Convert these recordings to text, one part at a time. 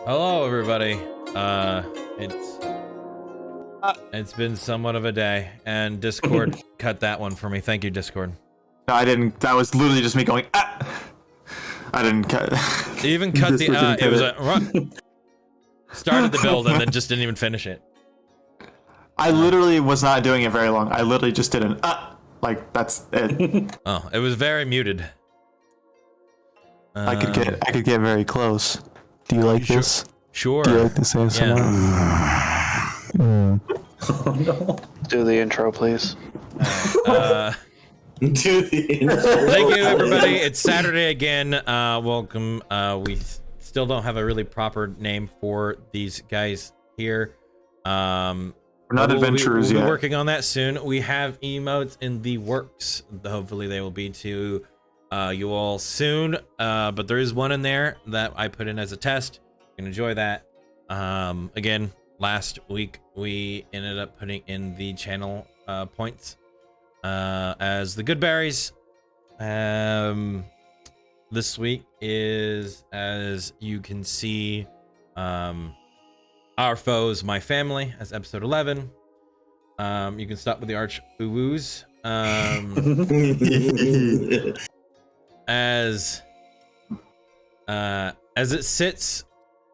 Hello, everybody. It's been somewhat of a day, and Discord cut that one for me. Thank you, Discord. No, I didn't. That was literally just me going, ah! I didn't cut. You even cut the, it was a, started the build and then just didn't even finish it. I literally was not doing it very long. I literally just did an, like, that's it. Oh, it was very muted. I could get very close. Do you like this? Sure. Do you like this ASMR? Yeah. Oh no. Do the intro, please. Do the intro. Thank you, everybody. It's Saturday again. Welcome. We still don't have a really proper name for these guys here. We're not adventurers we'll yet. be working on that soon. We have emotes in the works. Hopefully they will be to you all soon. But there is one in there that I put in as a test. You can enjoy that. Again, last week we ended up putting in the channel points as the good berries. This week is, as you can see, Our Foes, My Family, as episode 11. You can stop with the Arch Uwoos. As it sits,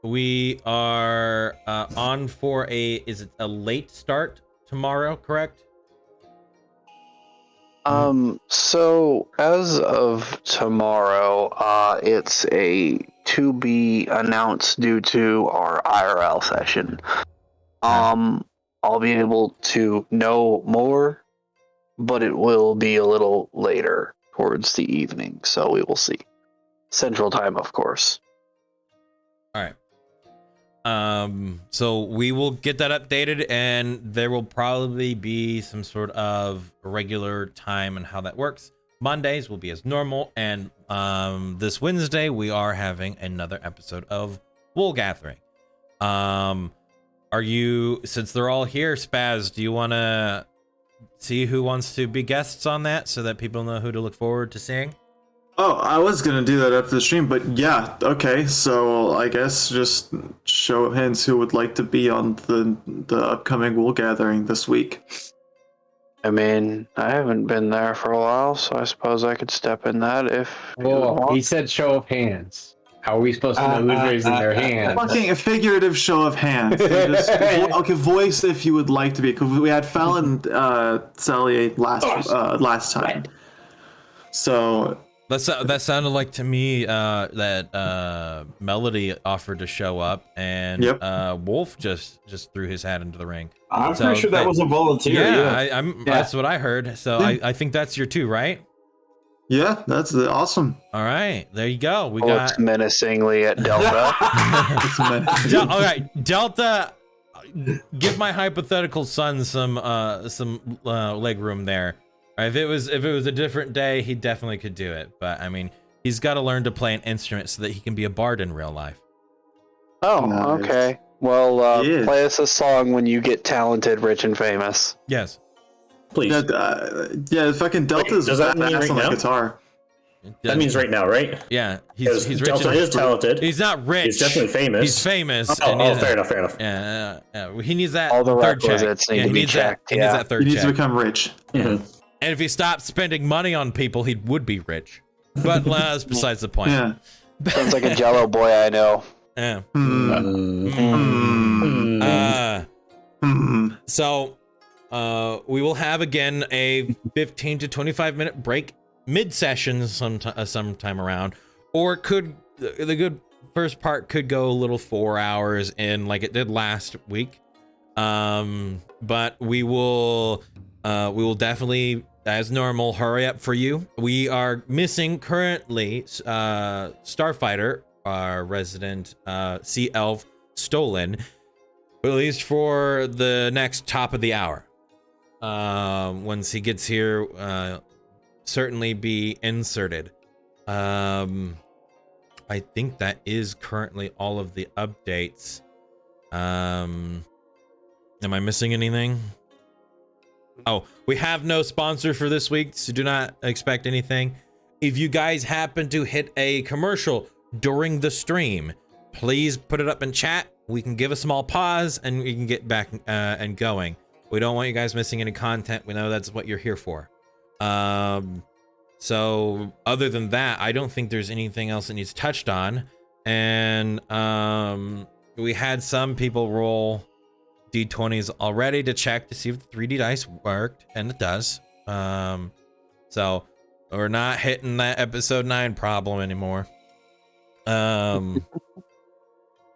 we are on for is it a late start tomorrow, correct? So as of tomorrow, it's a to be announced due to our IRL session. I'll be able to know more, but it will be a little later towards the evening, so we will see. Central time, of course. All right. So we will get that updated, and there will probably be some sort of regular time and how that works. Mondays will be as normal, and this Wednesday we are having another episode of Wool Gathering. Are you, since they're all here, Spaz, do you want to see who wants to be guests on that so that people know who to look forward to seeing? Oh, I was gonna do that after the stream, but yeah, okay. So I guess just show of hands who would like to be on the upcoming Wool Gathering this week. I mean, I haven't been there for a while, so I suppose I could step in that if you Well, want. he said show of hands. How are we supposed to know who's raising their hand? Fucking a figurative show of hands. Just, okay, voice if you would like to be. Cause we had Fel and Sally last time. So. That sounded like to me that Melody offered to show up, and Wolf just threw his hat into the ring. I'm pretty sure that was a volunteer. Yeah, that's what I heard. So I think that's your two, right? Yeah, that's awesome. All right, there you go. We looks got menacingly at Delta. all right, Delta. Give my hypothetical son some leg room there. If it was a different day, he definitely could do it. But I mean, he's got to learn to play an instrument so that he can be a bard in real life. Oh, Nice. okay. Well, Yeah. play us a song when you get talented, rich, and famous. Yes. Please. Yeah, fucking Delta's does that mean badass right on the now? guitar. That means right now, right? Yeah, he's rich. Delta is talented. He's not rich. He's definitely famous. He's famous. Oh, and fair enough. Yeah, he needs that All the third check. requisites need to he be needs checked, that. He needs that He third needs check. to become rich. Mhm. And if he stopped spending money on people, he would be rich. But that's besides the point. Yeah. Sounds like a Jello boy I know. Yeah. Hmm. So, we will have again a 15 to 25 minute break mid-session sometime around, or it could, the good first part could go a little 4 hours in like it did last week. But we will definitely, as normal, hurry up for you. We are missing currently Starfighter, our resident sea elf, Stolen, at least for the next top of the hour. Once he gets here, certainly be inserted. I think that is currently all of the updates. Am I missing anything? Oh, we have no sponsor for this week, so do not expect anything. If you guys happen to hit a commercial during the stream, please put it up in chat. We can give a small pause and we can get back and going. We don't want you guys missing any content. We know that's what you're here for. So other than that, I don't think there's anything else that needs touched on. And we had some people roll D20s already to check to see if the 3D dice worked, and it does. So we're not hitting that episode 9 problem anymore.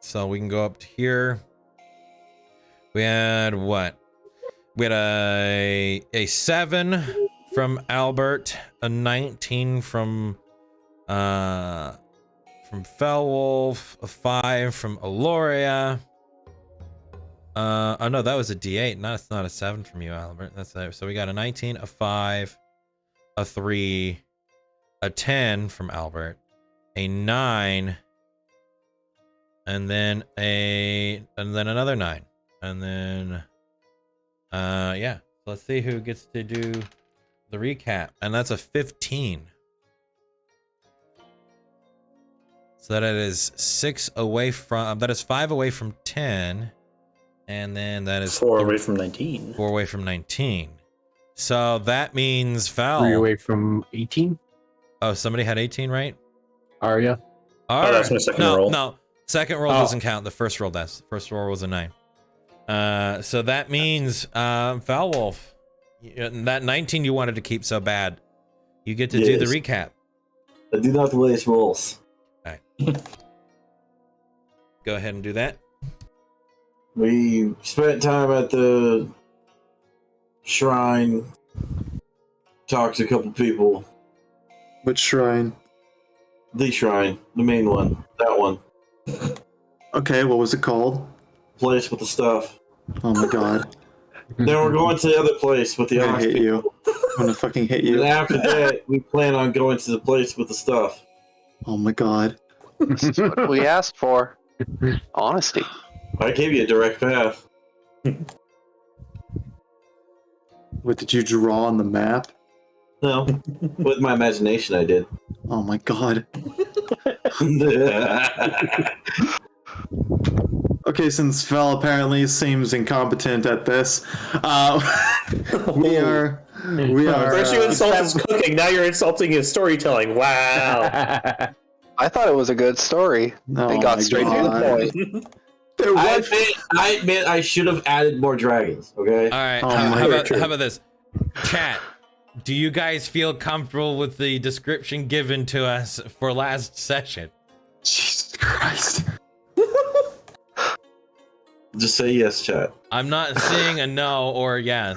So we can go up to here. We had what? We had a 7 from Albert, a 19 from Fellwolf, a 5 from Aloria. Oh no, that was a D8. Not a 7 from you, Albert. So we got a 19, a 5, a 3, a 10 from Albert, a 9, and then another 9, and then yeah. So let's see who gets to do the recap, and that's a 15. So that is 6 away from. That is 5 away from 10, and then that is 4 away from 19. 4 away from 19. So that means Val. 3 away from 18. Oh, somebody had 18, right? Arya. Oh, that's my second roll. No, second roll doesn't count. The first roll does. First roll was a 9. So that means Foul Wolf, that 19 you wanted to keep so bad, you get to do the recap. I do not waste rolls. All right. Go ahead and do that. We spent time at the shrine, talked to a couple people. Which shrine? The shrine, the main one, that one. Okay, what was it called? Place with the stuff. Oh my god. Then we're going to the other place with the I ox hate people. you. I'm gonna fucking hit And you. after that, we plan on going to the place with the stuff. Oh my god. This is what we asked for. Honesty. I gave you a direct path. What did you draw on the map? No, with my imagination, I did. Oh my god. Okay, since Val apparently seems incompetent at this, we are. First you insult his cooking, now you're insulting his storytelling. Wow. I thought it was a good story. Oh They got my straight to the God. point. There was- I admit I should have added more dragons, okay? All right. Oh how my about God. this? Chat. Do you guys feel comfortable with the description given to us for last session? Jesus Christ. Just say yes, chat. I'm not seeing a no or yes.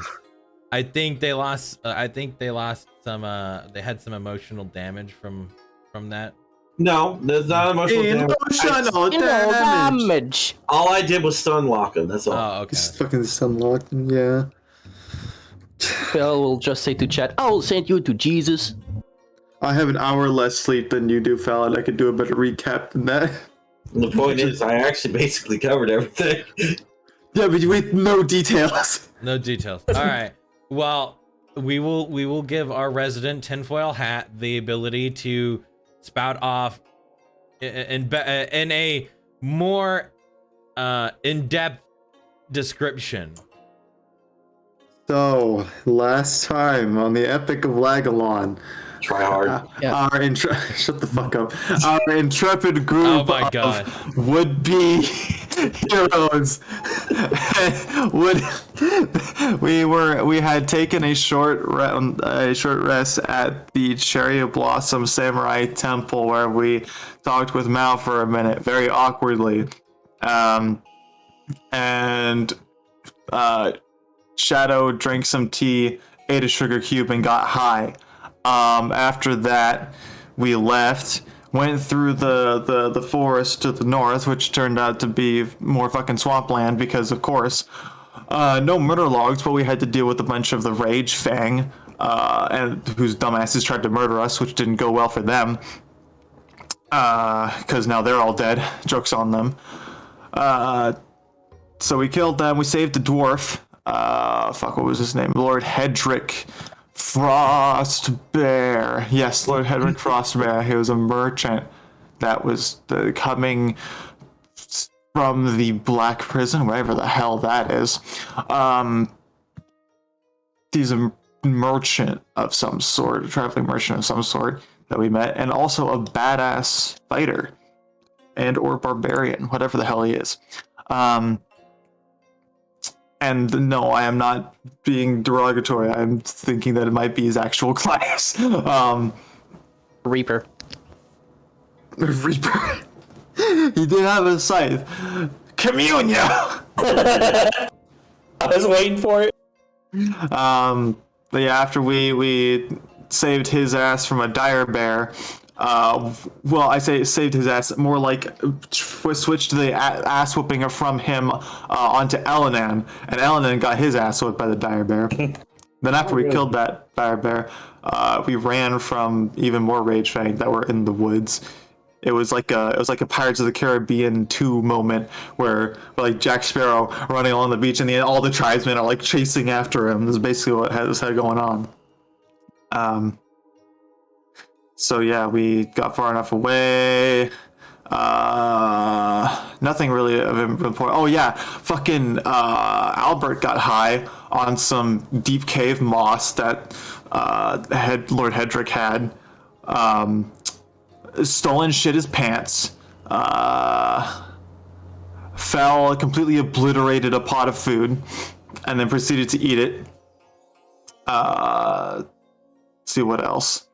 I think they lost. I think they lost some. They had some emotional damage from that. No, there's not emotional damage. Emotional damage. All I did was stun lock him, that's all. Oh, okay. Just fucking sunlocked him, yeah. Phil will just say to chat, I will send you to Jesus. I have an hour less sleep than you do, Fal, and I could do a better recap than that. And the point is, I actually basically covered everything. Yeah, but with no details. No details. All right. Well, we will give our resident tinfoil hat the ability to spout off in a more in-depth description. So, last time on the Epic of Lagillon, Try hard. Yeah. shut the fuck up. Our intrepid group Oh my God. of would-be heroes we had taken a short rest at the Cherry Blossom Samurai Temple where we talked with Mal for a minute, very awkwardly, and Shadow drank some tea, ate a sugar cube, and got high. After that, we left, went through the forest to the north, which turned out to be more fucking swampland because, of course, no murder logs, but we had to deal with a bunch of the Rage Fang, and whose dumbasses tried to murder us, which didn't go well for them. Because now they're all dead. Joke's on them. So we killed them. We saved the dwarf. What was his name? Lord Hedrick Frostbear. Yes, Lord Hedrick Frostbear. He was a merchant that was coming from the Black Prison, wherever the hell that is. He's a merchant of some sort, a traveling merchant of some sort that we met, and also a badass fighter and or barbarian, whatever the hell he is. And no, I am not being derogatory. I'm thinking that it might be his actual class. Reaper. Reaper. He did have a scythe. Communion! I was waiting for it. But yeah, after we saved his ass from a dire bear, well, I say saved his ass, more like switched the ass whooping from him onto Elanan, and Elanan got his ass whipped by the dire bear. Then after we killed that dire bear, we ran from even more Rage Fang that were in the woods. It was like a Pirates of the Caribbean 2 moment where like Jack Sparrow running along the beach and all the tribesmen are like chasing after him. This is basically what was going on. So yeah, we got far enough away. Nothing really of important. Oh yeah, fucking Albert got high on some deep cave moss that Lord Hedrick had. Stolen shit his pants, fell, completely obliterated a pot of food, and then proceeded to eat it. See what else.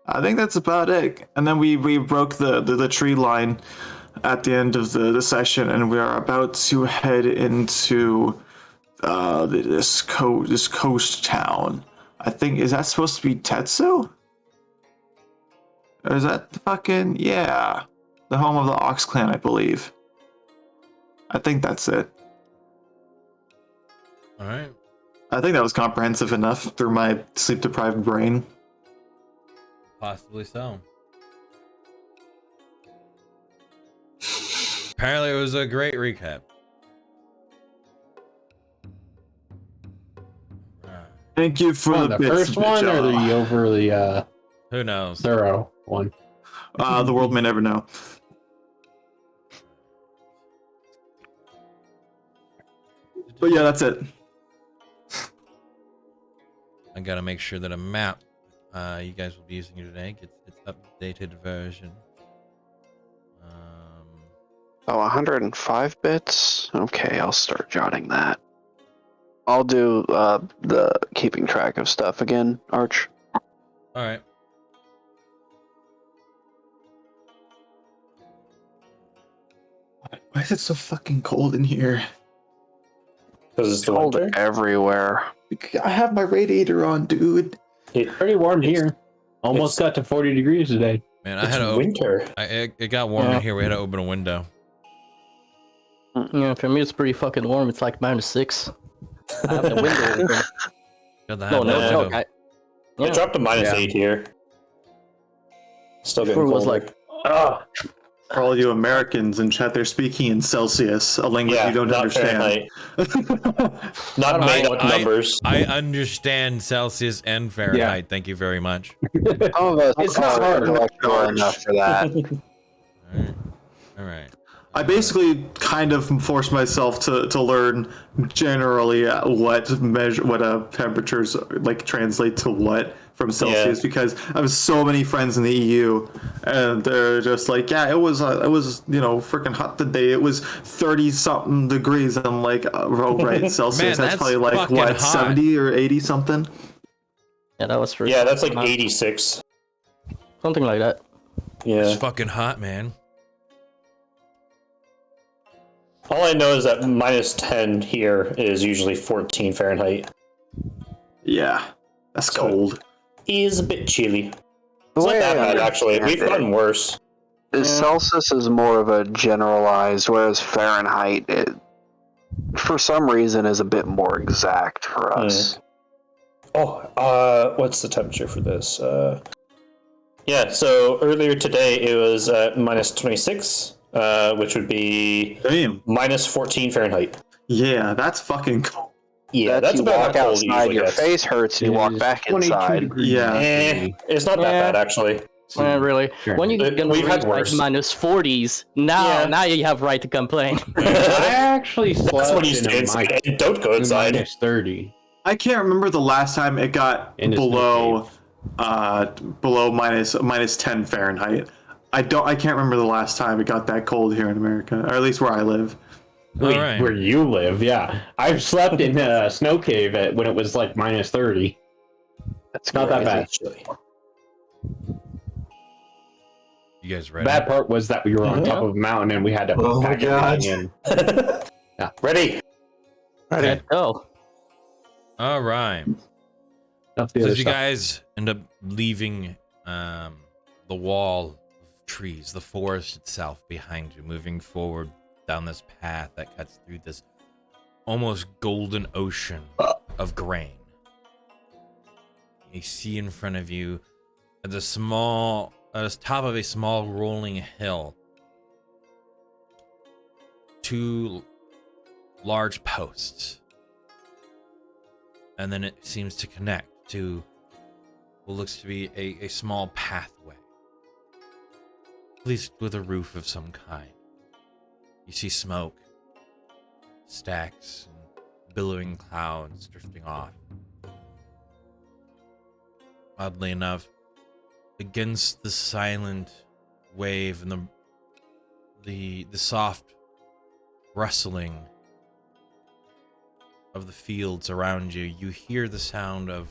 I think that's about it. And then we broke the tree line at the end of the session, and we are about to head into this coast town. I think, is that supposed to be Tetsu? Or is that the fucking... Yeah. The home of the Ox Clan, I believe. I think that's it. Alright. I think that was comprehensive enough through my sleep-deprived brain. Possibly so. Apparently it was a great recap. Thank you for the first one or the overly Who knows? thorough one? The world may never know. But yeah, that's it. I gotta make sure that a map you guys will be using today gets its updated version. Oh, 105 bits? Okay, I'll start jotting that. I'll do the keeping track of stuff again, Arch. Alright. Why is it so fucking cold in here? Because it's the Cold winter. everywhere. I have my radiator on, dude. Pretty warm here. Almost got to 40 degrees today. Man, I It's had to winter. it got warm in here. We had to open a window. Yeah, for me it's pretty fucking warm. It's like -6. I have the window open. Got the No, no window. joke. It dropped to -8 here. Still getting Before it was colder. like, For all you Americans in chat, they're speaking in Celsius, a language you don't not understand. Fahrenheit. Not made up numbers. I understand Celsius and Fahrenheit. Thank you very much. Some of us It's not hard. intellectual enough for that. All right. I basically kind of forced myself to learn generally what temperatures like translate to what from Celsius, because I have so many friends in the EU, and they're just like, yeah, it was freaking hot today. It was 30 something degrees. I'm like, oh right, Celsius. Man, that's that's probably like fucking what, hot. 70 or 80 something. yeah, that was for Yeah, that's like 86. something like that. Yeah. It's fucking hot, man. All I know is that -10 here is usually 14 Fahrenheit. Yeah, that's So- cold. Is a bit chilly. The It's not way that I bad, actually. We've understand gotten worse. Celsius is more of a generalized, whereas Fahrenheit, for some reason, is a bit more exact for us. What's the temperature for this? Yeah, so earlier today it was -26, which would be Damn. -14 Fahrenheit. Yeah, that's fucking cold. Yeah, that's you about walk how cold it outside, usually your gets. face hurts, and you walk back inside. Yeah. It's not that bad, actually. Really? Sure. When you get We've had raised by worse. minus 40s, now you have right to complain. I actually That's slept when you in stay a inside and don't go in inside. minus 30. I can't remember the last time it got In a below below minus 10 Fahrenheit. I can't remember the last time it got that cold here in America, or at least where I live. All Wait, right. where you live, yeah. I've slept in a snow cave when it was like minus 30. That's Not that crazy. bad. Chilly. You guys ready? Bad part was that we were on top of a mountain and we had to Oh my pack God. everything in. Ready? Okay. Oh, All right. Stuff the So other as you stuff. guys end up leaving the wall of trees, the forest itself behind you, moving forward down this path that cuts through this almost golden ocean of grain. You see in front of you at the top of a small rolling hill, two large posts. And then it seems to connect to what looks to be a small pathway, at least with a roof of some kind. You see smoke, stacks, and billowing clouds drifting off. Oddly enough, against the silent wave and the soft rustling of the fields around you, you hear the sound of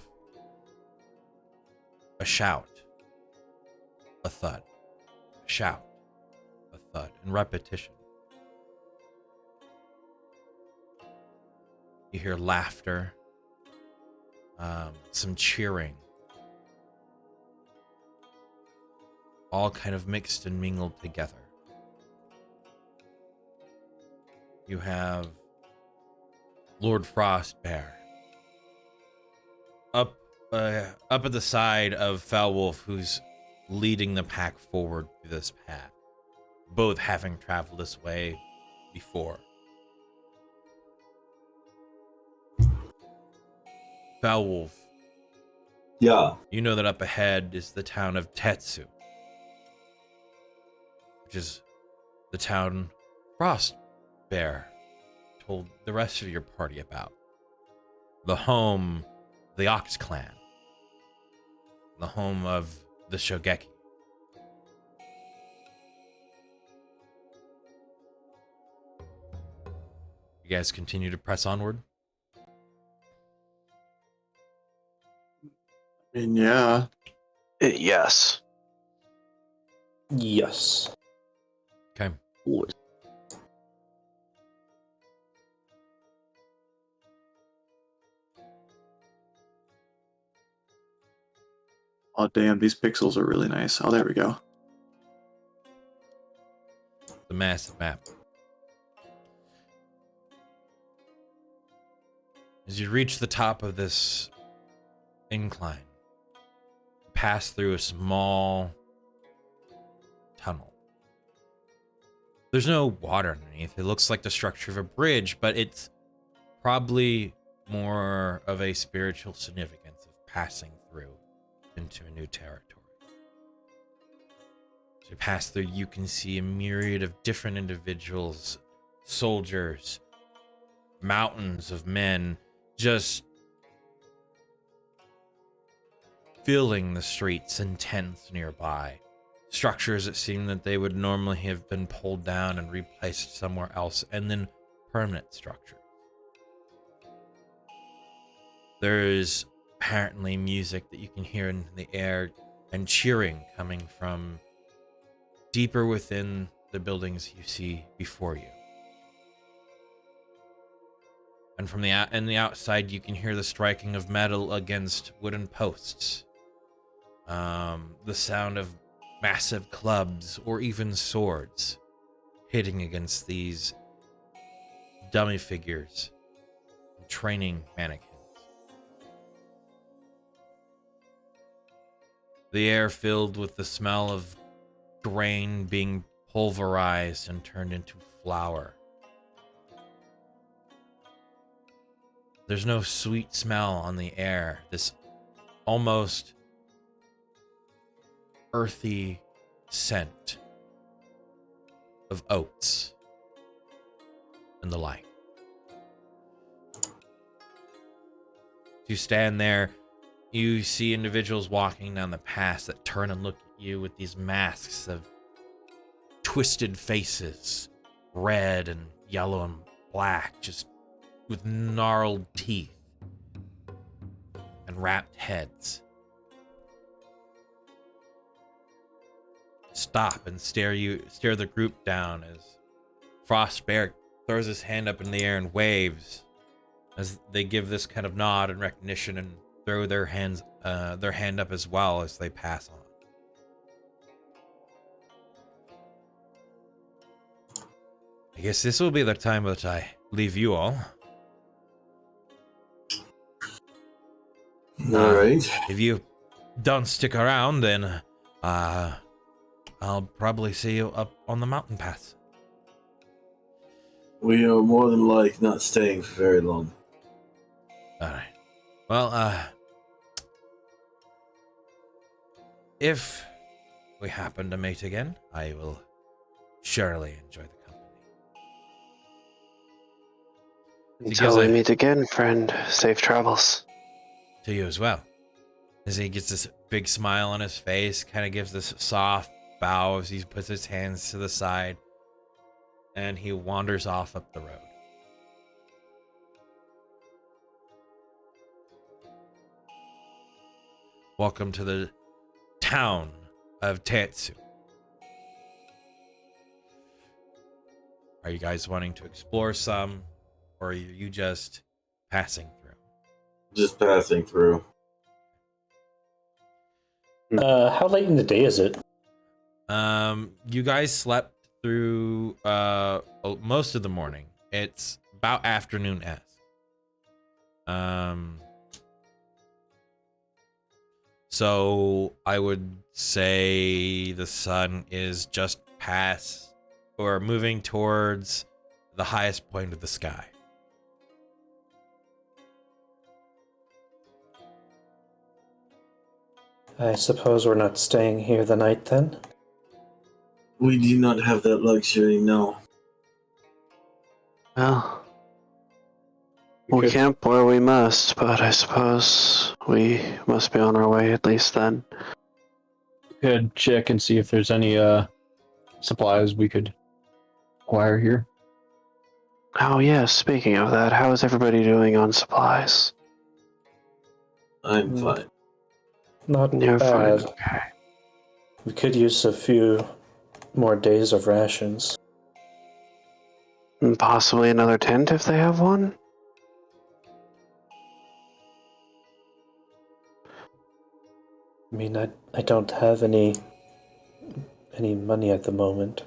a shout, a thud, a shout, a thud, in repetition. You hear laughter, some cheering, all kind of mixed and mingled together. You have Lord Frostbear up at the side of Foulwolf, who's leading the pack forward through this path, both having traveled this way before. Foulwolf, Yeah. you know that up ahead is the town of Tetsu, which is the town Frostbear told the rest of your party about. The home of the Ox Clan. The home of the Shogeki. You guys continue to press onward? I mean, yeah. Yes. Yes. Okay. Oh, damn, these pixels are really nice. Oh, there we go. The massive map. As you reach the top of this incline, you pass through a small tunnel. There's no water underneath. It looks like the structure of a bridge, but it's probably more of a spiritual significance of passing through into a new territory. As you pass through, you can see a myriad of different individuals, soldiers, mountains of men, just filling the streets and tents nearby. Structures that seem that they would normally have been pulled down and replaced somewhere else, and then permanent structures. There's apparently music that you can hear in the air and cheering coming from deeper within the buildings you see before you. And from the outside, you can hear the striking of metal against wooden posts. The sound of massive clubs or even swords hitting against these dummy figures, training mannequins. The air filled with the smell of grain being pulverized and turned into flour. There's no sweet smell on the air. This almost earthy scent of oats and the like. You stand there, you see individuals walking down the path that turn and look at you with these masks of twisted faces, red and yellow and black, just with gnarled teeth and wrapped heads. Stop and stare the group down as Frostbear throws his hand up in the air and waves as they give this kind of nod and recognition and throw their hand up as well as they pass on. I guess this will be the time that I leave you all. All right. If you don't stick around, then I'll probably see you up on the mountain pass. We are more than like not staying for very long. All right. Well, if we happen to meet again, I will surely enjoy the company. Until we meet again, friend. Safe travels. To you as well. As he gets this big smile on his face, kind of gives this soft bow as he puts his hands to the side, and he wanders off up the road. Welcome to the town of Tetsu. Are you guys wanting to explore some, or are you just passing through? Just passing through. How late in the day is it? You guys slept through most of the morning. It's about afternoon-esque. So I would say the sun is just past or moving towards the highest point of the sky. I suppose we're not staying here the night then? We do not have that luxury, no. Well, we camp where we must, but I suppose we must be on our way at least then. Could check and see if there's any supplies we could acquire here. Oh yes, speaking of that, how is everybody doing on supplies? I'm fine. Not You're bad. fine. Okay. We could use a few more days of rations. And possibly another tent if they have one? I mean, I don't have any money at the moment.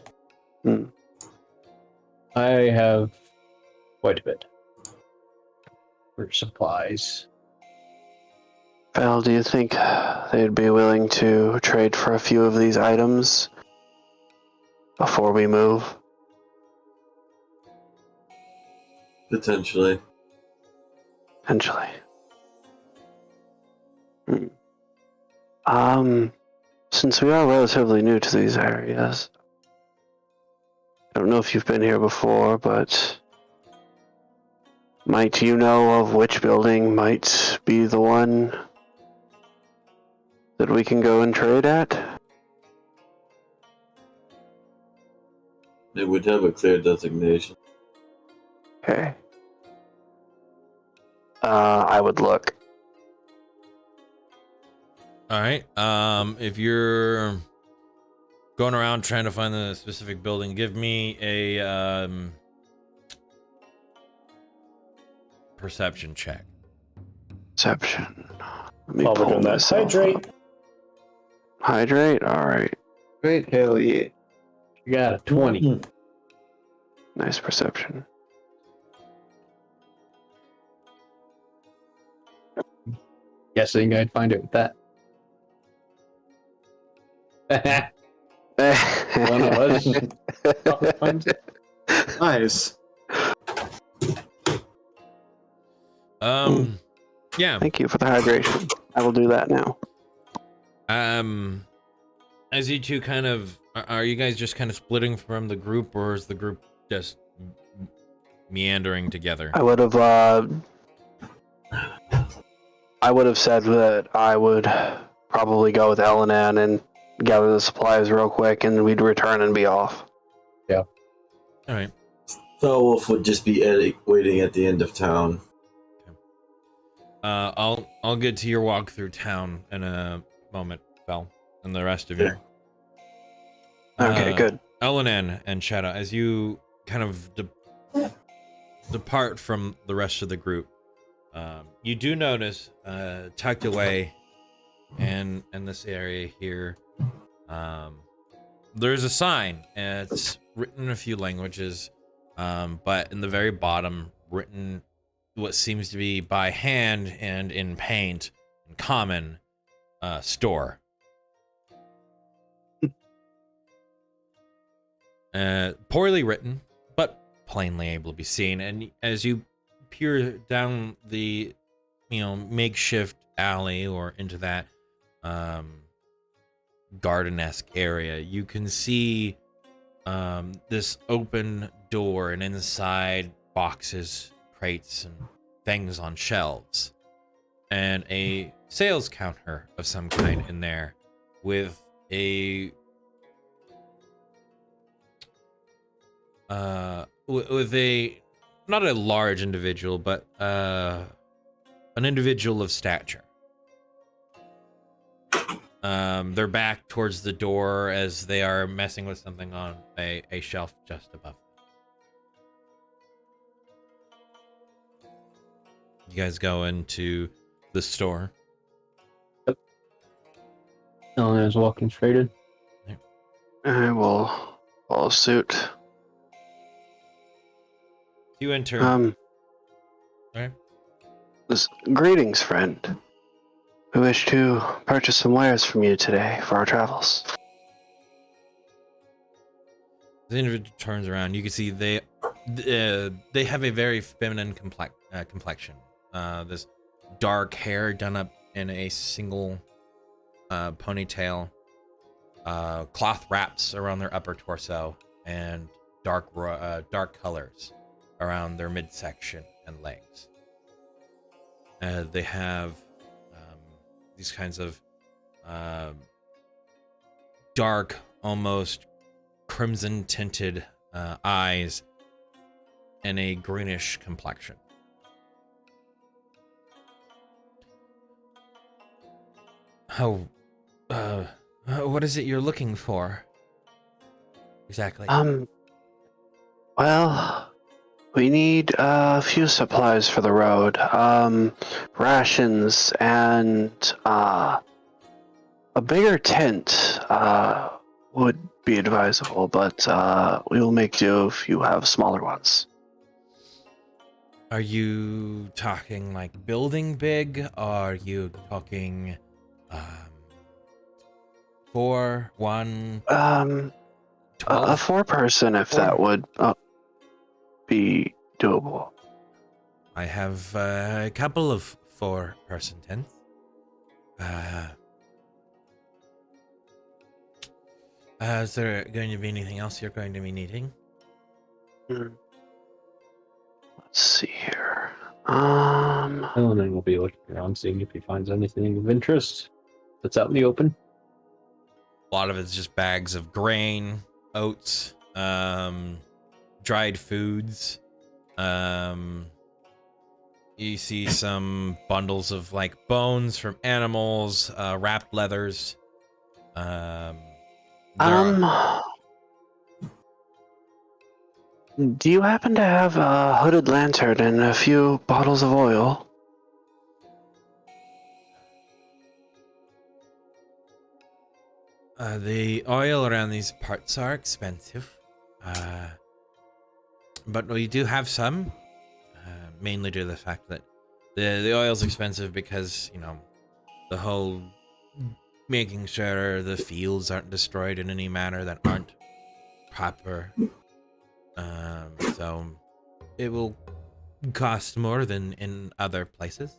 I have quite a bit for supplies. Val, do you think they'd be willing to trade for a few of these items before we move? Potentially. Potentially. Since we are relatively new to these areas, I don't know if you've been here before, but might you know of which building might be the one that we can go and trade at? It would have a clear designation. Okay. I would look. All right. If you're going around trying to find the specific building, give me a perception check. Perception. Let me While we're pull doing that, myself hydrate. up. Hydrate? Alright. Great, hell yeah. You got a 20. Nice perception. Guessing I'd find it with that. One of us. Nice. Yeah. Thank you for the hydration. I will do that now. as you two kind of, are you guys just kind of splitting from the group, or is the group just meandering together? I would have said that I would probably go with Elenan and gather the supplies real quick, and we'd return and be off. All right. Felwolf would just be waiting at the end of town. I'll get to your walk through town in a moment, Fel, and the rest of you. Okay, good. Elenan and Shadow, as you kind of depart from the rest of the group, you do notice tucked away in this area here, there's a sign, and it's written in a few languages, but in the very bottom, written what seems to be by hand and in paint, in common, store. Poorly written, but plainly able to be seen. And as you peer down the, makeshift alley or into that garden-esque area, you can see this open door, and inside boxes, crates, and things on shelves, and a sales counter of some kind in there with a with a, not a large individual, but an individual of stature. They're back towards the door as they are messing with something on a shelf just above them. You guys go into the store. Elena's walking straight in. I will follow suit. You enter. Right. Greetings, friend. We wish to purchase some wares from you today for our travels. The individual turns around. You can see they have a very feminine complexion. This dark hair done up in a single ponytail, cloth wraps around their upper torso, and dark colors around their midsection and legs. They have these kinds of dark, almost crimson tinted eyes and a greenish complexion. What is it you're looking for? Exactly. Well, we need a few supplies for the road. Rations and a bigger tent would be advisable, but we will make do if you have smaller ones. Are you talking like building big? Or are you talking 4, 1, 12? A 4-person, if that would be doable. I have a couple of 4-person tents. Is there going to be anything else you're going to be needing? Let's see here. Eleanor will be looking around, seeing if he finds anything of interest that's out in the open. A lot of it's just bags of grain, oats, dried foods. You see some bundles of like bones from animals, wrapped leathers. Do you happen to have a hooded lantern and a few bottles of oil? The oil around these parts are expensive. But we do have some, mainly due to the fact that the oil's expensive because, the whole making sure the fields aren't destroyed in any manner that aren't proper. So it will cost more than in other places.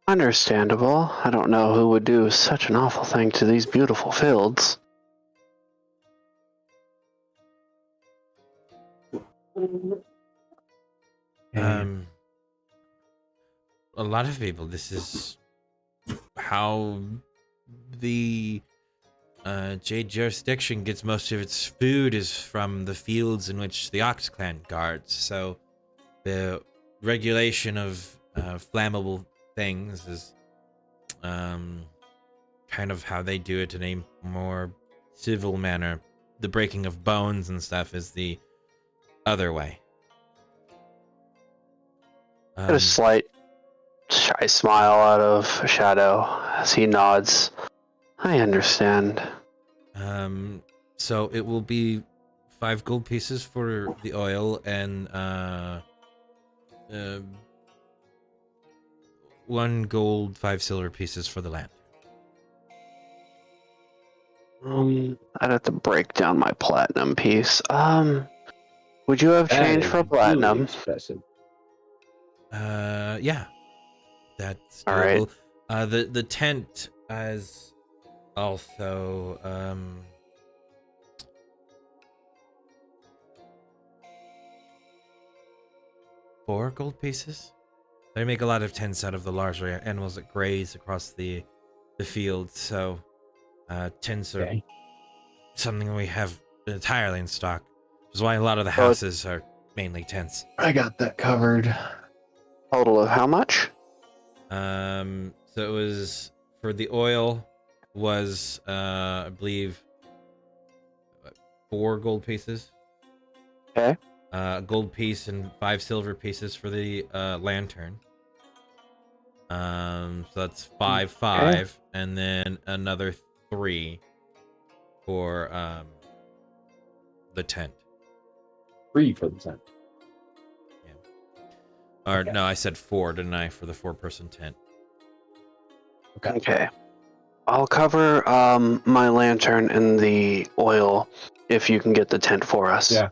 Understandable. I don't know who would do such an awful thing to these beautiful fields. A lot of people. This is how the Jade jurisdiction gets most of its food is from the fields in which the Ox Clan guards. So the regulation of flammable things is kind of how they do it in a more civil manner. The breaking of bones and stuff is the other way. Get a slight shy smile out of Shadow as he nods. I understand. So it will be 5 gold pieces for the oil and 1 gold, 5 silver pieces for the land. I'd have to break down my platinum piece. Would you have change for platinum? Expensive. Yeah, that's All right. doable. The tent has also 4 gold pieces. They make a lot of tents out of the larger animals that graze across the field, so tents are something we have entirely in stock. Which is why a lot of the houses are mainly tents. I got that covered. Total of how much? So it was for the oil was I believe 4 gold pieces. Okay. A gold piece and 5 silver pieces for the lantern. So that's 5, and then another 3 for the tent. 3 for the tent. Or no, I said 4, didn't I, for the 4-person tent? Okay. I'll cover my lantern and the oil if you can get the tent for us. Yeah.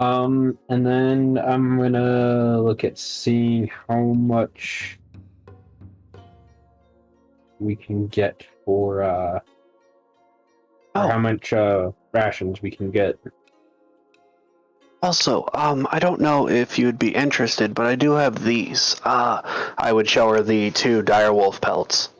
And then I'm gonna look at seeing how much we can get for or how much rations we can get. Also, I don't know if you'd be interested, but I do have these. I would show her the 2 direwolf pelts.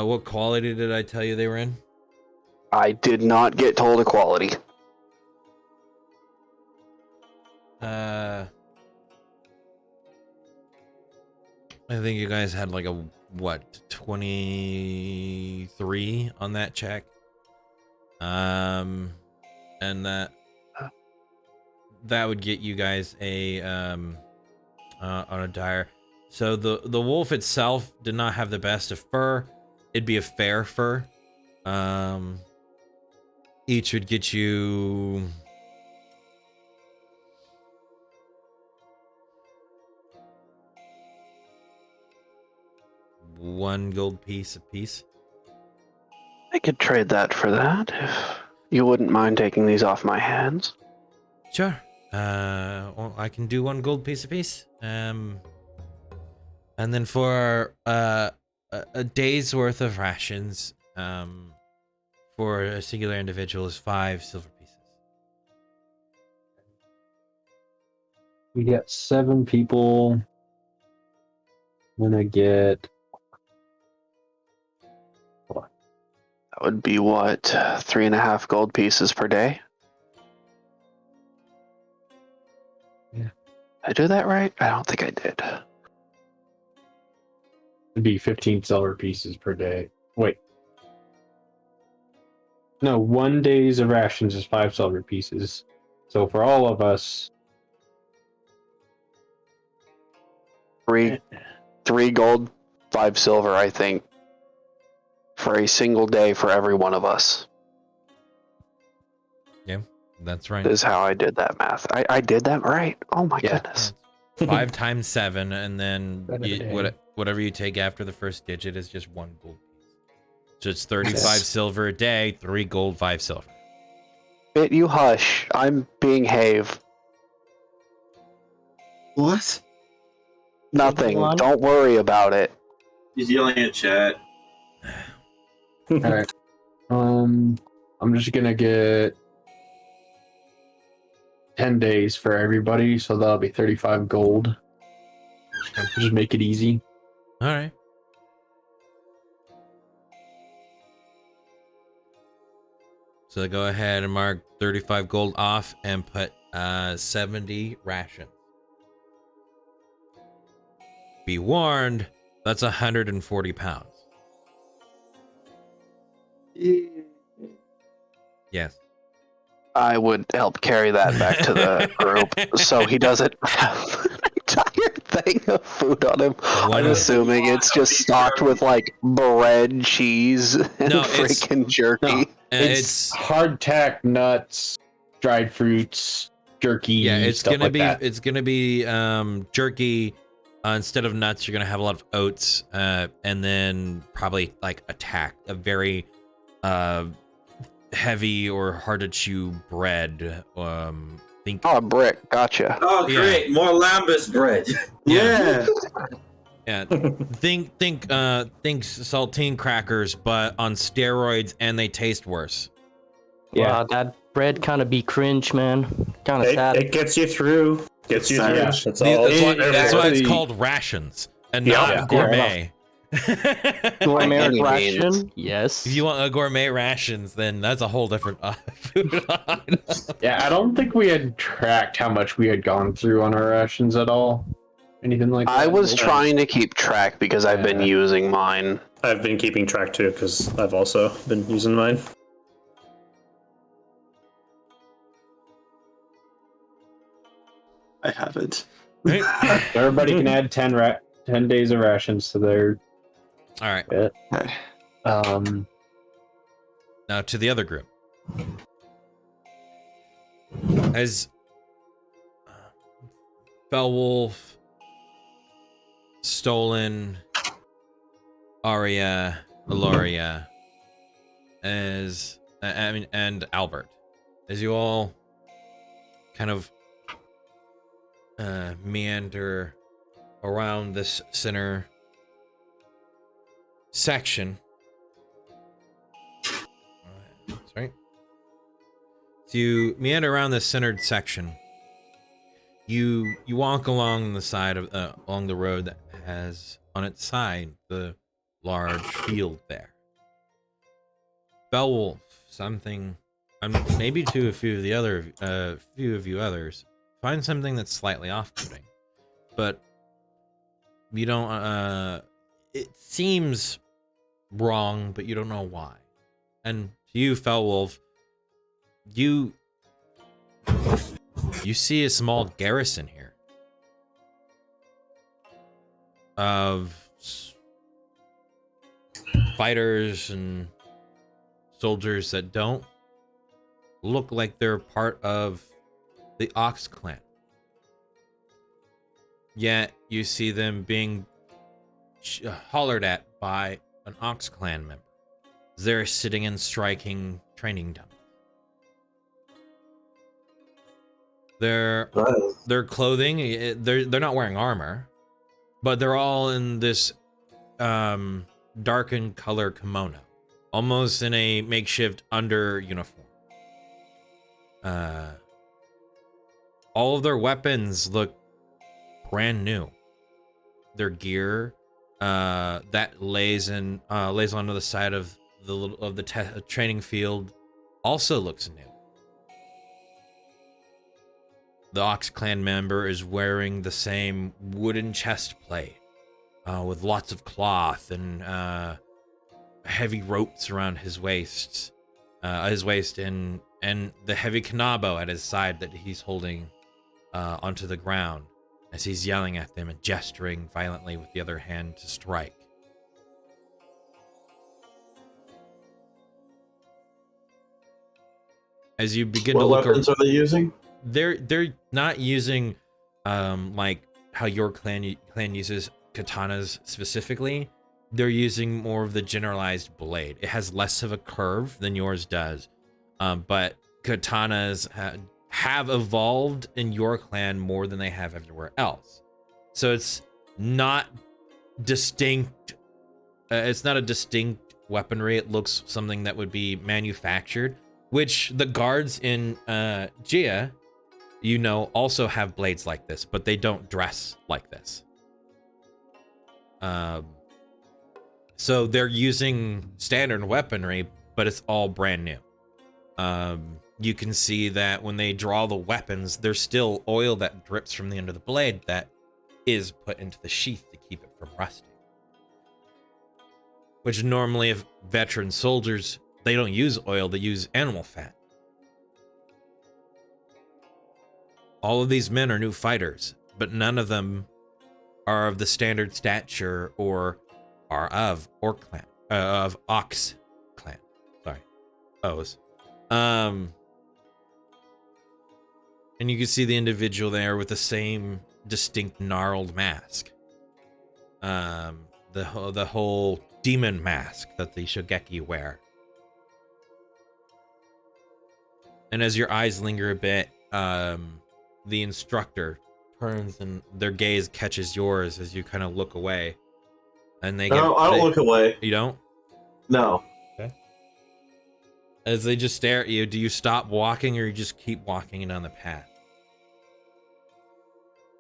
What quality did I tell you they were in? I did not get told a quality. I think you guys had like a 23 on that check. And that would get you guys a on a dire. So the wolf itself did not have the best of fur. It'd be a fair fur. Each would get you 1 gold piece apiece. I could trade that for that if you wouldn't mind taking these off my hands. Sure. Well, I can do 1 gold piece apiece. And then for a day's worth of rations, for a singular individual is 5 silver pieces. We got 7 people. I'm gonna get That would be what, 3.5 gold pieces per day? Yeah. Did I do that right? I don't think I did. it'd be 15 silver pieces per day. Wait. No, 1 day's of rations is 5 silver pieces. So for all of us, 3 gold, 5 silver, I think, for a single day for every one of us. Yeah, that's right. Is how I did that math. I did that right. Oh my goodness. 5 times 7, and then Seven a day. whatever you take after the first digit is just 1 gold piece. So it's 35 silver a day, 3 gold, 5 silver. Bit, you hush. I'm being Have. What? Nothing. Lagillon? Don't worry about it. He's yelling at chat. Alright. I'm just gonna get 10 days for everybody, so that'll be 35 gold. Just make it easy. All right. So go ahead and mark 35 gold off and put 70 rations. Be warned, that's 140 pounds. Yes. I would help carry that back to the group so he doesn't have an entire thing of food on him. I'm assuming it's just stocked with like bread, cheese, and freaking jerky. No, It's hardtack nuts, dried fruits, jerky. Yeah, it's stuff gonna like be that. it's gonna be jerky. Instead of nuts, you're gonna have a lot of oats, and then probably like a very heavy or hard to chew bread. Think. Oh, a brick. Gotcha. Oh, great! More lambus bread. Yeah. Yeah, think saltine crackers, but on steroids, and they taste worse. Yeah. Wow, that bread kind of be cringe, man. Kind of sad. It gets you through. Gets you through. Yeah. That's That's all. why it's called rations and not Yeah. gourmet. Gourmet any ration? means. Yes. If you want a gourmet rations, then that's a whole different food item. Yeah, I don't think we had tracked how much we had gone through on our rations at all. Anything like that? I was trying to keep track because I've been using mine. I've been keeping track too because I've also been using mine. I haven't. Everybody can add 10 days of rations to their All right, bit. Okay. now to the other group. As Felwolf, Stolen, Aria, Aloria, and Albert, as you all kind of meander around this center section. Sorry. So you meander around this centered section. You walk along the side of along the road that has on its side the large field there. Beowulf, something, maybe to a few of the other, few of you others, find something that's slightly off-putting, but you don't. It seems wrong, but you don't know why. And to you, Felwolf, you see a small garrison here of fighters and soldiers that don't look like they're part of the Ox clan. Yet you see them being hollered at by an Ox clan member. They're sitting in striking training dummies. Their clothing, they're not wearing armor, but they're all in this darkened color kimono, almost in a makeshift under uniform. All of their weapons look brand new. Their gear that lays onto the side of the training field also looks new. The Ox clan member is wearing the same wooden chest plate with lots of cloth and heavy ropes around his waist, and the heavy kanabo at his side that he's holding onto the ground as he's yelling at them and gesturing violently with the other hand to strike. As you begin to What look weapons are they using? they're not using like how your clan uses katanas specifically. they're using more of the generalized blade. It has less of a curve than yours does, but katanas have evolved in your clan more than they have everywhere else. So it's not distinct. It's not a distinct weaponry. It looks something that would be manufactured, which the guards in Gia, also have blades like this, but they don't dress like this. So they're using standard weaponry, but it's all brand new. You can see that when they draw the weapons, there's still oil that drips from the end of the blade that is put into the sheath to keep it from rusting. Which normally, if veteran soldiers, they don't use oil, they use animal fat. All of these men are new fighters, but none of them are of the standard stature or are of Ox clan. Sorry. O's. And you can see the individual there with the same distinct gnarled mask. The whole demon mask that the Shogeki wear. And as your eyes linger a bit, the instructor turns and their gaze catches yours as you kind of look away. And they No, I don't look away. You don't? No. Okay. As they just stare at you, do you stop walking or you just keep walking down the path?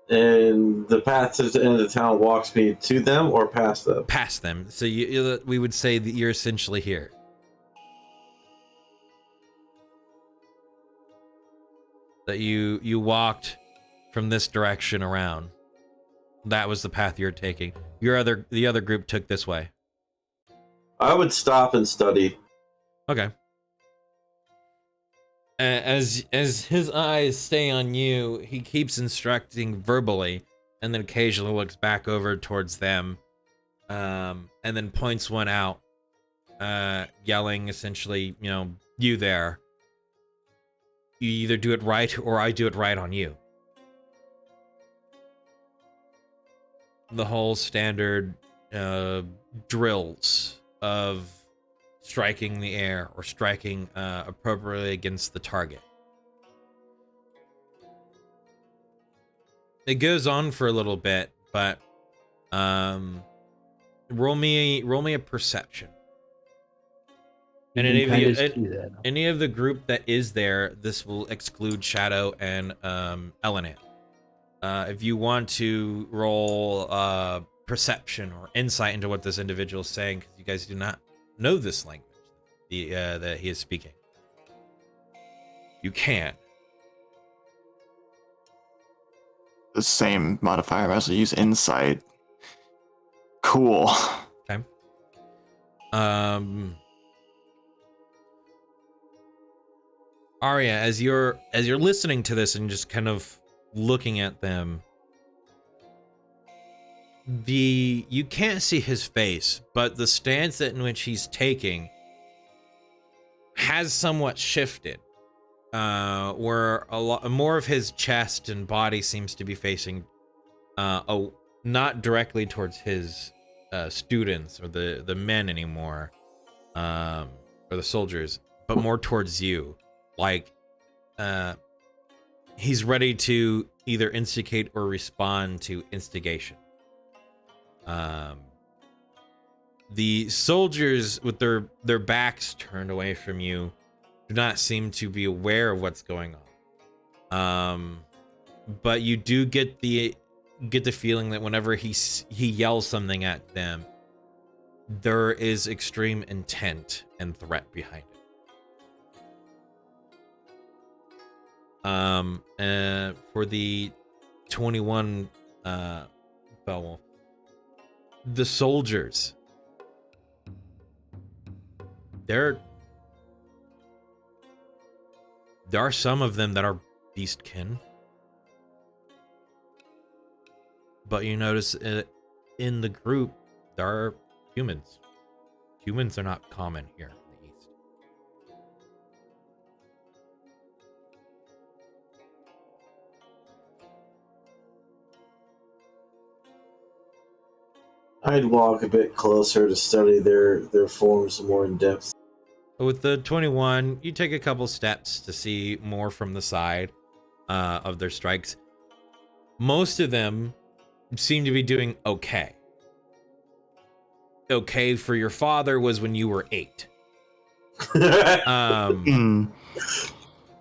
And the path to the end of the town walks me to them or past them? Past them. So we would say that you're essentially here. That you walked from this direction around. That was the path you're taking. The other group took this way. I would stop and study. Okay. As his eyes stay on you, he keeps instructing verbally, and then occasionally looks back over towards them, and then points one out, yelling essentially, you there. You either do it right or I do it right on you. The whole standard drills of striking the air or striking appropriately against the target. It goes on for a little bit, but roll me a perception. And any of the group that is there, this will exclude Shadow and Elenan. If you want to roll perception or insight into what this individual is saying, because you guys do not know this language that he is speaking, you can. The same modifier as I use insight. Cool. Okay. Arya, as you're listening to this and just kind of looking at them, you can't see his face, but the stance in which he's taking has somewhat shifted, where a lot more of his chest and body seems to be facing not directly towards his students or the men anymore, or the soldiers, but more towards you. Like he's ready to either instigate or respond to instigation. The soldiers with their backs turned away from you do not seem to be aware of what's going on. But you do get the feeling that whenever he yells something at them, there is extreme intent and threat behind it. For the 21 Beowulf, the soldiers, there are some of them that are beastkin, but you notice in the group there are humans. Humans are not common here in the East. I'd walk a bit closer to study their forms more in depth. With the 21, you take a couple steps to see more from the side of their strikes. Most of them seem to be doing okay. Okay for your father was when you were 8.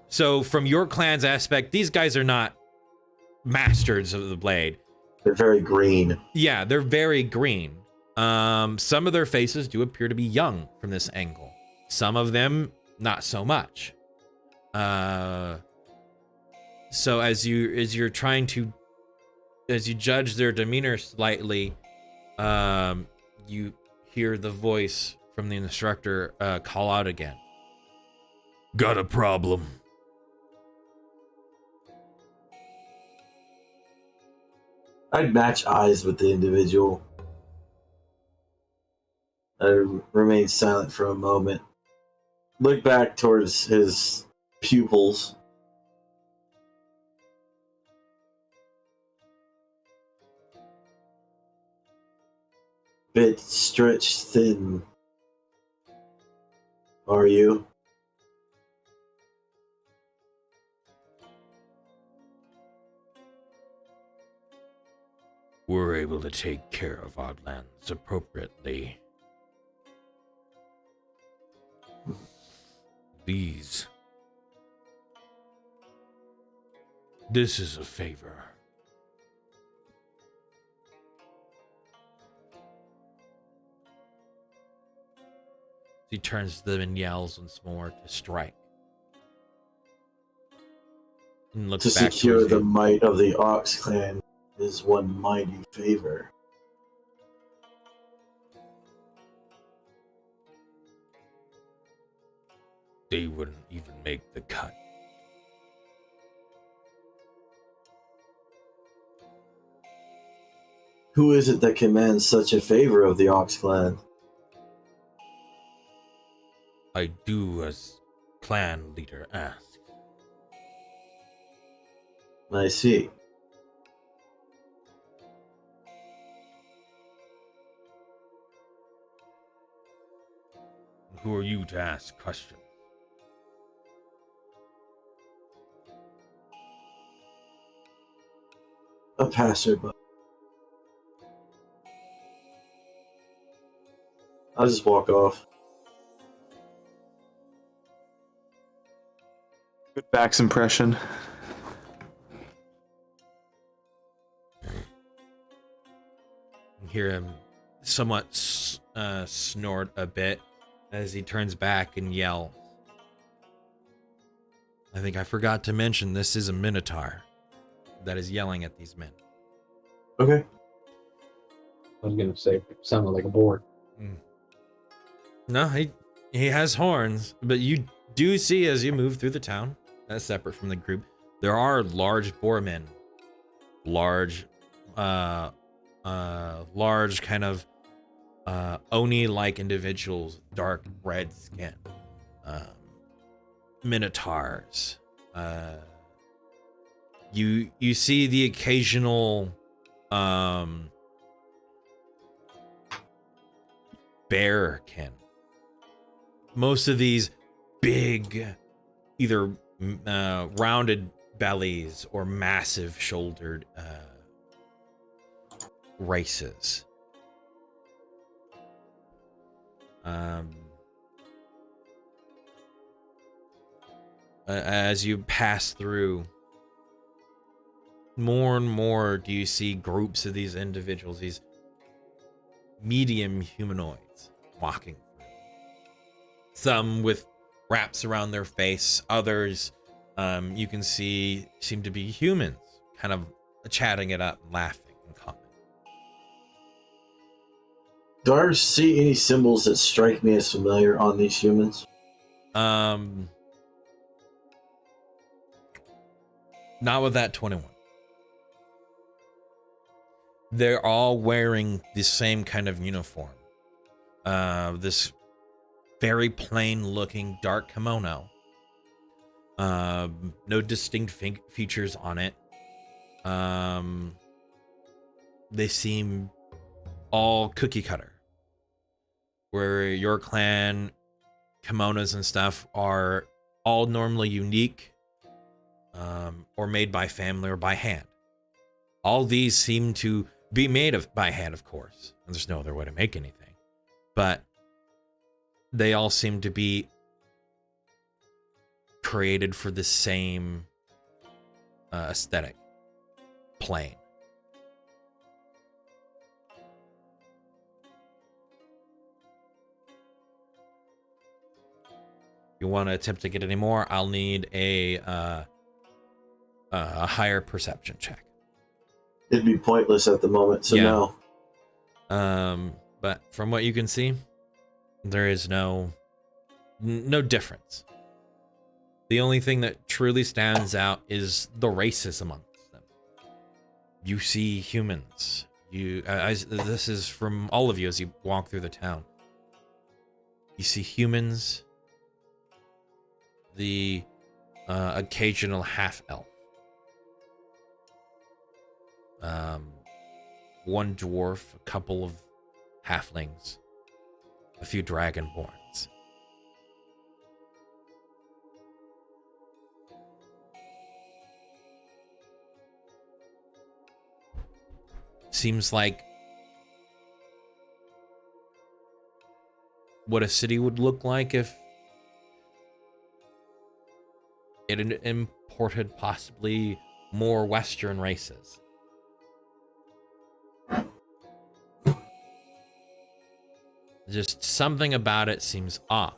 So from your clan's aspect, these guys are not masters of the blade. They're very green. Yeah, they're very green. Some of their faces do appear to be young from this angle. Some of them, not so much. So as you judge their demeanor slightly, you hear the voice from the instructor call out again. Got a problem. I'd match eyes with the individual. I remain silent for a moment. Look back towards his pupils. Bit stretched thin. Are you? We're able to take care of our lands appropriately. This is a favor. He turns to them and yells once more to strike. And looks To back secure towards the you. might of the Ox clan is one mighty favor. They wouldn't even make the cut. Who is it that commands such a favor of the Ox clan? I do as clan leader asks. I see. Who are you to ask questions? A passerby. I'll just walk off. Good Vax impression. You hear him somewhat snort a bit as he turns back and yells. I think I forgot to mention this is a Minotaur that is yelling at these men. Okay. I was gonna say, it sounded like a board. No, he has horns, but you do see as you move through the town, that's separate from the group, there are large boarmen, large kind of Oni-like individuals, dark red skin, minotaurs. You see the occasional bearkin. Most of these big, either rounded bellies or massive shouldered races. As you pass through, more and more do you see groups of these individuals, these medium humanoids walking through. Some with wraps around their face, others you can see seem to be humans, kind of chatting it up, laughing in common. Do I see any symbols that strike me as familiar on these humans? Not with that 21. They're all wearing the same kind of uniform. This very plain looking dark kimono. No distinct features on it. They seem all cookie cutter, where your clan kimonos and stuff are all normally unique, or made by family or by hand. All these seem to be made by hand, of course, and there's no other way to make anything, but they all seem to be created for the same aesthetic plane. If you want to attempt to get any more, I'll need a higher perception check. It'd be pointless at the moment, so Yeah. no. But from what you can see, there is no difference. The only thing that truly stands out is the races amongst them. You see humans. This is from all of you as you walk through the town. You see humans, the occasional half-elf, one dwarf, a couple of halflings, a few dragonborns. Seems like what a city would look like if it imported possibly more Western races. Just something about it seems off.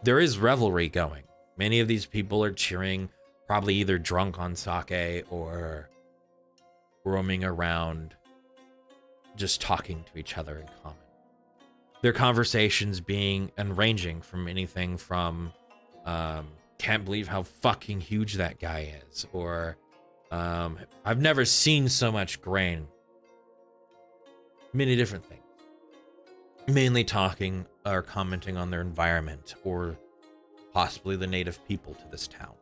There is revelry going. Many of these people are cheering, probably either drunk on sake or roaming around, just talking to each other in common. Their conversations being and ranging from anything from can't believe how fucking huge that guy is, or I've never seen so much grain. Many different things. Mainly talking or commenting on their environment or possibly the native people to this town.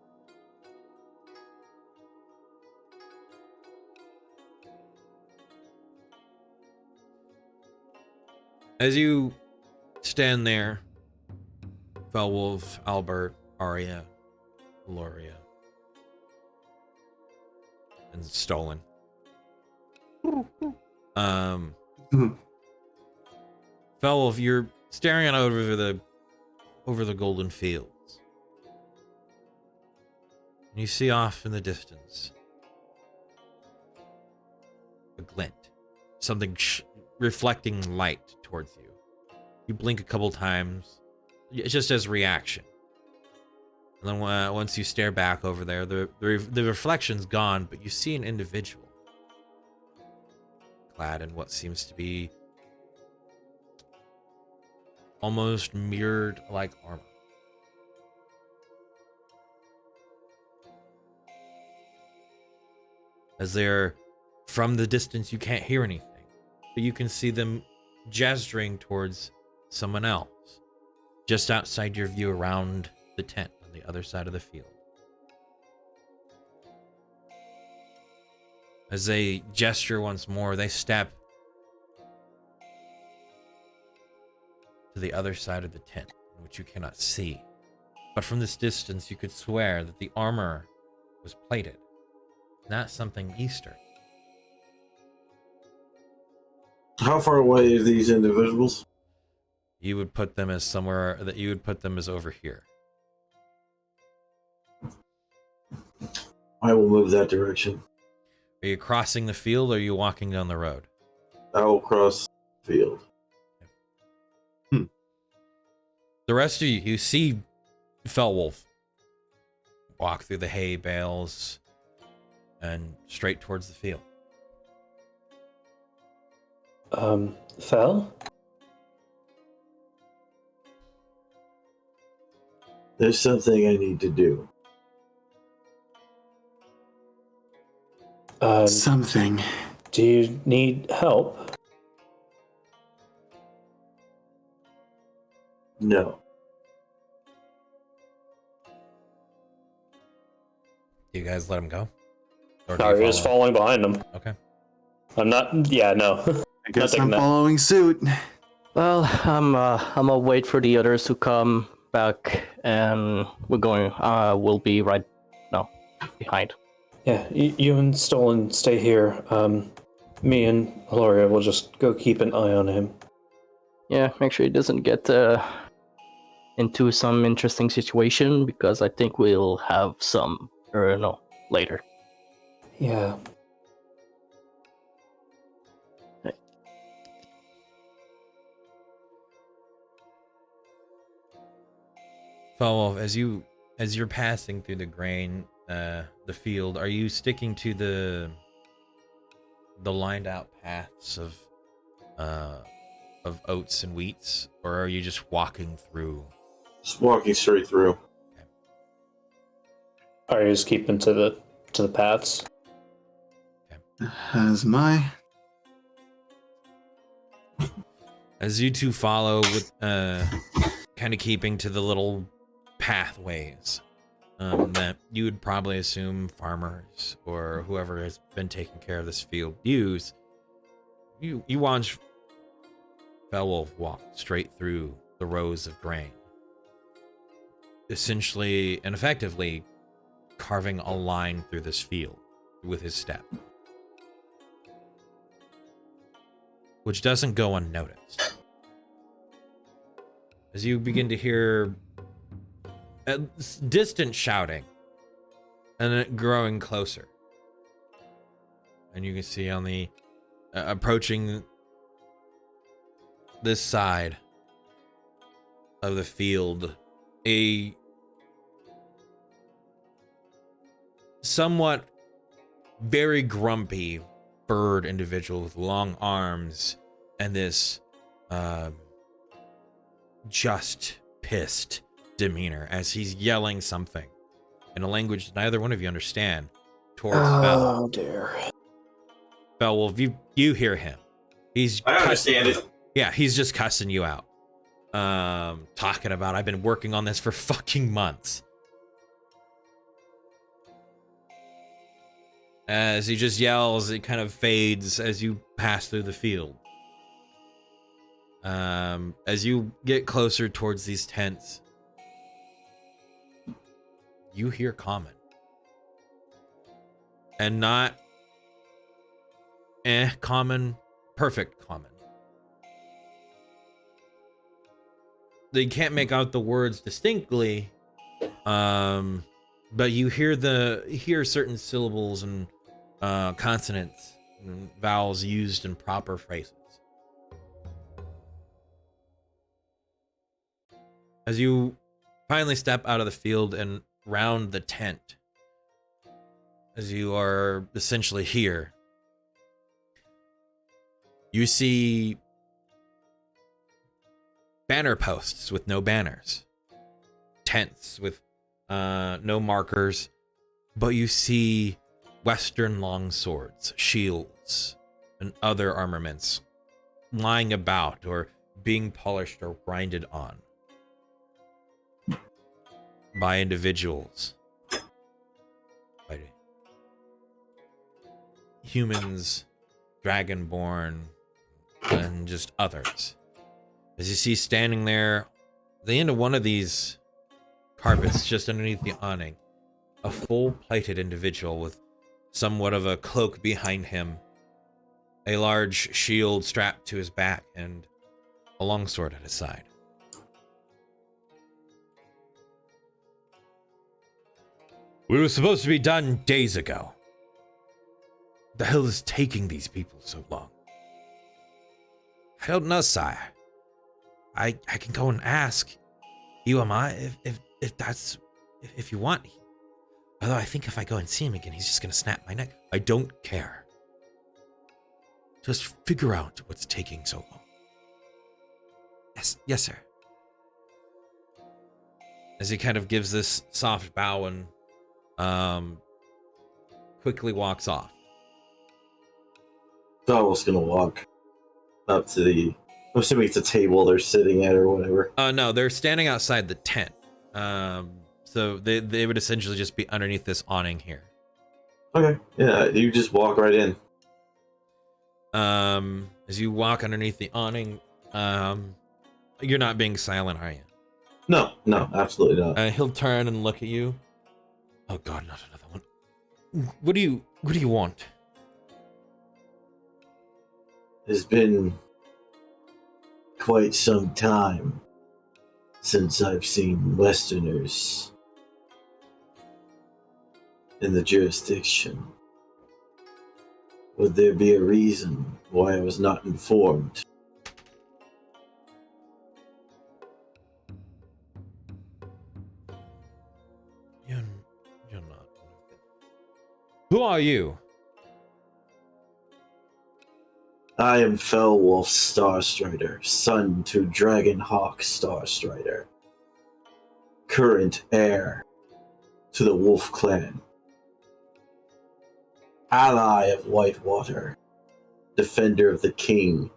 As you stand there, Felwolf, Albert, Arya, Loria, and Stolen. Felwolf, you're staring out over the golden fields. And you see off in the distance a glint, something reflecting light towards you. You blink a couple times, just as reaction. And then once you stare back over there, the reflection's gone, but you see an individual clad in what seems to be almost mirrored like armor. As they're from the distance, you can't hear anything, but you can see them gesturing towards someone else just outside your view around the tent on the other side of the field. As they gesture once more, they step to the other side of the tent, which you cannot see. But from this distance, you could swear that the armor was plated, not something Eastern. How far away are these individuals? You would put them as somewhere that you would put them as over here. I will move that direction. Are you crossing the field or are you walking down the road? I will cross the field. The rest of you see Felwolf walk through the hay bales and straight towards the field. Fel? There's something I need to do. Something. Do you need help? No. Do you guys let him go? Or do No, you you're just follow? following behind him. Okay. I'm not. Yeah, no. I guess taking I'm that. following suit. Well, I'm gonna wait for the others to come back, and we'll be right now behind. Yeah, you and Stolen stay here. Me and Gloria will just go keep an eye on him. Yeah, make sure he doesn't get into some interesting situation, because I think we'll have some, or no, later. Yeah. Falwolf, as you're passing through the grain, the field, are you sticking to the lined out paths of oats and wheats, or are you just walking through? Just walking straight through. Are you just keeping to the paths? As my As you two follow with kind of keeping to the little pathways that you would probably assume farmers or whoever has been taking care of this field use, you watch Beowulf walk straight through the rows of grain, essentially and effectively carving a line through this field with his step, which doesn't go unnoticed. As you begin to hear a distant shouting, and then it growing closer, and you can see on the approaching this side of the field a somewhat very grumpy bird individual with long arms and this just pissed demeanor as he's yelling something in a language neither one of you understand towards Bell. Oh dear. Beowulf, you hear him. He's I understand it. Yeah, he's just cussing you out. Talking about I've been working on this for fucking months. As he just yells, it kind of fades as you pass through the field. As you get closer towards these tents, you hear common. And not common, perfect common. They can't make out the words distinctly, but you hear certain syllables and consonants and vowels used in proper phrases. As you finally step out of the field and round the tent, as you are essentially here, you see banner posts with no banners, tents with no markers, but you see Western long swords, shields, and other armaments lying about or being polished or grinded on by individuals, by humans, dragonborn, and just others. As you see standing there, the end of one of these carpets, just underneath the awning, a full-plated individual with somewhat of a cloak behind him, a large shield strapped to his back, and a longsword at his side. We were supposed to be done days ago. The hell is taking these people so long? I don't know, sire. I can go and ask UMI if you want. Although I think if I go and see him again, he's just gonna snap my neck. I don't care. Just figure out what's taking so long. Yes, sir. As he kind of gives this soft bow and quickly walks off. Donald's gonna walk up to the. I'm assuming it's a table they're sitting at or whatever. No, they're standing outside the tent. So they would essentially just be underneath this awning here. Okay, yeah, you just walk right in. As you walk underneath the awning, you're not being silent, are you? No, absolutely not. He'll turn and look at you. Oh God, not another one. What do you want? It's been quite some time since I've seen Westerners in the jurisdiction. Would there be a reason why I was not informed? You're not. Who are you? I am Felwolf Starstrider, son to Dragonhawk Starstrider, current heir to the Wolf Clan, ally of Whitewater, defender of the king.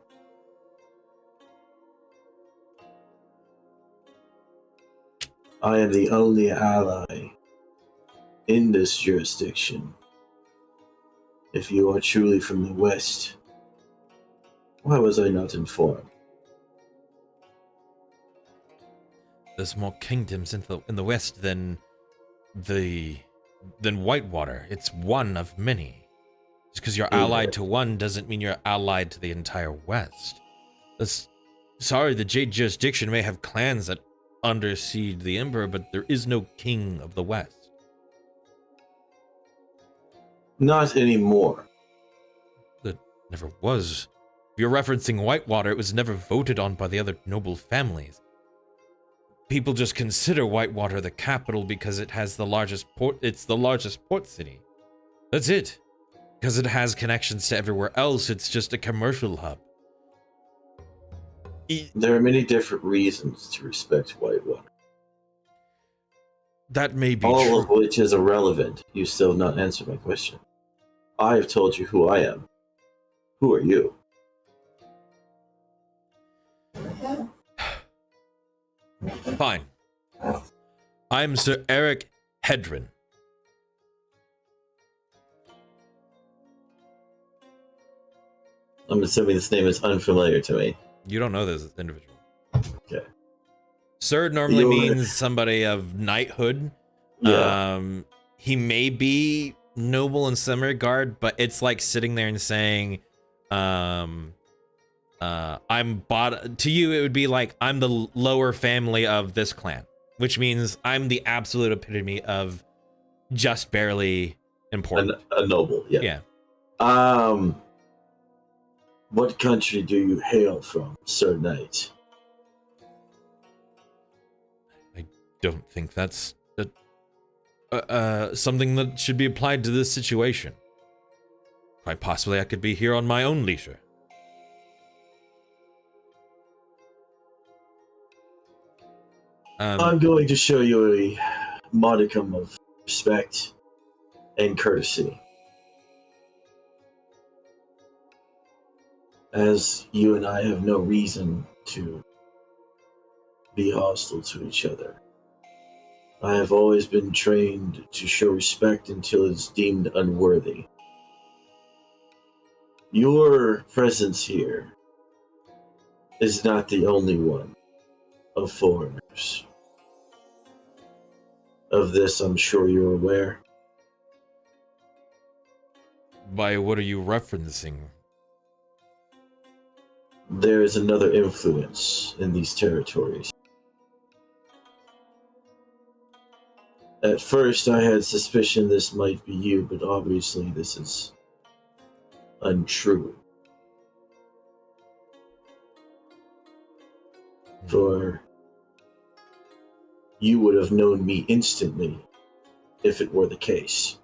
I am the only ally in this jurisdiction. If you are truly from the West, why was I not informed? There's more kingdoms in the West than Whitewater. It's one of many. Just because you're allied to one doesn't mean you're allied to the entire West. Sorry, the Jade jurisdiction may have clans that undersiege the Emperor, but there is no king of the West. Not anymore. That never was. If you're referencing Whitewater, it was never voted on by the other noble families. People just consider Whitewater the capital because it has the largest port. It's the largest port city. That's it. Because it has connections to everywhere else, it's just a commercial hub. There are many different reasons to respect Whitewater. That may be all true. of which is irrelevant. You still have not answered my question. I have told you who I am. Who are you? Fine. I'm Sir Eric Hedron. I'm assuming this name is unfamiliar to me. You don't know this individual. Okay. Sir normally means somebody of knighthood. Yeah. He may be noble in some regard, but it's like sitting there and saying, I'm to you it would be like I'm the lower family of this clan, which means I'm the absolute epitome of just barely important. A noble, yeah. Yeah. What country do you hail from, Sir Knight? I don't think that's something that should be applied to this situation. Quite possibly I could be here on my own leisure. I'm going to show you a modicum of respect and courtesy. As you and I have no reason to be hostile to each other. I have always been trained to show respect until it's deemed unworthy. Your presence here is not the only one of foreigners. Of this, I'm sure you're aware. By what are you referencing? There is another influence in these territories. At first, I had suspicion this might be you, but obviously this is untrue. For you would have known me instantly if it were the case.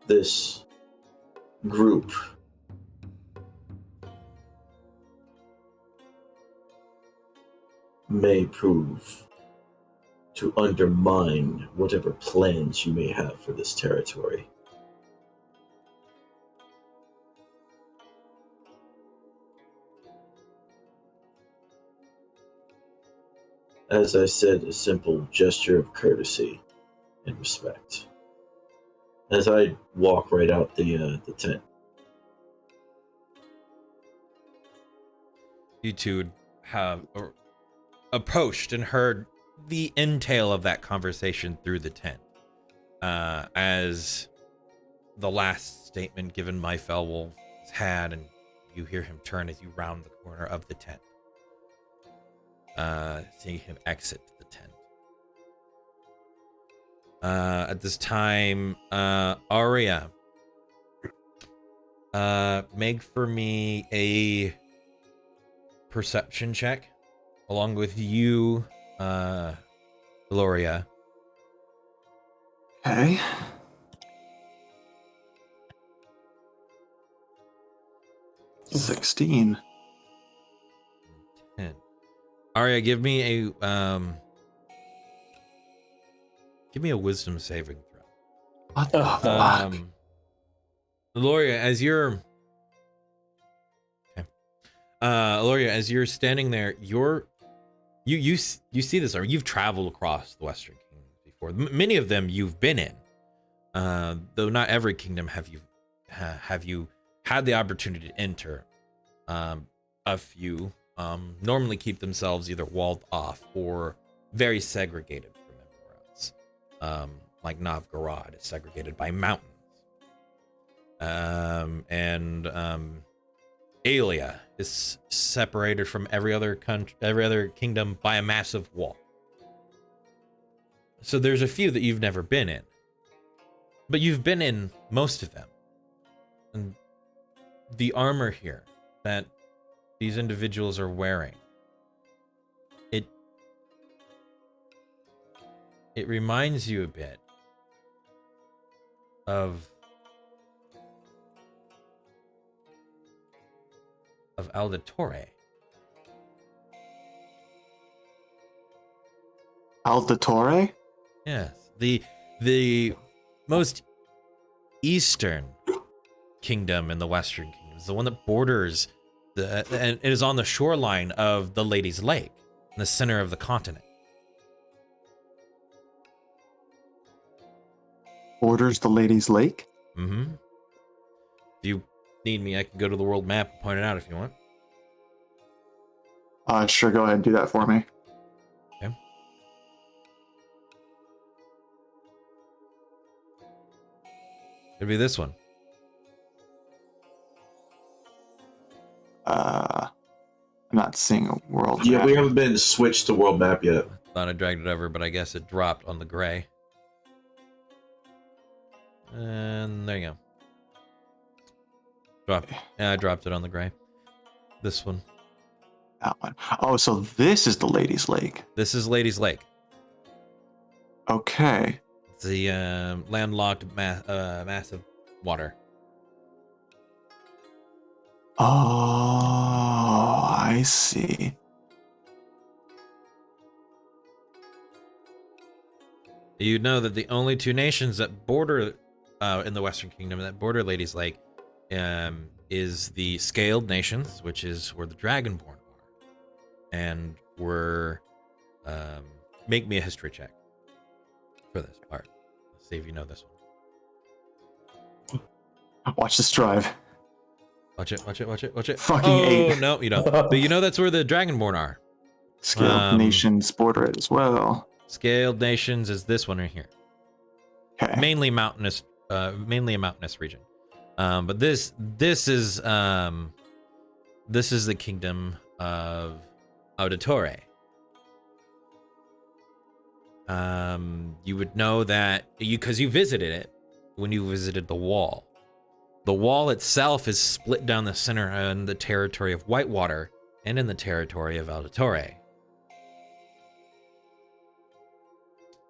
This group may prove to undermine whatever plans you may have for this territory. As I said, a simple gesture of courtesy and respect. As I walk right out the tent. You two have approached and heard the entail of that conversation through the tent. As the last statement given by Felwolf is had, and you hear him turn as you round the corner of the tent. Seeing him exit the tent. At this time, Arya, make for me a perception check, along with you, Gloria. Okay. $16. 10. Arya, give me a wisdom saving throw. What the fuck? Gloria, as you're standing there, you see this. You've traveled across the Western Kingdoms before. Many of them you've been in, though not every kingdom have you had the opportunity to enter. A few normally keep themselves either walled off or very segregated from everywhere else. Like Novgorod is segregated by mountains. And Aelia is separated from every other kingdom by a massive wall. So there's a few that you've never been in, but you've been in most of them. And the armor here that these individuals are wearing, it reminds you a bit of Aldatore. Aldatore? Yes, the most eastern kingdom in the Western Kingdoms, the one that borders and it is on the shoreline of the Lady's Lake, in the center of the continent. Borders the Lady's Lake? Mm-hmm. If you need me, I can go to the world map and point it out if you want. Sure, go ahead and do that for me. Okay. It'd be this one. I'm not seeing a world Yeah, map. we haven't been switched to world map yet. Thought I dragged it over, but I guess it dropped on the gray. And there you go. I dropped it on the gray. This one. That one. Oh, so this is the Lady's Lake. This is Lady's Lake. Okay. It's the landlocked massive water. Oh, I see. You know that the only two nations that border in the Western Kingdom that border Lady's Lake is the Scaled Nations, which is where the Dragonborn are. And we're make me a history check for this part. Let's see if you know this one. Watch this drive. Watch it, watch it, watch it, watch it. Fucking oh, 8. No, you don't. But you know that's where the Dragonborn are. Scaled Nations border it as well. Scaled Nations is this one right here. Okay. Mainly a mountainous region. But this is the kingdom of Auditori. You would know that because you visited it when you visited the wall. The wall itself is split down the center in the territory of Whitewater and in the territory of Auditori.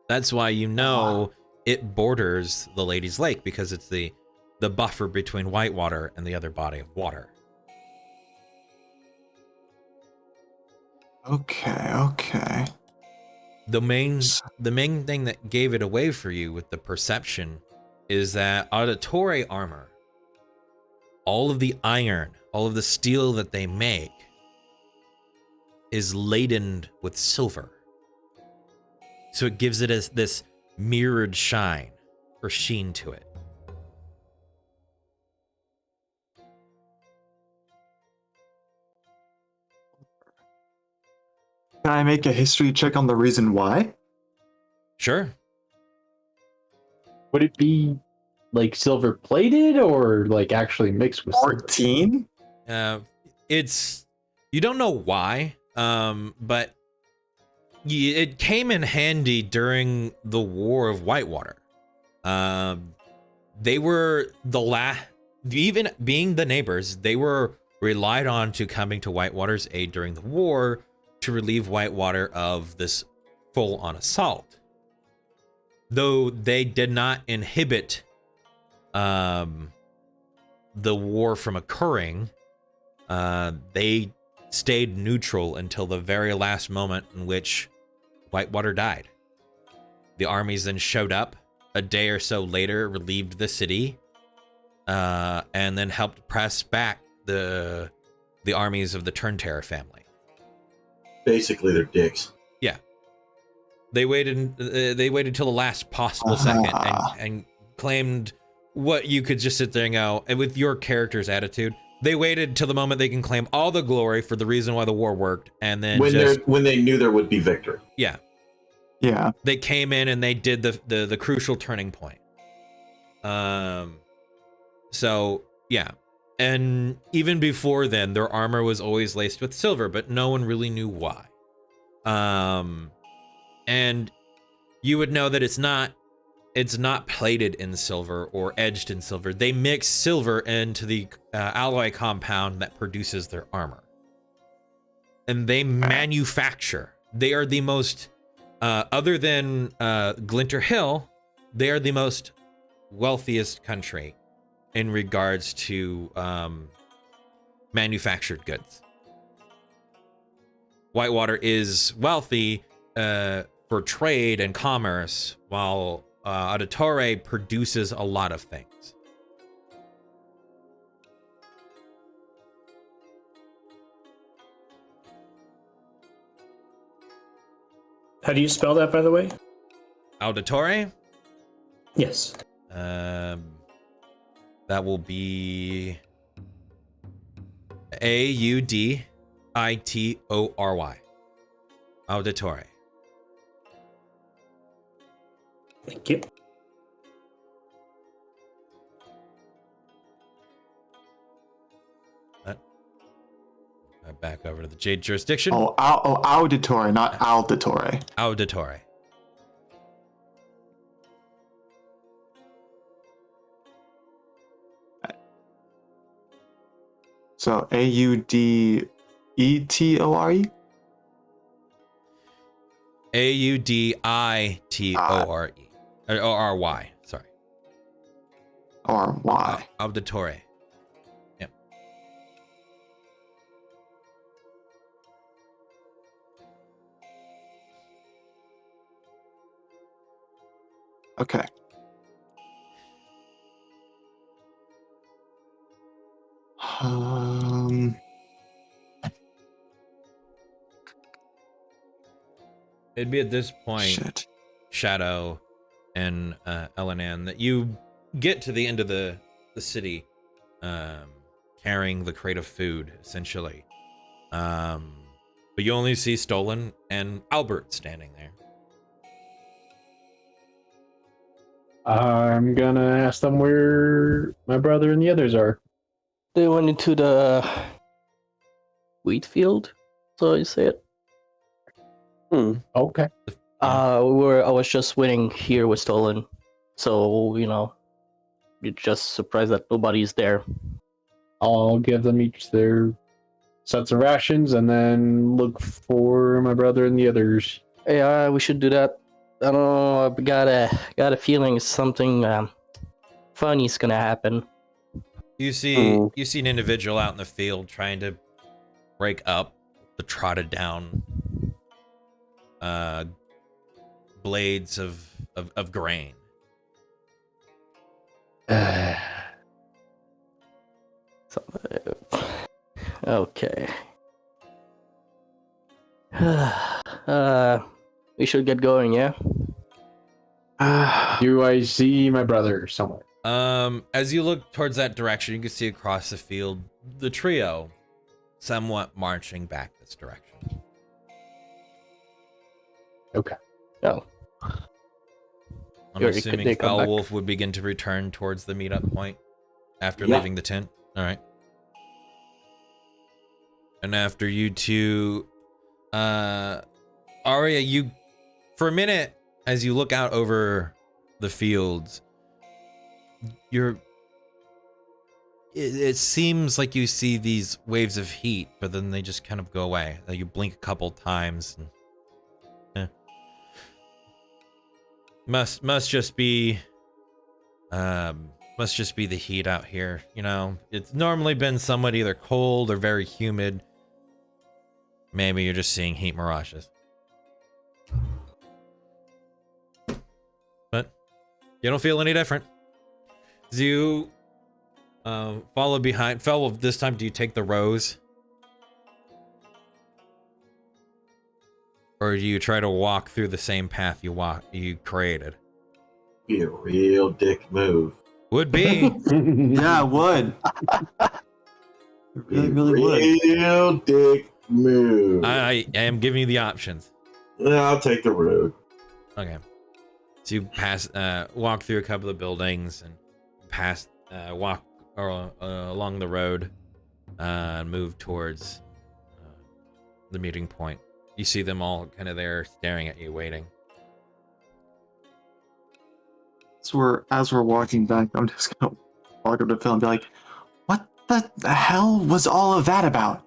That's why you know it borders the Lady's Lake, because it's the buffer between Whitewater and the other body of water. Okay. The main thing that gave it away for you with the perception is that Auditory armor, all of the iron, all of the steel that they make is laden with silver. So it gives it this mirrored shine or sheen to it. Can I make a history check on the reason why? Sure. Would it be like silver plated or like actually mixed with silver? 14? It's you don't know why, but it came in handy during the War of Whitewater. They were even being the neighbors, they were relied on to coming to Whitewater's aid during the war to relieve Whitewater of this full-on assault. Though they did not inhibit the war from occurring, they stayed neutral until the very last moment in which Whitewater died. The armies then showed up a day or so later, relieved the city, and then helped press back the armies of the Turn Terror family. Basically, they're dicks. Yeah, they waited till the last possible second and claimed what you could just sit there and go, and with your character's attitude, they waited till the moment they can claim all the glory for the reason why the war worked, and then When they knew there would be victory. Yeah, they came in and they did the crucial turning point. So yeah, and even before then, their armor was always laced with silver, but no one really knew why. And you would know that it's not plated in silver or edged in silver. They mix silver into the alloy compound that produces their armor, and they manufacture. They are the most, other than Glinter Hill, they are the most wealthiest country in regards to manufactured goods. Whitewater is wealthy for trade and commerce, while Auditore produces a lot of things. How do you spell that, by the way? Auditore? Yes. That will be Auditory. Auditore. Thank you. Back over to the Jade jurisdiction. Auditory, not auditory. Auditore. So Audetore? Auditore. O-R-Y. Sorry. Or why? Auditore. Yep. Okay. It'd be at this point, Shit. Shadow and Elenan, that you get to the end of the city, carrying the crate of food, essentially. But you only see Stolen and Albert standing there. I'm gonna ask them where my brother and the others are. They went into the wheat field, so you say it. Okay. I was just waiting here with Stolen, so you're just surprised that nobody's there. I'll give them each their sets of rations and then look for my brother and the others. Yeah, we should do that. I don't know. I got a feeling something funny's gonna happen. You see an individual out in the field trying to break up the trodden down blades of grain. Okay. We should get going, yeah? Do I see my brother somewhere? As you look towards that direction, you can see across the field the trio somewhat marching back this direction. Okay. Oh, I'm Sure, assuming they come back. Foulwolf would begin to return towards the meetup point after Yeah. leaving the tent. All right. And after you two, Arya, you, for a minute, as you look out over the fields, it seems like you see these waves of heat, but then they just kind of go away. Like you blink a couple times and must just be the heat out here. You know, it's normally been somewhat either cold or very humid. Maybe you're just seeing heat mirages. But you don't feel any different. As you follow behind Fellow, this time do you take the rose? Or do you try to walk through the same path you created? Be a real dick move. Would be. Yeah, it would. It really, really would. Real dick move. I am giving you the options. I'll take the road. Okay. So you walk through a couple of buildings and walk along the road and move towards the meeting point. You see them all kind of there staring at you, waiting. So as we're walking back, I'm just gonna walk up to Phil and be like, "What the hell was all of that about?"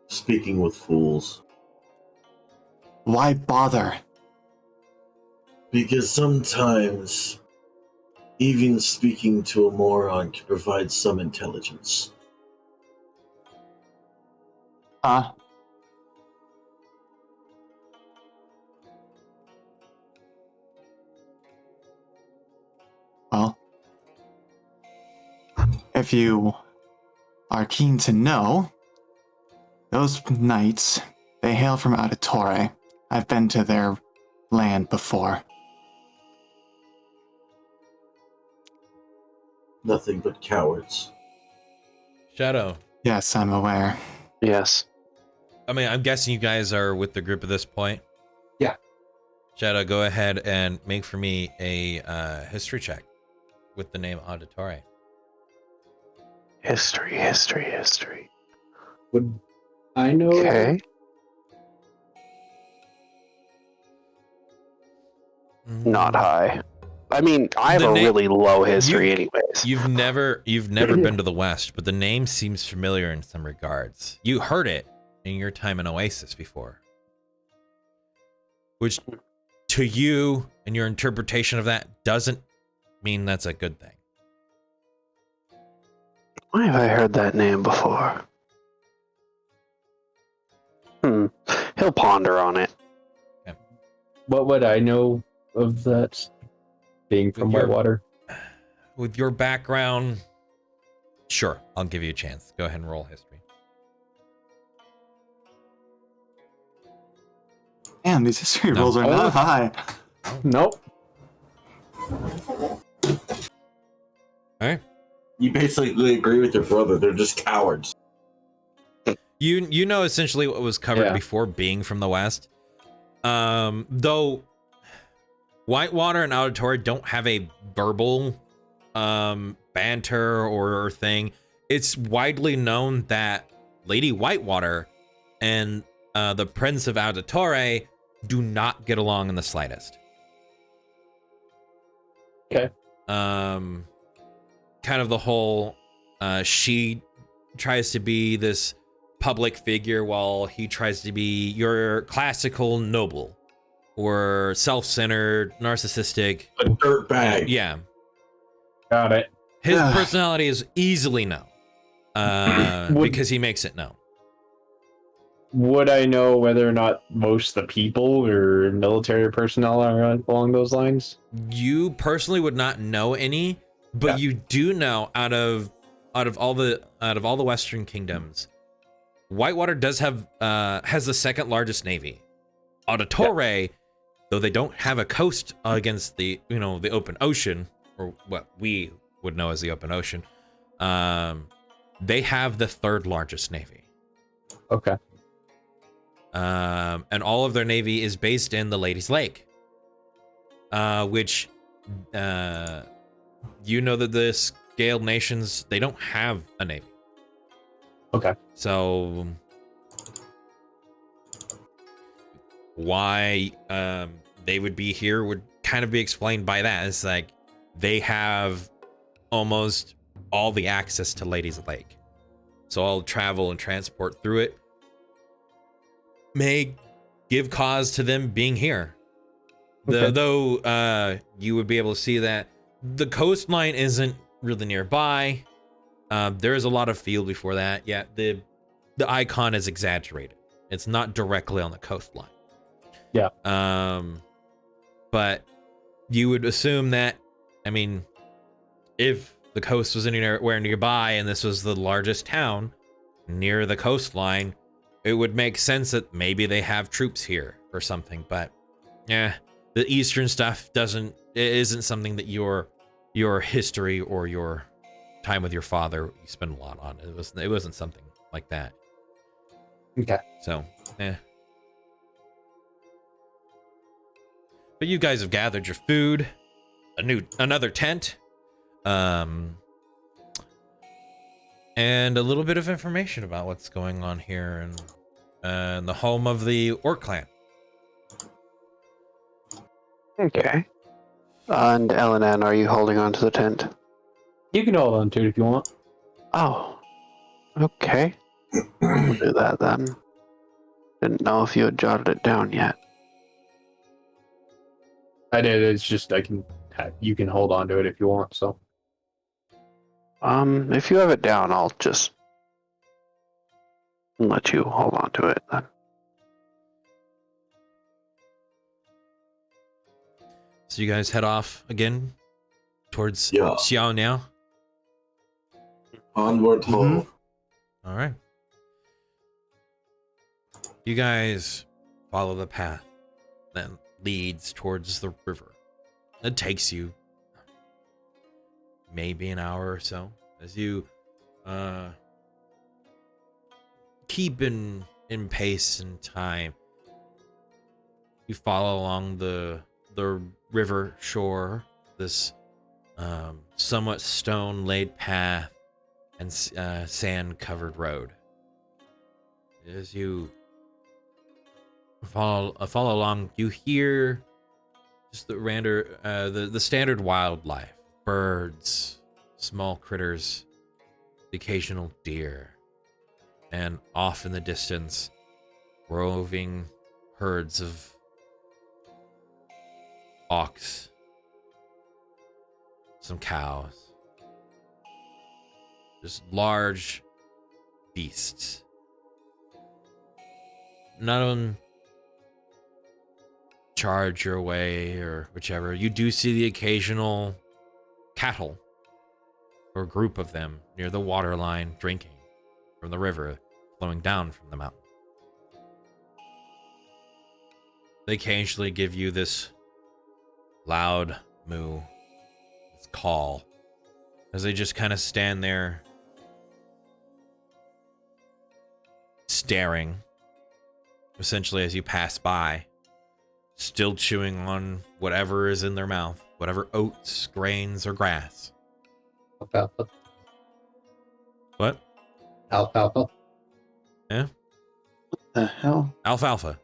Speaking with fools. Why bother? Because sometimes even speaking to a moron can provide some intelligence. Well, if you are keen to know, those knights, they hail from Auditore. I've been to their land before. Nothing but cowards. Shadow. Yes, I'm aware. Yes. I mean, I'm guessing you guys are with the group at this point. Yeah. Shadow, go ahead and make for me a history check with the name Auditore. History. Would I know? Okay. Not high. I mean, I have The a name- really low history anyways. You've never been to the West, but the name seems familiar in some regards. You heard it in your time in Oasis before. Which, to you and your interpretation of that, doesn't mean that's a good thing. Why have I heard that name before? He'll ponder on it. What would I know of that? Being from With your- Whitewater. With your background, sure, I'll give you a chance. Go ahead and roll history. Damn, these history No. rolls are not high. Nope. All right. You basically agree with your brother. They're just cowards. You know essentially what was covered Yeah. before, being from the West. Though Whitewater and Auditore don't have a verbal banter or thing. It's widely known that Lady Whitewater and the Prince of Auditore do not get along in the slightest. Okay. Kind of the whole she tries to be this public figure while he tries to be your classical noble or self-centered, narcissistic. A dirtbag. Yeah. Got it. His Ugh. personality is easily known because he makes it known. Would I know whether or not most of the people or military personnel are along those lines? You personally would not know any, but Yeah. you do know out of all the Western kingdoms, Whitewater does have has the second largest navy. Auditore, though they don't have a coast against the the open ocean, or what we would know as the open ocean, they have the third largest navy. Okay. And all of their navy is based in the Ladies Lake, which that the scaled nations, they don't have a navy. Okay. So why they would be here would kind of be explained by that. It's like they have almost all the access to Ladies Lake, so all travel and transport through it may give cause to them being here. Okay. Though you would be able to see that the coastline isn't really nearby. There is a lot of field before that. Yeah, the icon is exaggerated. It's not directly on the coastline. Yeah. But you would assume that, I mean, if the coast was anywhere nearby and this was the largest town near the coastline, it would make sense that maybe they have troops here or something. But yeah, the eastern stuff isn't something that your history or your time with your father you spend a lot on. It wasn't something like that. Okay. So, but you guys have gathered your food, another tent, and a little bit of information about what's going on here and the home of the Orc clan. Okay. And Elenan, are you holding on to the tent? You can hold on to it if you want. Oh. Okay. We'll do that then. Didn't know if you had jotted it down yet. I did. It's just you can hold on to it if you want. So. If you have it down, I'll just let you hold on to it then. So you guys head off again towards Yeah. Xiao now. Onward home. All right. You guys follow the path that leads towards the river. It takes you maybe an hour or so as you keep in pace and time. You follow along the river shore, this somewhat stone laid path and sand covered road. As you follow along, you hear just the standard wildlife, birds, small critters, the occasional deer, and off in the distance, roving herds of ox, some cows, just large beasts. None of them charge your way or whichever. You do see the occasional cattle or group of them near the water line drinking from the river flowing down from the mountain. They occasionally give you this loud moo, this call, as they just kind of stand there staring, essentially, as you pass by, still chewing on whatever is in their mouth, whatever oats, grains, or grass. Alfalfa. What? Alfalfa. Yeah? The hell? Alfalfa.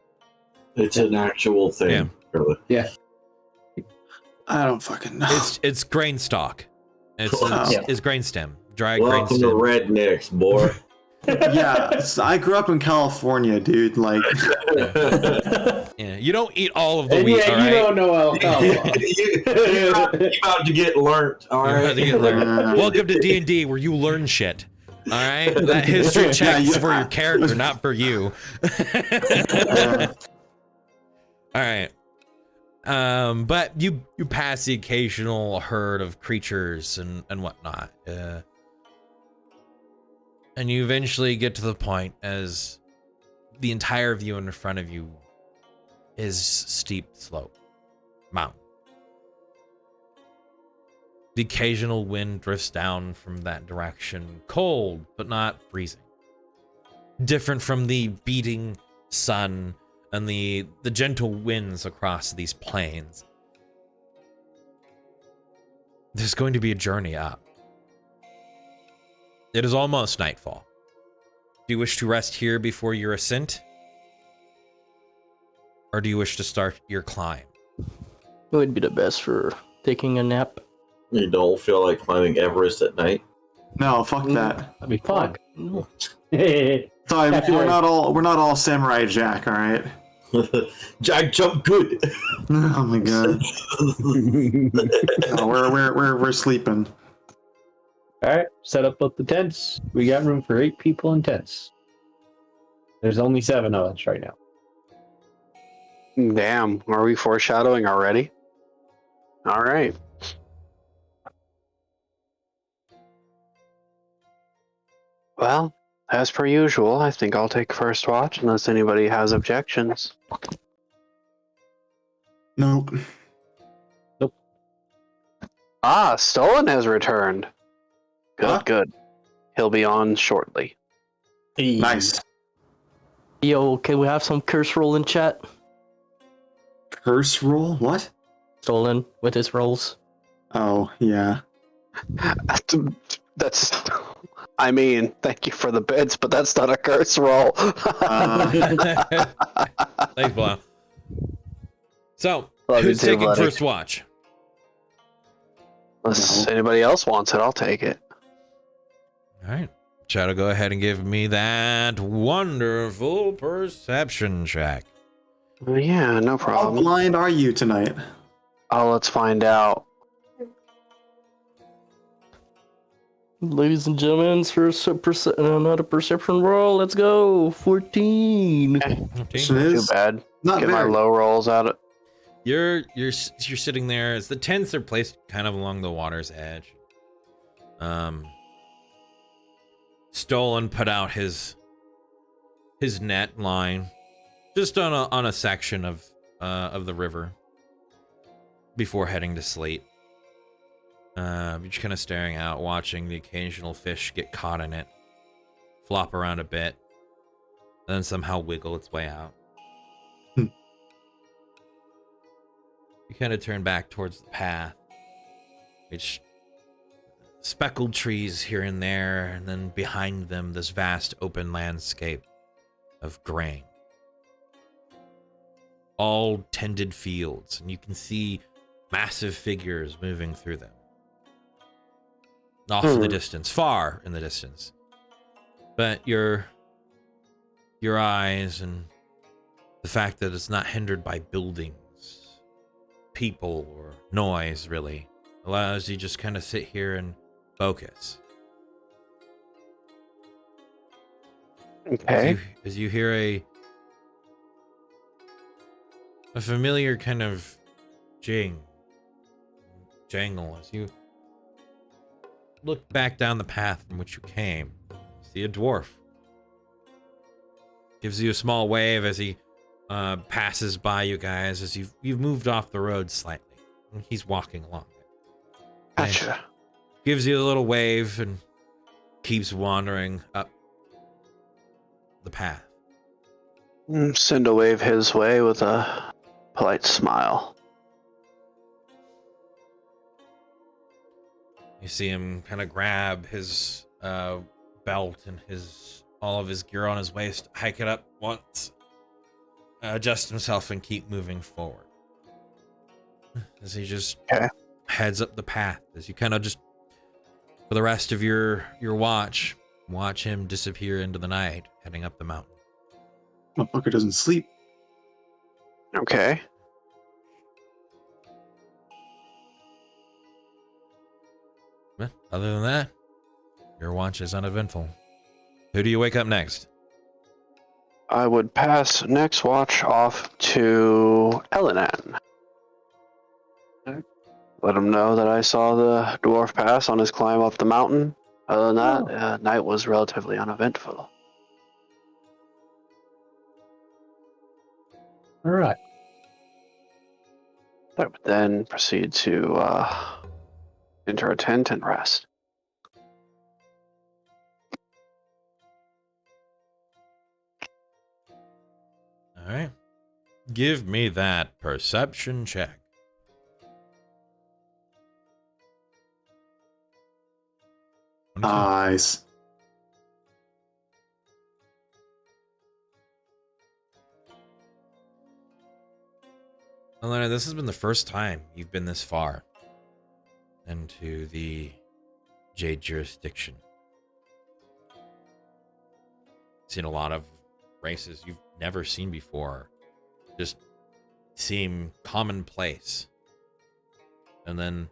It's an actual thing. Yeah. Really. Yeah. I don't fucking know. It's grain stalk. Wow. It's grain stem. Dry grain Welcome to stem. rednecks, boy. Yeah, I grew up in California, dude. Like, Yeah, you don't eat all of the And wheat, yeah, all you right? don't know alfalfa. You're about to get learnt, all You're about to right? get learned. Welcome to D&D, where you learn shit. All right, that history check is for your character, not for you. All right. But you pass the occasional herd of creatures and whatnot, and you eventually get to the point as the entire view in front of you is steep slope, mountain. The occasional wind drifts down from that direction, cold but not freezing. Different from the beating sun and the gentle winds across these plains. There's going to be a journey up. It is almost nightfall. Do you wish to rest here before your ascent? Or do you wish to start your climb? It would be the best for taking a nap. You don't feel like climbing Everest at night? No, fuck that. That'd be fun. No. Sorry, we're not all Samurai Jack, all right? Jack jump good. Oh my god. No, we're sleeping. All right, set up both the tents. We got room for 8 people in tents. There's only 7 of us right now. Damn, are we foreshadowing already? All right. Well, as per usual, I think I'll take first watch unless anybody has objections. Nope. Ah, Stolen has returned. Good, Huh? good. He'll be on shortly. Nice. Yo, can we have some curse roll in chat? Curse roll? What? Stolen with his rolls. Oh, yeah. That's. I mean, thank you for the bits, but that's not a curse roll. Thanks, Blau. So, Love you who's too, taking buddy. first watch? Unless anybody else wants it, I'll take it. All right. Shadow, go ahead and give me that wonderful perception check. Yeah, no How problem. blind are you tonight? Oh, let's find out. Ladies and gentlemen, first another perception roll. Let's go. 14. It Too is bad. not Get my very. low rolls out. You're sitting there as the tents are placed kind of along the water's edge. Stolen put out his net line just on a section of the river before heading to sleep. You're just kind of staring out, watching the occasional fish get caught in it, flop around a bit, and then somehow wiggle its way out. You kind of turn back towards the path, which speckled trees here and there, and then behind them, this vast open landscape of grain. All tended fields, and you can see massive figures moving through them. Off in the distance, far in the distance. But your eyes and the fact that it's not hindered by buildings, people, or noise, really, allows you just kind of sit here and focus. Okay. As you hear a familiar kind of jangle as you look back down the path from which you came. You see a dwarf. Gives you a small wave as he passes by you guys as you've moved off the road slightly. And he's walking along it. Gotcha. Gives you a little wave and keeps wandering up the path. Send a wave his way with a polite smile. You see him kind of grab his belt and all of his gear on his waist, hike it up once, adjust himself, and keep moving forward. As he just heads up the path, as you kind of just, for the rest of your watch him disappear into the night, heading up the mountain. Motherfucker doesn't sleep. Okay. But other than that, your watch is uneventful. Who do you wake up next? I would pass next watch off to Elinan. Let him know that I saw the dwarf pass on his climb up the mountain. Other than that, night was relatively uneventful. All right. I would then proceed to enter a tent and rest. All right. Give me that perception check. Nice. Elena, this has been the first time you've been this far into the Jade jurisdiction. Seen a lot of races you've never seen before just seem commonplace. And then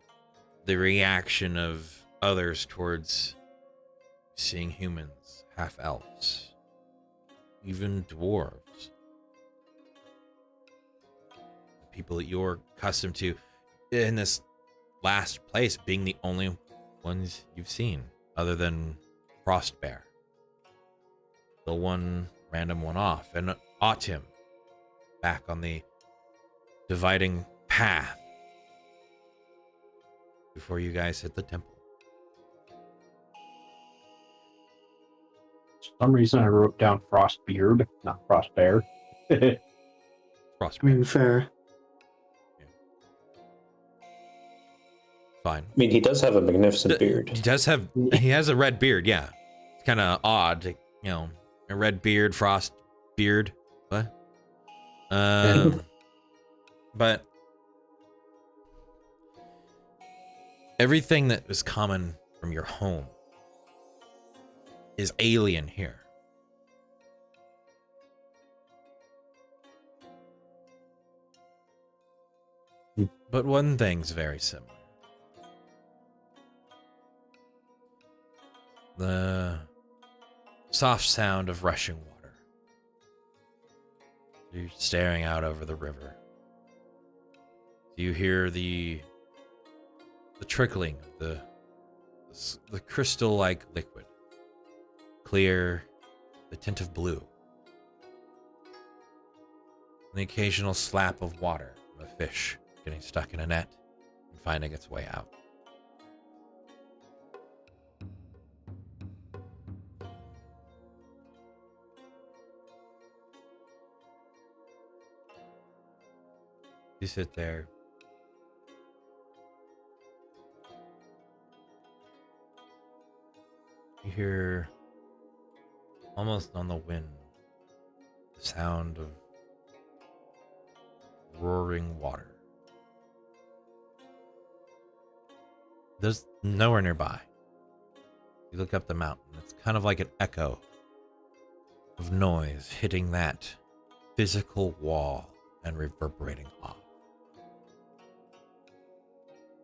the reaction of others towards seeing humans, half-elves, even dwarves. People that you're accustomed to in this last place being the only ones you've seen, other than Frostbear. The one random one off, and Autumn back on the dividing path before you guys hit the temple. For some reason, I wrote down Frostbeard, not Frostbear. I Frostbear. mean, fair. Fine. I mean, he does have a magnificent beard. He has a red beard, yeah. It's kind of odd, you know, a red beard, frost beard. What? But everything that was common from your home is alien here. But one thing's very similar. The soft sound of rushing water. You're staring out over the river. You hear the trickling of the crystal-like liquid. Clear, the tint of blue. And the occasional slap of water from a fish getting stuck in a net and finding its way out. You sit there. You hear, almost on the wind, the sound of roaring water. There's nowhere nearby. You look up the mountain. It's kind of like an echo of noise hitting that physical wall and reverberating off.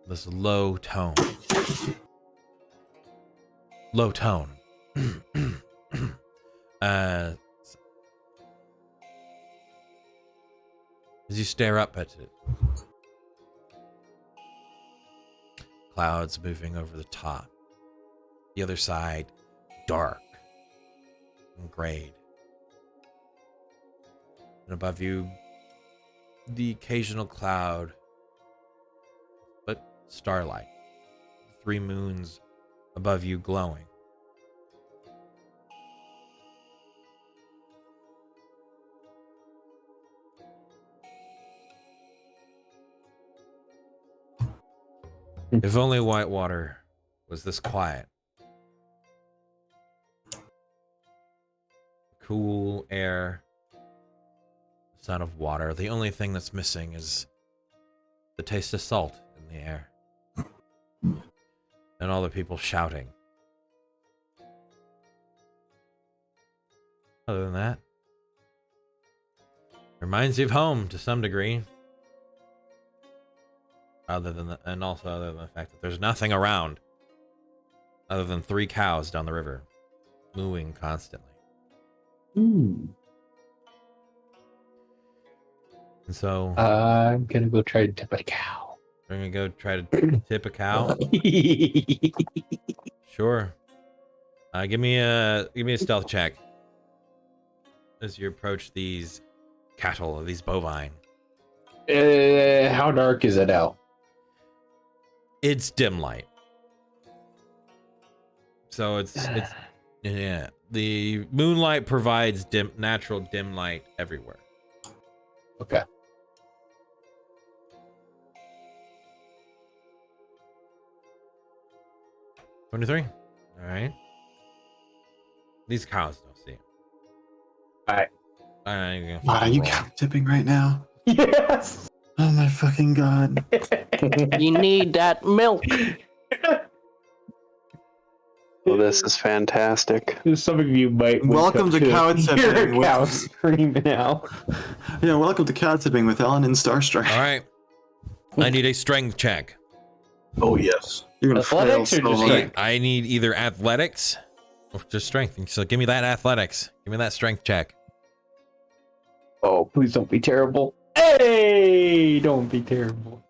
This low tone. As you stare up at it, clouds moving over the top. The other side, dark and grayed. And above you, the occasional cloud, but starlight. 3 moons above you glowing. If only Whitewater was this quiet. Cool air, sound of water. The only thing that's missing is the taste of salt in the air. And all the people shouting. Other than that, reminds you of home to some degree. Other than the fact that there's nothing around other than 3 cows down the river mooing constantly. Hmm. And so I'm gonna go try to tip a cow. we're gonna go try to tip a cow. Sure. Give me a stealth check as you approach these cattle, these bovine. How dark is it out? It's dim light. So it's yeah. The moonlight provides natural dim light everywhere. Okay. $23. All right. These cows don't see it. All right. God, are you cow tipping right now? Yes. Oh my fucking god. You need that milk. Well, this is fantastic. Some of you might. wake Welcome up to cow hear tipping a cow with- screaming out. Yeah, welcome to cow tipping with Ellen and Starstrike. All right. I need a strength check. Oh yes. You're gonna Athletics fail or so just hard. strength? I need either athletics or just strength. So give me that athletics. Give me that strength check. Oh, please don't be terrible. Hey, don't be terrible.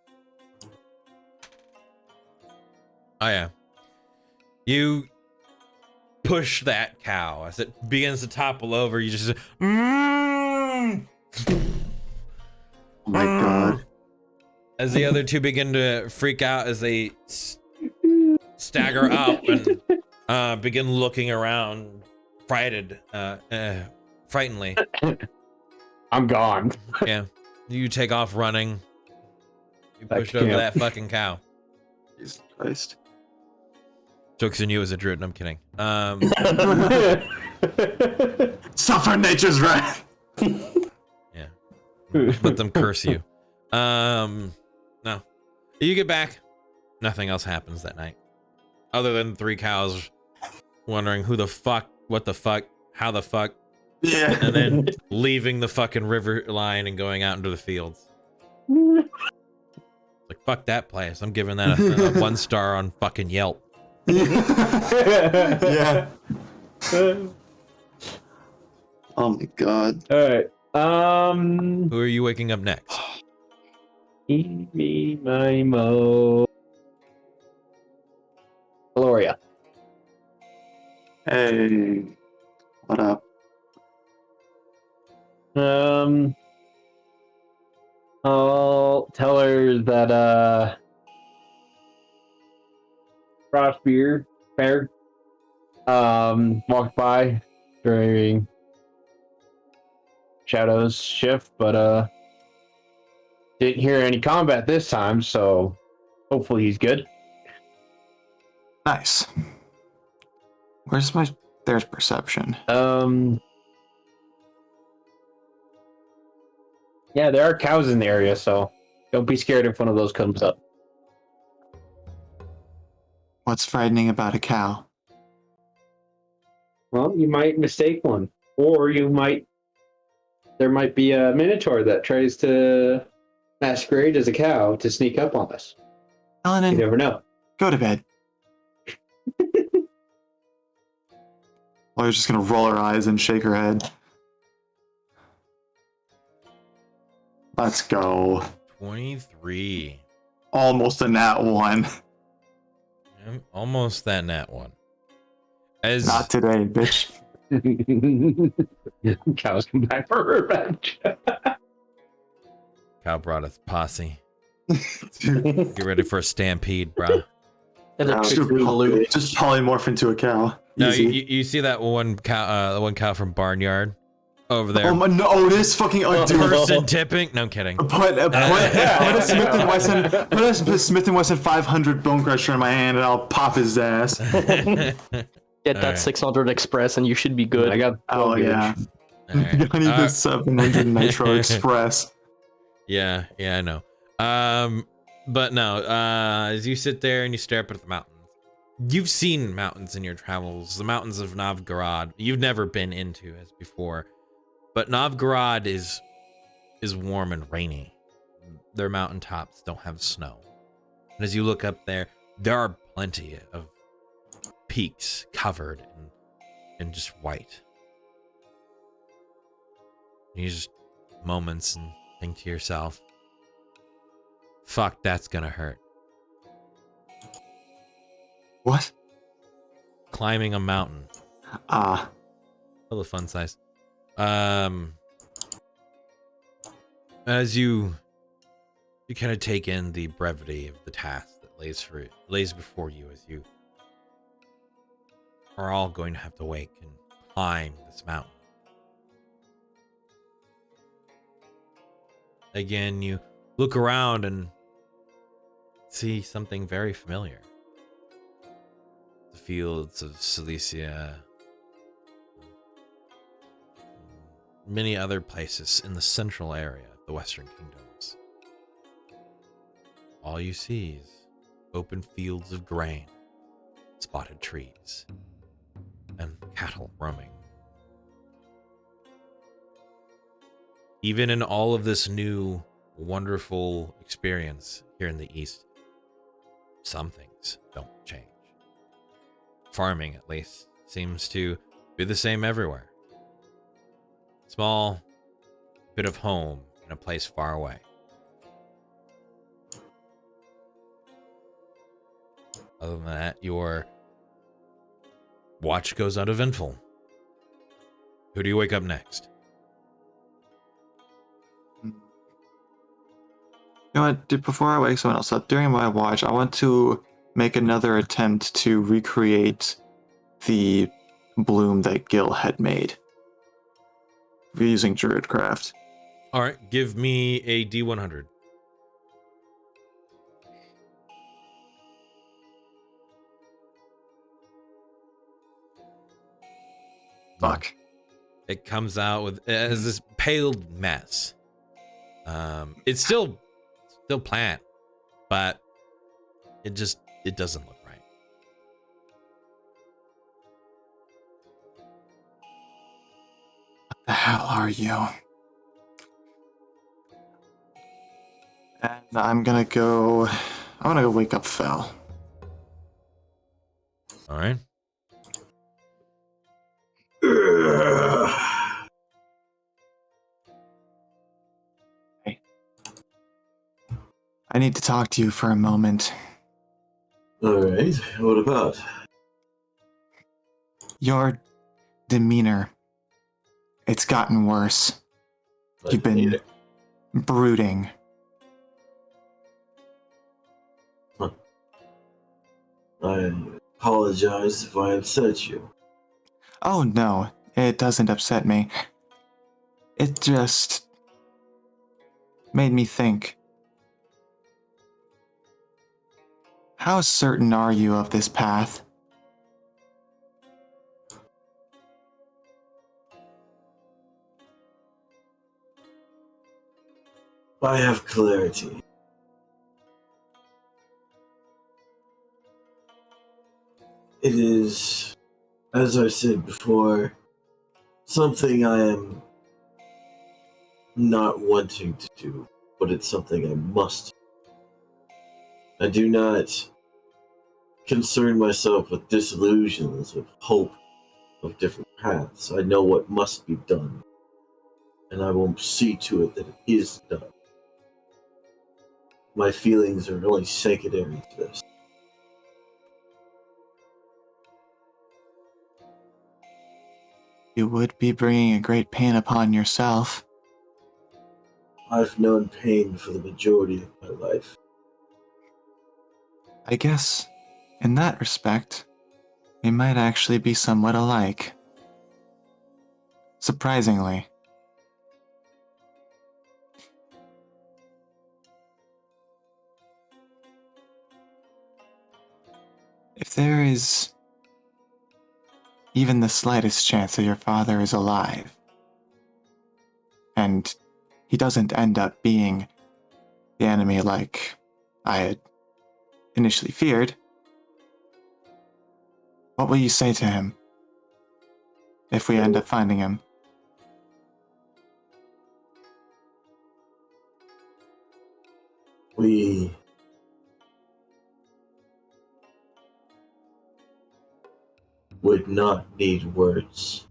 Oh yeah. You push that cow as it begins to topple over. You just Oh my god. as the other two begin to freak out as they stagger up and begin looking around, frighteningly. I'm gone. Yeah, you take off running. You I push over can't. that fucking cow. Jesus Christ. Jokes on you as a druid. No, I'm kidding. Suffer nature's wrath. Yeah. Let them curse you. No. You get back. Nothing else happens that night. Other than 3 cows wondering who the fuck, what the fuck, how the fuck, Yeah. and then leaving the fucking river line and going out into the fields. Like, fuck that place. I'm giving that a 1 star on fucking Yelp. Yeah. Oh my god. All right. Who are you waking up next? Give me my mo. Gloria. Hey. What up? I'll tell her that Frostbeard Bear walked by during Shadow's shift, but didn't hear any combat this time, so hopefully he's good. Nice. Where's my... There's perception. Yeah, there are cows in the area, so don't be scared if one of those comes up. What's frightening about a cow? Well, you might mistake one, or there might be a minotaur that tries to masquerade as a cow to sneak up on us. You Ellen, never know. go to bed. Laura's just gonna roll her eyes and shake her head. Let's go. 23. Almost a nat 1. Almost that nat 1. As Not today, bitch. Cows come back for revenge. cow brought a posse. Get ready for a stampede, bro. Just polymorph into a cow. No, Easy. you see that one cow from Barnyard over there. Oh my! No, this fucking dude. Person tipping? No, I'm kidding. Put a Smith and Wesson 500 Bone Crusher in my hand, and I'll pop his ass. Get that Alright. 600 Express and you should be good. I got Oh yeah, Alright. I need the 700 Nitro Express. Yeah, I know. But no, as you sit there and you stare up at the mountains, you've seen mountains in your travels. The mountains of Novgorod, you've never been into as before, but Novgorod is warm and rainy. Their mountaintops don't have snow, and as you look up there are plenty of peaks covered in just white. You just moments and think to yourself, fuck, that's gonna hurt. What? Climbing a mountain. Ah, Still a fun size. As you You kind of take in the brevity of the task that lays before you as you are all going to have to wake and climb this mountain. Again, you look around and see something very familiar. The fields of Cilicia, many other places in the central area of the Western Kingdoms. All you see is open fields of grain, spotted trees, and cattle roaming. Even in all of this new, wonderful experience here in the East, some things don't change. Farming, at least, seems to be the same everywhere. Small bit of home in a place far away. Other than that, your watch goes uneventful. Who do you wake up next? You know what? Before I wake someone else up, during my watch, I want to make another attempt to recreate the bloom that Gil had made using Druidcraft. All right, give me a D100. Fuck. It comes out with as this pale mess. It's still plant, but it doesn't look right. What the hell are you? And I'm gonna go wake up Fel. All right. I need to talk to you for a moment. Alright, what about? Your demeanor. It's gotten worse. You've been brooding. I apologize if I upset you. Oh no, it doesn't upset me. It just made me think. How certain are you of this path? I have clarity. It is, as I said before, something I am not wanting to do, but it's something I must. I do not concern myself with disillusions of hope of different paths. I know what must be done, and I will see to it that it is done. My feelings are only secondary to this. You would be bringing a great pain upon yourself. I've known pain for the majority of my life. I guess, in that respect, we might actually be somewhat alike. Surprisingly. If there is even the slightest chance that your father is alive, and he doesn't end up being the enemy like I had initially feared, what will you say to him if we end up finding him? We would not need words.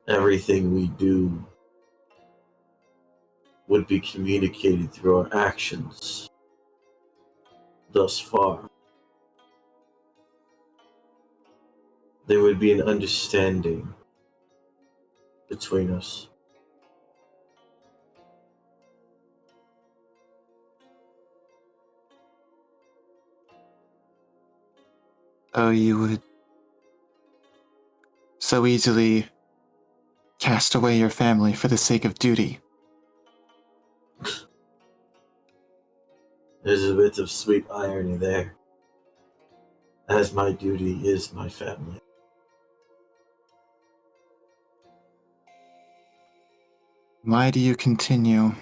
Everything we do would be communicated through our actions thus far. There would be an understanding between us. Oh, you would so easily cast away your family for the sake of duty. There's a bit of sweet irony there, as my duty is my family. Why do you continue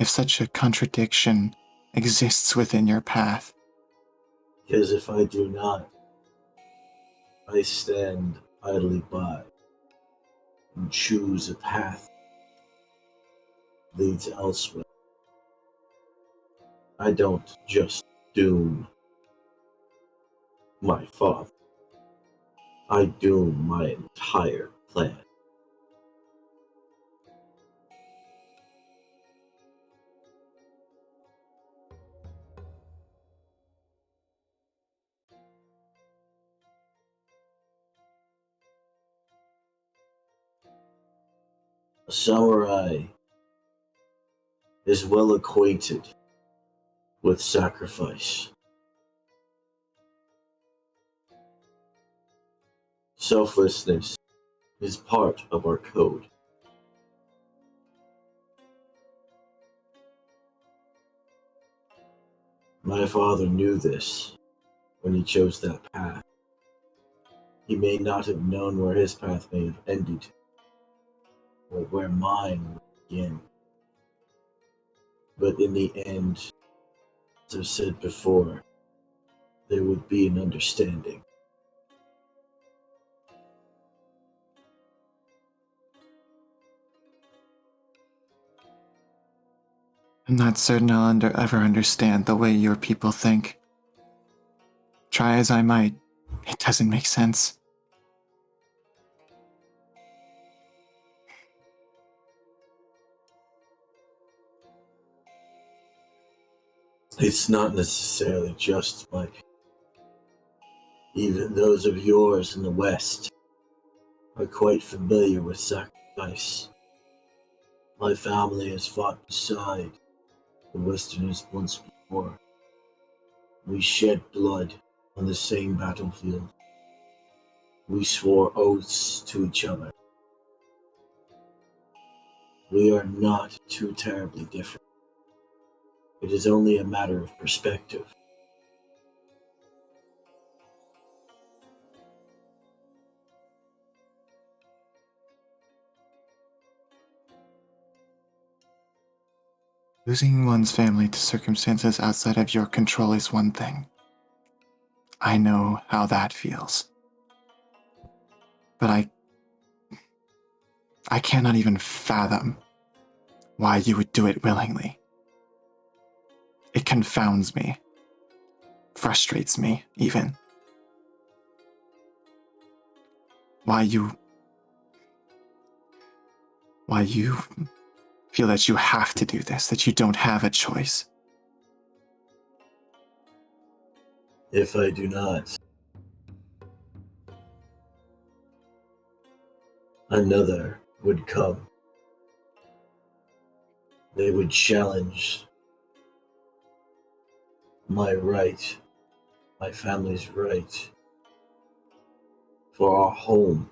if such a contradiction exists within your path? Because if I do not, I stand idly by and choose a path leads elsewhere. I don't just doom my father. I doom my entire plan. A samurai is well acquainted with sacrifice. Selflessness is part of our code. My father knew this when he chose that path. He may not have known where his path may have ended, or where mine would begin. But in the end, as I've said before, there would be an understanding. I'm not certain I'll ever understand the way your people think. Try as I might, it doesn't make sense. It's not necessarily just like even those of yours in the West are quite familiar with sacrifice. My family has fought beside the Westerners once before. We shed blood on the same battlefield. We swore oaths to each other. We are not too terribly different. It is only a matter of perspective. Losing one's family to circumstances outside of your control is one thing. I know how that feels. But I cannot even fathom why you would do it willingly. It confounds me. Frustrates me, even. Why you feel that you have to do this, that you don't have a choice. If I do not, another would come. They would challenge my right, my family's right, for our home,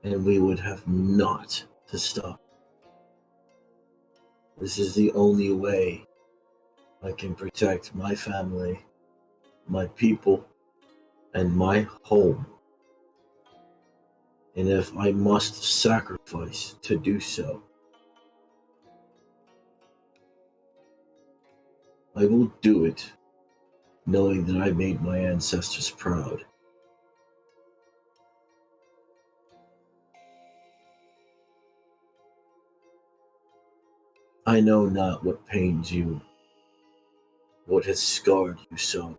and we would have naught to stop. This is the only way I can protect my family, my people, and my home. And if I must sacrifice to do so, I will do it, knowing that I made my ancestors proud. I know not what pains you, what has scarred you so.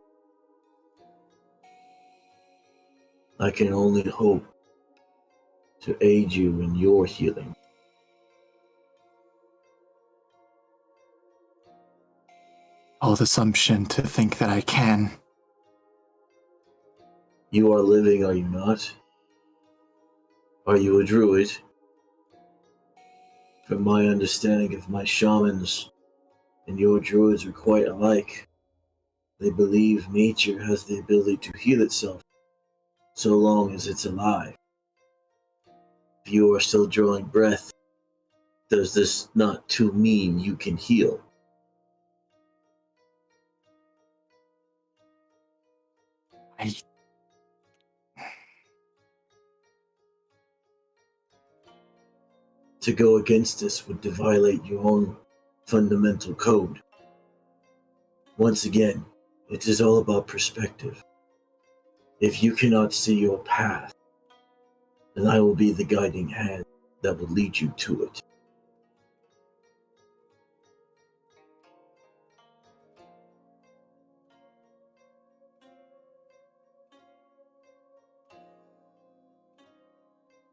I can only hope to aid you in your healing. Bold assumption to think that I can. You are living, are you not? Are you a druid? From my understanding of my shamans, and your druids are quite alike. They believe nature has the ability to heal itself so long as it's alive. If you are still drawing breath, does this not too mean you can heal? I To go against this would violate your own fundamental code. Once again, it is all about perspective. If you cannot see your path, then I will be the guiding hand that will lead you to it.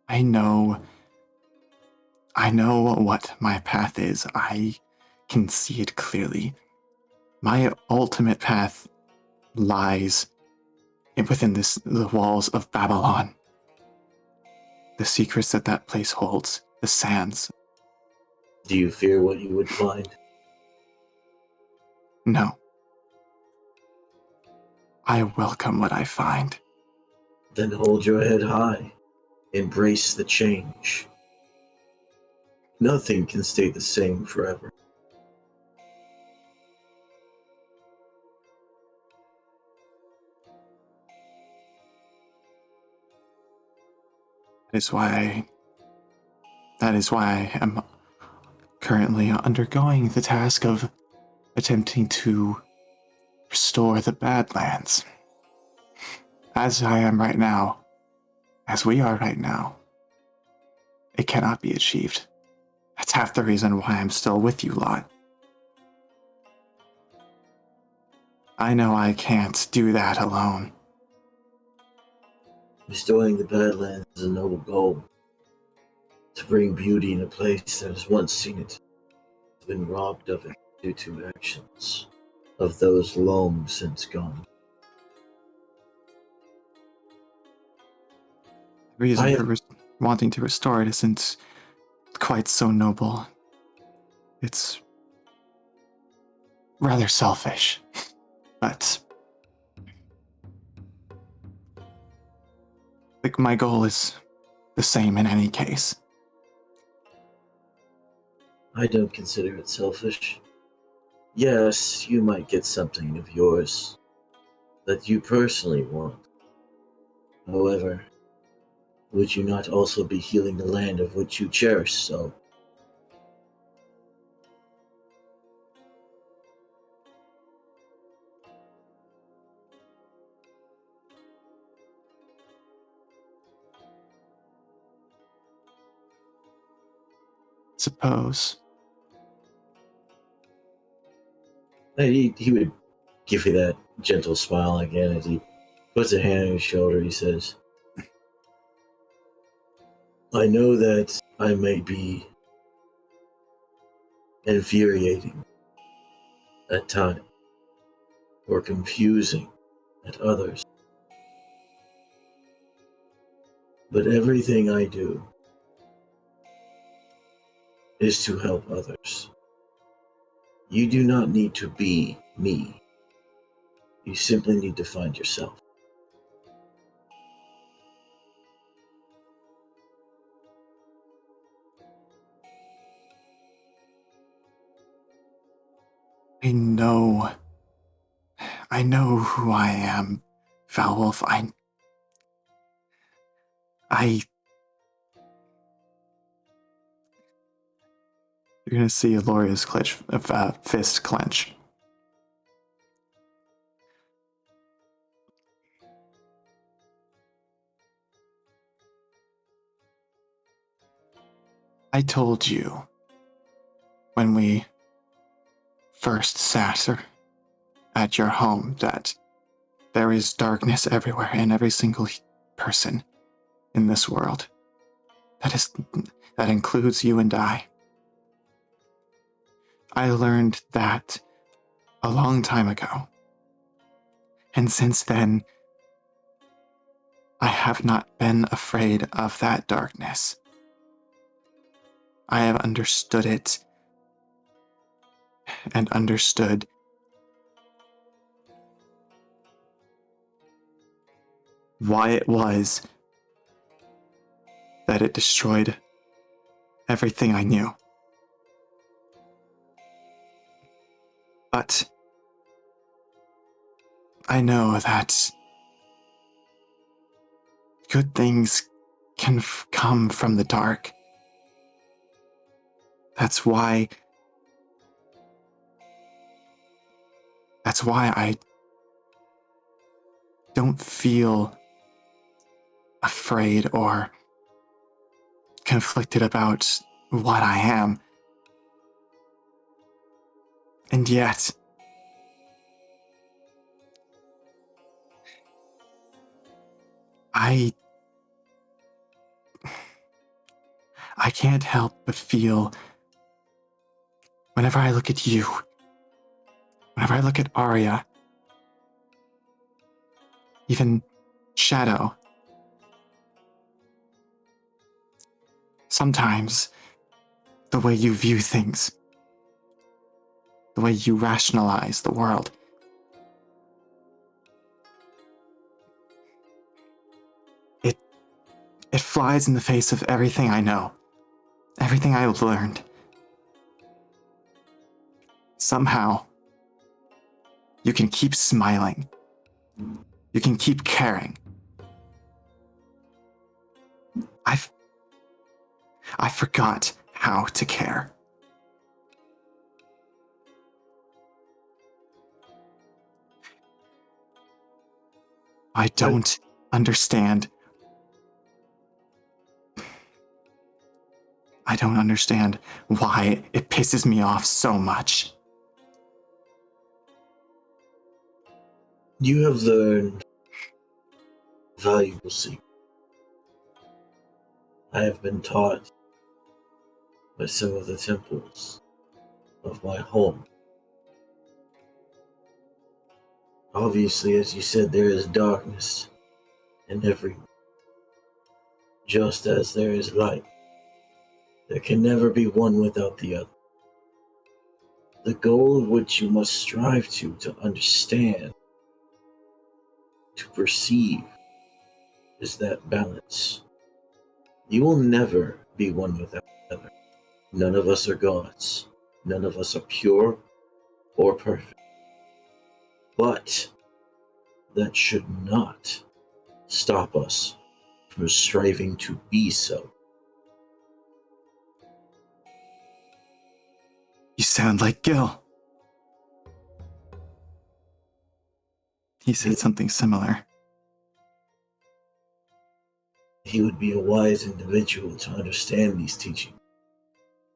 I know what my path is. I can see it clearly. My ultimate path lies within the walls of Babylon. The secrets that place holds, the sands. Do you fear what you would find? No. I welcome what I find. Then hold your head high. Embrace the change. Nothing can stay the same forever. That is why I am currently undergoing the task of attempting to restore the Badlands. As I am right now, as we are right now, it cannot be achieved. That's half the reason why I'm still with you lot. I know I can't do that alone. Restoring the Badlands is a noble goal. To bring beauty in a place that has once seen it, has been robbed of it due to actions of those long since gone. The reason for wanting to restore it isn't quite so noble. It's rather selfish, but like my goal is the same in any case. I don't consider it selfish. Yes, you might get something of yours that you personally want. However, would you not also be healing the land of which you cherish so? Suppose. He would give you that gentle smile again as he puts a hand on his shoulder. He says, I know that I may be infuriating at times or confusing at others, but everything I do is to help others. You do not need to be me. You simply need to find yourself. I know who I am, Valwolf. You're gonna see Aloria's fist clench. I told you when we first sat at your home that there is darkness everywhere in every single person in this world. That includes you and I. I learned that a long time ago. And since then, I have not been afraid of that darkness. I have understood it and understood why it was that it destroyed everything I knew. But I know that good things can come from the dark. That's why I don't feel afraid or conflicted about what I am. And yet, I can't help but feel, whenever I look at you, whenever I look at Arya, even Shadow, sometimes the way you view things, the way you rationalize the world, it flies in the face of everything I know, everything I've learned. Somehow, you can keep smiling. You can keep caring. I forgot how to care. I don't understand. I don't understand why it pisses me off so much. You have learned valuable secrets. I have been taught by some of the temples of my home. Obviously, as you said, there is darkness in everyone, just as there is light. There can never be one without the other. The goal of which you must strive to understand, to perceive, is that balance. You will never be one without the other. None of us are gods. None of us are pure or perfect. But that should not stop us from striving to be so. You sound like Gil. He said something similar. He would be a wise individual to understand these teachings.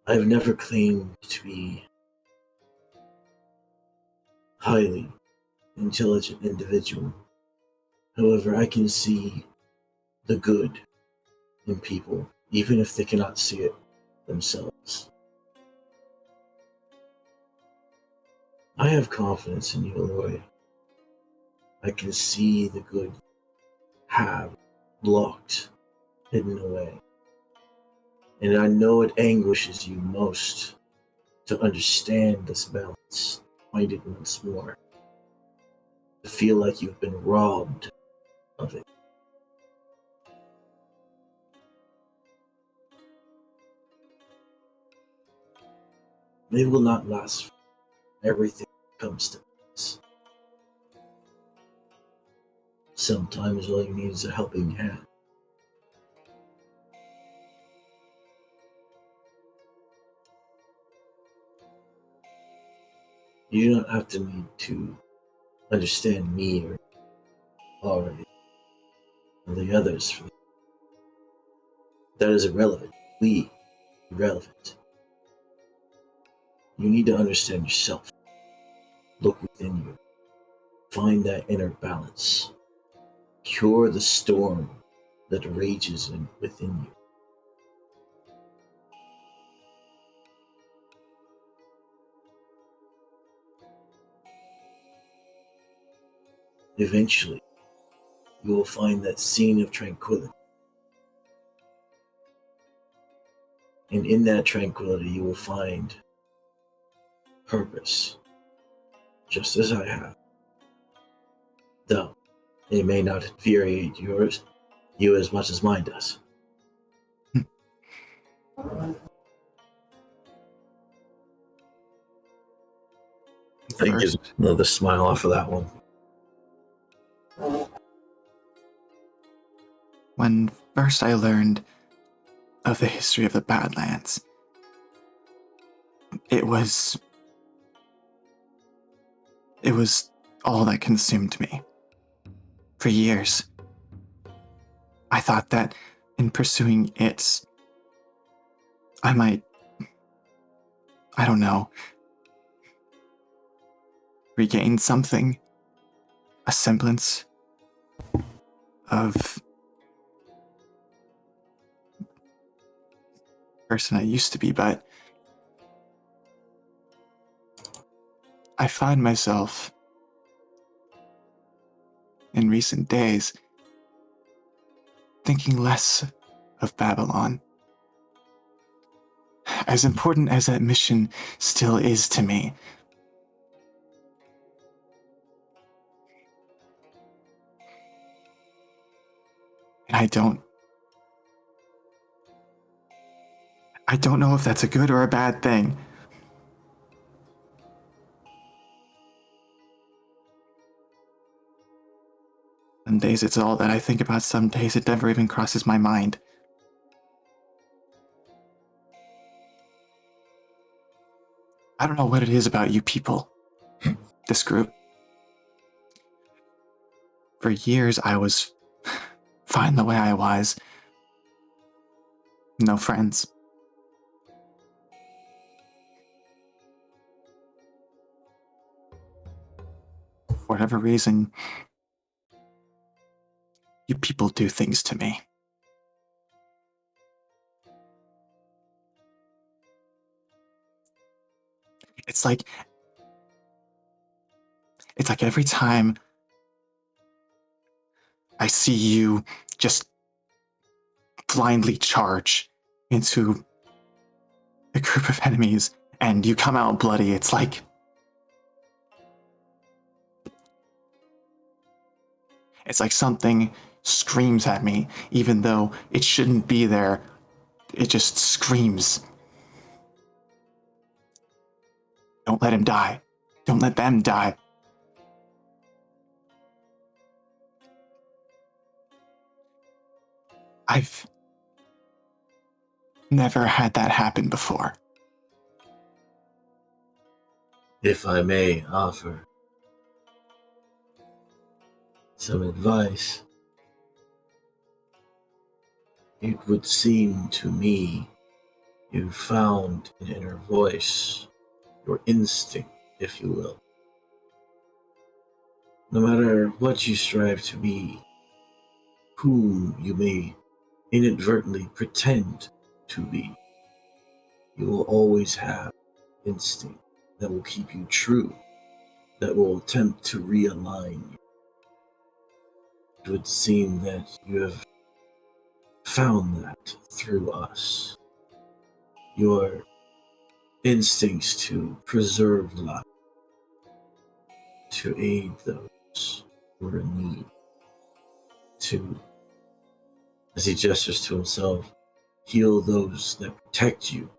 I have never claimed to be highly intelligent individual. However, I can see the good in people, even if they cannot see it themselves. I have confidence in you, Aloy. I can see the good have blocked, hidden away. And I know it anguishes you most to understand this balance, find it once more, to feel like you've been robbed of it. It will not last. Everything comes to pass. Sometimes all you need is a helping hand. You do not have to need to understand me or the others. That is irrelevant. We irrelevant. You need to understand yourself. Look within you. Find that inner balance. Cure the storm that rages within you. Eventually, you will find that scene of tranquility. And in that tranquility, you will find purpose, just as I have. Though, It may not infuriate you as much as mine does. I give another smile off of that one. When first I learned of the history of the Badlands, it was all that consumed me. For years, I thought that in pursuing it, I might, I don't know, regain something, a semblance of person I used to be, but I find myself in recent days thinking less of Babylon. As important as that mission still is to me, and I don't know if that's a good or a bad thing. Some days it's all that I think about, some days it never even crosses my mind. I don't know what it is about you people, this group. For years I was fine the way I was. No friends. For whatever reason, you people do things to me. It's like every time I see you just blindly charge into a group of enemies and you come out bloody, it's like something screams at me, even though it shouldn't be there. It just screams. Don't let him die. Don't let them die. I've never had that happen before. If I may offer some advice, it would seem to me you found an inner voice, your instinct, if you will. No matter what you strive to be, whom you may inadvertently pretend to be, you will always have instinct that will keep you true, that will attempt to realign you. It would seem that you have found that through us. Your instincts to preserve life, to aid those who are in need, to, as he gestures to himself, heal those that protect you.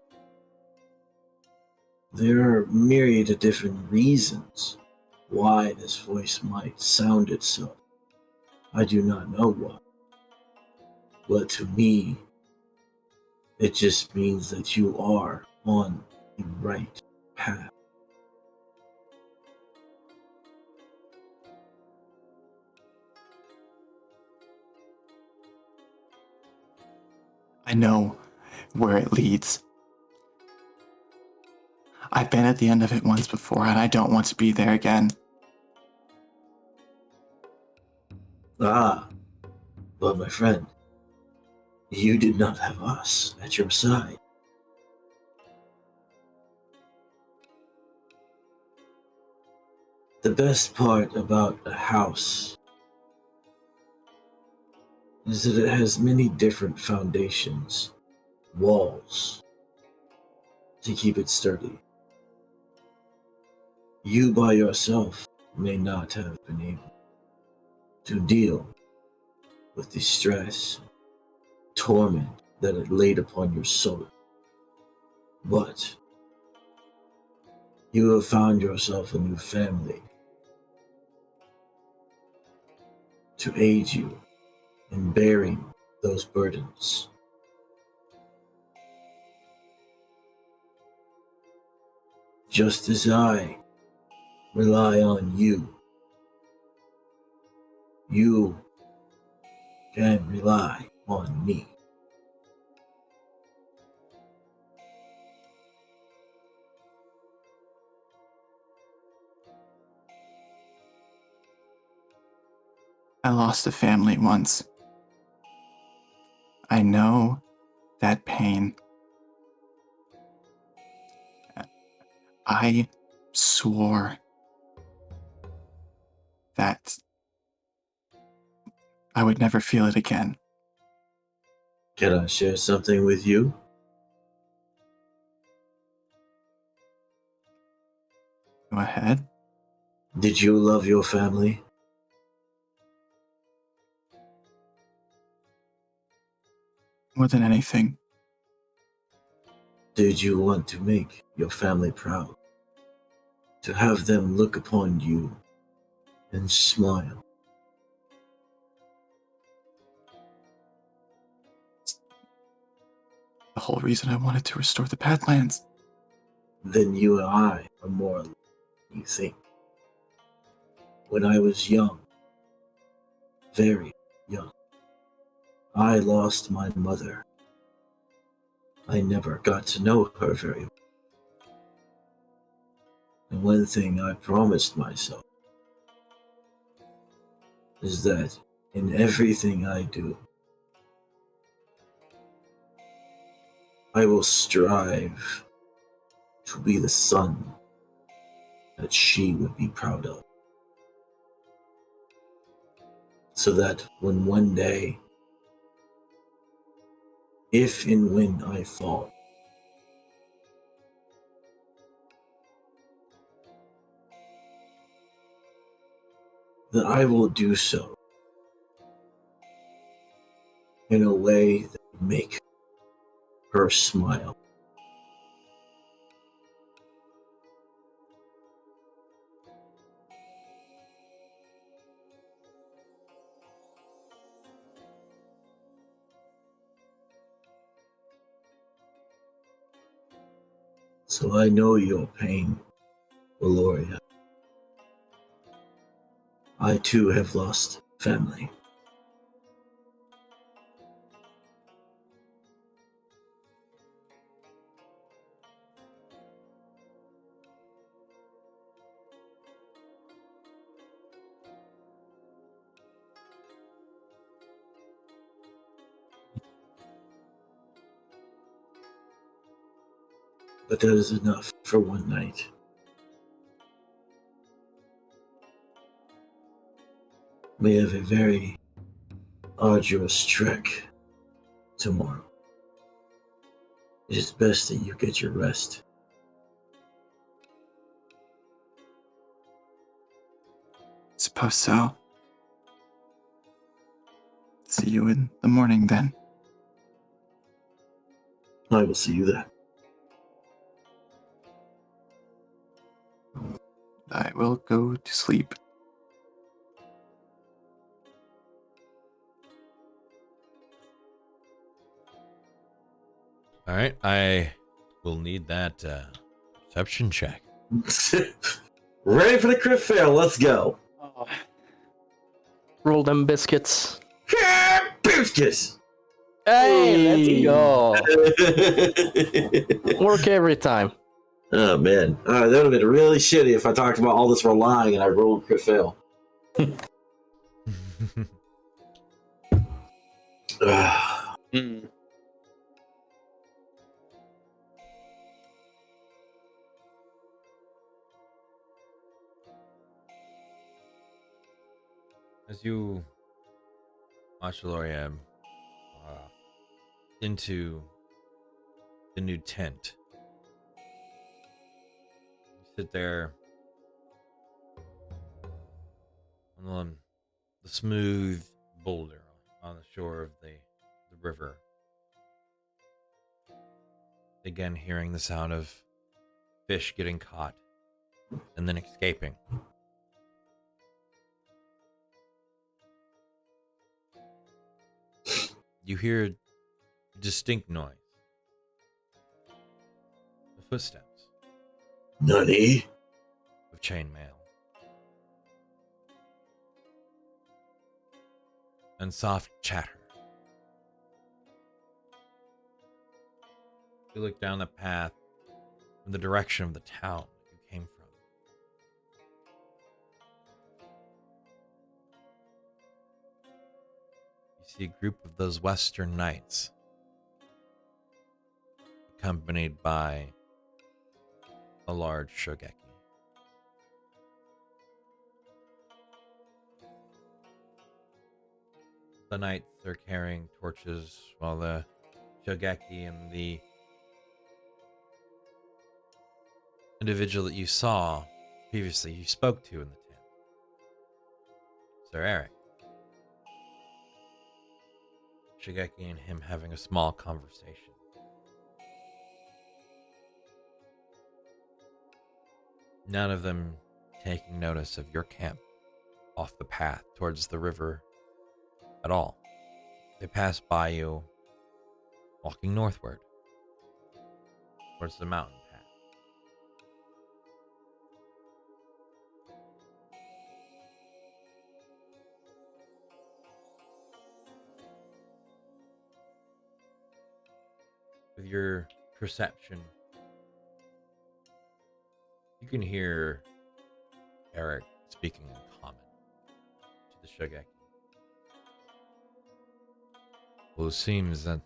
There are myriad of different reasons why this voice might sound itself. I do not know why. But to me, it just means that you are on the right path. I know where it leads. I've been at the end of it once before, and I don't want to be there again. Ah, but my friend, you did not have us at your side. The best part about a house is that it has many different foundations, walls, to keep it sturdy. You by yourself may not have been able to deal with the stress, torment that it laid upon your soul. But you have found yourself a new family to aid you in bearing those burdens. Just as I rely on you, you can rely on me. I lost a family once. I know that pain. I swore that I would never feel it again. Can I share something with you? Go ahead. Did you love your family? More than anything, Did you want to make your family proud? To have them look upon you and smile? the whole reason I wanted to restore the Badlands. Then you and I are more alike than you think. When I was young, very young, I lost my mother. I never got to know her very well. And one thing I promised myself is that in everything I do, I will strive to be the son that she would be proud of. So that when one day, if and when I fall, that I will do so in a way that will make her smile. So I know your pain, Valoria. I too have lost family. But that is enough for one night. We have a very arduous trek tomorrow. It is best that you get your rest. Suppose so. See you in the morning then. I will see you then. I will go to sleep. All right, I will need that perception check. Ready for the crit fail, let's go. Roll them biscuits. Biscuits! Hey, let's go. Work every time. Oh man, that would have been really shitty if I talked about all this relying and I rolled crit fail. As you watch Valoria into the new tent, you sit there on the the smooth boulder on the shore of the river. Again, hearing the sound of fish getting caught and then escaping. You hear a distinct noise. The footsteps Nani? of chainmail. And soft chatter. You look down the path in the direction of the town that you came from. You see a group of those Western Knights, accompanied by a large Shogeki. The knights are carrying torches while the Shogeki and the individual that you saw previously, you spoke to in the tent, Sir Eric. Shogeki and him having a small conversation. None of them taking notice of your camp off the path towards the river at all. They pass by you, walking northward towards the mountain path. With your perception, you can hear Eric speaking in common to the Shogeki. Well, it seems that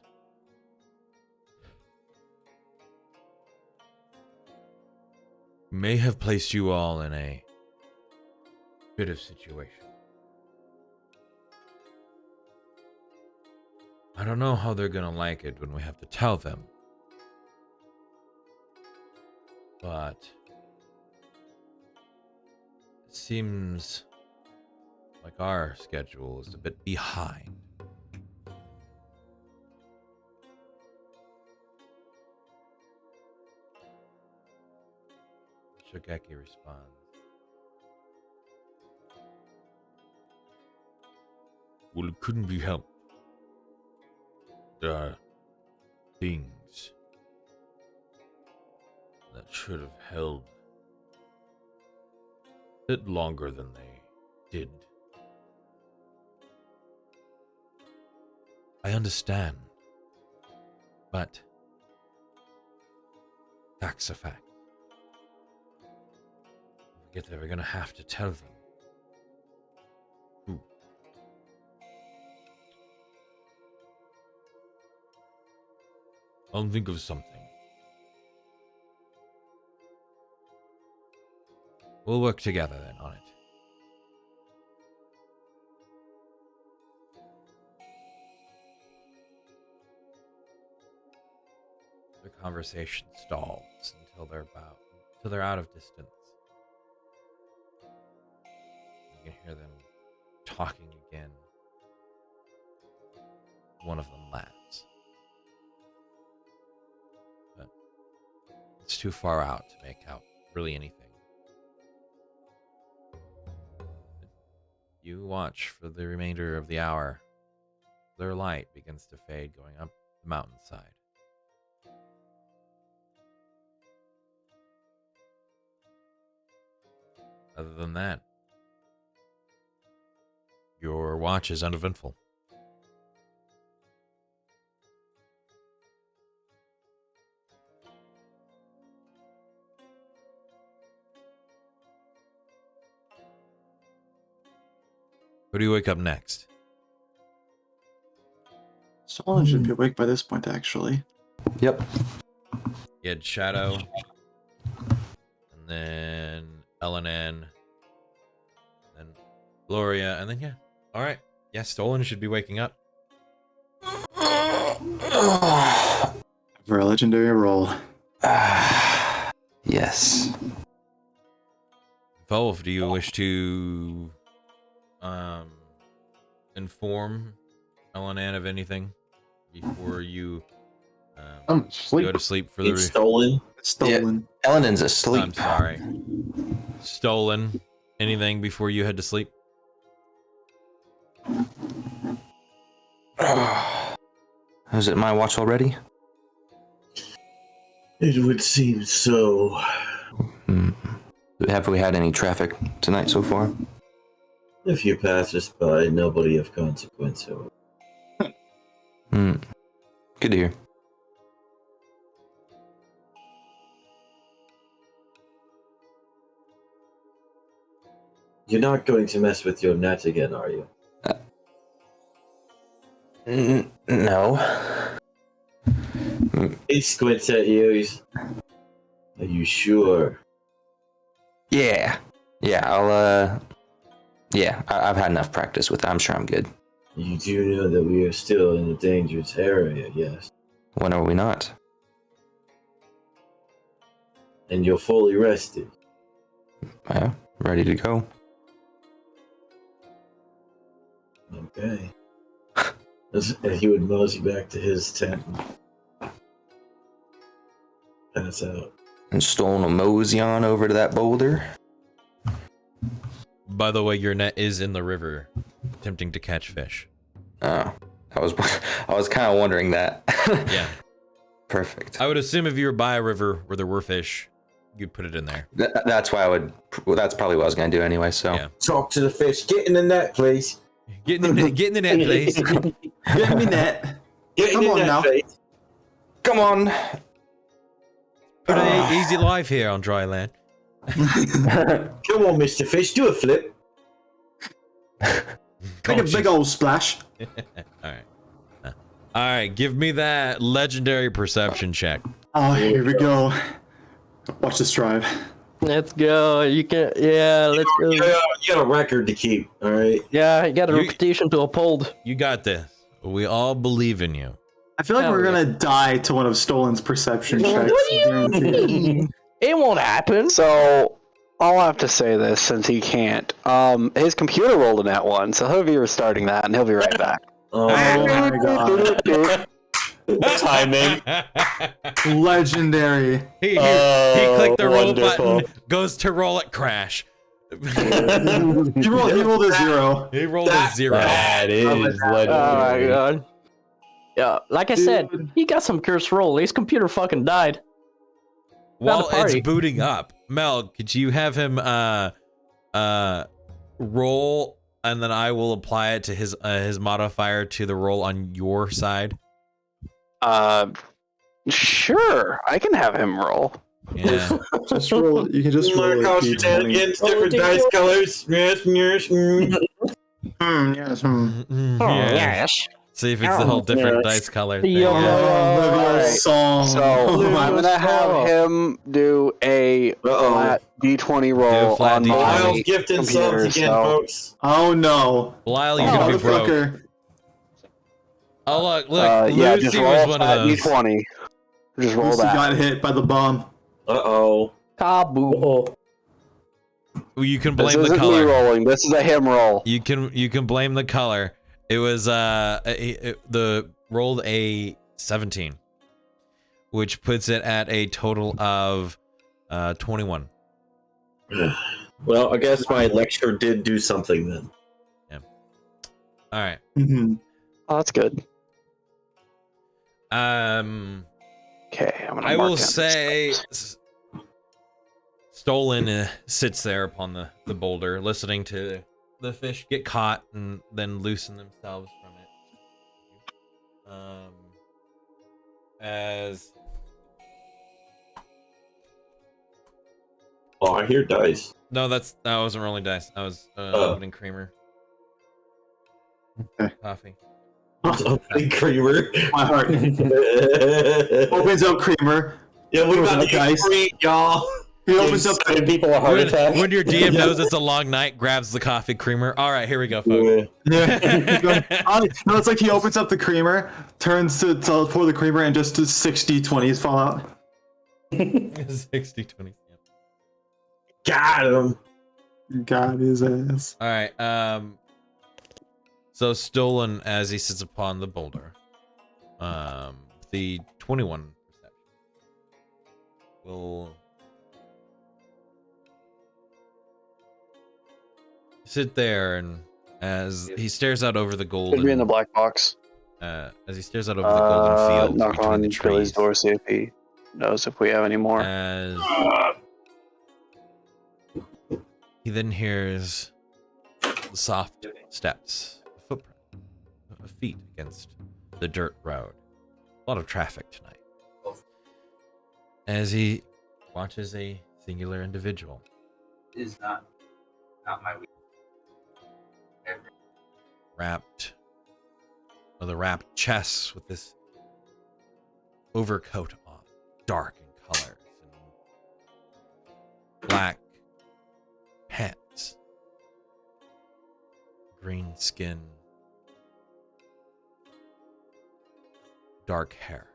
may have placed you all in a bit of situation. I don't know how they're gonna like it when we have to tell them, but it seems like our schedule is a bit behind. Shogeki responds. Well, it couldn't be helped. There are things that should have held a bit longer than they did. I understand, but facts are facts. I get there, we're gonna have to tell them. Who? I'll think of something. We'll work together then on it. The conversation stalls until they're out of distance. You can hear them talking again. One of them laughs. But it's too far out to make out really anything. You watch for the remainder of the hour. Their light begins to fade going up the mountainside. Other than that, your watch is uneventful. Who do you wake up next? Solon should be awake by this point, actually. Yep. You had Shadow, and then LNN, then Gloria, and then yeah. All right. Yeah, Stolen should be waking up. For a legendary roll. Yes. Volv, do you wish to inform Elanan of anything before you Sleep. go to sleep for It's the? stolen. Stolen. Ellen's asleep. I'm sorry. Stolen. Anything before you head to sleep? Was it my watch already? It would seem so. Have we had any traffic tonight so far? A few passers-by, nobody of consequence. However. Good to hear. You're not going to mess with your net again, are you? No. He squints at you. Are you sure? Yeah. I've had enough practice with it. I'm sure I'm good. You do know that we are still in a dangerous area, yes? When are we not? And you're fully rested. Ready to go. Okay. And he would mosey back to his tent and pass out. And stolen a mosey on over to that boulder. By the way, your net is in the river, attempting to catch fish. Oh, I was kind of wondering that. Yeah. Perfect. I would assume if you were by a river where there were fish, you'd put it in there. That's why I would. Well, that's probably what I was gonna do anyway. So. Yeah. Talk to the fish. Get in the net, please. Get in the net, please. Get in the net. Get Come in the on net, now. please. Come on. Put an easy life here on dry land. Come on, Mr. Fish. Do a flip. Take a big old splash. All right. Give me that legendary perception check. Oh, here we go. Watch this drive. Let's go. You can. Yeah, let's go. You got a record to keep, all right? Yeah, you got a You- reputation to uphold. You got this. We all believe in you. I feel like Hell we're yeah. gonna die to one of Stolen's perception checks. What do you mean? It won't happen. So I'll have to say this since he can't. His computer rolled a nat one, so he'll be restarting that and he'll be right back. Oh, Oh my god. Timing. Legendary. He Oh, clicked the roll wonderful. button, goes to roll it, crash. He rolled a 0. He rolled a 0. That is Oh my legendary. god. Yeah, like I said, he got some cursed roll. His computer fucking died. While party. it's booting up, Mel, could you have him roll, and then I will apply it to his modifier to the roll on your side? Sure, I can have him roll. Yeah. Just roll. You can just roll. Mark a off D20. shenanigans, different dice colors. Yes, yes. Yes. Yeah. See if it's the whole different dice color thing. Yeah. Olivia's song. So I'm gonna have him do a flat D20 roll flat on D20. my Miles gifting computer. subs again, So folks. Oh no. Lyle, you're gonna be broke. Motherfucker. Oh look, yeah, Lucy just was roll one flat of those. D20. Just roll Lucy that. got hit by the bomb. Uh-oh. Kaboom. You can This blame the isn't me color. rolling. This is a him roll. You can blame the color. It was the rolled a 17, which puts it at a total of 21. Well, I guess my lecture did do something then. All right. Mm-hmm. Oh, that's good. Okay, I'm gonna. I mark will down say, these Stolen sits there upon the boulder, listening to the fish get caught and then loosen themselves from it. As Oh, I hear dice. no, that wasn't rolling dice. I was Oh. opening creamer. Okay. Coffee. Big creamer. My heart. Yeah, Opens up creamer. we got the Dice. dice, y'all. He opens up. Giving people a heart attack. When your DM knows it's a long night, grabs the coffee creamer. All right, here we go, folks. Yeah. No, it's like he opens up the creamer, turns to pour the creamer, and just 60 20s fall out. 60-20. Got him. God his ass. All right. So stolen as he sits upon the boulder. The 21 perception will sit there, and as he stares out over the golden, Should be in the black box. as he stares out over the golden fields Knock between on the Billy's trees, door, see if he knows if we have any more. as he then hears the soft steps, a footprint, of feet against the dirt road. A lot of traffic tonight. As he watches a singular individual Is not my week. wrapped with a wrapped chest with this overcoat on, dark in colors, and black pants, green skin, dark hair.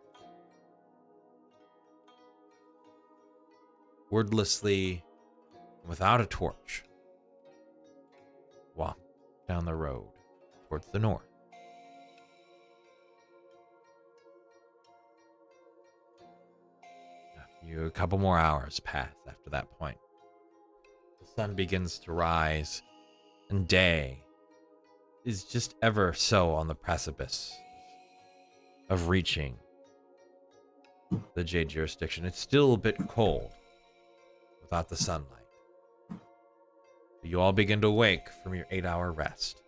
Wordlessly, without a torch, walk down the road towards the north. A couple more hours pass after that point. The sun begins to rise, and day is just ever so on the precipice of reaching the Jade jurisdiction. It's still a bit cold without the sunlight. You all begin to wake from your 8-hour rest.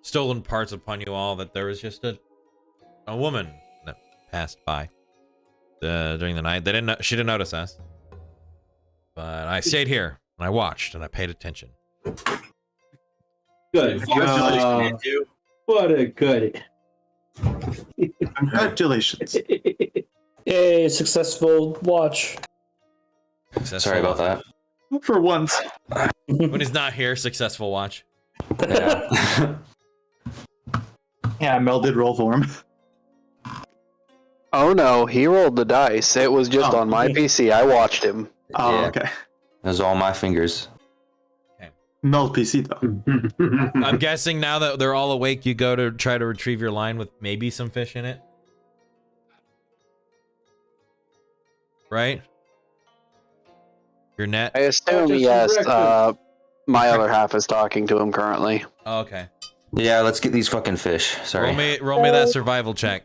Stolen parts upon you all that there was just a woman that passed by during the night. She didn't notice us, but I stayed here and I watched and I paid attention. Good. Congratulations, you. What a good. Congratulations. Yay, successful watch. Sorry about that. For once. When he's not here, successful watch. Yeah. Yeah, Mel did roll for him. Oh no, he rolled the dice. It was just Oh. on my PC. I watched him. Oh, Yeah. okay. Those are all my fingers. Mel's PC, though. I'm guessing now that they're all awake, you go to try to retrieve your line with maybe some fish in it. Right? Your net? I assume just yes. breakfast. My other half is talking to him currently. Oh, okay. Yeah, let's get these fucking fish. Sorry. Roll me that survival check.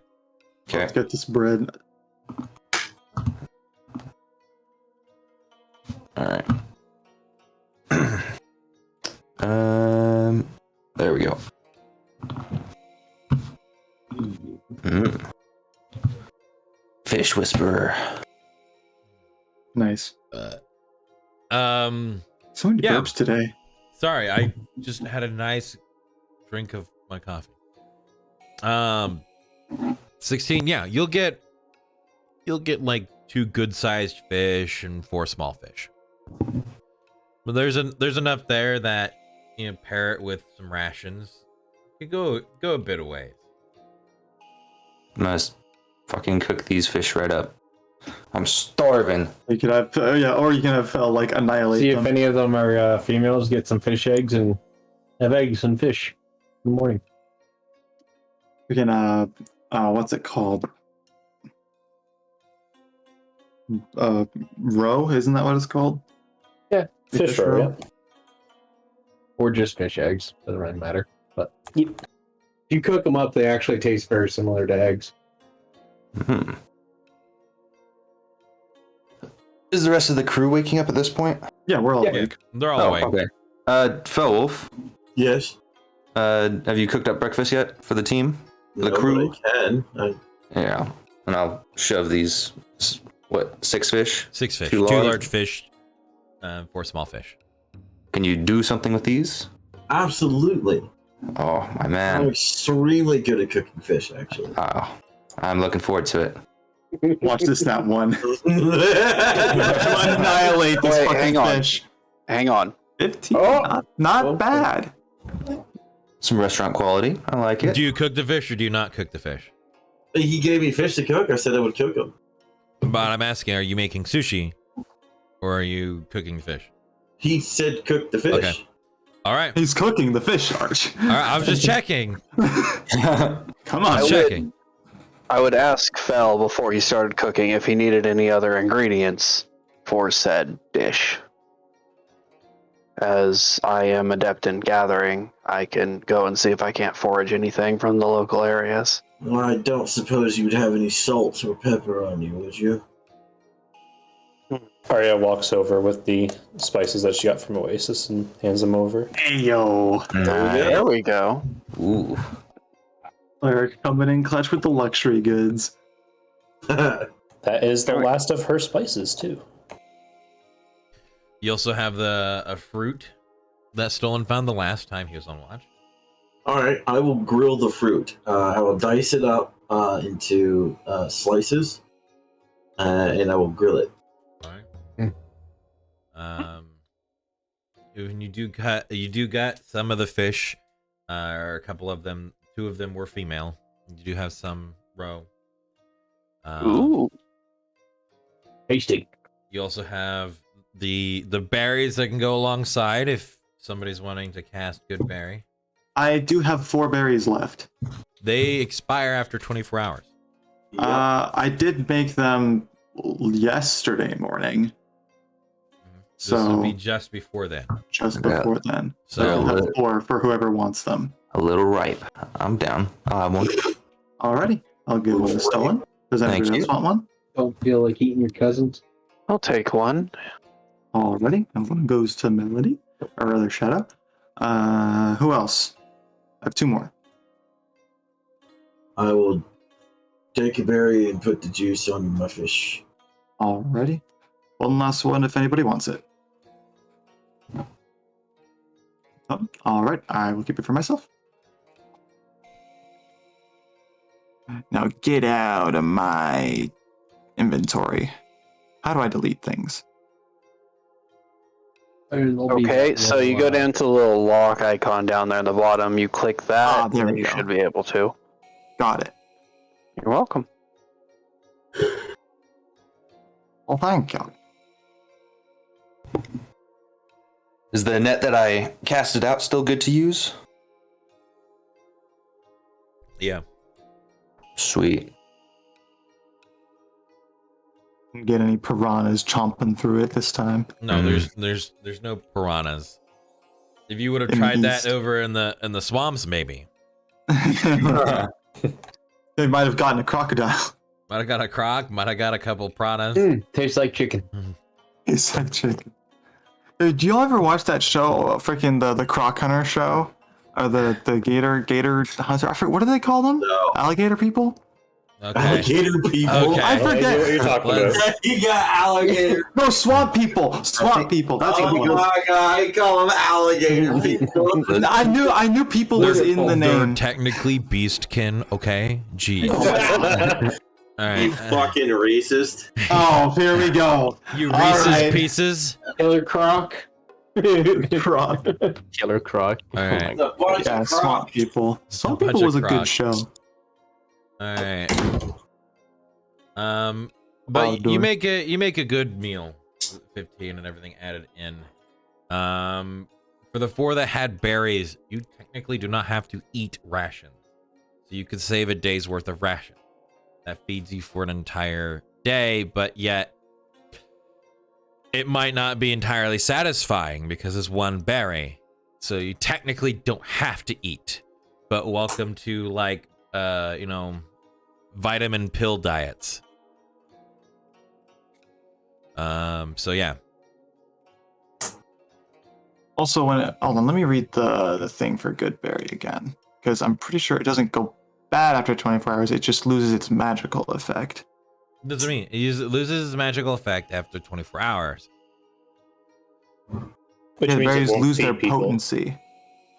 Okay. Let's get this bread. All right. There we go. Fish whisperer. Nice. Um, So many Yeah. burps today. sorry, I just had a nice drink of my coffee. 16, yeah, you'll get like 2 good-sized fish and 4 small fish. But there's enough there that, you know, pair it with some rations. You go a bit of ways. I'm gonna fucking cook these fish right up. I'm starving. You could have, or you can have like annihilate See if them. any of them are females, get some fish eggs and have eggs and fish in the morning. We can, what's it called? Roe, isn't that what it's called? Yeah, fish roe, yeah. Or just fish eggs. Doesn't really matter. But Yep. if you cook them up, they actually taste very similar to eggs. Hmm. Is the rest of the crew waking up at this point? Yeah, we're all Yeah. awake. They're all Oh, awake. okay. Felwolf, Yes. have you cooked up breakfast yet for the team? The No, crew? but I can. Yeah. And I'll shove these, 6 fish? 6 fish, 2 2 large? large fish, 4 small fish. Can you do something with these? Absolutely. Oh, my I'm man. extremely good at cooking fish, actually. Oh, I'm looking forward to it. Watch this, not one. Annihilate Annihilate this Wait, fucking hang on. fish. Hang on. 15. Oh! Not Okay. bad. Some restaurant quality. I like it. Do you cook the fish or do you not cook the fish? He gave me fish to cook. I said I would cook them. But I'm asking, are you making sushi or are you cooking fish? He said cook the fish. Okay. All right. He's cooking the fish, Arch. All right. I was just checking. Come on. I was checking. I would ask Fel before he started cooking if he needed any other ingredients for said dish. As I am adept in gathering, I can go and see if I can't forage anything from the local areas. Well, I don't suppose you would have any salt or pepper on you, would you? Arya walks over with the spices that she got from Oasis and hands them over. Hey, yo. There we go. Ooh. Cleric coming in clutch with the luxury goods. That is the last of her spices, too. You also have a fruit that Stolen found the last time he was on watch. All right, I will grill the fruit. I will dice it up into slices, and I will grill it. All right. When you do got some of the fish, or a couple of them. 2 of them were female. You do have some roe. Ooh. Tasty. You also have the berries that can go alongside if somebody's wanting to cast good berry. I do have 4 berries left. They expire after 24 hours. I did make them yesterday morning. This would So be just before then. just before then. So I'll have 4 for whoever wants them. A little ripe. I'm down. I'll have one. Alrighty. I'll give one to Stolen. Does Thank anybody else you. want one? Don't feel like eating your cousins. I'll take one. Alrighty. And one goes to Melody. Or rather, Shadow. Who else? I have 2 more. I will take a berry and put the juice on my fish. Alrighty. One last one if anybody wants it. Oh, alright. I will keep it for myself. Now get out of my inventory. How do I delete things? Okay, so you go down to the little lock icon down there in the bottom. You click that, there and we you go. should be able to. Got it. You're welcome. Well, thank you. Is the net that I casted out still good to use? Yeah. Sweet. Get any piranhas chomping through it this time? No, there's no piranhas. If you would have In the tried that east. over in the swamps, maybe. They might have gotten a crocodile. Might have got a croc, might have got a couple piranhas. Tastes like chicken. It's like chicken. Hey, do y'all ever watch that show, freaking the Croc Hunter show? Or the gator hunter? I forget, what do they call them? No. Alligator people? Okay. Alligator people. Okay. I I know what forget. you're talking Let's- about. You got alligator. No, swamp people. Swamp people. That's what we Oh go. my god, I call them alligator people. I knew people was in the They're name. technically beastkin, okay? Gee. All You right. fucking racist. Oh, here we go. You All Reese's right. Pieces. Killer Croc. Croc. Killer Croc. All right. It's a bunch Yeah, of swamp crocs. people. Swamp bunch people of was a good crocs. show. All right. Wow, But dude. you make a good meal, 15 and everything added in. For the 4 that had berries, you technically do not have to eat rations, so you could save a day's worth of ration. That feeds you for an entire day, but yet it might not be entirely satisfying because it's 1 berry. So you technically don't have to eat. But welcome to vitamin pill diets. So yeah. Also, hold on, let me read the thing for Goodberry again, because I'm pretty sure it doesn't go bad after 24 hours. It just loses its magical effect. What does it mean? It loses its magical effect after 24 hours. Which Yeah, means berries it won't lose feed their people. potency.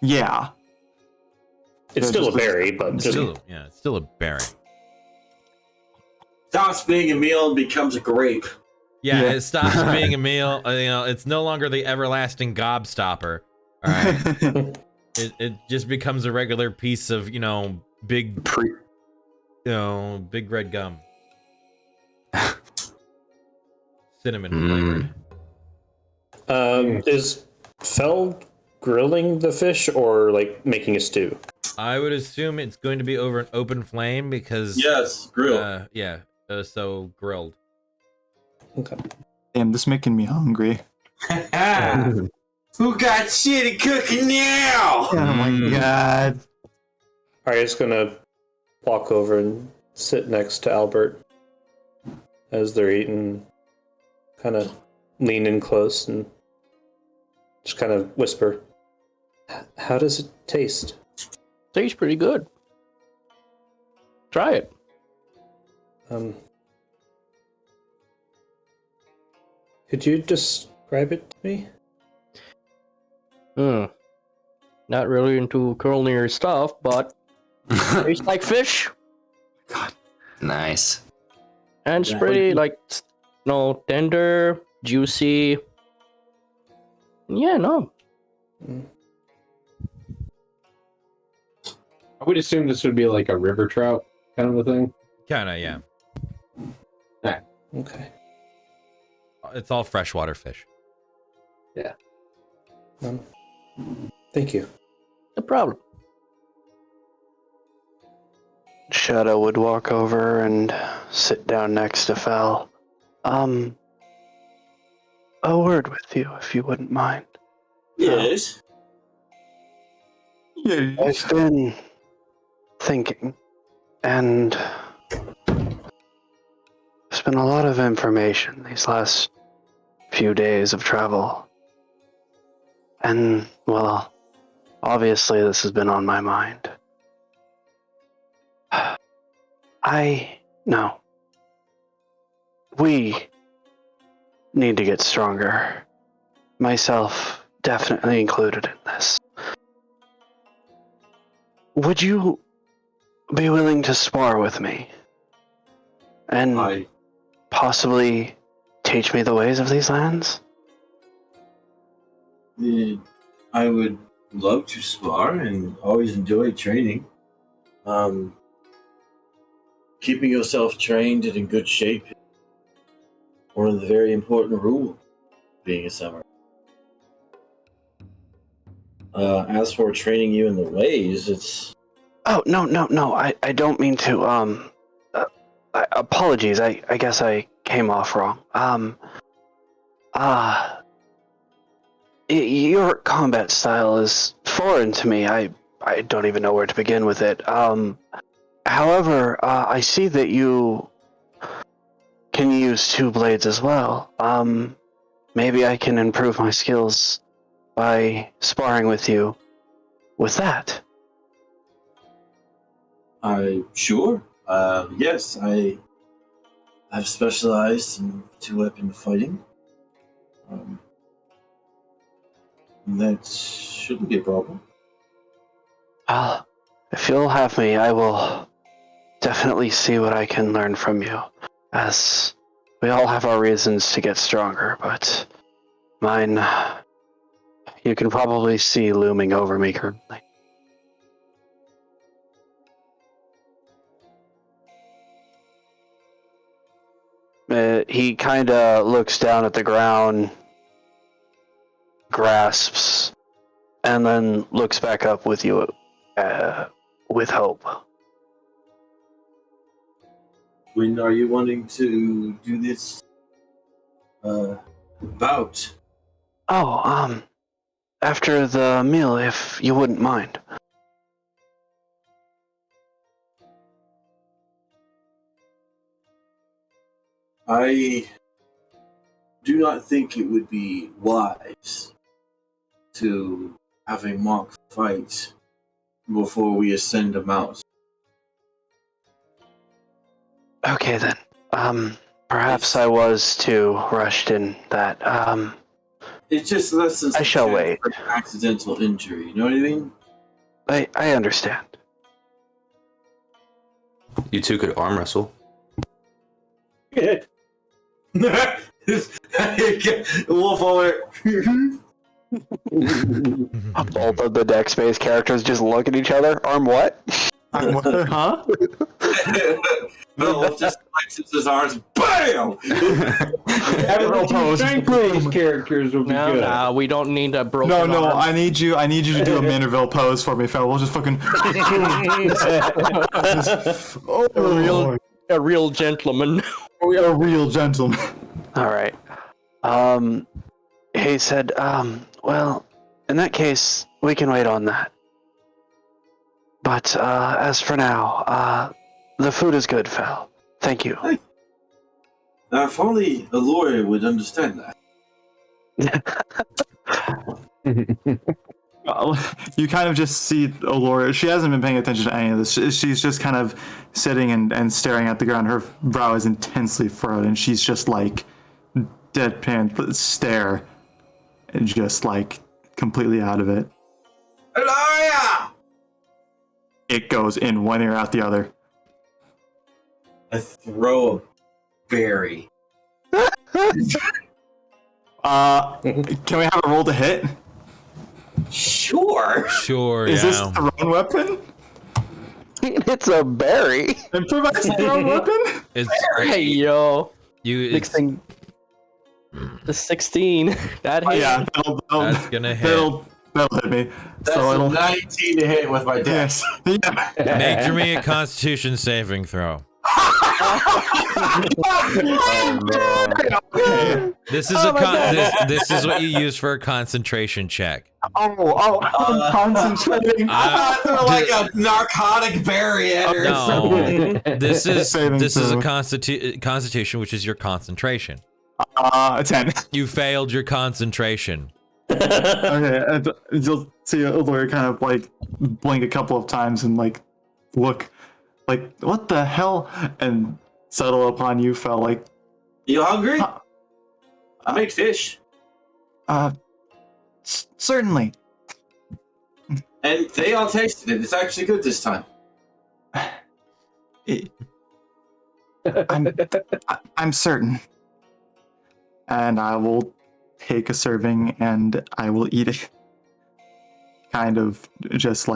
Yeah. It's Yeah, still a just- berry, but just It's still a berry. Stops being a meal and becomes a grape. Yeah, Yeah. it stops being a meal. It's no longer the everlasting gobstopper. All right. it just becomes a regular piece of, big big red gum. Cinnamon flavored. Is Fell grilling the fish or like making a stew? I would assume it's going to be over an open flame because Yes, grill. So grilled. Okay. Damn, this making me hungry. Who got shitty cooking now? Oh my god. Arya's gonna walk over and sit next to Albert as they're eating, kind of lean in close and just kind of whisper, "How does it taste?" Tastes pretty good. Try it. Could you describe it to me? Not really into culinary stuff, but tastes like fish. Nice. And it's Yeah. pretty, like, tender, juicy. Yeah, no. I would assume this would be like a river trout kind of a thing. Kinda, yeah. Okay. It's all freshwater fish. Thank you. No problem. Shadow would walk over and sit down next to Fel. A word with you, if you wouldn't mind. Yes. Yeah. I've been thinking, and there's been a lot of information these last few days of travel. And, well, obviously this has been on my mind. We need to get stronger. Myself definitely included in this. Would you be willing to spar with me? And I possibly teach me the ways of these lands? I would love to spar and always enjoy training. Keeping yourself trained and in good shape is one of the very important rules of being a samurai. As for training you in the ways, it's... Oh, no. I don't mean to, apologies. I guess I came off wrong. Your combat style is foreign to me. I don't even know where to begin with it. However, I see that you can use two blades as well. Maybe I can improve my skills by sparring with you with that. Sure. Yes, I've specialized in two-weapon fighting. That shouldn't be a problem. If you'll have me, I will definitely see what I can learn from you, as we all have our reasons to get stronger, but mine, you can probably see looming over me currently. He kind of looks down at the ground, grasps, and then looks back up with you with hope. When are you wanting to do this bout? Oh, after the meal, if you wouldn't mind. I do not think it would be wise to have a mock fight before we ascend a mountain. Okay then. Perhaps I was too rushed in that. It's just less than I shall wait. for accidental injury. You know what I mean? I understand. You two could arm wrestle. Wolf over. Both of the deck-based characters just look at each other. Arm what? Huh? The wolf just flexes his arms. Boom! Bam! Admiral pose. These characters will be No, good. no, we don't need a broken No, arm. I need you to do a Manorville pose for me, fella. We'll just fucking. A real gentleman. We are a real gentleman. All right. He said, well, in that case, we can wait on that. But as for now, the food is good, Fel. Thank you. Now, if only a lawyer would understand that. You kind of just see Allura. She hasn't been paying attention to any of this. She's just kind of sitting and staring at the ground. Her brow is intensely furrowed, and she's just like deadpan stare, and just like completely out of it. Eloria! It goes in one ear, out the other. I throw a berry. Can we have a roll to hit? Sure. Sure, Is this yeah. a thrown weapon? It's a berry. Improvised thrown weapon? It's Hey, yo. it's, Mixing the 16. That hit. Yeah, that's gonna hit. That'll hit me. That's So a it'll. 19 to hit with my dex. Yes. Yeah. Make me a Constitution saving throw. This is this is what you use for a concentration check. I'm concentrating. Like a narcotic berry at her. No, this is Saving a throw. constitution, which is your concentration. 10. You failed your concentration. Okay, and you'll see a lawyer kind of like blink a couple of times and like look like, what the hell? And settle upon you, Fel, like, You hungry? I made fish. certainly. And they all tasted it. It's actually good this time. I'm certain. And I will take a serving and I will eat it. Kind of just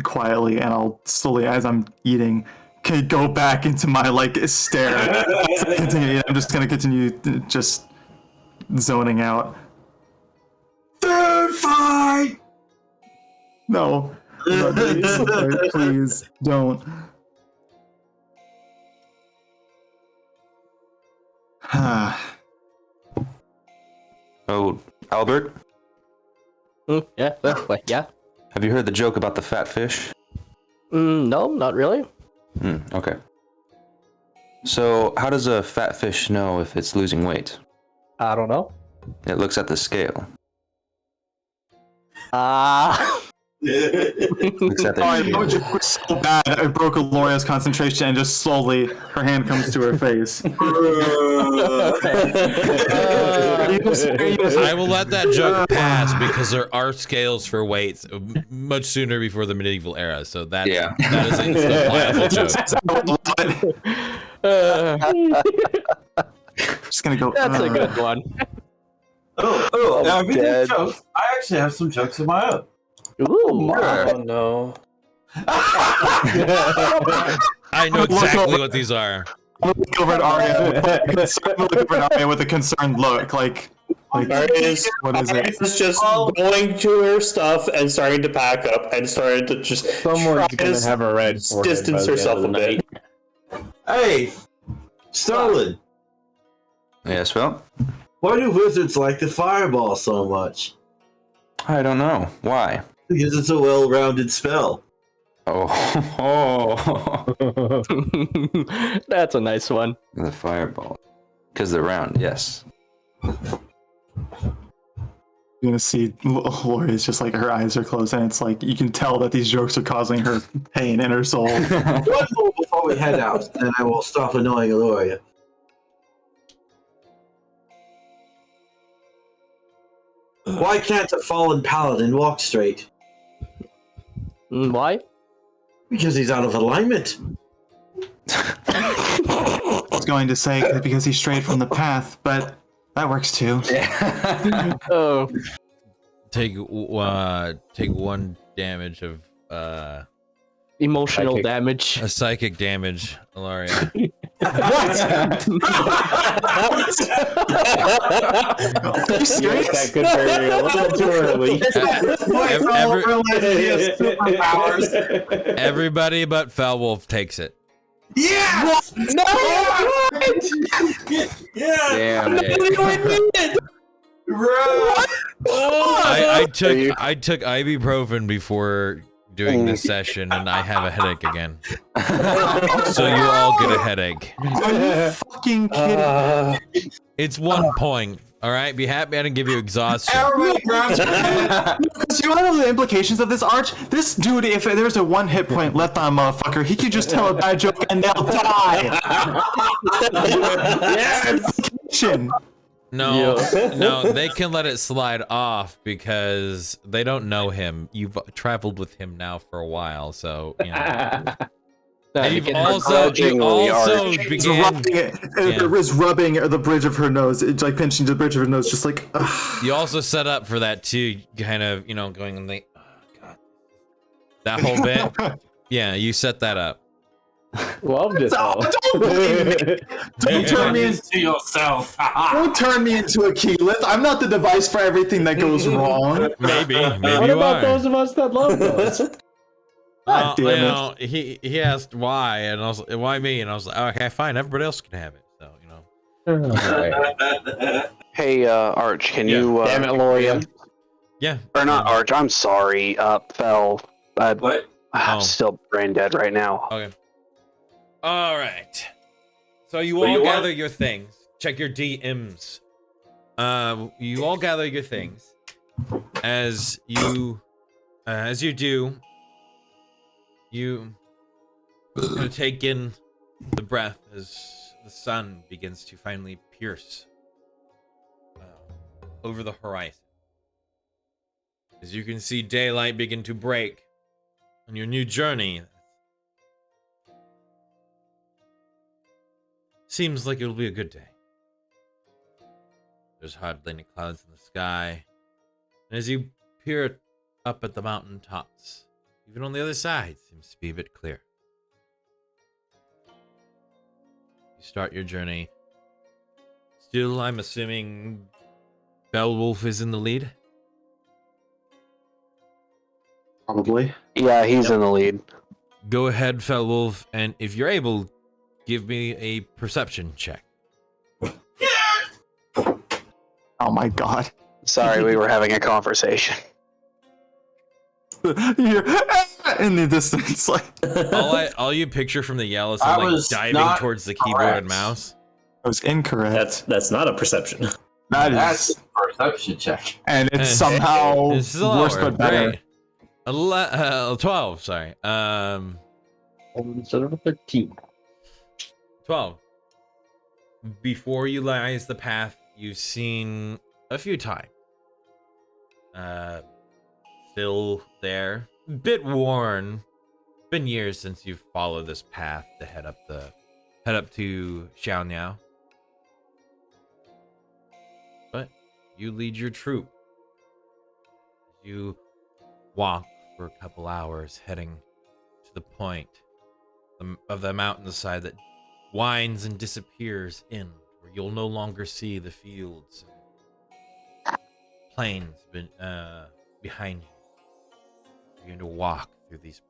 quietly, and I'll slowly, as I'm eating, go back into my like stare. As I continue, I'm just gonna continue just zoning out. Food fight! No, please don't. Oh, Albert, Yeah, yeah. have you heard the joke about the fat fish? No, not really. Okay. So, how does a fat fish know if it's losing weight? I don't know. It looks at the scale. Looks at the Oh, scale. that joke was so bad. I broke Aloria's concentration, and just slowly her hand comes to her face. I will let that joke pass because there are scales for weights much sooner before the medieval era. So that is a viable joke. Just gonna go. That's a good one. Now, if you dead. did jokes, I actually have some jokes of my own. Ooh. Oh no. I know exactly what these are. I'm gonna look over at Arya with a concerned look, like Aria's what is it? just going to her stuff and starting to pack up and starting to just Someone's try gonna to have a red forehead distance by the herself end a of the bit. Hey, Starlin, Yes, well, why do wizards like the fireball so much? I don't know. Why? Because it's a well-rounded spell. Oh, That's a nice one. the fireball. Because they're round, yes. You're gonna see Lori's just like her eyes are closed, and it's like you can tell that these jokes are causing her pain in her soul. One more before we head out, then I will stop annoying Aloria. Why can't a fallen paladin walk straight? Why? Because he's out of alignment. I was going to say because he strayed from the path, but that works too. Oh, Take 1 damage of emotional Psychic. damage. a psychic damage, Ilaria. Are you serious? That could vary a little too early. Everybody but Felwolf takes it. Yes! No! Damn it. I took ibuprofen before doing this session, and I have a headache again. So you all get a headache. Are you fucking kidding? It's 1 point. All right, be happy I didn't give you exhaustion. Because you know the implications of this, Arch? This dude, if there's a 1 hit point left on motherfucker, he could just tell a bad joke and they'll die. Yes! No, no, they can let it slide off because they don't know him. You've traveled with him now for a while, so you know. And you also began. Is rubbing the bridge of her nose, it's like pinching the bridge of her nose, just like. Ugh. You also set up for that too, kind of, you know, going and think, oh god, that whole bit. Yeah, you set that up. Loved it though. Don't turn me into yourself. Don't turn me into a keyleth. I'm not the device for everything that goes wrong. Maybe What you about are. those of us that love those? God damn you it. know, he asked why, and I was like, why me? And I was like, okay, fine, everybody else can have it. So you know. Hey, Arch, can you? Damn it, Lorian. Yeah. Or not Arch. I'm sorry. Fel. What? I'm Oh. still brain dead right now. Okay. All right. So you What do all you gather want? your things. Check your DMs. You all gather your things. As you do, you kind of take in the breath as the sun begins to finally pierce over the horizon. As you can see daylight begin to break on your new journey. Seems like it'll be a good day. There's hardly any clouds in the sky. And as you peer up at the mountain tops, even on the other side, seems to be a bit clear. You start your journey. Still, I'm assuming Beowulf is in the lead? Probably. Yeah, he's in the lead. Go ahead, Felwolf, and if you're able, give me a perception check. Oh my god. Sorry, we were having a conversation. You're in the distance, like. All you picture from the yell is I him like was diving not towards the keyboard and correct. mouse. I was incorrect. That's not a perception. That's a perception check. And it's somehow It's worse lower, but better. great. 12, sorry. Instead of a 13. 12. Before you realize the path you've seen a few times. Still there. Bit worn. Been years since you've followed this path to head up to Xiaoniao. But you lead your troop. You walk for a couple hours heading to the point of the mountainside that winds and disappears in, where you'll no longer see the fields and plains behind you. You're going to walk through these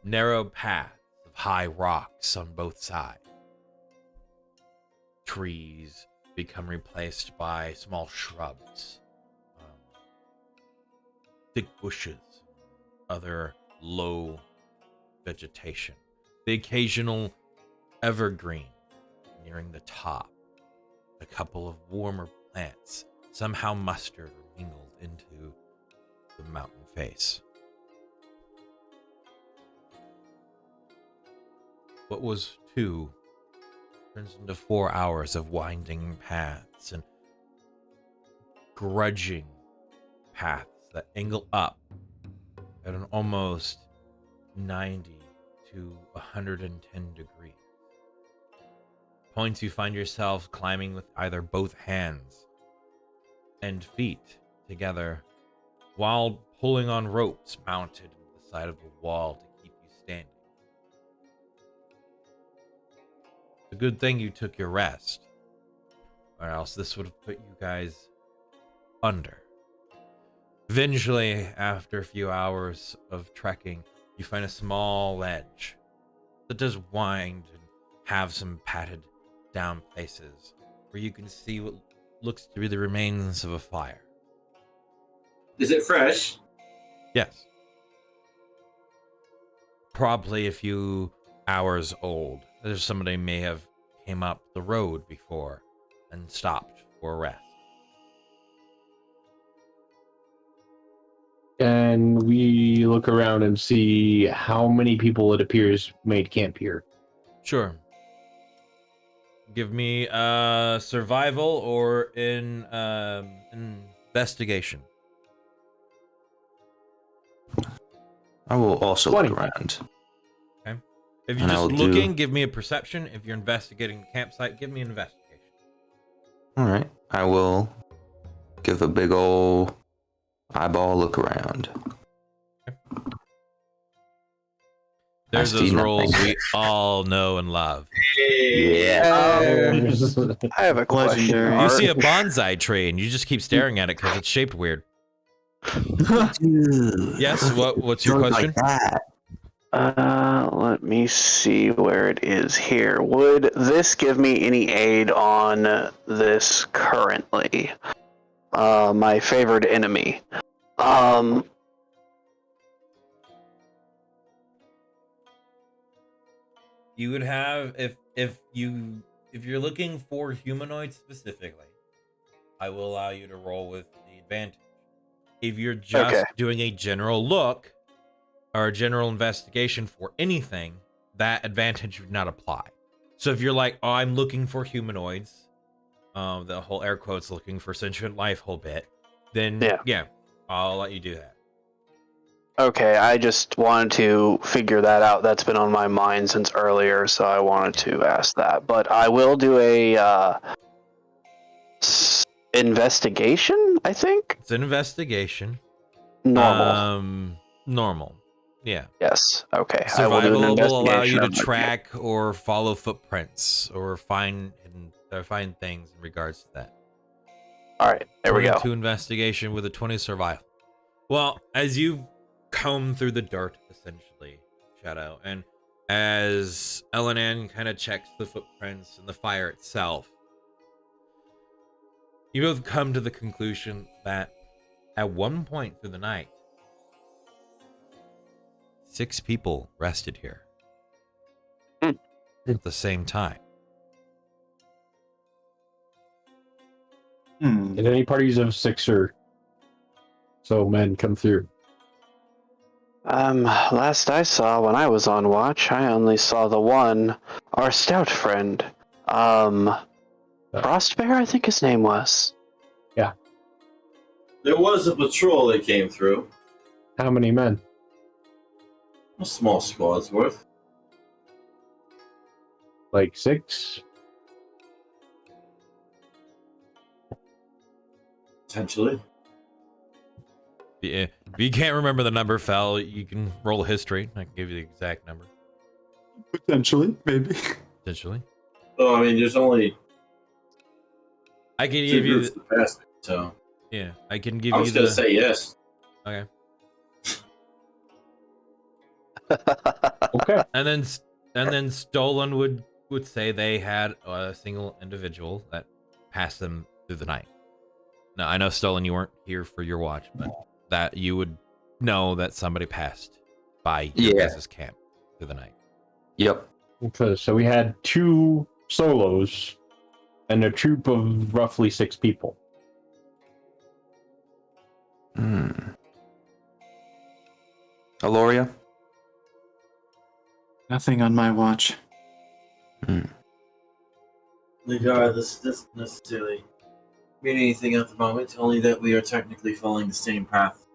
narrow paths of high rocks on both sides. Trees become replaced by small shrubs, thick bushes, other low vegetation. The occasional evergreen nearing the top. A couple of warmer plants somehow mustered or mingled into the mountain face. What was 2 turns into 4 hours of winding paths and grudging paths that angle up at an almost 90 to 110 degrees. Points you find yourself climbing with either both hands and feet together while pulling on ropes mounted to the side of the wall to keep you standing. a good thing you took your rest, or else this would have put you guys under. Eventually, after a few hours of trekking, you find a small ledge that does wind and have some patted down places where you can see what looks to be the remains of a fire. Is it fresh? Yes. Probably a few hours old. There's somebody may have came up the road before and stopped for a rest. And we look around and see how many people it appears made camp here. Sure. Give me survival or investigation. I will also 20. look around. Okay. If you're And I just will looking, give me a perception. If you're investigating the campsite, give me an investigation. All right. I will give a big ol' eyeball look around. There's I those see rolls nothing. we all know and love. Yeah. I have a question. Legendary. You Art. see a bonsai tree and you just keep staring at it because it's shaped weird. Yes, what's your Don't question? like that. Let me see where it is here. Would this give me any aid on this currently? My favored enemy. You would have if you're looking for humanoids specifically, I will allow you to roll with the advantage. If you're just Okay. doing a general look or a general investigation for anything, that advantage would not apply. So if you're like, oh, I'm looking for humanoids, the whole air quotes looking for sentient life whole bit, then yeah, I'll let you do that. Okay, I just wanted to figure that out. That's been on my mind since earlier, so I wanted to ask that. But I will do a investigation, I think? It's an investigation. Normal. Normal. Yeah. Yes. Okay. I will do Survival an will allow you to investigation. track or follow footprints or find things in regards to that. All right. There we go. 22 investigation with a 20 survival. Well, as you comb through the dirt, essentially, Shadow, and as Elenan kind of checks the footprints and the fire itself, you both come to the conclusion that at one point through the night, 6 people rested here at the same time. Did any parties of 6 or so men come through? Last I saw when I was on watch, I only saw the one, our stout friend. Frostbear, I think his name was. There was a patrol that came through. How many men? A small squad's worth. Like 6? Potentially. If you can't remember the number, Fel, you can roll a history. I can give you the exact number. Potentially, maybe. Potentially. Oh, I mean, there's only I can 2 give you groups to pass it, so yeah, I can give I you was the gonna say yes. okay. Okay. And then Stolen would say they had a single individual that passed them through the night. Now, I know Stolen, you weren't here for your watch, but that you would know that somebody passed by your Yeah. guys' camp through the night. Yep. Okay, so we had 2 solos and a troop of roughly 6 people. Aloria? Nothing on my watch. Ligar, this doesn't necessarily mean anything at the moment, only that we are technically following the same path.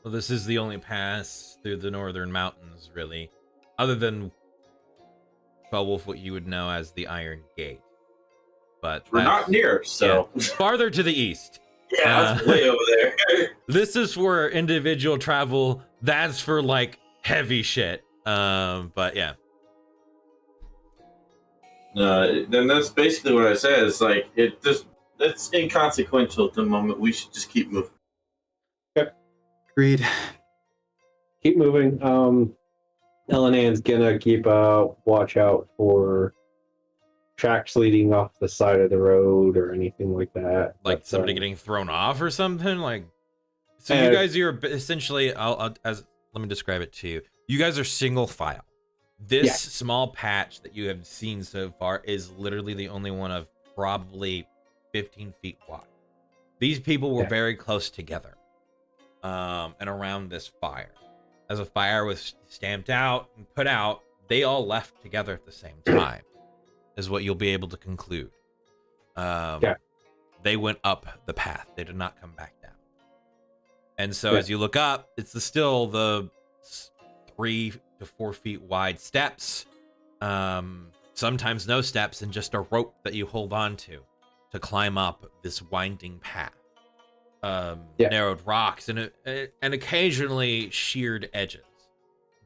Well, this is the only pass through the northern mountains, really, other than Felwolf, what you would know as the Iron Gate. But We're not that's near, so farther to the east. yeah, that's way over there. This is for individual travel. That's for like heavy shit. But yeah. Then that's basically what I said. It's like it's inconsequential at the moment. We should just keep moving. Agreed. Keep moving. Ellenan's gonna keep a watch out for tracks leading off the side of the road or anything like that. Like But, somebody getting thrown off or something. Like, so you guys are essentially. Let me describe it to you. You guys are single file. This small patch that you have seen so far is literally the only one of probably 15 feet wide. These people were very close together, and around this fire. As a fire was stamped out and put out, they all left together at the same time, is what you'll be able to conclude. They went up the path. They did not come back down. And so as you look up, it's still the 3 to 4 feet wide steps, sometimes no steps, and just a rope that you hold on to climb up this winding path. Narrowed rocks and occasionally sheared edges,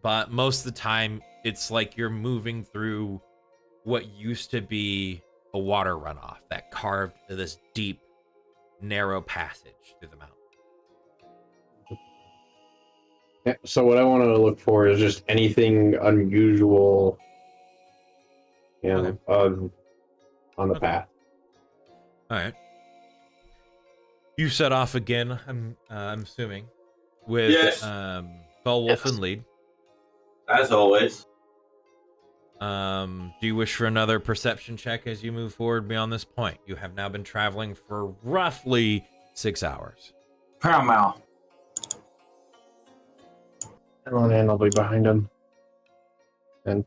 but most of the time it's like you're moving through what used to be a water runoff that carved this deep, narrow passage through the mountain. Yeah, so what I want to look for is just anything unusual, on the path. All right. You set off again. I'm assuming with Beowulf in lead. As always. Do you wish for another perception check as you move forward beyond this point? You have now been traveling for roughly 6 hours. Paramount. Ellenan will be behind him. And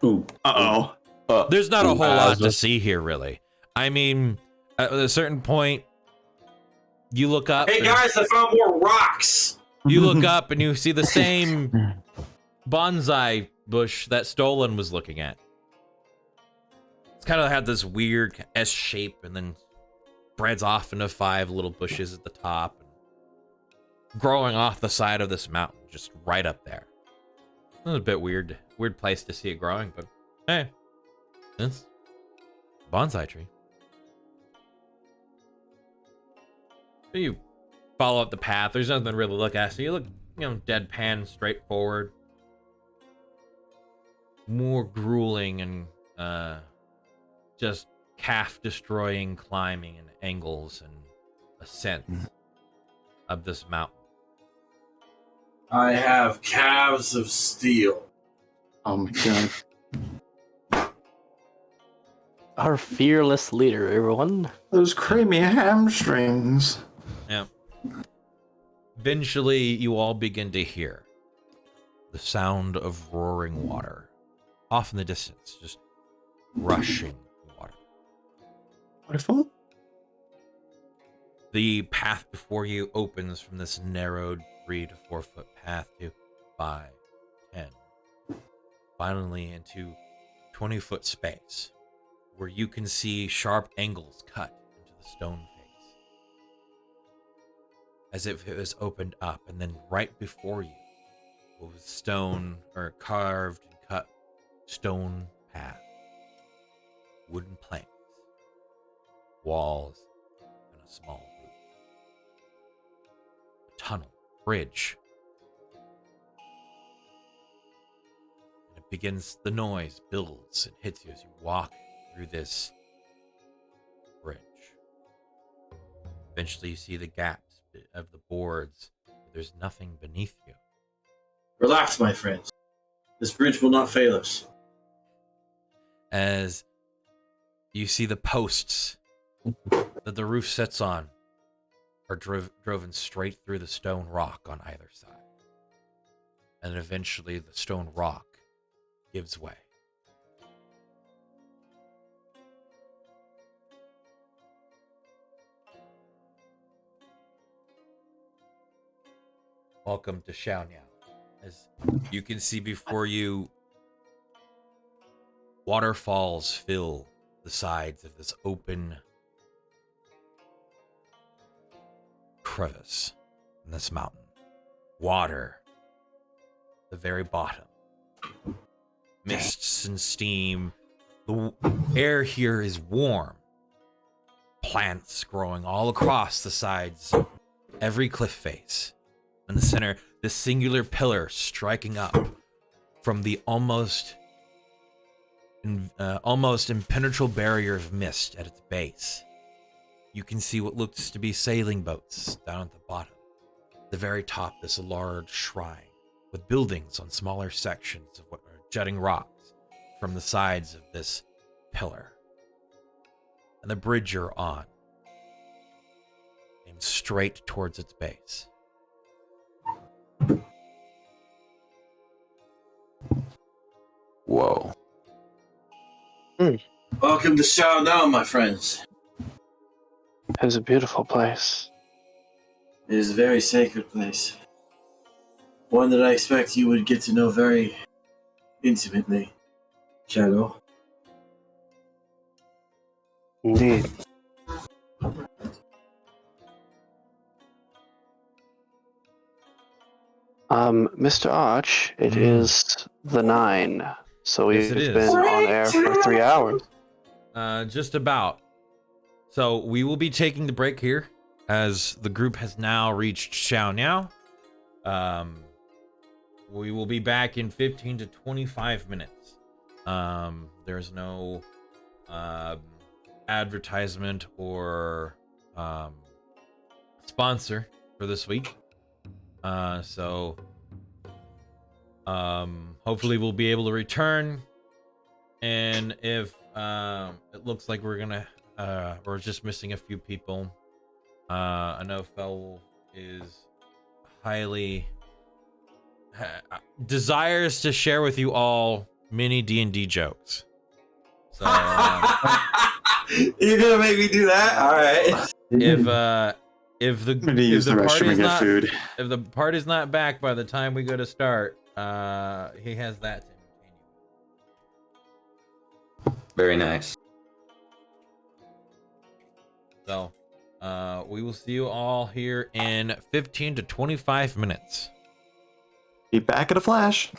There's not a whole lot to see here, really. I mean, at a certain point, you look up. Hey guys, I found more rocks. You look up and you see the same bonsai bush that Stolen was looking at. It's kind of had this weird S shape and then spreads off into 5 little bushes at the top, and growing off the side of this mountain, just right up there. It was a bit weird place to see it growing, but hey, it's a bonsai tree. So you follow up the path. There's nothing to really look at. So you look, deadpan, straightforward. More grueling and just calf-destroying climbing and angles and ascents of this mountain. I have calves of steel. Oh my god. Our fearless leader, everyone. Those creamy hamstrings. Yeah. Eventually, you all begin to hear the sound of roaring water. Off in the distance, just rushing water. Waterfall? The path before you opens from this narrowed 3 to 4 foot path to 5, 10, finally into 20-foot space where you can see sharp angles cut into the stone face, as if it was opened up, and then right before you was stone or carved and cut stone path, wooden planks, walls, and a small roof. A tunnel, bridge. And it begins, the noise builds and hits you as you walk through this bridge. Eventually you see the gaps of the boards, but there's nothing beneath you. Relax, my friends. This bridge will not fail us. As you see the posts that the roof sits on are driven straight through the stone rock on either side. And eventually the stone rock gives way. Welcome to Xiaoniao. As you can see before you, waterfalls fill the sides of this open crevice in this mountain. Water, the very bottom. Mists and steam. The air here is warm. Plants growing all across the sides of every cliff face. In the center, this singular pillar striking up from the almost impenetrable barrier of mist at its base. You can see what looks to be sailing boats down at the bottom. At the very top, this large shrine with buildings on smaller sections of what are jutting rocks from the sides of this pillar. And the bridge you're on aims straight towards its base. Whoa. Welcome to Xiaonan, my friends. It's a beautiful place. It is a very sacred place. One that I expect you would get to know very intimately, Shadow. Indeed. Mr. Arch, it is the 9, so we've Yes, it is. been on air for 3 hours. Just about. So we will be taking the break here as the group has now reached Xiaoniao. We will be back in 15 to 25 minutes. There's no advertisement or sponsor for this week. So hopefully we'll be able to return. And if it looks like we're just missing a few people. I know Fel is highly desires to share with you all mini D&D jokes. So You're gonna make me do that? All right. if the I'm gonna use the restroom and get food. if the party is not back by the time we go to start, he has that to entertain you. Very nice. So, we will see you all here in 15 to 25 minutes. Be back at a flash.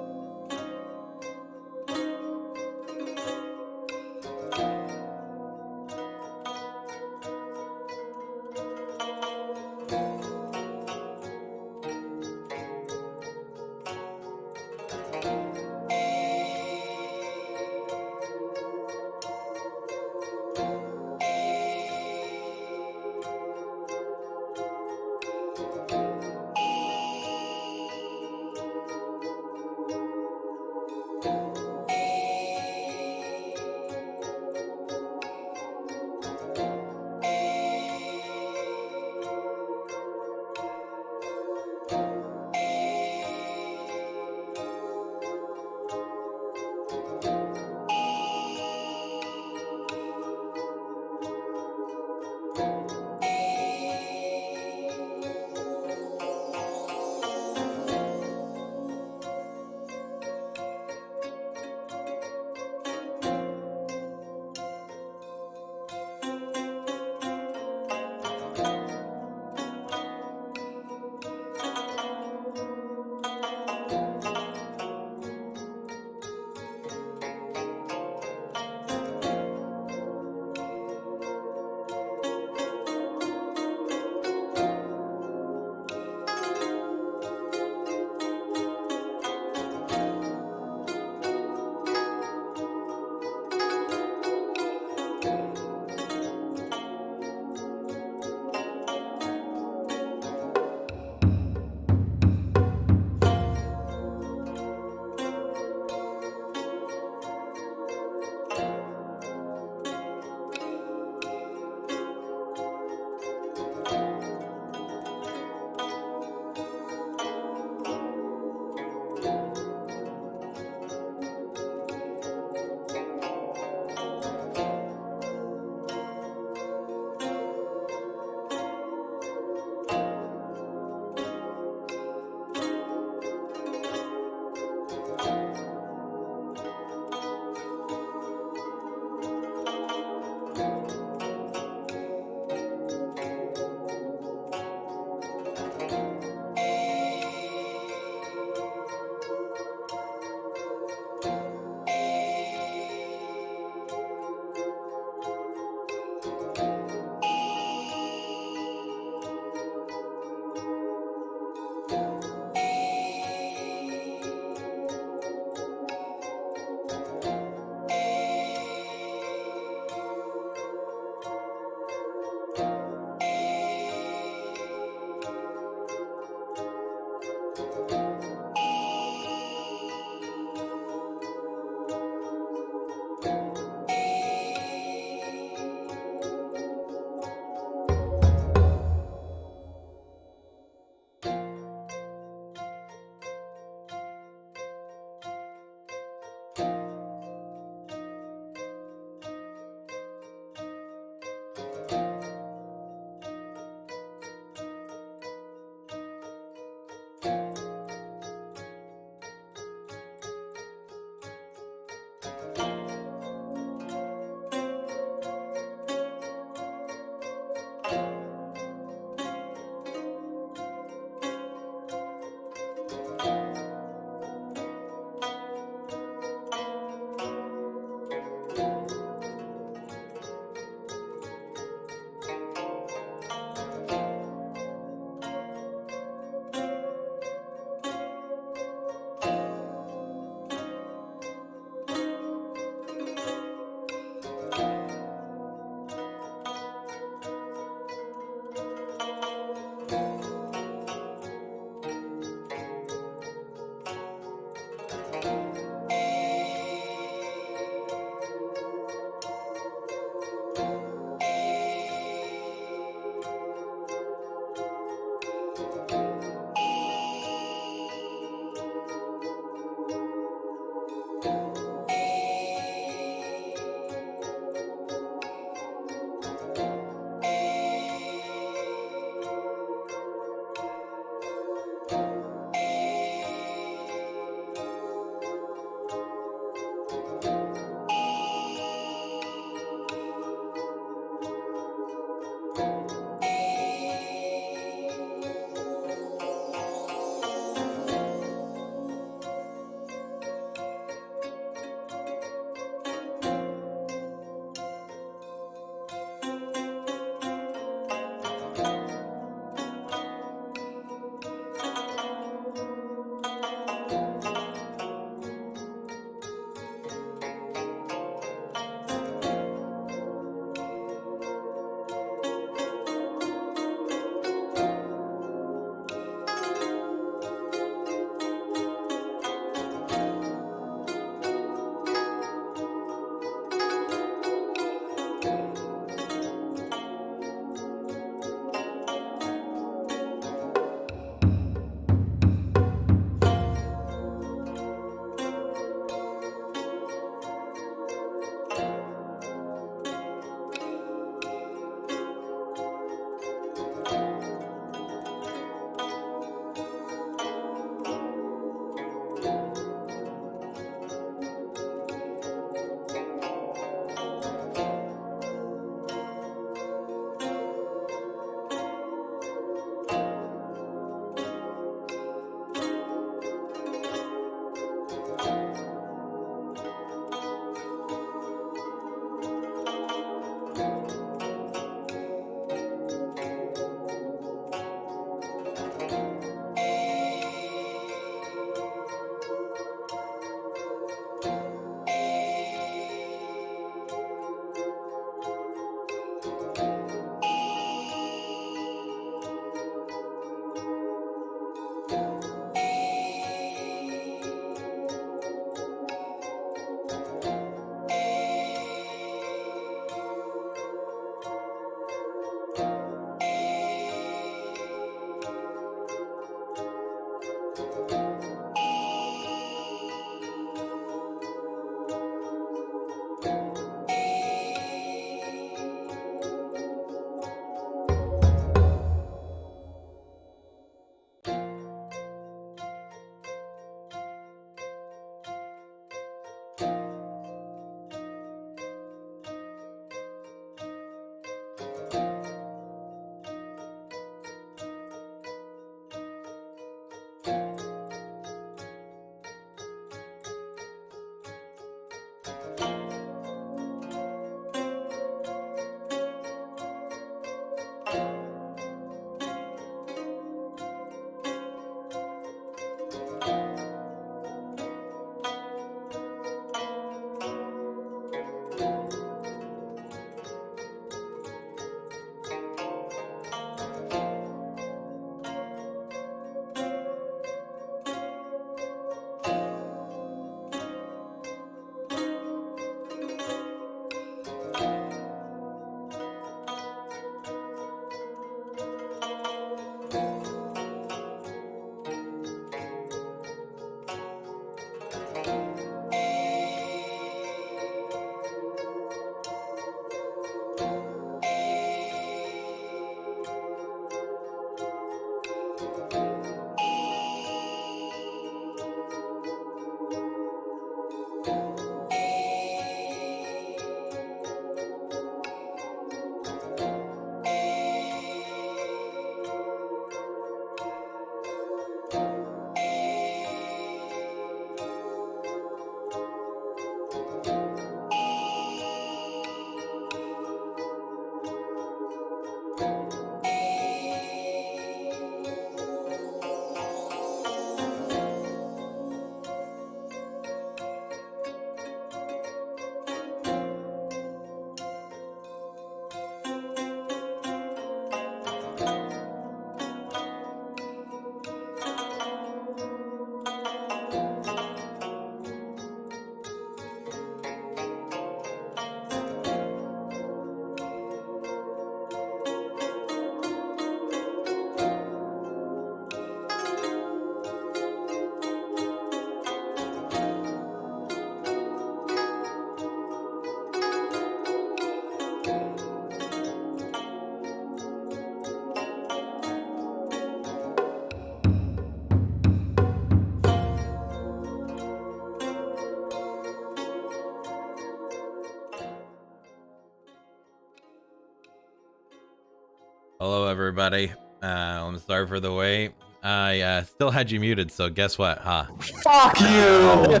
Hello, everybody. I'm sorry for the wait. I still had you muted, so guess what? Huh? Fuck you!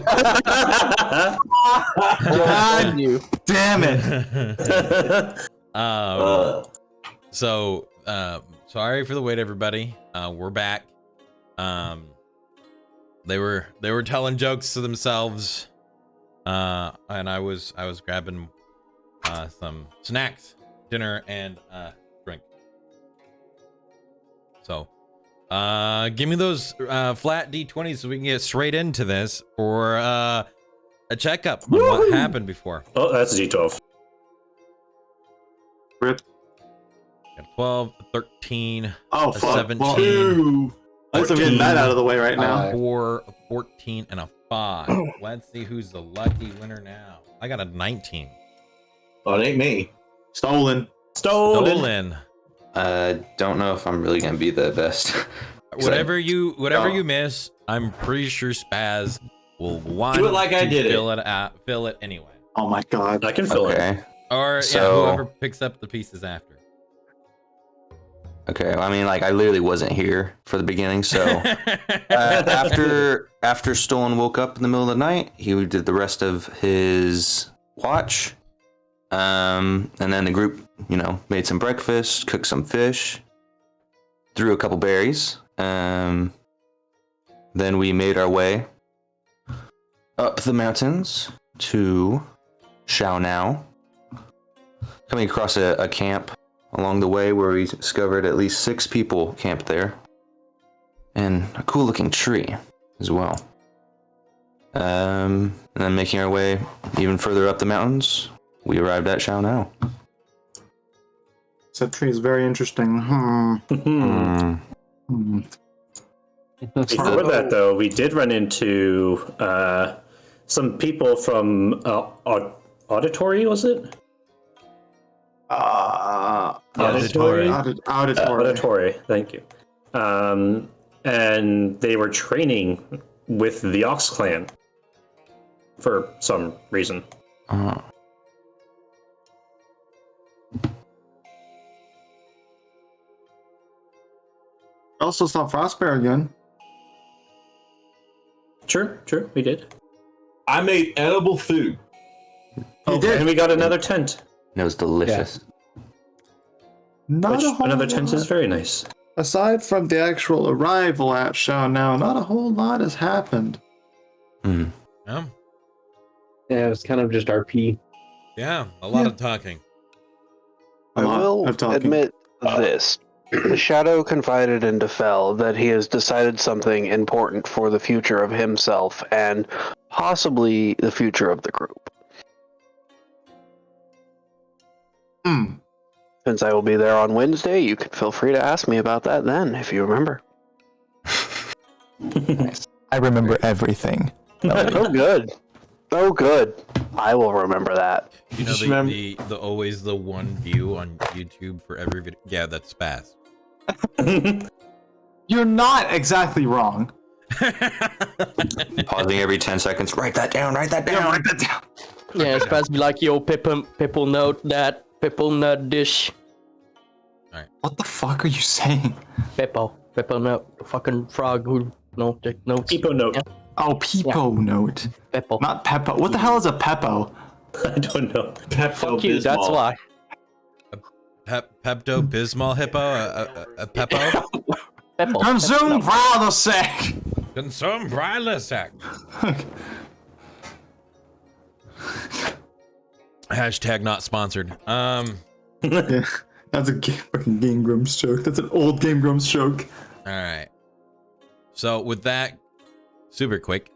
God you. damn it! So, sorry for the wait, everybody. We're back. They were telling jokes to themselves, and I was grabbing some snacks, dinner, and drink. So, give me those flat D20s so we can get straight into this for a checkup on what happened before. Oh, that's a D12. Rip. Got 12, 13, Oh, a fuck. 17, Well, at least I'm getting that out of the way right now. 4, a 14, and a 5. Let's see who's the lucky winner now. I got a 19. Oh, it ain't me. Stolen. Stolen. Don't know if I'm really gonna be the best. Whatever you miss, I'm pretty sure Spaz will want Do it like I did it. Fill it anyway. Oh my god. I can fill it. Okay. Or So- whoever picks up the pieces after. Okay. I mean, like, I literally wasn't here for the beginning, so after Stolen woke up in the middle of the night, he did the rest of his watch. And then the group, made some breakfast, cooked some fish, threw a couple berries. Then we made our way up the mountains to Shaonao, coming across a camp along the way where we discovered at least 6 people camped there, and a cool looking tree as well. And then making our way even further up the mountains, we arrived at Shaonao. That tree is very interesting. Before that, though, we did run into some people from Auditory, was it? Auditory. Auditory, thank you. And they were training with the Ox Clan for some reason. Oh. Also saw Frostbear again. Sure, we did. I made edible food. You did. And we got another tent. It was delicious. Not Which a whole another lot. tent is very nice. Aside from the actual arrival at Shaonao, not a whole lot has happened. Mm. Yeah, Yeah, it was kind of just RP. a lot of talking. A I lot will of talking. admit this. The Shadow confided into Fel that he has decided something important for the future of himself and possibly the future of the group. Since I will be there on Wednesday, you can feel free to ask me about that then, if you remember. I remember everything. Oh, good. Oh, good. I will remember that. You know Just the always the one view on YouTube for every video. Yeah, that's Spaz. You're not exactly wrong. Pausing every 10 seconds. Write that down. Write that down. Write that down. Yeah, it's supposed to be like, yo, people note that, people note dish. What the fuck are you saying? People note, the fucking frog who take notes. Peepo note. Yeah. Oh, Peepo note. Peppo. Not Peppo. What the hell is a Peppo? I don't know. Fuck you, that's why. Pepto Bismol hippo, a Peppo. Peppo. Consume Prilosec! Consume Prilosec. Hashtag not sponsored. Yeah, that's a fucking Game Grumps joke. That's an old Game Grumps joke. All right. So with that super quick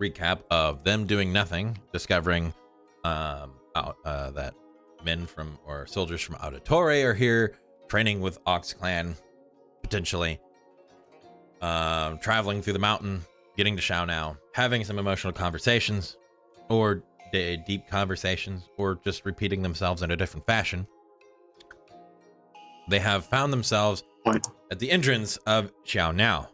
recap of them doing nothing, discovering that men from or soldiers from Auditory are here training with Ox Clan, potentially traveling through the mountain, getting to Shaonao, having some emotional conversations or deep conversations, or just repeating themselves in a different fashion. They have found themselves at the entrance of Shaonao.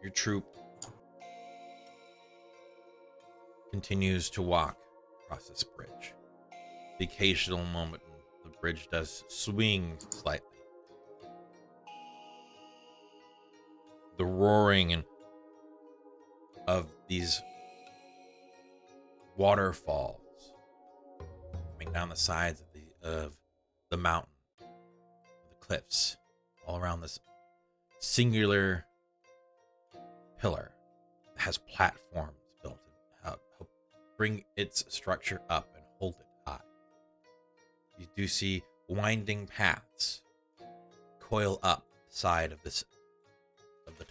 Your troop continues to walk across this bridge. The occasional moment when the bridge does swing slightly. The roaring of these waterfalls coming down the sides of the mountain, the cliffs, all around this singular pillar that has platforms built to help bring its structure up and hold it high. You do see winding paths coil up the side of the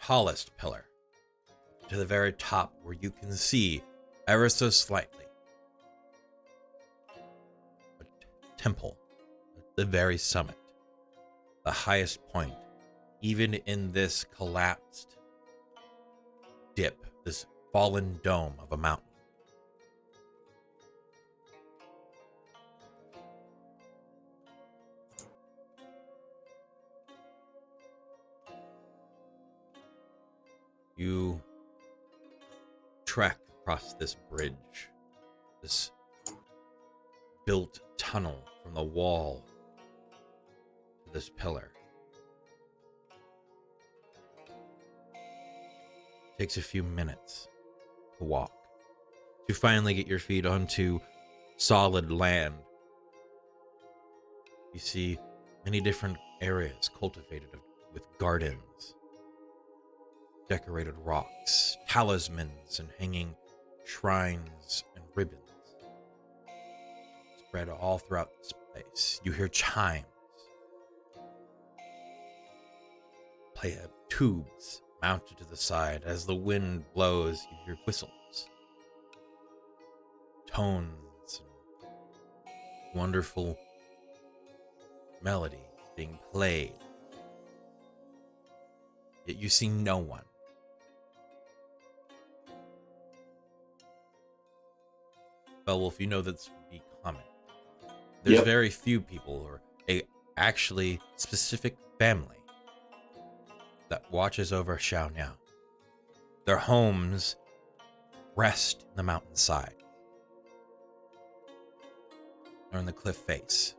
tallest pillar to the very top, where you can see ever so slightly a temple at the very summit, the highest point, even in this collapsed dip, this fallen dome of a mountain. You trek across this bridge, this built tunnel from the wall to this pillar. Takes a few minutes to walk, to finally get your feet onto solid land. You see many different areas cultivated with gardens, decorated rocks, talismans, and hanging shrines and ribbons spread all throughout this place. You hear chimes, play tubes mounted to the side. As the wind blows, you hear whistles, tones, and wonderful melody being played. Yet you see no one. Beowulf, you know that's would be common. There's Yep. very few people, or a actually specific family, that watches over Xiao now. Their homes rest in the mountainside, or in the cliff face.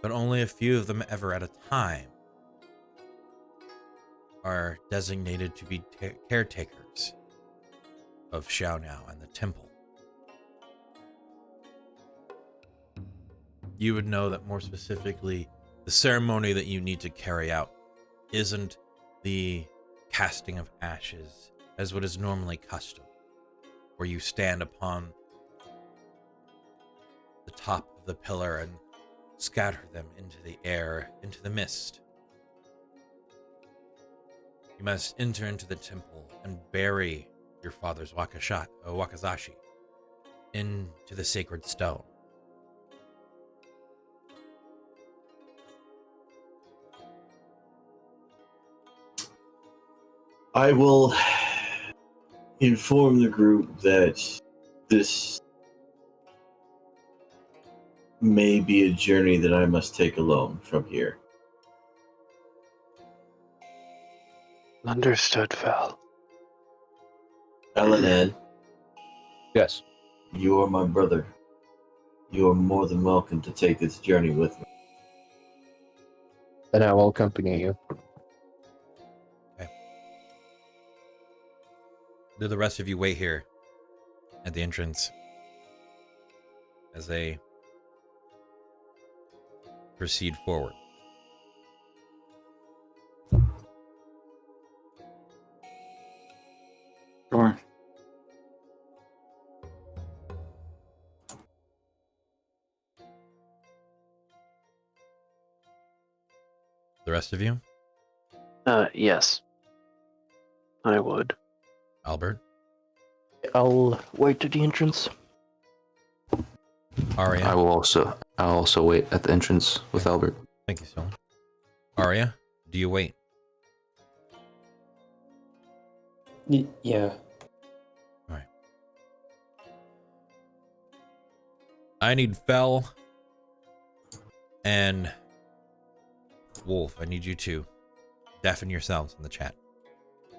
But only a few of them ever at a time are designated to be caretakers of Xiaoniao and the temple. You would know that more specifically, the ceremony that you need to carry out isn't the casting of ashes as what is normally custom, where you stand upon the top of the pillar and scatter them into the air, into the mist. You must enter into the temple and bury your father's wakizashi into the sacred stone. I will inform the group that this may be a journey that I must take alone from here. Understood, Val. Alanan, Yes. you are my brother. You are more than welcome to take this journey with me. Then I will accompany you. Do the rest of you wait here at the entrance as they proceed forward? Sure. The rest of you? Yes. I would. Albert? I'll wait at the entrance. Arya? I'll also wait at the entrance with Albert. Thank you, Stolen. Arya, do you wait? Yeah. All right. I need Fel and Wolf. I need you to deafen yourselves in the chat.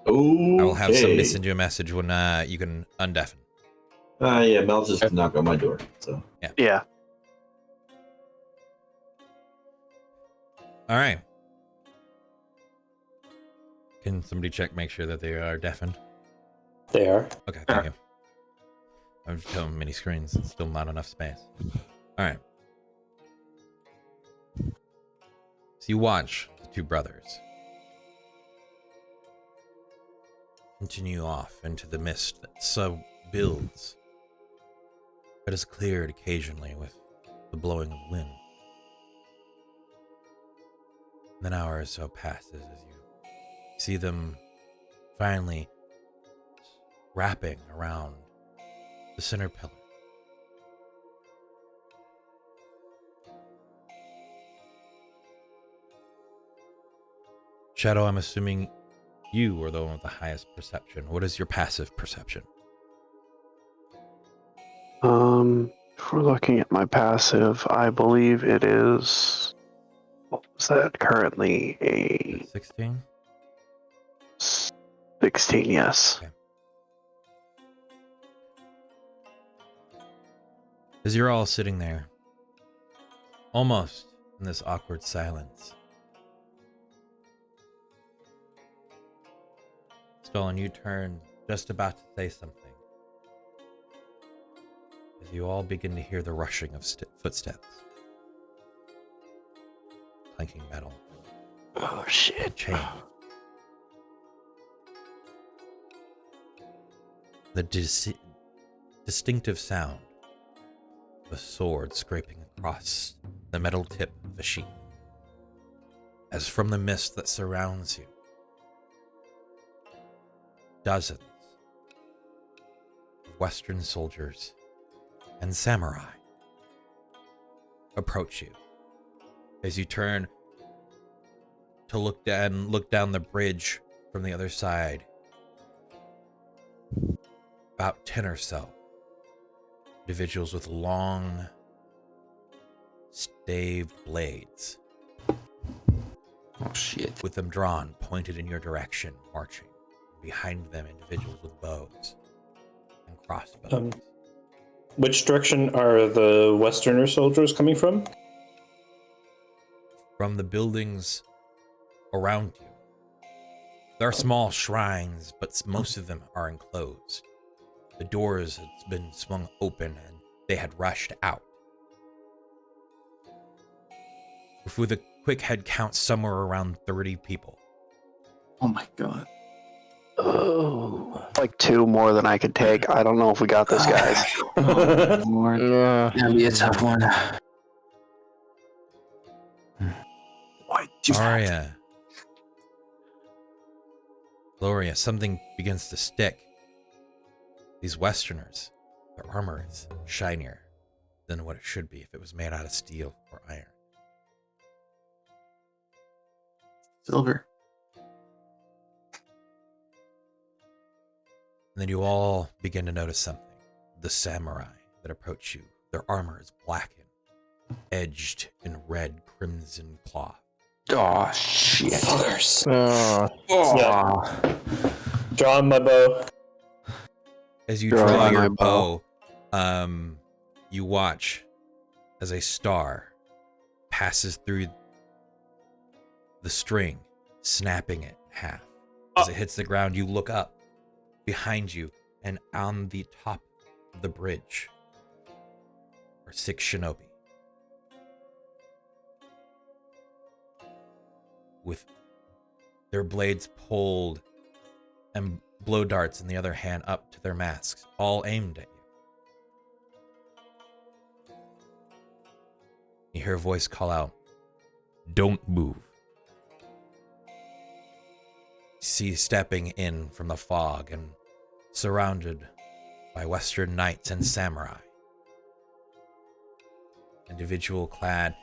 Okay. I will have somebody send you a message when you can undeafen. Yeah, Mel's just knock on my door. So Yeah. All right. Can somebody check, make sure that they are deafened? They are. Okay, thank you. I'm just telling many screens. It's still not enough space. All right. So you watch the two brothers continue off into the mist that so builds, but is cleared occasionally with the blowing of wind. And an hour or so passes as you see them finally wrapping around the center pillar. Shadow, I'm assuming you are the one with the highest perception. What is your passive perception? If we're looking at my passive, I believe it is. What was that? Currently a 16? 16, yes. Okay. As you're all sitting there, almost in this awkward silence, Stolen, you turn, just about to say something, as you all begin to hear the rushing of footsteps, clanking metal. Oh shit! Chain. The distinctive sound of a sword scraping across the metal tip of a sheath, as from the mist that surrounds you, dozens of Western soldiers and samurai approach you. As you turn to look down the bridge from the other side, about 10 or so individuals with long, staved blades, Oh shit. with them drawn, pointed in your direction, marching. Behind them, individuals with bows and crossbows. Which direction are the Westerner soldiers coming from? From the buildings around you. There are small shrines, but most of them are enclosed. The doors had been swung open and they had rushed out. With a quick head count, somewhere around 30 people. Oh my god. Oh, like 2 more than I could take. I don't know if we got this, guys. Lord. Yeah. That'd be a tough one. Why do that? Aria. Gloria, something begins to stick. These Westerners, their armor is shinier than what it should be if it was made out of steel or iron. Silver. And then you all begin to notice something. The samurai that approach you, their armor is blackened, edged in red crimson cloth. Oh shit. Fuckers. Oh, Yeah. Drawing my bow. As you Draw draw my your bow. bow, you watch as a star passes through the string, snapping it in half. As it hits the ground, you look up behind you, and on the top of the bridge are 6 shinobi. With their blades pulled and blow darts in the other hand up to their masks, all aimed at you. You hear a voice call out, "Don't move." See stepping in from the fog and surrounded by Western knights and samurai. Individual clad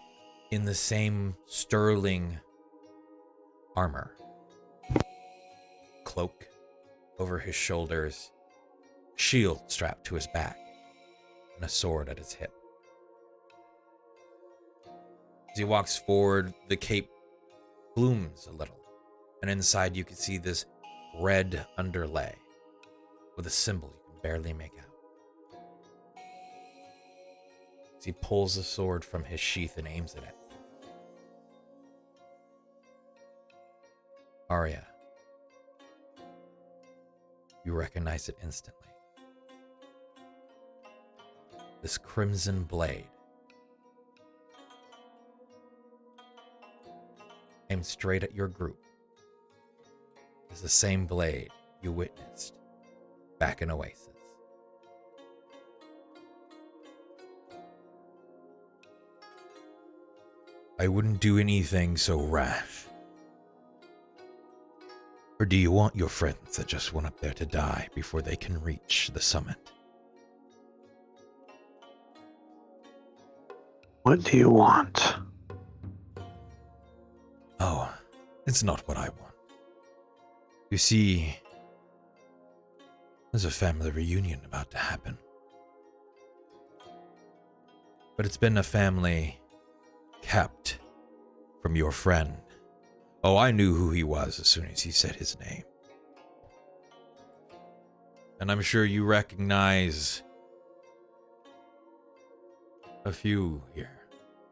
in the same sterling armor. Cloak over his shoulders, shield strapped to his back, and a sword at his hip. As he walks forward, the cape blooms a little, and inside you can see this red underlay with a symbol you can barely make out. As he pulls the sword from his sheath and aims it at you. Arya, you recognize it instantly. This crimson blade aimed straight at your group is the same blade you witnessed back in Oasis. I wouldn't do anything so rash. Or do you want your friends that just went up there to die before they can reach the summit? What do you want? Oh, it's not what I want. You see, there's a family reunion about to happen. But it's been a family kept from your friend. Oh, I knew who he was as soon as he said his name. And I'm sure you recognize a few here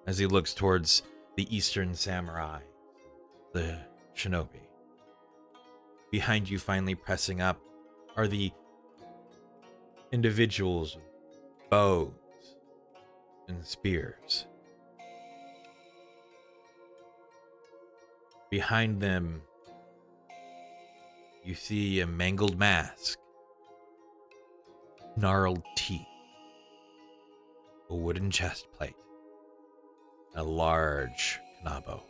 as he looks towards the Eastern Samurai, the shinobi. Behind you, finally pressing up, are the individuals with bows and spears. Behind them, you see a mangled mask, gnarled teeth, a wooden chest plate, a large kanabo.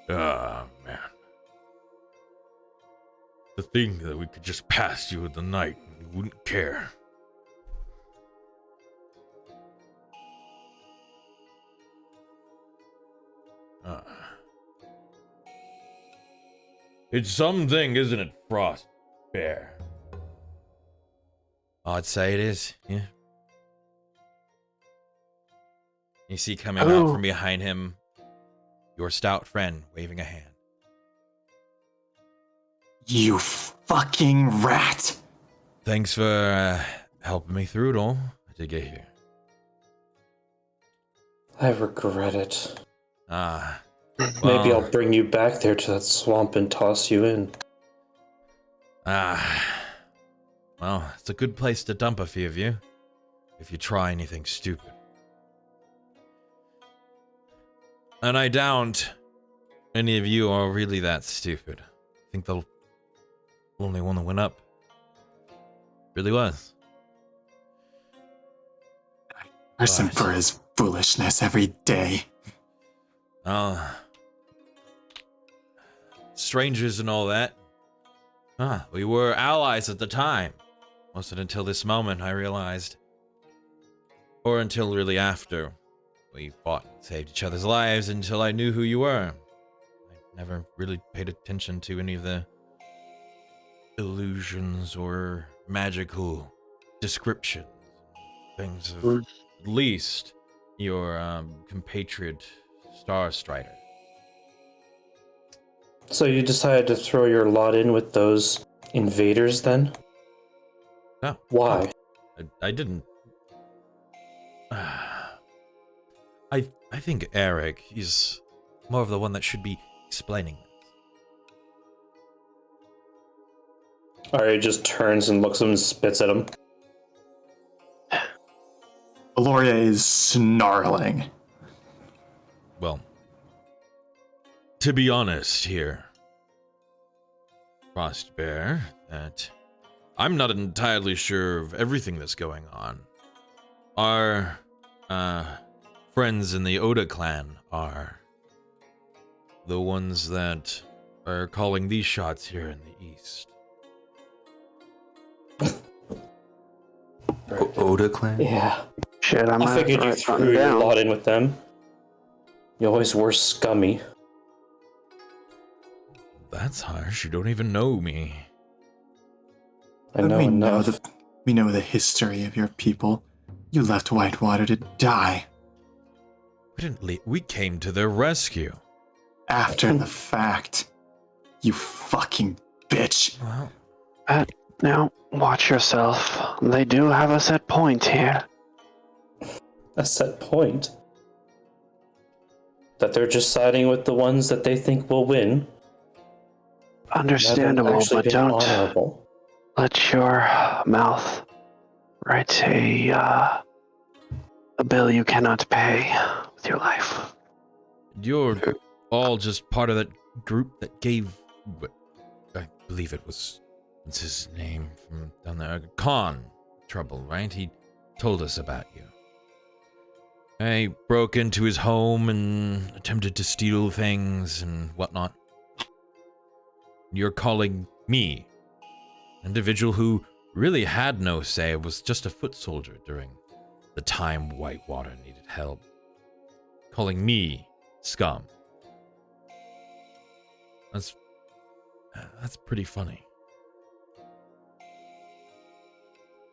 Ah, man. To think that we could just pass you in the night and you wouldn't care. It's something, isn't it, Frost Bear? I'd say it is, yeah. You see coming out from behind him, your stout friend waving a hand. You fucking rat! Thanks for helping me through it all to get here. I regret it. Ah. Maybe I'll bring you back there to that swamp and toss you in. Ah. Well, it's a good place to dump a few of you, if you try anything stupid. And I doubt any of you are really that stupid. I think the only one that went up really was. I curse him for his foolishness every day. Strangers and all that. We were allies at the time. Wasn't until this moment I realized. Or until really after. We fought and saved each other's lives until I knew who you were. I never really paid attention to any of the illusions or magical descriptions. Things of at least your compatriot Star Strider. So you decided to throw your lot in with those invaders then? No. Why? I didn't. I think Eric is more of the one that should be explaining this. Arya just turns and looks at him and spits at him. Valoria is snarling. Well, to be honest here, Frost Bear, that I'm not entirely sure of everything that's going on. Our friends in the Oda clan are the ones that are calling these shots here in the east. Oda clan? Yeah. Shit, I figured you threw your lot in with them. You always were scummy. That's harsh. You don't even know me. I know enough. We know the history of your people. You left Whitewater to die. We didn't leave. We came to their rescue. after the fact. You fucking bitch. Well, Now, watch yourself. They do have a set point here. A set point. That they're just siding with the ones that they think will win. Understandable, Actually but being don't honorable. let your mouth write a bill you cannot pay with your life. you're all just part of that group that gave, I believe it was, what's his name from down there? Khan trouble, right? He told us about you. I broke into his home and attempted to steal things and whatnot. You're calling me, an individual who really had no say, was just a foot soldier during the time Whitewater needed help. Calling me scum. That's pretty funny.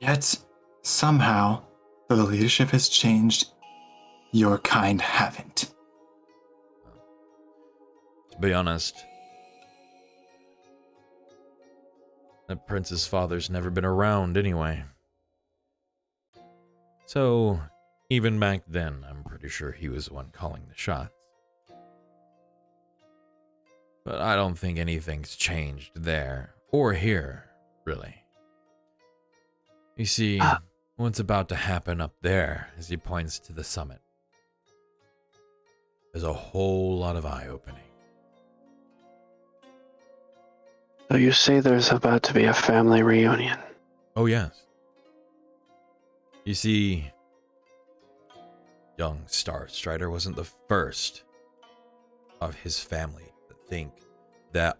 Yet, somehow, the leadership has changed. Your kind haven't. To be honest, that prince's father's never been around anyway. So, even back then, I'm pretty sure he was the one calling the shots. But I don't think anything's changed there, or here, really. You see, what's about to happen up there, as he points to the summit, is a whole lot of eye-opening. So you say there's about to be a family reunion. Oh, yes. You see, young Star Strider wasn't the first of his family to think that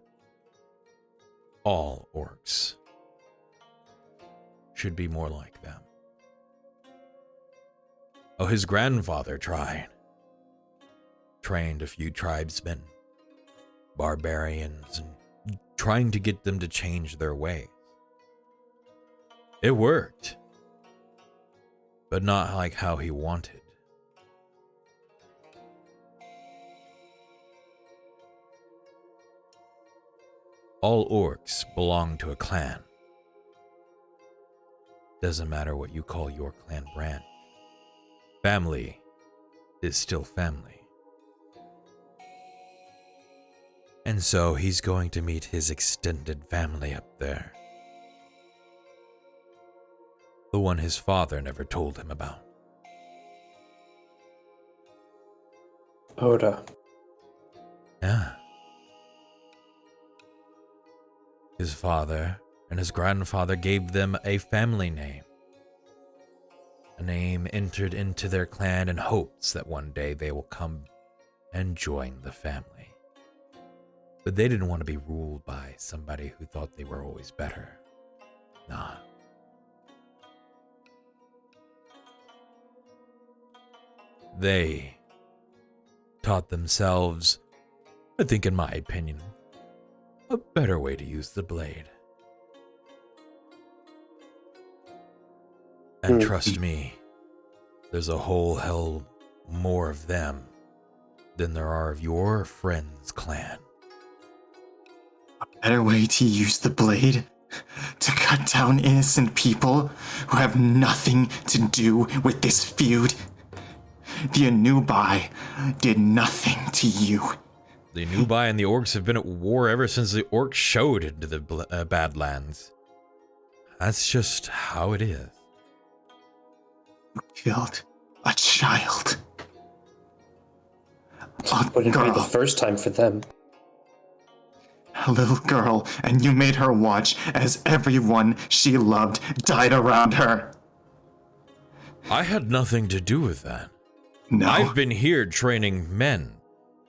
all orcs should be more like them. Oh, his grandfather tried. Trained a few tribesmen, barbarians, and trying to get them to change their ways. It worked, but not like how he wanted. All orcs belong to a clan. Doesn't matter what you call your clan branch. Family is still family. And so he's going to meet his extended family up there. The one his father never told him about. Oda. Yeah. His father and his grandfather gave them a family name. A name entered into their clan in hopes that one day they will come and join the family. But they didn't want to be ruled by somebody who thought they were always better. Nah. They taught themselves, I think in my opinion, a better way to use the blade. And trust me, there's a whole hell more of them than there are of your friend's clan. A better way to use the blade? To cut down innocent people who have nothing to do with this feud? The Anubai did nothing to you. The Anubai and the orcs have been at war ever since the orcs showed into the Badlands. That's just how it is. You killed a child. Wouldn't be the first time for them. A little girl, and you made her watch as everyone she loved died around her. I had nothing to do with that. No. I've been here training men.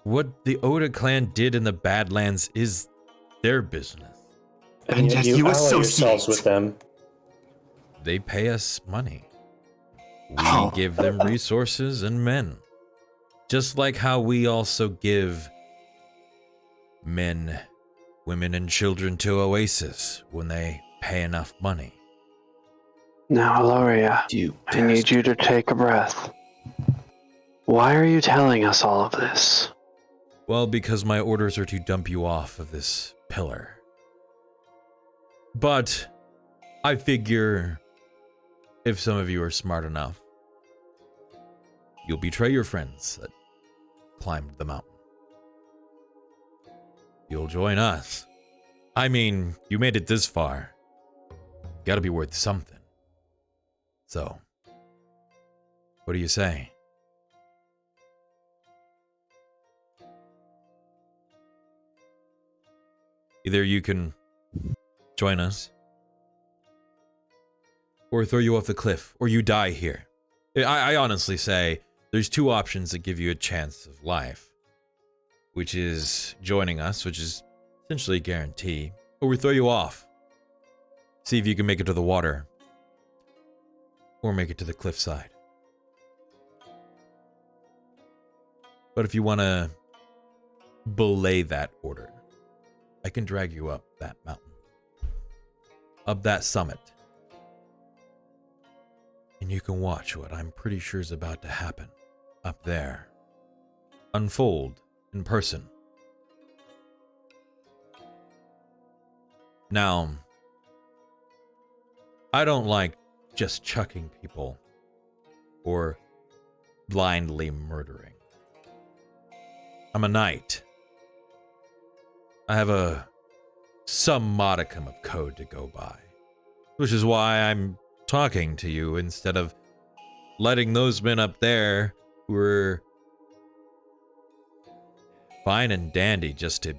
What the Oda clan did in the Badlands is their business. And yet you ally yourselves associate with them. They pay us money. We Oh. give them resources and men. Just like how we also give men, women, and children to Oasis when they pay enough money. Now, Aloria, I need you to take a breath. Why are you telling us all of this? Well, because my orders are to dump you off of this pillar. But I figure if some of you are smart enough, you'll betray your friends that climbed the mountain. You'll join us. I mean, you made it this far. Gotta be worth something. So, what do you say? Either you can join us, or throw you off the cliff, or you die here. I honestly say there's two options that give you a chance of life, which is joining us, which is essentially a guarantee, or we throw you off. See if you can make it to the water, or make it to the cliffside. But if you want to belay that order, I can drag you up that mountain, up that summit, and you can watch what I'm pretty sure is about to happen up there unfold in person. Now, I don't like just chucking people or blindly murdering. I'm a knight. I have some modicum of code to go by, which is why I'm talking to you instead of letting those men up there who were fine and dandy just to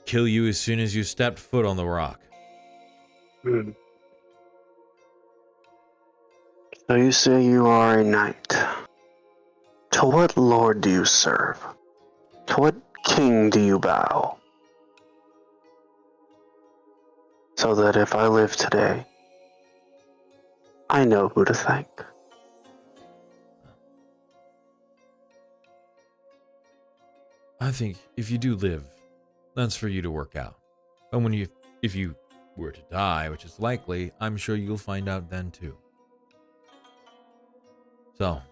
kill you as soon as you stepped foot on the rock. So you say you are a knight. To what lord do you serve? To what king do you bow? So that if I live today, I know who to thank. I think if you do live, that's for you to work out. And if you were to die, which is likely, I'm sure you'll find out then too. So,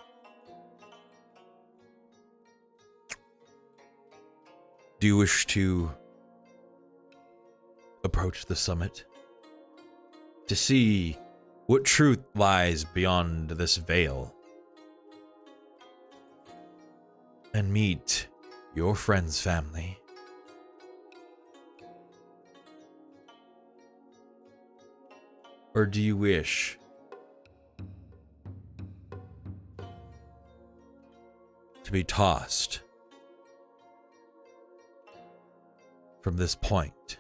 do you wish to approach the summit to see what truth lies beyond this veil and meet your friend's family? Or do you wish to be tossed from this point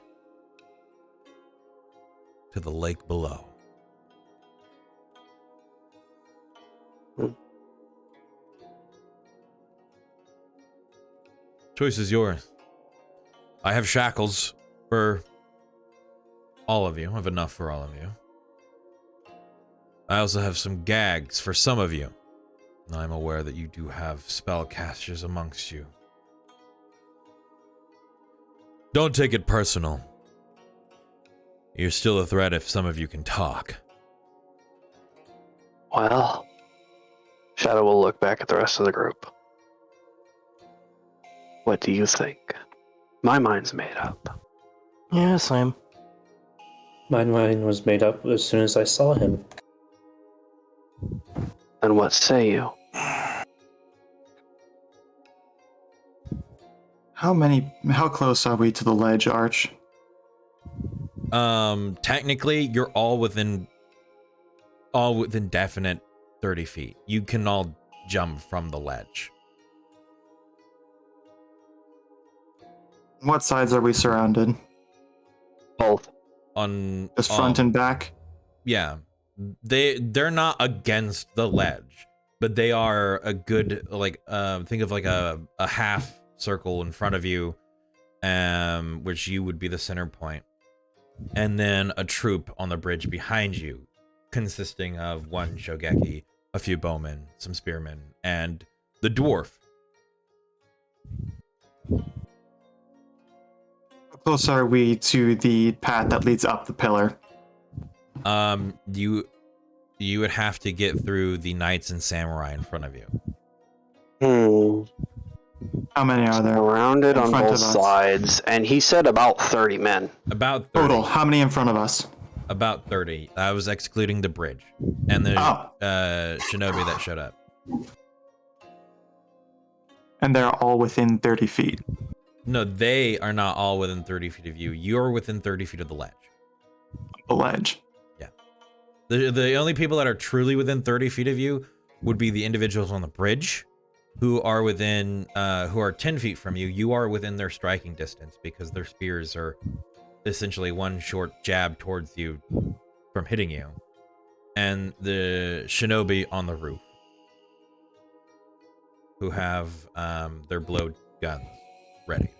to the lake below? Choice is yours. I have shackles for all of you. I have enough for all of you. I also have some gags for some of you. I'm aware that you do have spellcasters amongst you. Don't take it personal. You're still a threat if some of you can talk. Well, Shadow will look back at the rest of the group. What do you think? My mind's made up. Yeah, same. My mind was made up as soon as I saw him. And what say you? How close are we to the ledge, Arch? Technically, you're all within definite 30 feet. You can all jump from the ledge. What sides are we surrounded? Both. On Just front and back? Yeah. They're not against the ledge, but they are a good, like, think of like a half circle in front of you, which you would be the center point, and then a troop on the bridge behind you, consisting of one Shogeki, a few bowmen, some spearmen, and the dwarf. How close are we to the path that leads up the pillar? You would have to get through the knights and samurai in front of you. How many are there? Surrounded in on front both of us? sides, and he said about 30 men. About 30. Total. How many in front of us? About 30. I was excluding the bridge and the shinobi that showed up. And they're all within 30 feet. No, they are not all within 30 feet of you. You're within 30 feet of the ledge. The ledge. Yeah. The only people that are truly within 30 feet of you would be the individuals on the bridge who are within, who are 10 feet from you. You are within their striking distance because their spears are essentially one short jab towards you from hitting you. And the shinobi on the roof who have their blow guns ready.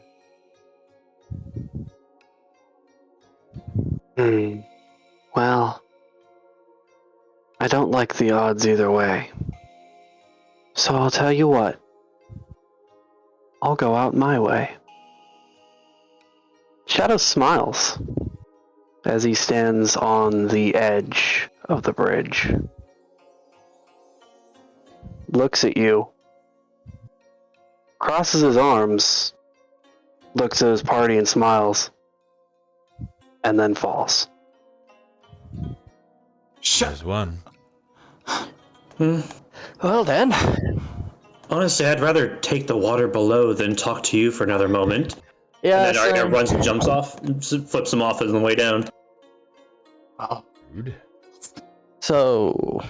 Well, I don't like the odds either way. So I'll tell you what. I'll go out my way. Shadow smiles as he stands on the edge of the bridge. Looks at you. Crosses his arms. Looks at his party and smiles. And then falls. There's one. Well then. Honestly, I'd rather take the water below than talk to you for another moment. Yeah, And then same. runs and jumps off, flips him off on the way down. Rude. So,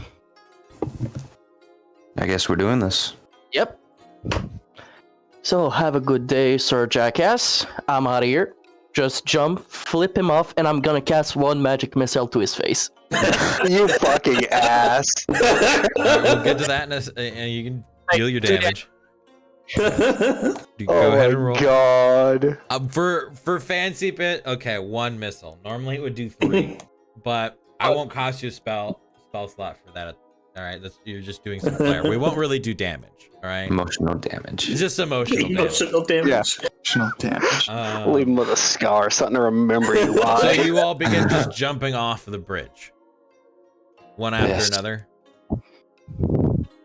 I guess we're doing this. yep. So have a good day, Sir Jackass. I'm out of here. Just jump, flip him off, and I'm gonna cast one magic missile to his face. You fucking ass. We'll get to that and you can deal your damage. Go ahead and roll. God. For fancy bit, okay, one missile. Normally it would do 3, but I won't cost you a spell slot for that. All right, you're just doing some flair. We won't really do damage. All right, Emotional damage. it's just emotional damage. Emotional damage. Emotional damage. Leave him with a scar, something to remember you So by. you all begin just jumping off of the bridge, one after Yes. another.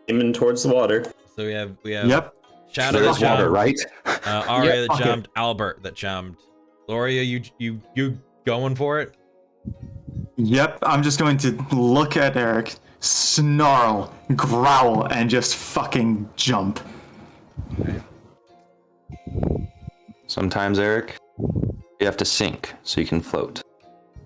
Aiming towards the water. So we have Yep. Shadow There's that water, jumped, right? Aria that fuck it. jumped, Albert that jumped. Gloria, you going for it? Yep. I'm just going to look at Eric, snarl, growl, and just fucking jump. Sometimes, Eric, you have to sink so you can float.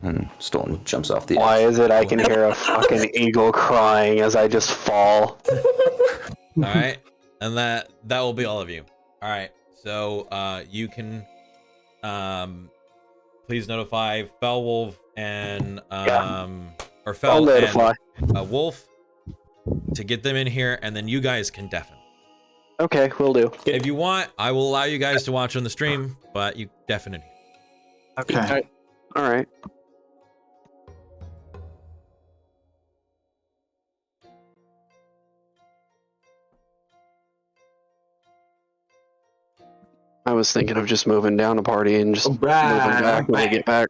And Stolen jumps off the edge. Why is it I can hear a fucking eagle crying as I just fall? All right, and that will be all of you. All right, so you can please notify Fell Wolf and or Fell I'll notify. and Wolf to get them in here, and then you guys can deafen. Okay, will do. If you want, I will allow you guys to watch on the stream, but you deafen in here. Okay. Alright. I was thinking of just moving down a party and just moving back when I get back.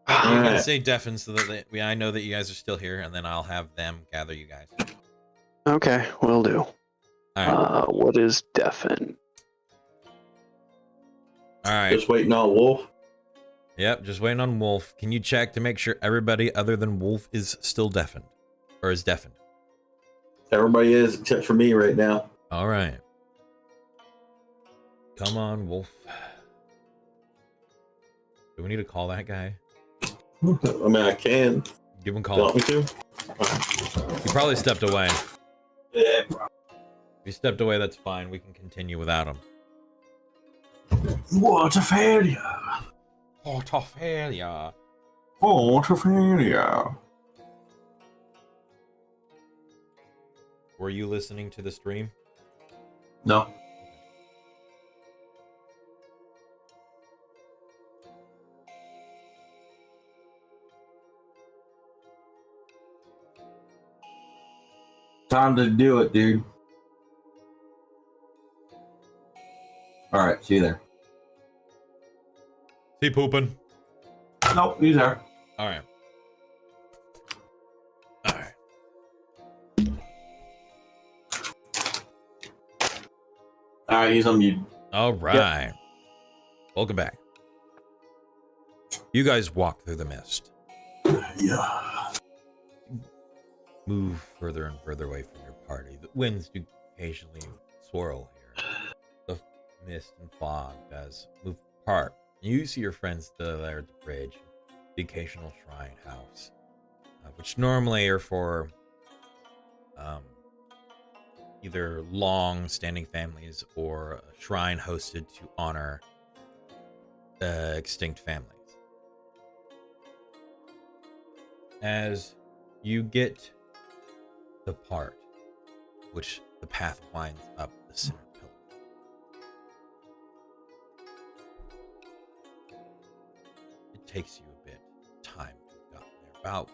You can Alright. say deafen so that I know that you guys are still here, and then I'll have them gather you guys. Okay, will do. All right. What is deafen? All right. Just waiting on Wolf. Yep, just waiting on Wolf. Can you check to make sure everybody other than Wolf is still deafened? Or is deafened? Everybody is except for me right now. All right. Come on, Wolf. Do we need to call that guy? I mean, I can. Give him a You call. want me to? He probably stepped away. Yeah. If he stepped away, that's fine. We can continue without him. What a failure. What a failure. What a failure. Were you listening to the stream? No. Time to do it, dude. Alright, see you there. He pooping. Nope, he's there. All right. All right. Alright, he's on mute. All right. Welcome back. You guys walk through the mist. Yeah. Move further and further away from your party. The winds do occasionally swirl here. The mist and fog does move apart. You see your friends still there at the bridge, the occasional shrine house, which normally are for either long-standing families or a shrine hosted to honor extinct families. As you get the part which the path winds up the center pillar, it takes you a bit of time to get there, about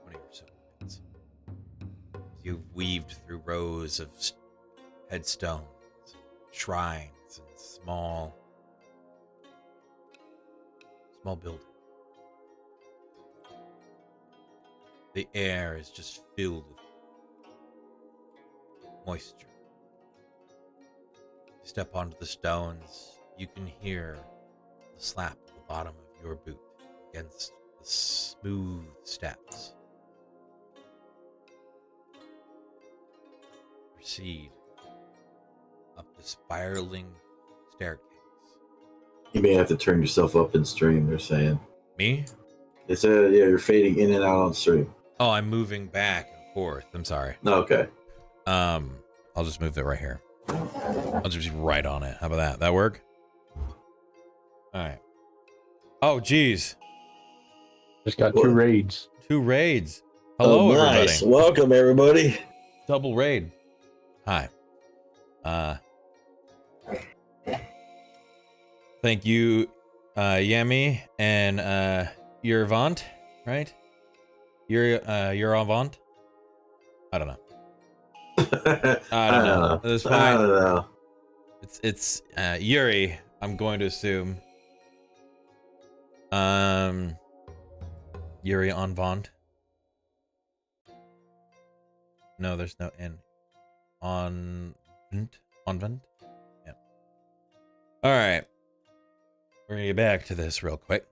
20 or so minutes. You've weaved through rows of headstones, shrines, and small buildings. The air is just filled with moisture. You step onto the stones, you can hear the slap of the bottom of your boot against the smooth steps. Proceed up the spiraling staircase. You may have to turn yourself up in stream, they're saying. Me? It's yeah, you're fading in and out on stream. Oh, I'm moving back and forth. I'm sorry. Okay. I'll just move it right here. I'll just be right on it. How about that? That work? All right. Oh, geez. Just got 2 raids. 2 raids. Hello, nice. everybody. Welcome, everybody. Double raid. Hi. Thank you, Yemi and your Avant, right? Your Avant? I don't know. I don't know. That's fine. I don't know. It's Yuri, I'm going to assume. Yuri Avant. No, there's no N. Onvent? Yeah. Alright. We're gonna get back to this real quick.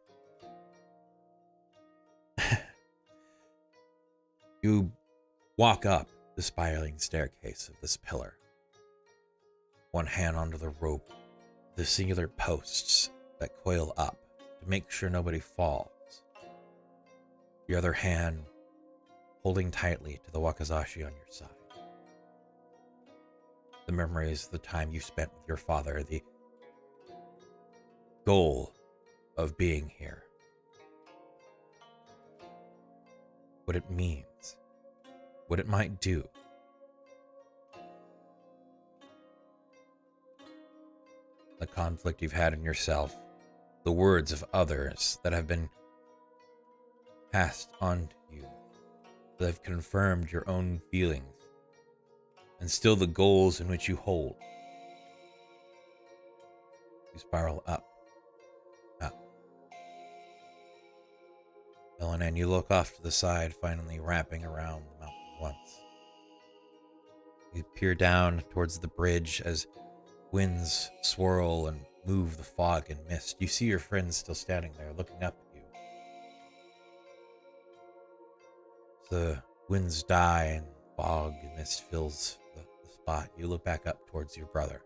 You walk up the spiraling staircase of this pillar. One hand onto the rope, the singular posts that coil up to make sure nobody falls. The other hand holding tightly to the wakizashi on your side. The memories of the time you spent with your father, the goal of being here. What it means, what it might do. The conflict you've had in yourself, the words of others that have been passed on to you, that have confirmed your own feelings, and still the goals in which you hold. You spiral up, up. Elanan, you look off to the side, finally wrapping around the mountain once. You peer down towards the bridge as winds swirl and move the fog and mist. You see your friends still standing there, looking up at you. The winds die and fog and mist fills the spot. You look back up towards your brother.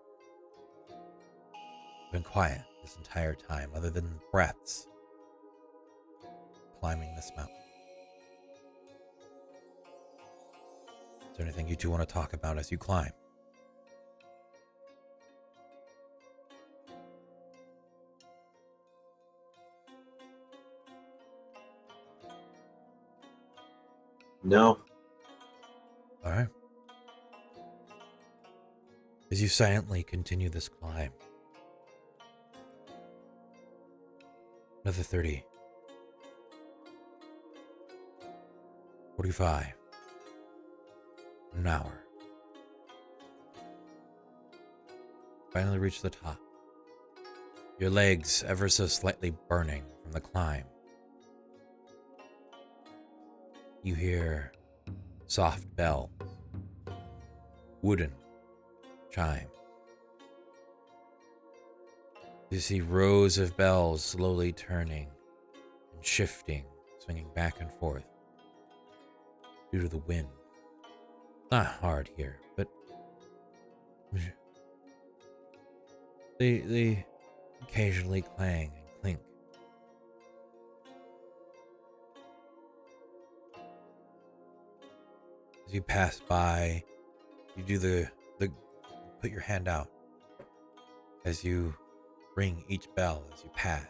You've been quiet this entire time, other than breaths climbing this mountain. Is there anything you two want to talk about as you climb? No. All right. As you silently continue this climb, another 30, 45, an hour. Finally reach the top. Your legs ever so slightly burning from the climb. You hear soft bells, wooden chime, You see rows of bells slowly turning and shifting, swinging back and forth due to the wind. Not hard here, but they occasionally clang and clink. As you pass by, you do the put your hand out as you ring each bell as you pass.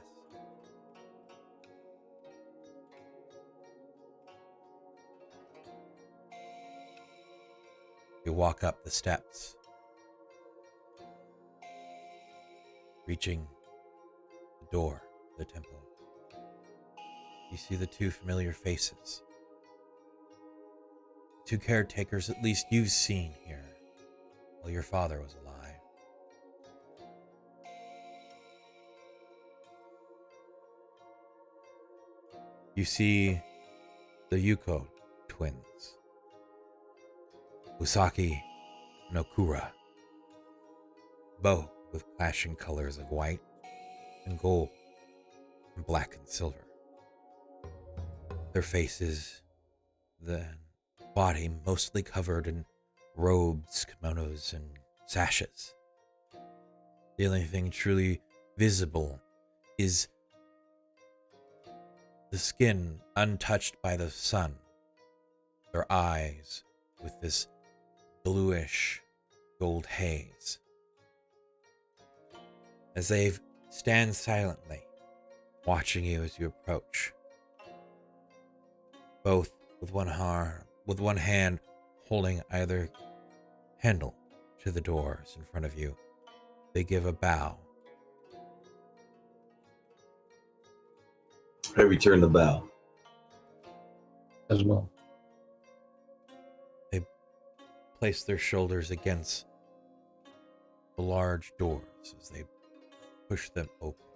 You walk up the steps, reaching the door of the temple. You see the two familiar faces. Two caretakers at least you've seen here while your father was alive. You see the Yuko twins, Usaki and Okura, both with clashing colors of white and gold and black and silver. Their faces, the body mostly covered in robes, kimonos, and sashes. The only thing truly visible is the skin untouched by the sun, their eyes with this bluish gold haze. As they stand silently, watching you as you approach, both with one hand holding either handle to the doors in front of you. They give a bow. I return the bow. As well. They place their shoulders against the large doors as they push them open.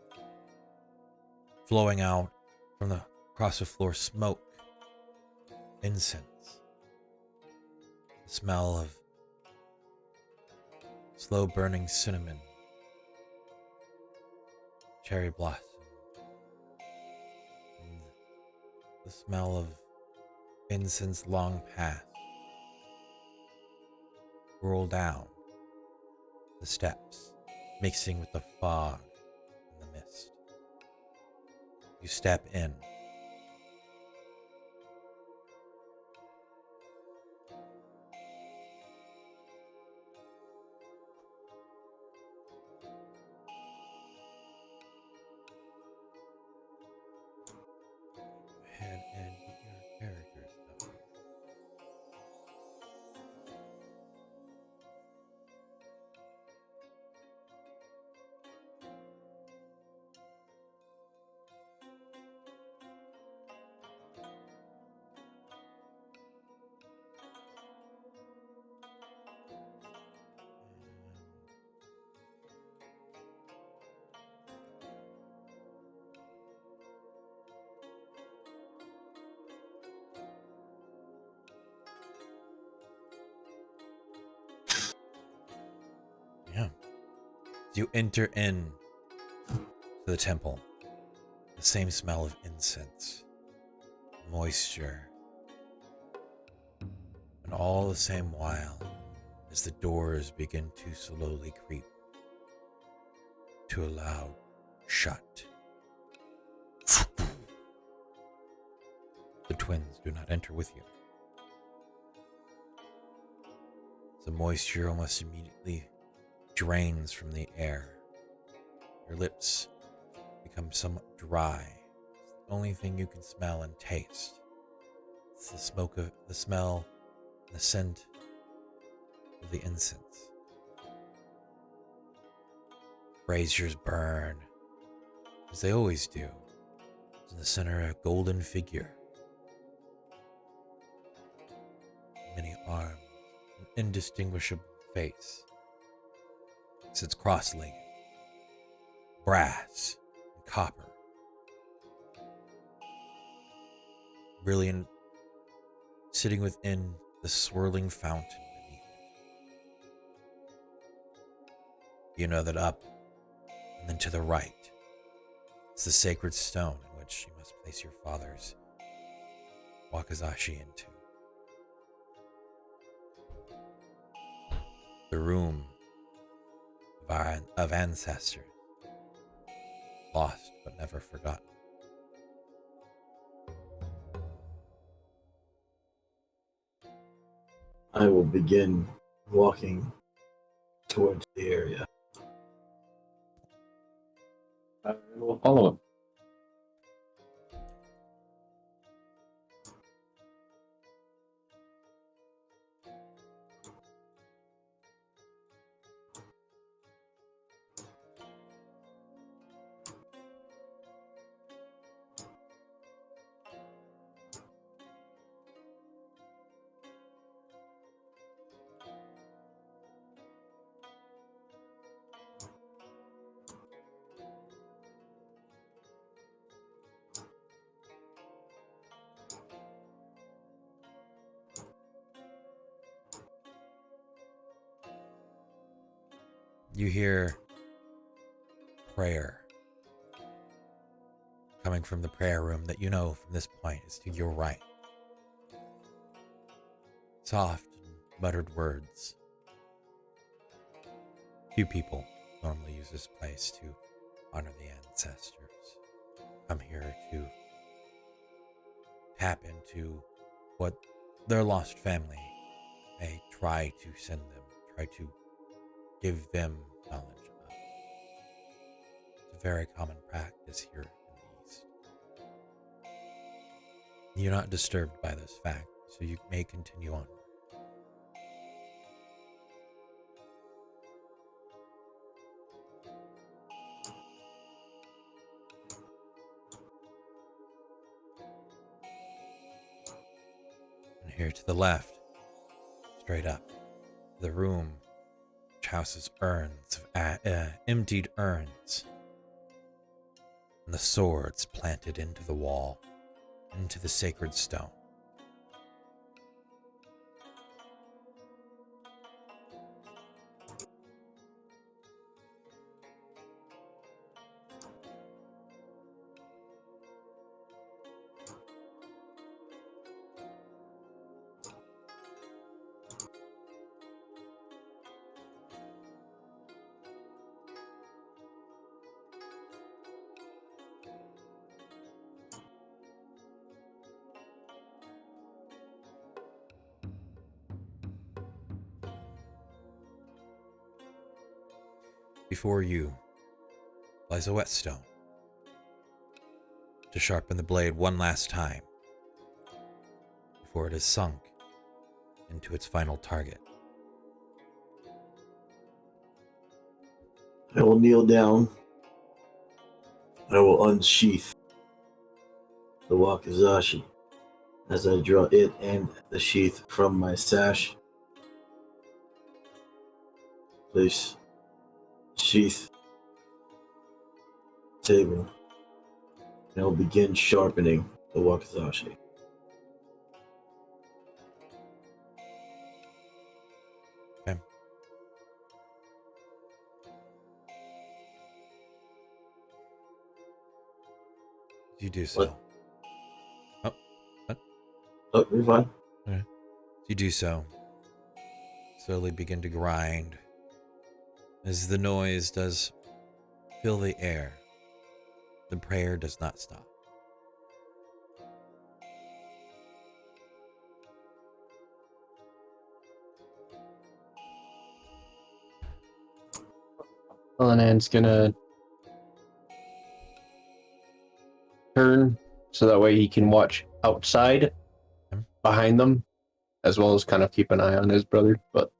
Flowing out from across the floor, smoke, incense, the smell of slow burning cinnamon, cherry blossom, and the smell of incense long past roll down the steps, mixing with the fog and the mist. You step in. Go ahead and get your characters up. Yeah. As you enter in to the temple, the same smell of incense, moisture, and all the same while as the doors begin to slowly creep to a loud shut. The twins do not enter with you. The moisture almost immediately drains from the air. Your lips become somewhat dry. It's the only thing you can smell and taste. It's the smell, the scent of the incense. Braziers burn, as they always do. In the center, a golden figure. Many arms, an indistinguishable face. Sits cross-legged, brass and copper. Brilliant, sitting within the swirling fountain beneath it. You know that up And then to the right is the sacred stone in which you must place your father's wakizashi into. The room of ancestors, lost but never forgotten. I will begin walking towards the area. I will follow him. You hear prayer coming from the prayer room that you know from this point is to your right. Soft, muttered words. Few people normally use this place to honor the ancestors. Come here to tap into what their lost family may try to send them, try to give them knowledge of. It's a very common practice here in the East. You're not disturbed by this fact, so you may continue on. And here to the left, straight up, the room which houses urns, emptied urns, and the swords planted into the wall, into the sacred stone. Before you lies a whetstone to sharpen the blade one last time before it is sunk into its final target. I will kneel down. I will unsheath the wakizashi as I draw it and the sheath from my sash. Place sheath table. And I will begin sharpening the wakizashi. Okay. You do so. What? Oh, what? Oh, you're fine. Okay. You do so. Slowly begin to grind as the noise does fill the air. The prayer does not stop. Elenan's gonna turn so that way he can watch outside behind them, as well as kind of keep an eye on his brother. But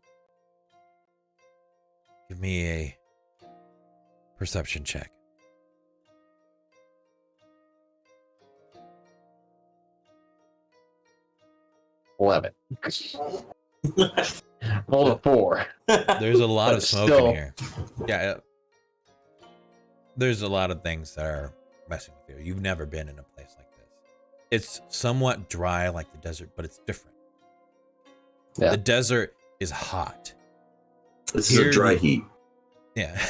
Give me a perception check. 11. Roll a 4. There's a lot But of smoke still- in here. Yeah. There's a lot of things that are messing with you. You've never been in a place like this. It's somewhat dry like the desert, but it's different. Yeah. The desert is hot. This is a Here dry the- heat. Yeah.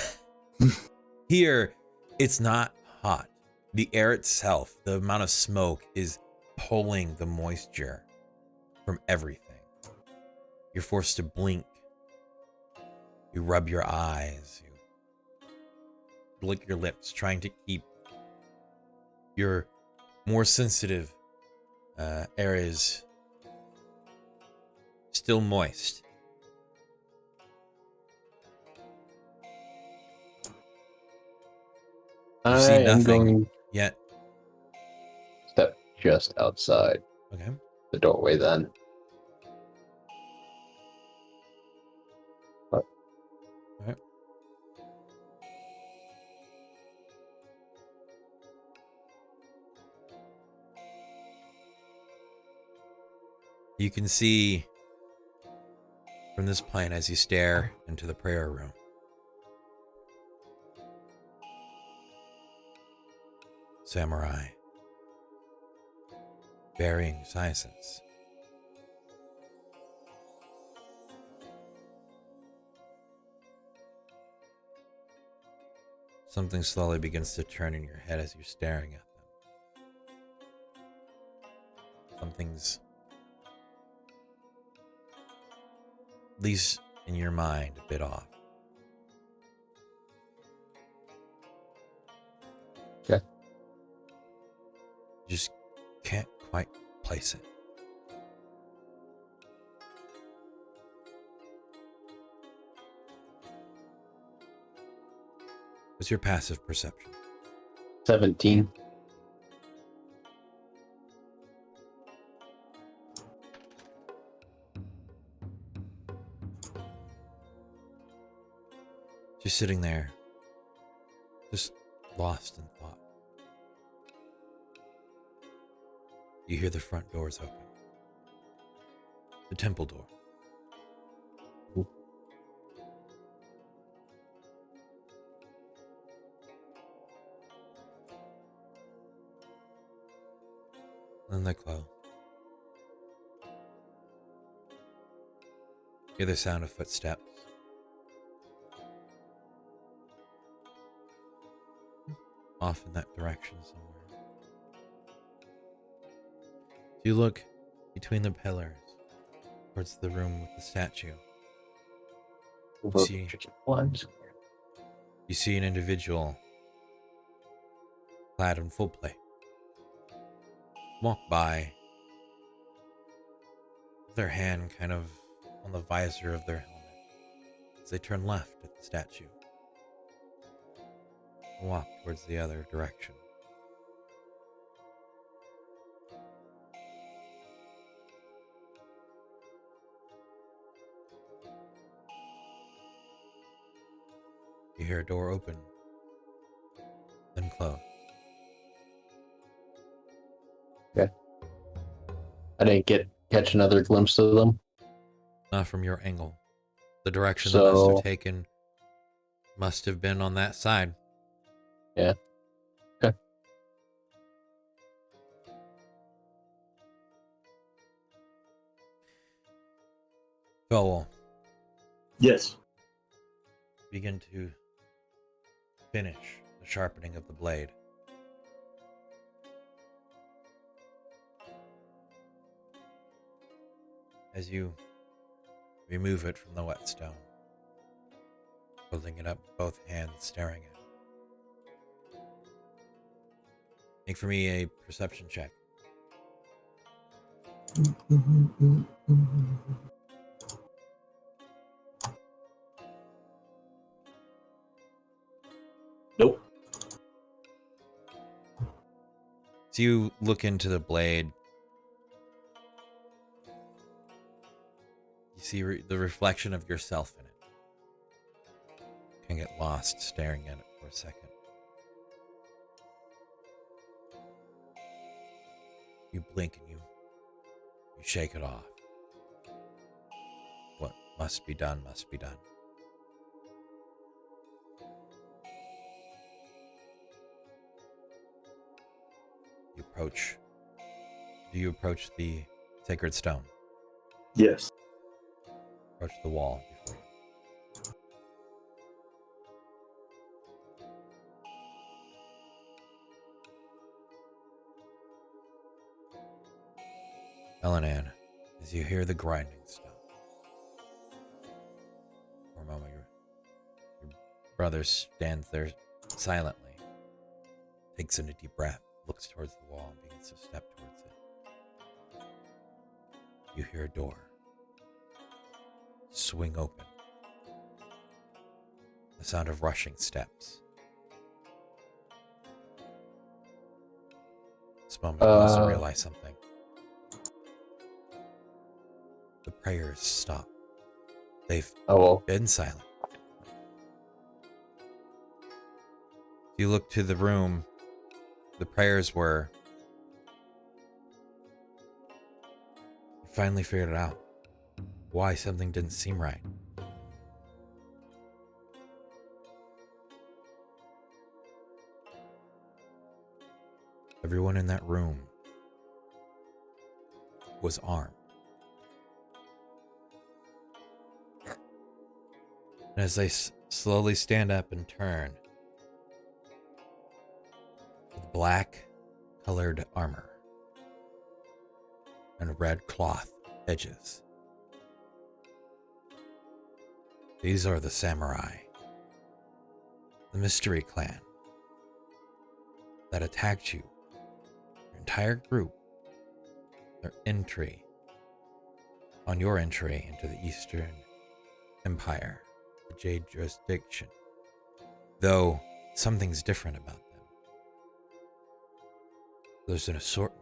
Here, it's not hot. The air itself, the amount of smoke is pulling the moisture from everything. You're forced to blink. You rub your eyes. You lick your lips, trying to keep your more sensitive areas still moist. You see I am nothing going yet. to step just outside Okay. the doorway then. All right. You can see from this plane as you stare into the prayer room. Samurai. Varying sizes. Something slowly begins to turn in your head as you're staring at them. Something's, at least in your mind, a bit off. Okay. You just can't quite place it. What's your passive perception? 17. Just sitting there, just lost in thought. You hear the front doors open. The temple door. Then they close. Hear the sound of footsteps. Off in that direction somewhere. You look between the pillars towards the room with the statue. You see an individual clad in full plate walk by, their hand kind of on the visor of their helmet as they turn left at the statue and walk towards the other direction. You hear a door open, then close. I didn't catch another glimpse of them. Not from your angle. The direction they must So- have taken must have been on that side. Yeah. Okay. Felwell, Yes. begin to finish the sharpening of the blade. As you remove it from the whetstone, holding it up with both hands, staring at it. Make for me a perception check. Nope. As you look into the blade, you see the reflection of yourself in it. You can get lost staring at it for a second. You blink and you shake it off. What must be done must be done. You approach. Do you approach the sacred stone? Yes. Approach the wall before you. Elenan, as you hear the grinding stop. For a moment, your brother stands there silently, takes in a deep breath, looks towards the wall, and begins to step towards it. You hear a door swing open. The sound of rushing steps. This moment, you also realize something. The prayers stop. They've been silent. You look to the room. The prayers were. You finally figured it out. Why something didn't seem right. Everyone in that room was armed. And as they slowly stand up and turn, with black colored armor and red cloth edges, these are the samurai, the mystery clan that attacked you, your entire group, their entry, on your entry into the Eastern Empire, the Jade jurisdiction. Though something's different about them. There's an assortment.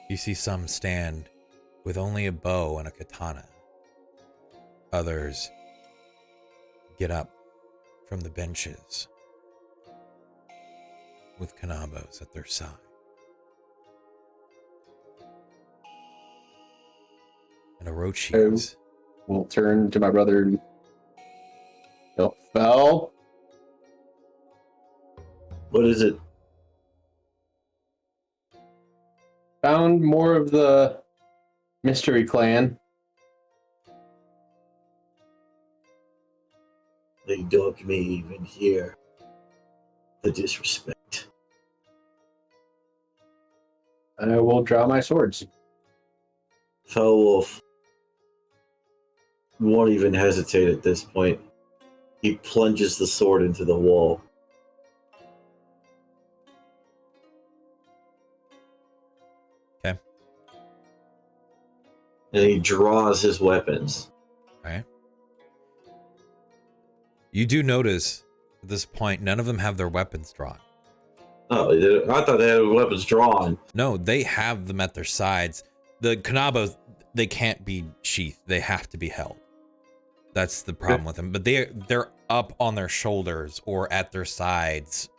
You see some stand with only a bow and a katana. Others get up from the benches with kanabos at their side. And Orochis. We'll turn to my brother. Fell. What is it? Found more of the mystery clan. They dug me even here. The disrespect. I will draw my swords. Felwolf won't even hesitate at this point. He plunges the sword into the wall. Okay. And he draws his weapons. Right. You do notice at this point, none of them have their weapons drawn. Oh, I thought they had weapons drawn. No, they have them at their sides. The kanabos, they can't be sheathed. They have to be held. That's the problem with them. But they're up on their shoulders or at their sides.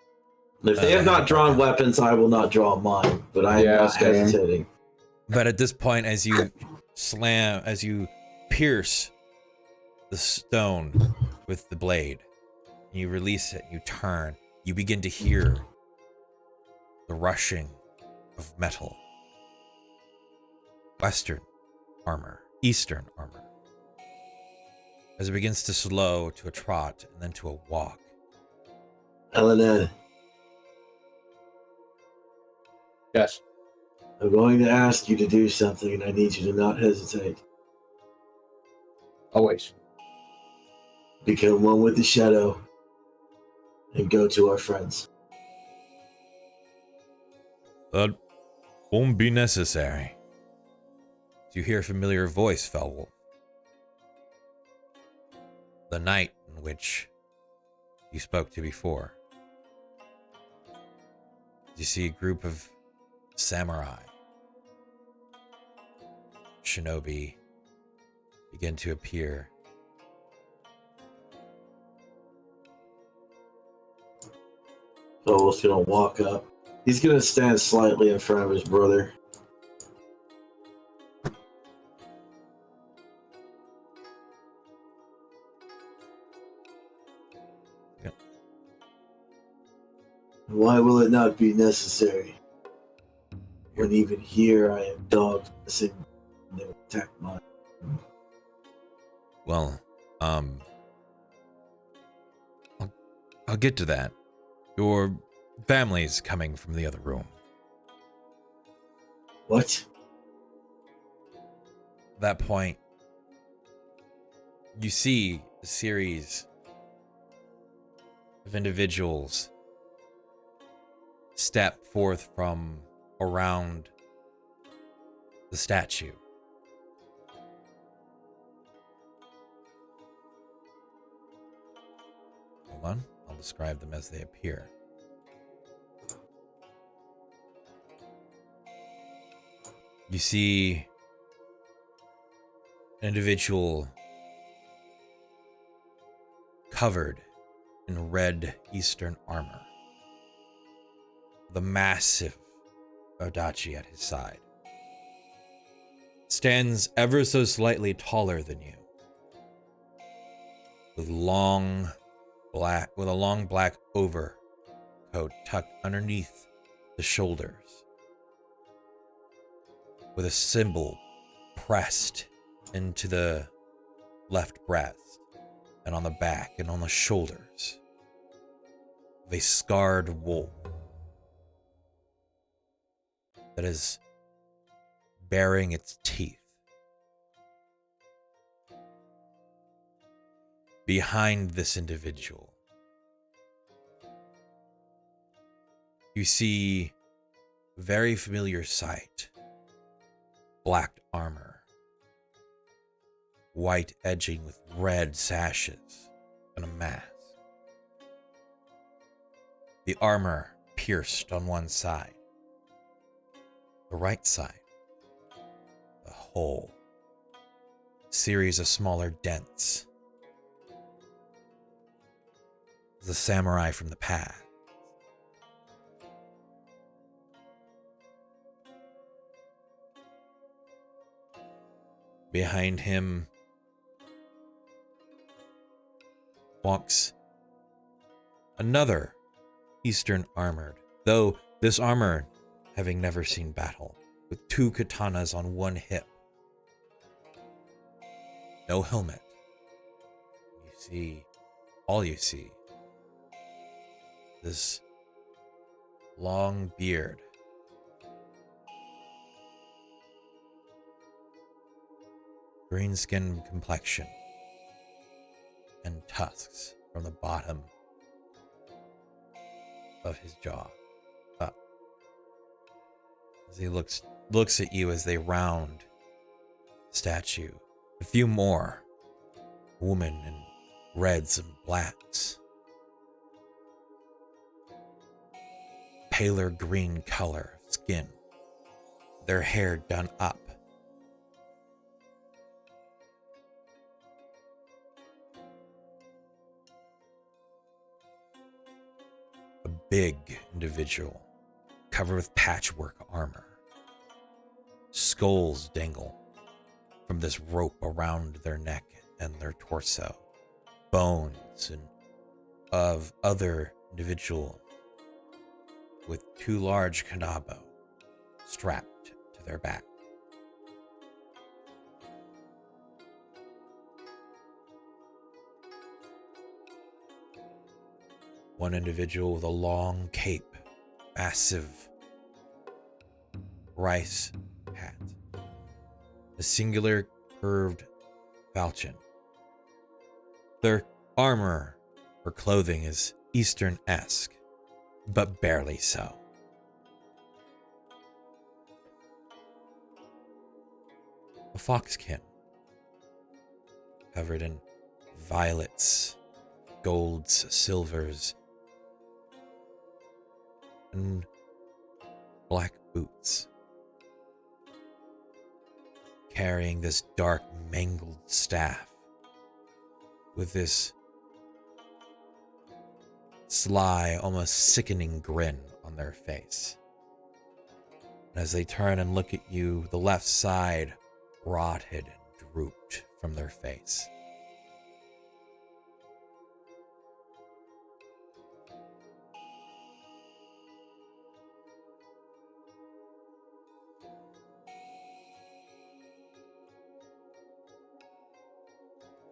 If they have not drawn weapons, I will not draw mine. But I am not hesitating. But at this point, as you pierce the stone with the blade, you release it, you turn, you begin to hear the rushing of metal. Western armor, Eastern armor. As it begins to slow to a trot and then to a walk. Elenan. Yes. I'm going to ask you to do something, and I need you to not hesitate. Always. Become one with the shadow and go to our friends. That won't be necessary. You hear a familiar voice, Felwolf. The knight in which you spoke to before. You see a group of samurai, shinobi, begin to appear. Felwolf's gonna walk up. He's gonna stand slightly in front of his brother. Why will it not be necessary? When even here I am dogged, missing, and they will attack mine. Well, I'll get to that. Your families coming from the other room. What? At that point, you see a series of individuals step forth from around the statue. Hold on, I'll describe them as they appear. You see an individual covered in red Eastern armor, the massive Odachi at his side. Stands ever so slightly taller than you, with a long black overcoat tucked underneath the shoulders, with a symbol pressed into the left breast and on the back and on the shoulders of a scarred wolf that is baring its teeth. Behind this individual, you see a very familiar sight. Black armor, white edging with red sashes, and a mask. The armor pierced on one side. The right side, a hole. Series of smaller dents. The samurai from the past. Behind him walks another Eastern armored, though this armor having never seen battle, with two katanas on one hip. No helmet. All you see, this long beard. Green skin complexion. And tusks from the bottom of his jaw up. As he looks at you as they round the statue. A few more. Women in reds and blacks. Paler green color of skin. Their hair done up. A big individual covered with patchwork armor. Skulls dangle from this rope around their neck and their torso. Bones and of other individuals with two large kanabo strapped to their back. One individual with a long cape, massive rice hat, a singular curved falchion. Their armor or clothing is Eastern-esque, but barely so. A foxkin, covered in violets, golds, silvers, and black boots, carrying this dark, mangled staff with this sly, almost sickening grin on their face. And as they turn and look at you, the left side rotted and drooped from their face.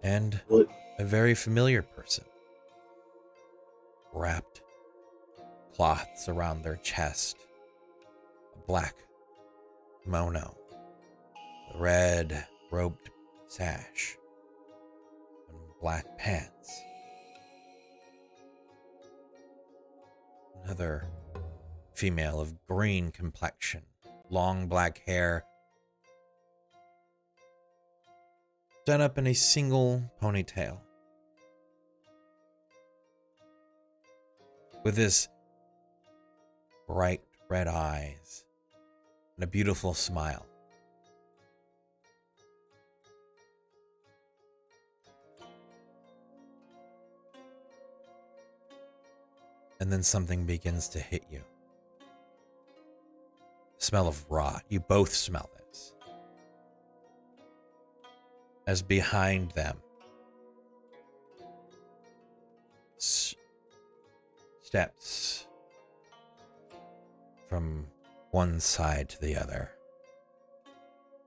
And What? a very familiar person, wrapped cloths around their chest, a black kimono, a red roped sash, and black pants. Another female of green complexion, long black hair, done up in a single ponytail. With his bright red eyes and a beautiful smile. And then something begins to hit you. Smell of rot. You both smell this. As behind them, steps from one side to the other,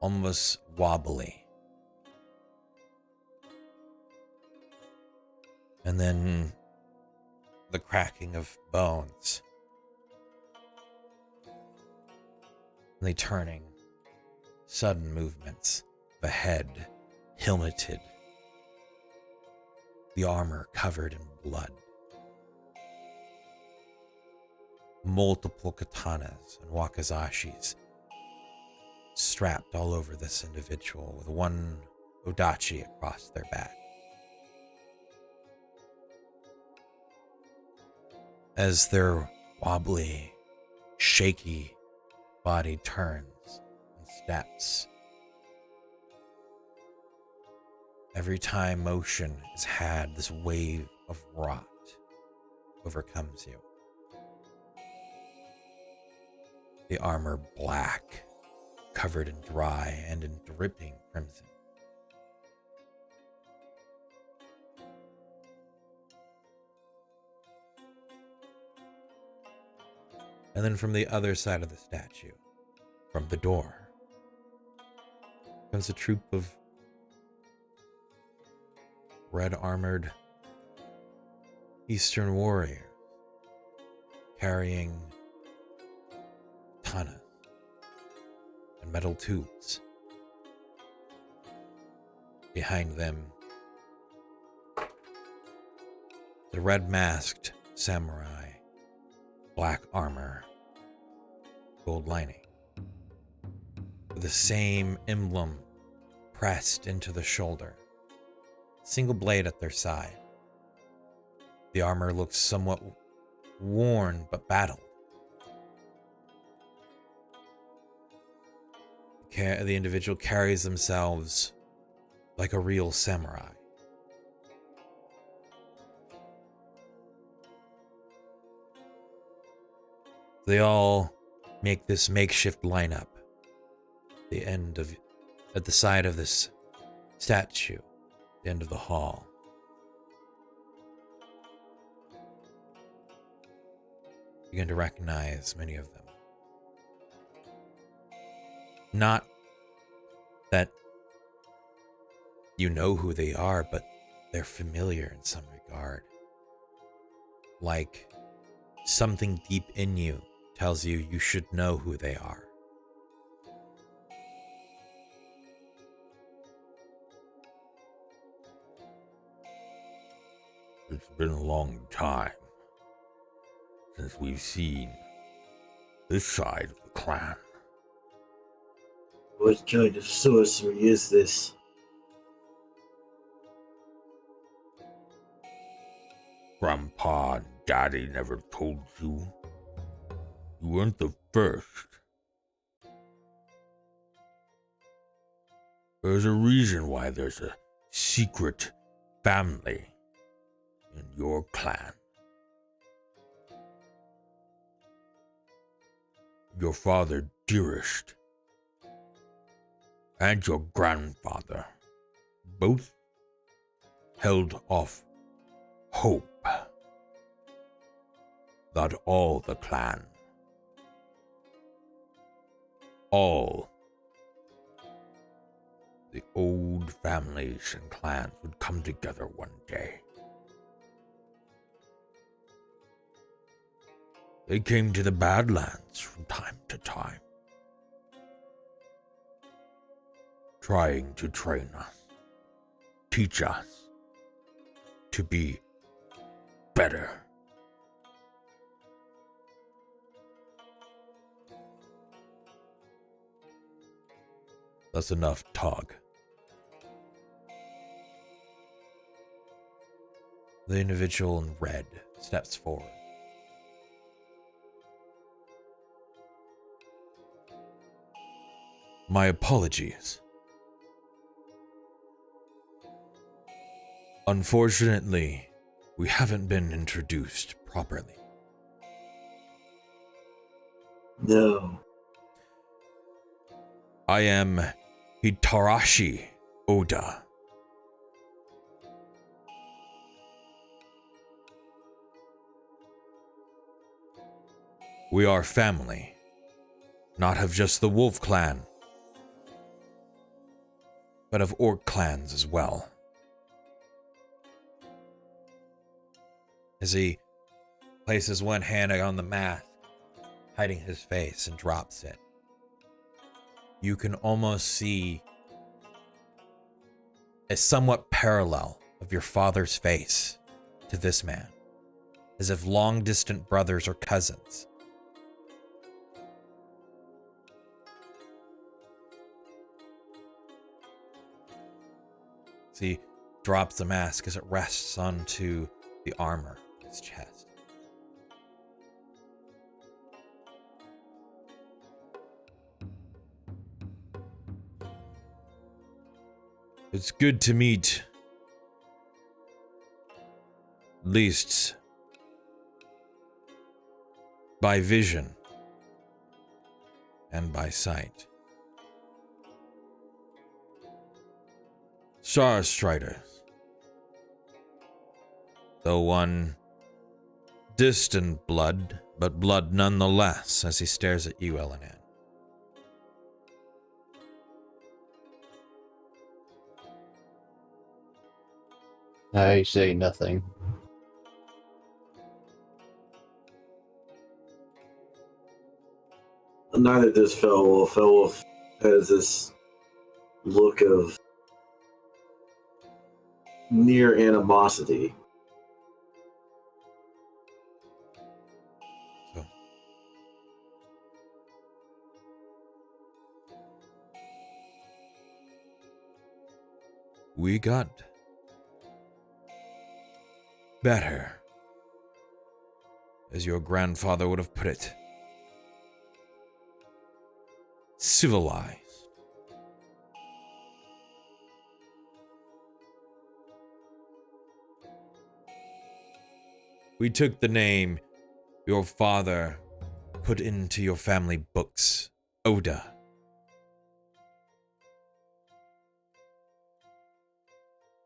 almost wobbly. And then the cracking of bones. And the turning, sudden movements of a head, helmeted, the armor covered in blood. Multiple katanas and wakazashis strapped all over this individual with one odachi across their back. As their wobbly, shaky body turns and steps, every time motion is had, this wave of rot overcomes you. The armor black, covered in dry and in dripping crimson. And then from the other side of the statue, from the door, comes a troop of red-armored Eastern warriors carrying katanas and metal tubes. Behind them, the red-masked samurai, black armor, gold lining, with the same emblem pressed into the shoulder, single blade at their side. The armor looks somewhat worn but battled. The individual carries themselves like a real samurai. They all make this makeshift lineup at the side of this statue, the end of the hall. You begin to recognize many of them. Not that you know who they are, but they're familiar in some regard. Like something deep in you tells you you should know who they are. It's been a long time since we've seen this side of the clan. What kind of sorcery is this? Grandpa and Daddy never told you. You weren't the first. There's a reason why there's a secret family in your clan. Your father, Dearest, and your grandfather both held off hope that all the clan, all the old families and clans would come together one day. They came to the Badlands from time to time, trying to train us, teach us to be better. That's enough talk. The individual in red steps forward. My apologies. Unfortunately, we haven't been introduced properly. No. I am Hitarashi Oda. We are family, not of just the Wolf Clan, but of Orc clans as well. As he places one hand on the mask, hiding his face, and drops it, you can almost see a somewhat parallel of your father's face to this man, as if long-distant brothers or cousins. As he drops the mask as it rests onto the armor of his chest. It's good to meet, at least by vision and by sight. Star Striders, though one distant blood, but blood nonetheless, as he stares at you, Elenan. I say nothing. Neither does Felwolf. Felwolf has this look of near animosity. So, we got better, as your grandfather would have put it. Civilized. We took the name your father put into your family books, Oda.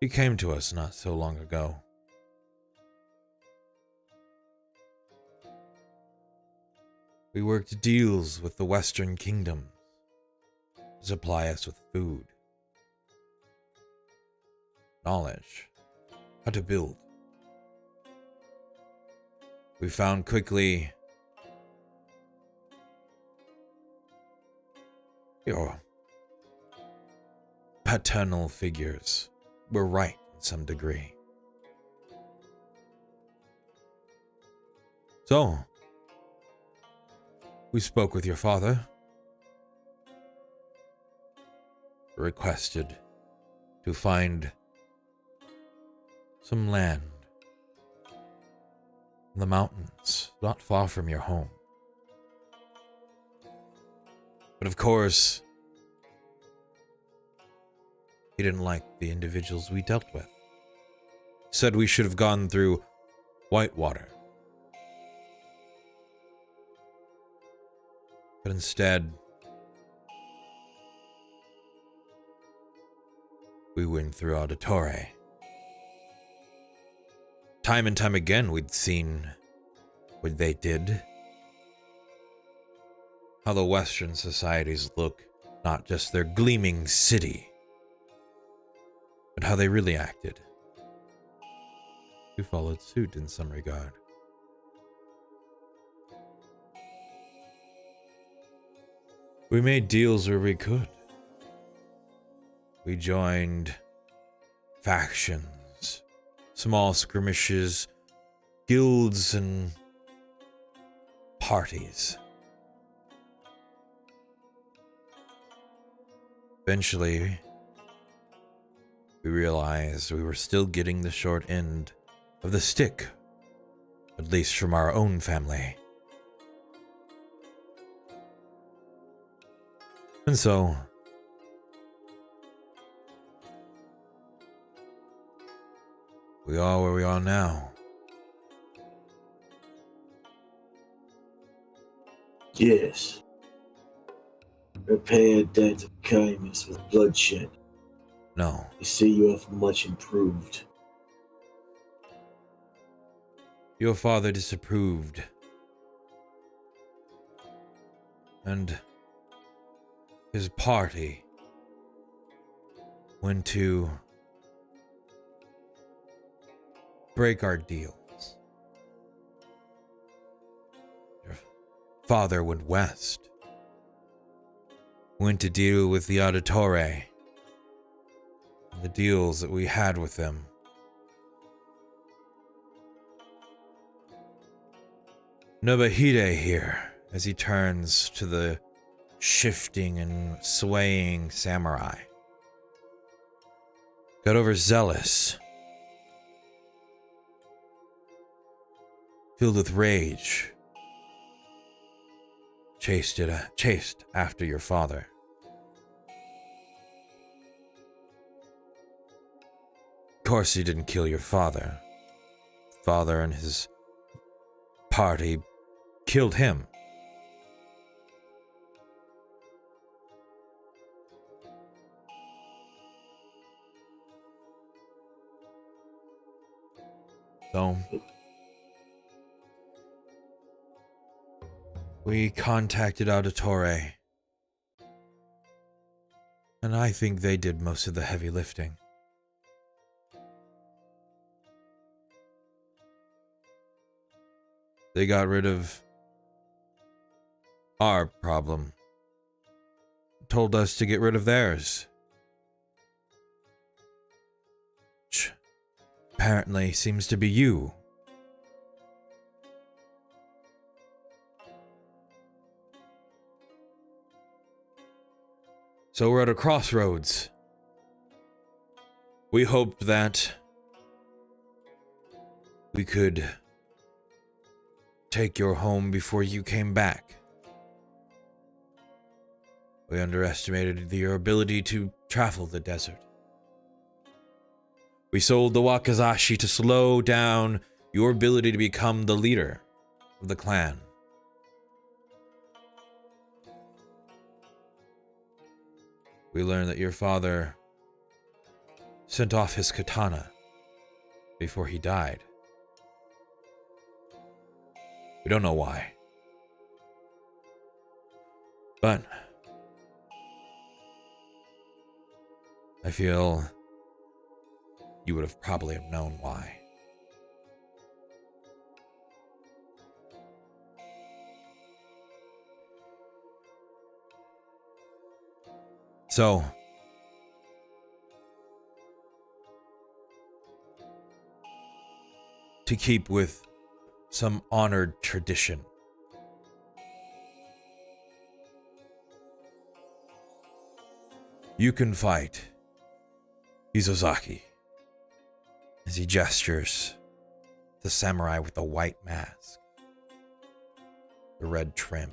He came to us not so long ago. We worked deals with the Western Kingdoms to supply us with food, knowledge, how to build. We found quickly your paternal figures were right in some degree. So, we spoke with your father, requested to find some land in the mountains, not far from your home. But of course, he didn't like the individuals we dealt with. Said we should have gone through Whitewater. But instead, we went through Auditore. Time and time again, we'd seen what they did. How the Western societies look, not just their gleaming city, but how they really acted. We followed suit in some regard. We made deals where we could. We joined factions, small skirmishes, guilds, and parties. Eventually, we realized we were still getting the short end of the stick, at least from our own family. And so, we are where we are now. Yes. Repay a debt of kindness with bloodshed. No, I see you have much improved. your father disapproved. And his party went to break our deals. Your father went west, went to deal with the Auditore and the deals that we had with them. Nobahide here, as he turns to the shifting and swaying samurai, got overzealous, filled with rage, chased after your father. Of course he didn't kill your father. Father and his party killed him. So, we contacted Auditore, and I think they did most of the heavy lifting. They got rid of our problem, told us to get rid of theirs. Which apparently seems to be you. So we're at a crossroads. We hoped that we could take your home before you came back. We underestimated your ability to travel the desert. We sold the Wakazashi to slow down your ability to become the leader of the clan. We learned that your father sent off his katana before he died. We don't know why. But I feel you would have probably have known why. So, to keep with some honored tradition, you can fight Izozaki, as he gestures, the samurai with the white mask, the red trim,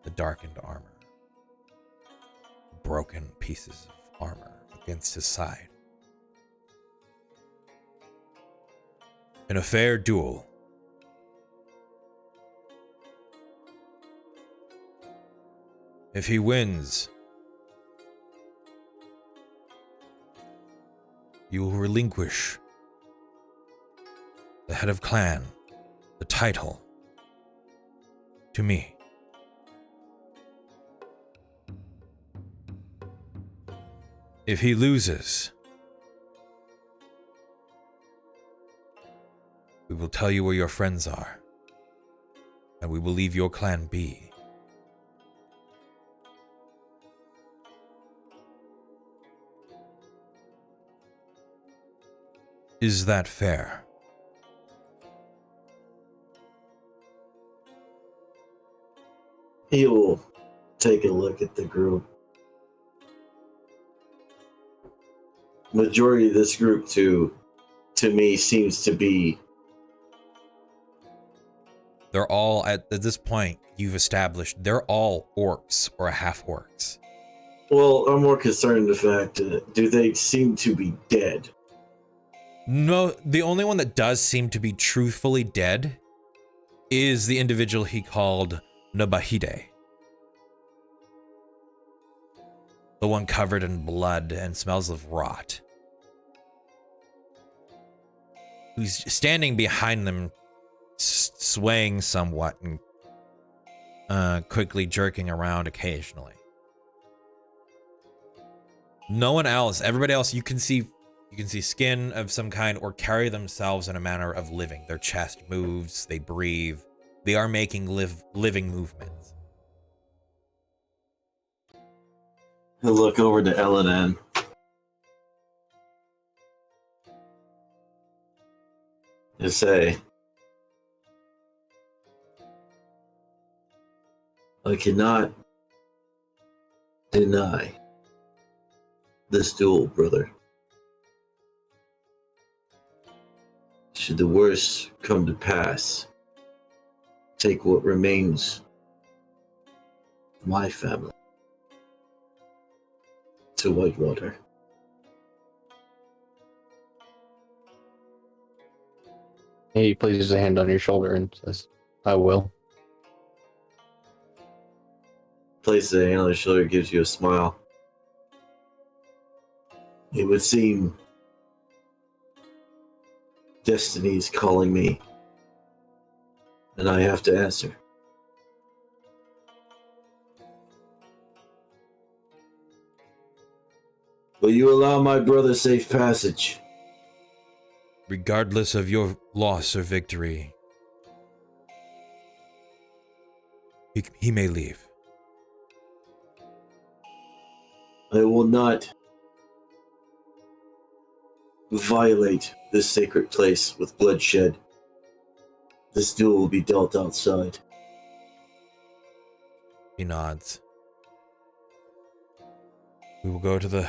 the darkened armor, broken pieces of armor against his side. In a fair duel, if he wins, you will relinquish the head of clan, the title, to me. If he loses, we will tell you where your friends are, and we will leave your clan be. Is that fair? He will take a look at the group. Majority of this group, to me, seems to be. They're all, at this point, you've established, they're all orcs or half-orcs. Well, I'm more concerned the fact that do they seem to be dead? No, the only one that does seem to be truthfully dead is the individual he called Nabahide. The one covered in blood and smells of rot. Who's standing behind them, swaying somewhat and quickly jerking around occasionally. No one else, everybody else, you can see skin of some kind or carry themselves in a manner of living. Their chest moves, they breathe. They are making living movements. He'll look over to Elenan. And say, I cannot deny this duel, brother. Should the worst come to pass, take what remains of my family to Whitewater. He places a hand on your shoulder and says, I will. Places a hand on his shoulder, gives you a smile. It would seem destiny is calling me, and I have to answer. Will you allow my brother safe passage? Regardless of your loss or victory, he may leave. I will not violate this sacred place with bloodshed. This duel will be dealt outside. He nods. We will go to the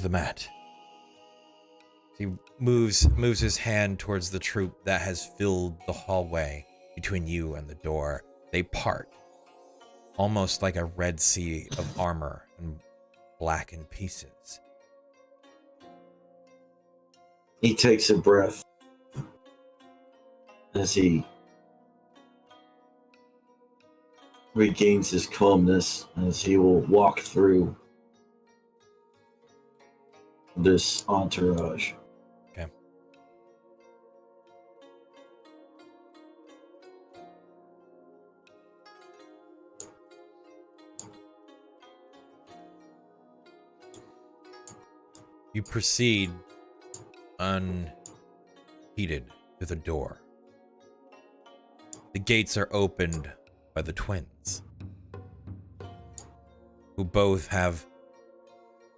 mat. He moves his hand towards the troop that has filled the hallway between you and the door. They part, almost like a red sea of armor and blackened pieces. He takes a breath as he regains his calmness, as he will walk through this entourage. Okay. You proceed unheeded to the door. The gates are opened by the twins, who both have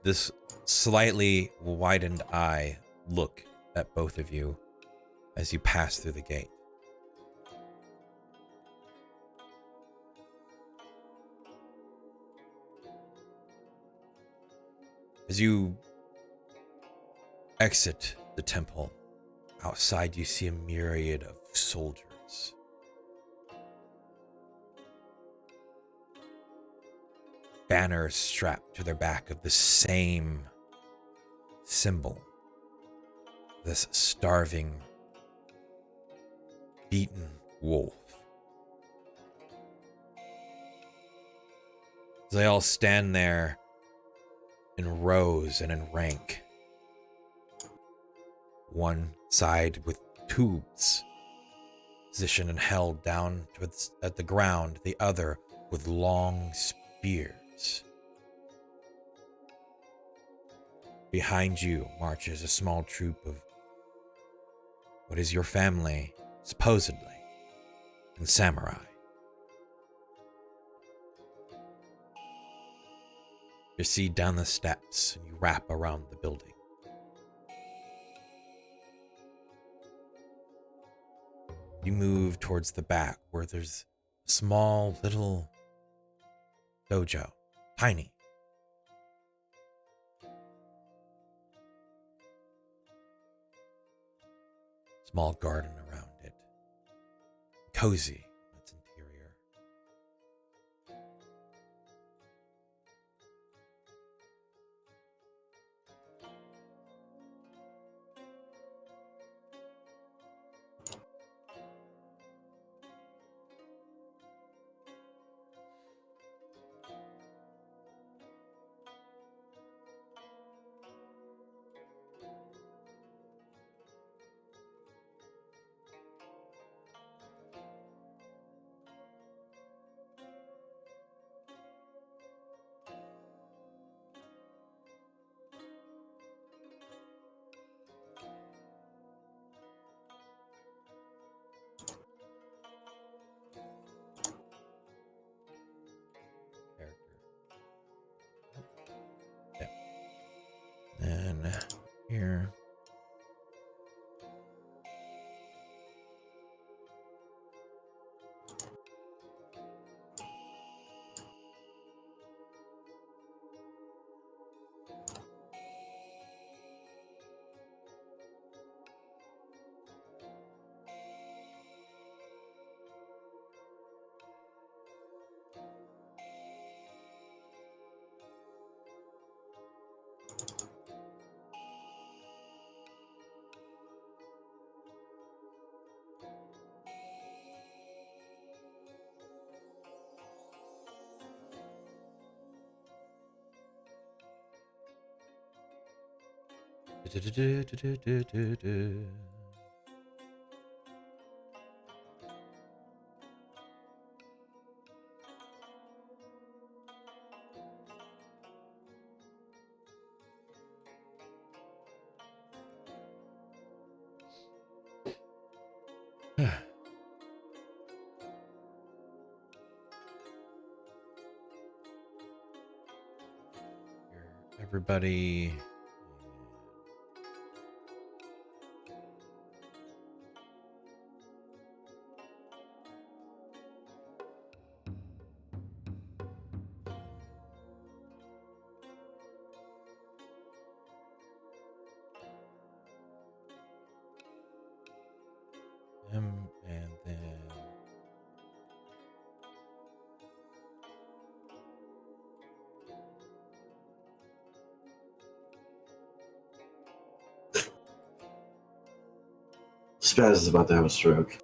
this slightly widened eye look at both of you as you pass through the gate. As you exit the temple, outside you see a myriad of soldiers. Banners strapped to their back of the same symbol. This starving, beaten wolf. They all stand there in rows and in rank. One side with tubes positioned and held down at the ground, the other with long spears. Behind you marches a small troop of what is your family, supposedly, and samurai. proceed down the steps and you wrap around the building. You move towards the back where there's a small little dojo, tiny. Small garden around it, cozy in its interior. And here. Everybody. And then Spaz is about to have a stroke.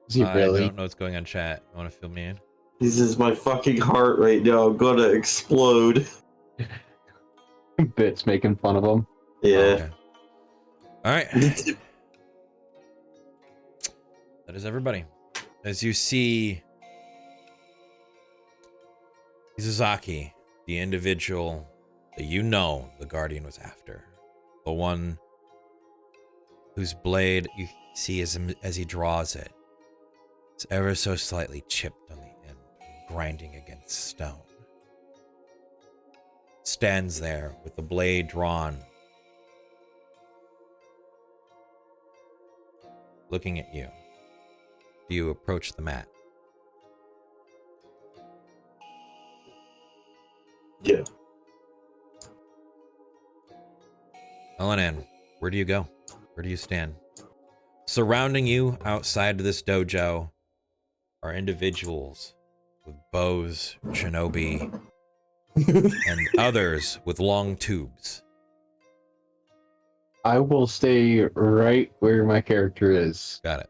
Is he I really? don't know what's going on, chat. You want to fill me in? This is my fucking heart right now. I'm gonna explode. Bits making fun of him. Yeah. Oh, okay. All right. That is everybody. As you see Izuzaki, the individual that you know the Guardian was after, the one whose blade you see as he draws it, it's ever so slightly chipped on the end, grinding against stone. Stands there with the blade drawn, looking at you. Do you approach the mat? Yeah. Elanan, where do you go? Where do you stand? Surrounding you outside of this dojo are individuals with bows, shinobi, and others with long tubes. I will stay right where my character is, Got it.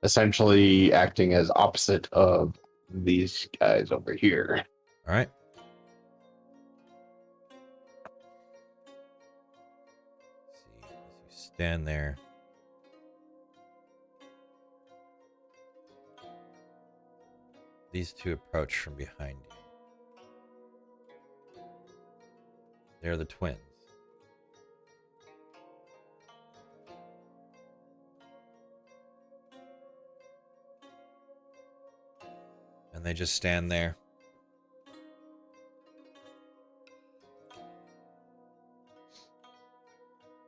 essentially acting as opposite of these guys over here. All right. See, as you stand there. These two approach from behind you. They're the twins. And they just stand there.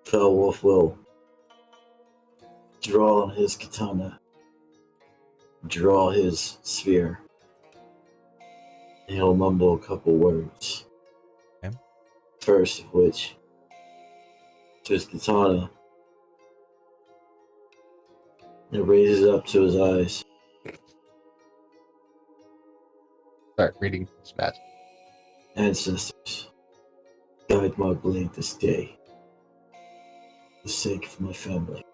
Felwolf will draw on his katana, draw his spear, and he'll mumble a couple words. Okay. First of which, to his katana, and raises up to his eyes. Start reading his magic. Ancestors, guide my blade this day, for the sake of my family.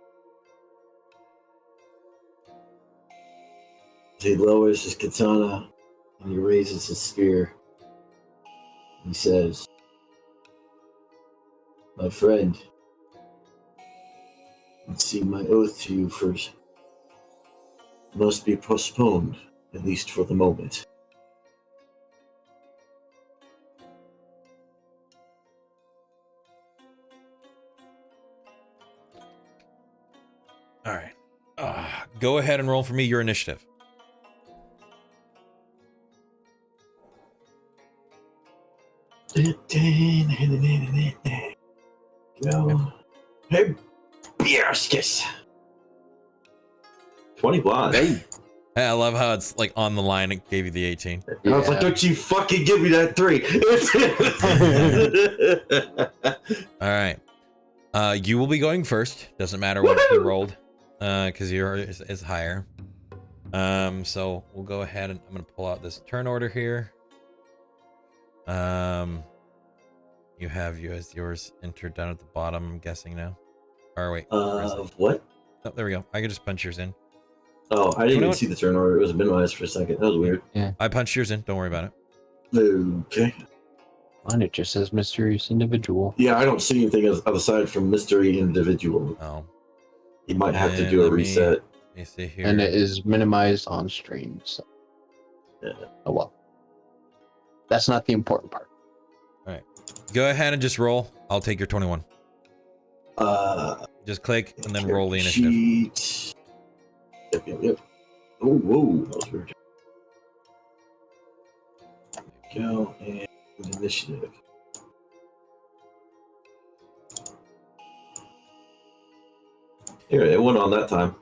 He lowers his katana and he raises his spear. He says, "My friend, I see my oath to you first must be postponed, at least for the moment. All right. Go ahead and roll for me your initiative. Go. Hey, Bierskis. 21. Hey, I love how it's like on the line. It gave you the 18. I was like, don't you fucking give me that 3. All right. You will be going first. Doesn't matter what you rolled, because yours is higher. So we'll go ahead and I'm gonna pull out this turn order here. You have yours entered down at the bottom. I'm guessing now. Or wait. Of what? Oh, there we go. I can just punch yours in. Oh, I didn't even 21. see the turn order. It was minimized for a second. That was weird. Yeah. I punched yours in. Don't worry about it. Okay. Mine, it just says mysterious individual. Yeah, I don't see anything aside from mystery individual. Oh. You might have to And do a let me- reset. Let me see here. And it is minimized on stream. So. Yeah. Oh well. That's not the important part. Go ahead and just roll. I'll take your 21. Just click and then roll the initiative. Sheet. Yep. Oh, whoa, that was weird. Go and initiative. Here, it went on that time.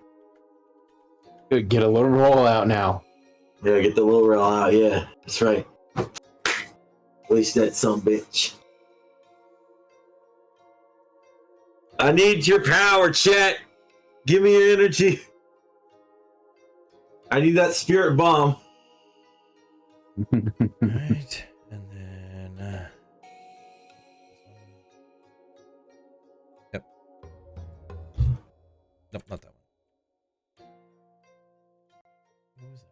Good, get a little roll out now. Yeah, get the little rail out. Yeah, that's right. Waste that some bitch. I need your power, chat. Give me your energy. I need that spirit bomb. Alright. And then Yep. Nope, not that one. What was that?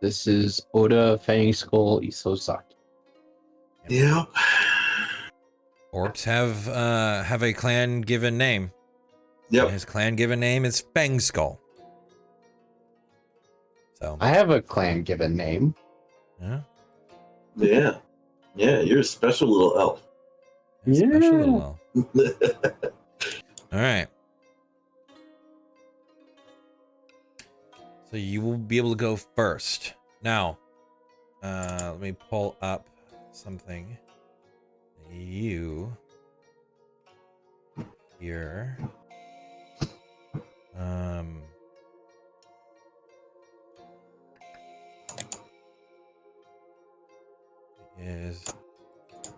This is Oda Fang Skull Isozaki. Yep. Orcs have a clan given name. Yep. His clan given name is Fang Skull. So I have a clan given name. yeah. Yeah. Yeah, you're a special little elf. Special little elf. All right. So you will be able to go first. Now, let me pull up something. You here.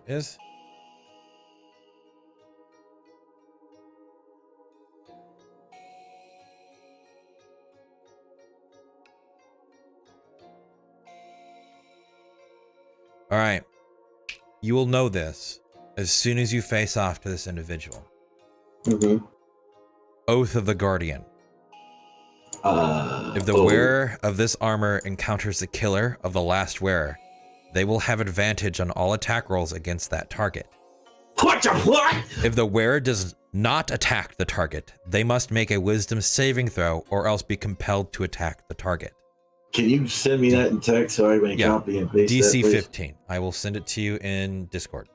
Is all right. You will know this as soon as you face off to this individual. Mm-hmm. Oath of the Guardian. If the wearer of this armor encounters the killer of the last wearer, they will have advantage on all attack rolls against that target. What? If the wearer does not attack the target. They must make a wisdom saving throw or else be compelled to attack the target. Can you send me that in text so I can copy and paste that, DC please? 15. I will send it to you in Discord.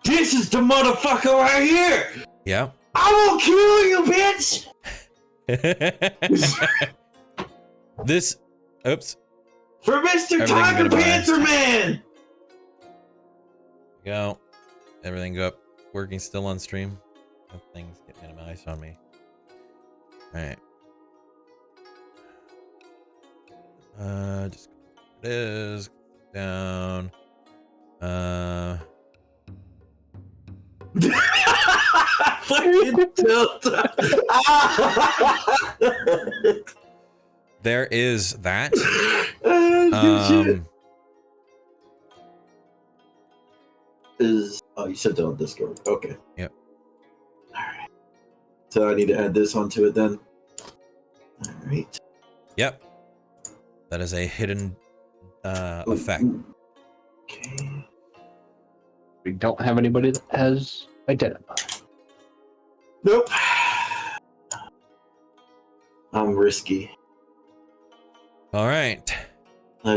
This is the motherfucker right here! Yeah. I will kill you, bitch! This, oops. For Mr. Everything Tiger minimized. Panther Man! Go. Everything go up. Working still on stream. Things get minimized on me. Alright. Just it is down. Fucking tilt. There is that. Oh, you said that on Discord. Okay. Yep. Alright. So I need to add this onto it then. Alright. Yep. That is a hidden effect. Okay. We don't have anybody that has identified. Nope. I'm risky. All right.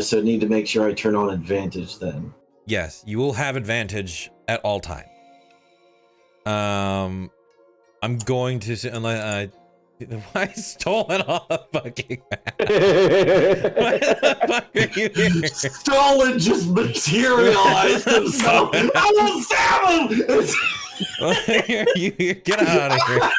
So I need to make sure I turn on advantage then. Yes, you will have advantage at all time. I'm going to unless why stole it off the fucking map? Why the fuck are you here? Stalin just materialized himself. I will stab him. you get out of here.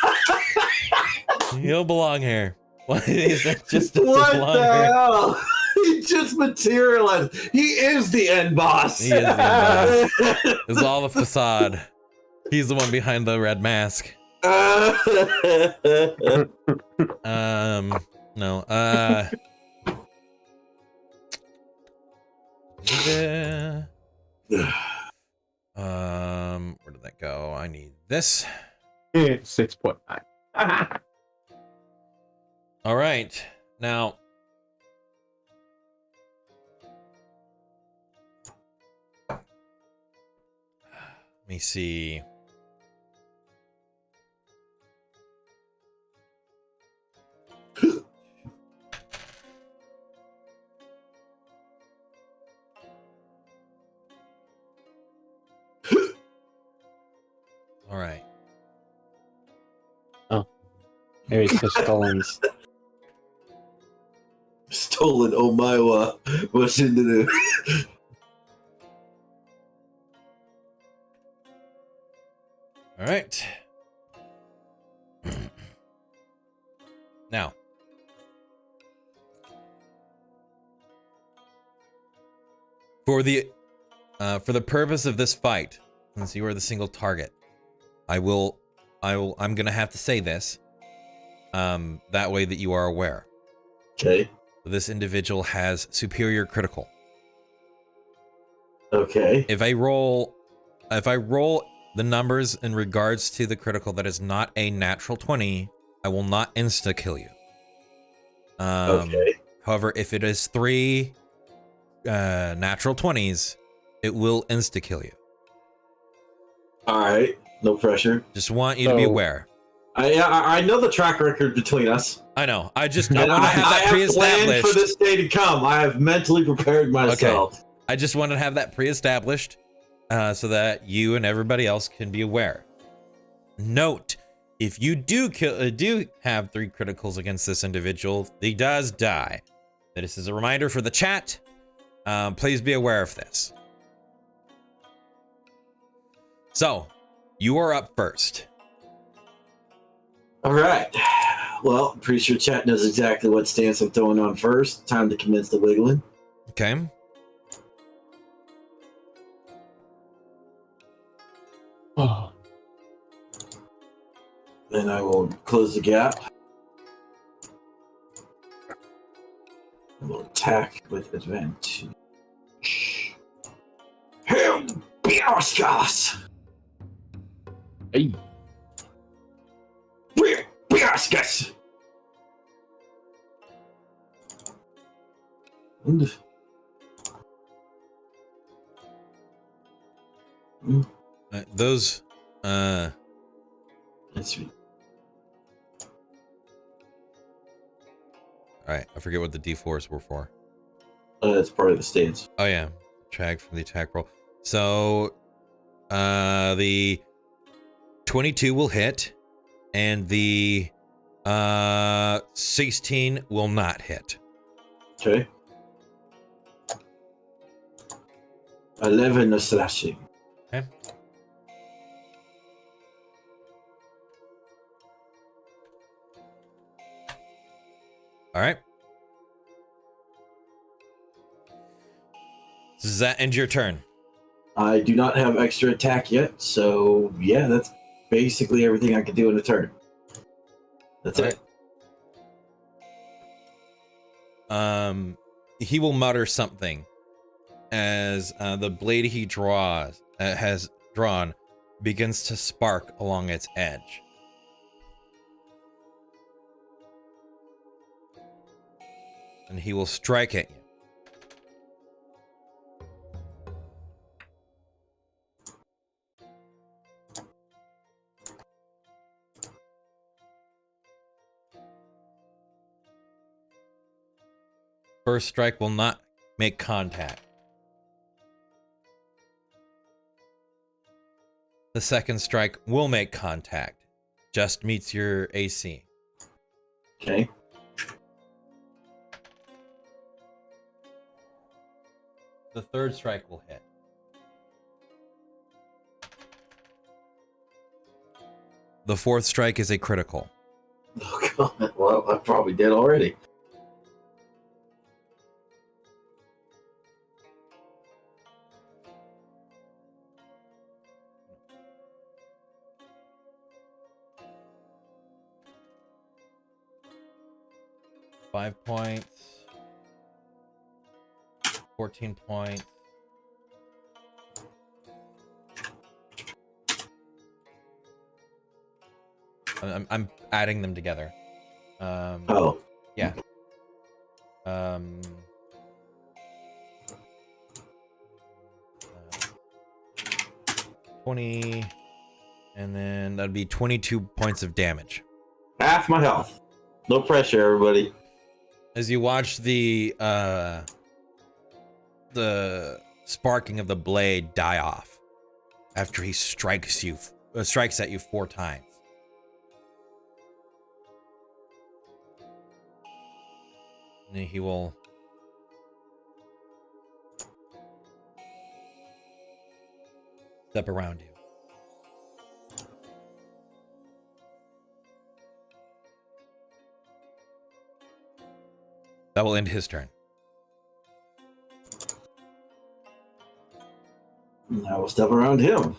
You don't belong here. What is that? Just What belong the here? hell? He just materialized. He is the end boss. He is the end boss. It's all the facade. He's the one behind the red mask. No. Where did that go? I need this. It's 6.9. All right. Now, let me see. All right. Maybe it's the Stolen's. Stolen Omaiwa. What's in the All right. Now, for the purpose of this fight, since you are the single target, I'm gonna have to say this, that way that you are aware. Okay. This individual has superior critical. Okay. If I roll the numbers in regards to the critical that is not a natural 20, I will not insta kill you. Okay. However, if it is 3 natural 20s, it will insta kill you. All right. No pressure. Just want you to be aware. I know the track record between us. I know. I want to And have that I have planned pre-established. for this day to come. I have mentally prepared myself. Okay. I just want to have that pre-established so that you and everybody else can be aware. Note, if you do have 3 criticals against this individual, he does die. This is a reminder for the chat. Please be aware of this. So, you are up first. All right. Well, I'm pretty sure chat knows exactly what stance I'm throwing on first. Time to commence the wiggling. Okay. Oh. Then I will close the gap. I will attack with advantage. Him, Biaskas! Hey. Biaskas! Those Let's sweet. All right, I forget what the D4s were for. It's part of the stance. Oh yeah, drag from the attack roll. So, the 22 will hit, and the 16 will not hit. Okay. 11 of slashing. Okay. All right. Does that end your turn? I do not have extra attack yet, so yeah, that's basically everything I can do in a turn. That's All it. right. He will mutter something as the blade he has drawn begins to spark along its edge. And he will strike at you. First strike will not make contact. The second strike will make contact. Just meets your AC. Okay. The third strike will hit. The fourth strike is a critical. Oh god. Well, I probably did already. Five points. 14 points. I'm adding them together. Oh. Yeah. 20, and then that'd be 22 points of damage. Half my health. No pressure, everybody. As you watch the sparking of the blade die off after he strikes at you 4 times. And he will step around you. That will end his turn. I will step around him.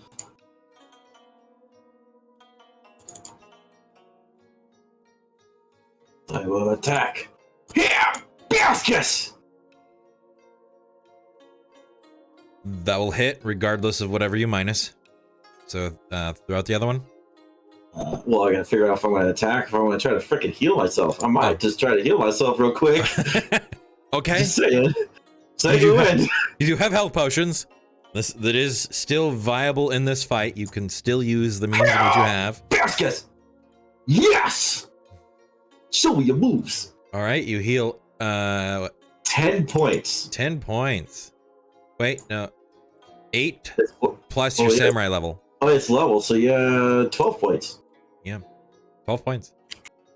I will attack. Yeah! Baskus! That will hit regardless of whatever you minus. So throughout the other one. Well, I gotta figure out if I'm gonna attack, if I'm gonna try to freaking heal myself. I might just try to heal myself real quick. Okay. Just saying. Second wind. You do have health potions. That is still viable in this fight. You can still use the means that you have. Baskus! Yes! Show me your moves. All right, you heal 10 points. 10 points. Wait, no. 8 That's- plus your samurai level. Oh, it's level, so yeah, 12 points. Yeah. 12 points.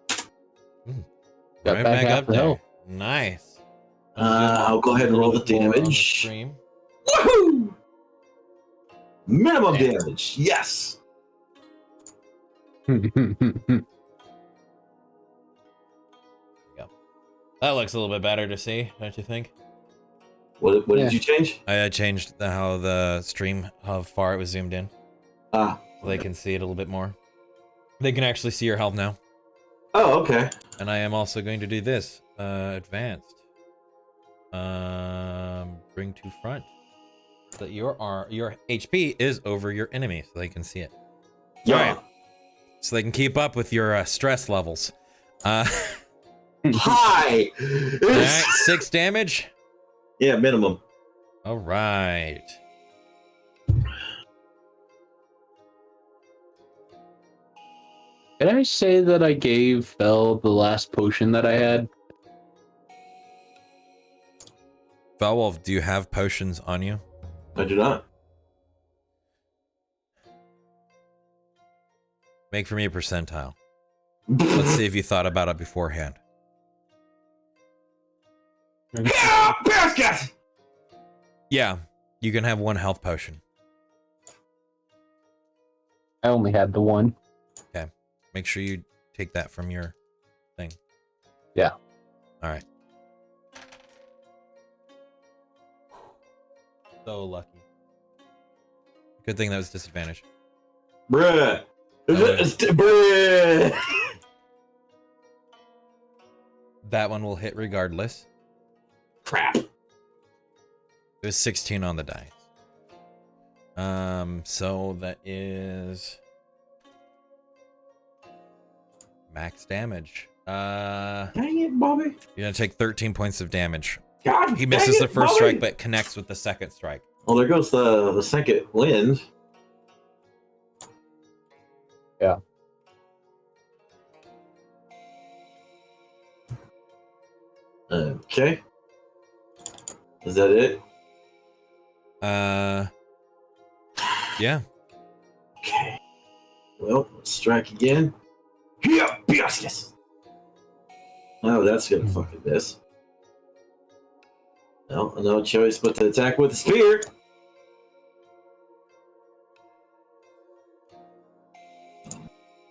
Got Right back back half up the there. health. Nice. I'll go ahead and roll the damage. Stream. Woohoo! Minimum damage. Yes. That looks a little bit better to see, don't you think? What did you change? I changed how the stream, how far it was zoomed in, Ah. so they can see it a little bit more. They can actually see your health now. Oh, okay. And I am also going to do this. Advanced. Bring to front. So that your HP is over your enemy, so they can see it. Yeah. All right. So they can keep up with your stress levels. Hi. All right, 6 damage. Yeah, minimum. All right. Did I say that I gave Fel the last potion that I had? Valwolf, do you have potions on you? I do not. Make for me a percentile. Let's see if you thought about it beforehand. Basket! Yeah, you can have 1 health potion. I only had the one. Okay. Make sure you take that from your thing. Yeah. All right. So lucky. Good thing that was disadvantage. Bruh. Oh. Bruh. That one will hit regardless. Crap. It was 16 on the dice. So that is max damage. Dang it, Bobby. You're gonna take 13 points of damage. God, He misses dang the it, first Bobby. strike, but connects with the second strike. Well, there goes the second wind. Yeah. Okay. Is that it? Yeah. Okay. Well, let's strike again. Here, yes. Oh, that's gonna fucking miss. No choice but to attack with the spear.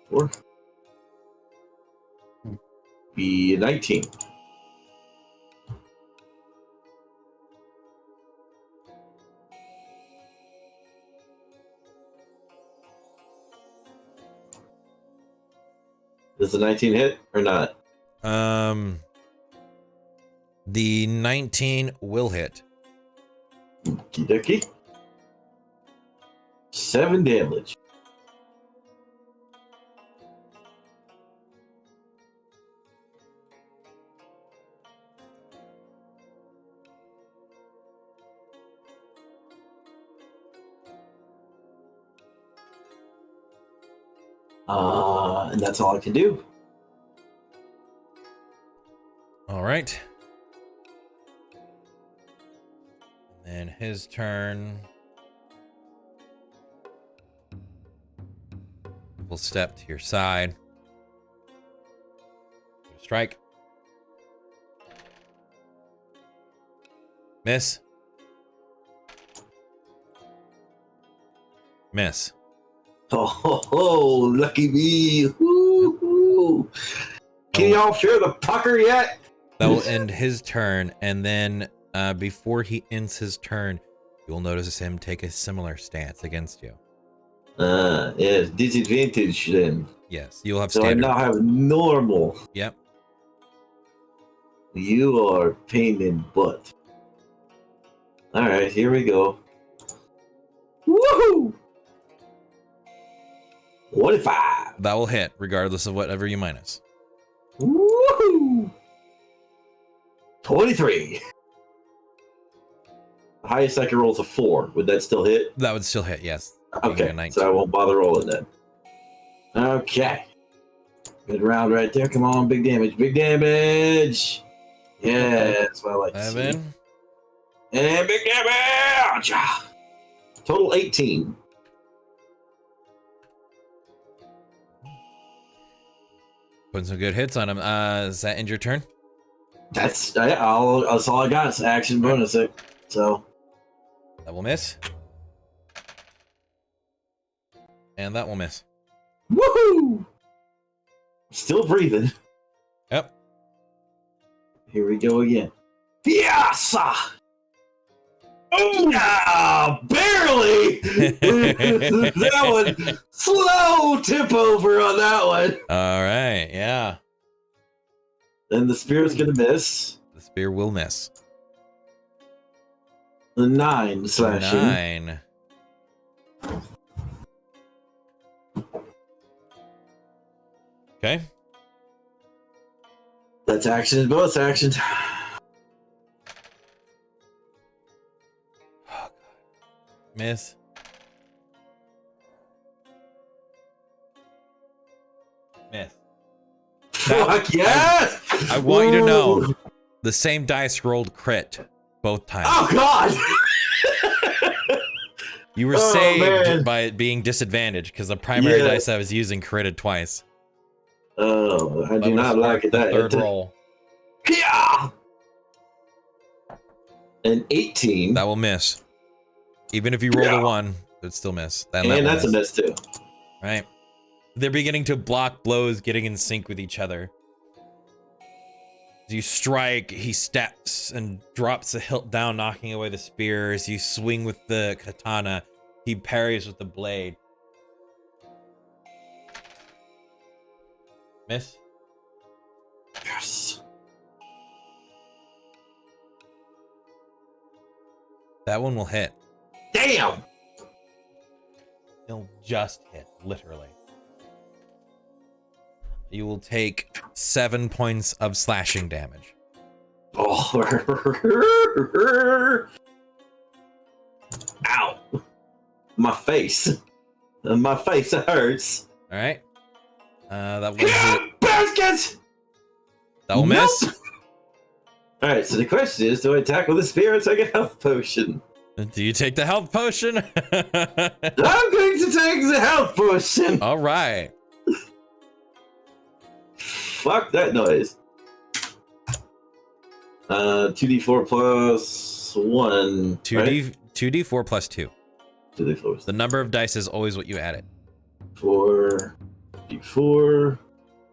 Four. Be 19. Does the 19 hit or not? The 19 will hit. Okie dokie. 7 damage. And that's all I can do. All right. And then his turn. We'll step to your side. Strike. Miss. Miss. Oh, lucky me. Woo-hoo. Can y'all feel the pucker yet? That will end his turn, and then before he ends his turn, you'll notice him take a similar stance against you. Yes, disadvantage then. Yes, you'll have So standard. I now have normal. Yep. You are pain in butt. Alright, here we go. Woohoo! 25. That will hit, regardless of whatever you minus. Woohoo! 23. The highest I can roll is a 4. Would that still hit? That would still hit, yes. Being a Okay, 19. so I won't bother rolling then. Okay. Good round right there. Come on, big damage. Big damage! Yeah, that's what I like to see. 7. And big damage! Total 18. Putting some good hits on him. Does that end your turn? That's all I got. It's action bonus. So That will miss. And that will miss. woohoo! Still breathing. Yep. Here we go again. Yes! Oh, yeah, barely! That one, slow tip over on that one. All right, yeah. And the spear's gonna miss. The spear will miss. The 9 slashing. 9. Okay. That's action, bonus action. Miss. Miss. Fuck yes! I want you to know the same dice rolled crit both times. Oh god! You were Oh, saved man. by it being disadvantaged because the primary Yeah. dice I was using critted twice. Oh, I That do would've not like sparked it. the That third roll. Yeah! An 18. That will miss. Even if you roll a 1, it would still miss. That And will that's a miss too. Right. They're beginning to block blows, getting in sync with each other. As you strike, he steps and drops the hilt down, knocking away the spear. As you swing with the katana, he parries with the blade. Miss? Yes. That one will hit. Damn! It'll just hit, literally. You will take 7 points of slashing damage. Oh. Ow. My face. My face hurts. All right. That will hit. Baskets! That will miss. Alright, so the question is, do I attack with a spear or take a health potion? Do you take the health potion? I'm going to take the health potion! All right. Fuck that noise. 2d4 plus 1. 2d4 plus 2. 2d4. The number of dice is always what you added. 4. D4.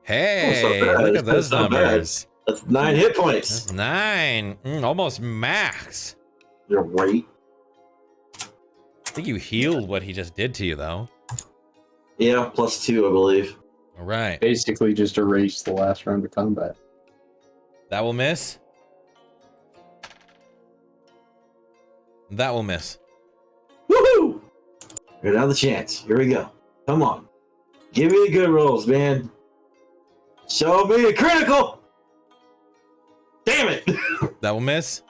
Hey, Oh, it's not bad. look at those That's not bad. numbers. That's 9 hit points. That's 9. Almost max. You're right. I think you healed what he just did to you, though. Yeah, plus 2, I believe. All right. Basically, just erase the last round of combat. That will miss. That will miss. Woohoo! Another chance. Here we go. Come on. Give me the good rolls, man. Show me a critical! Damn it! That will miss.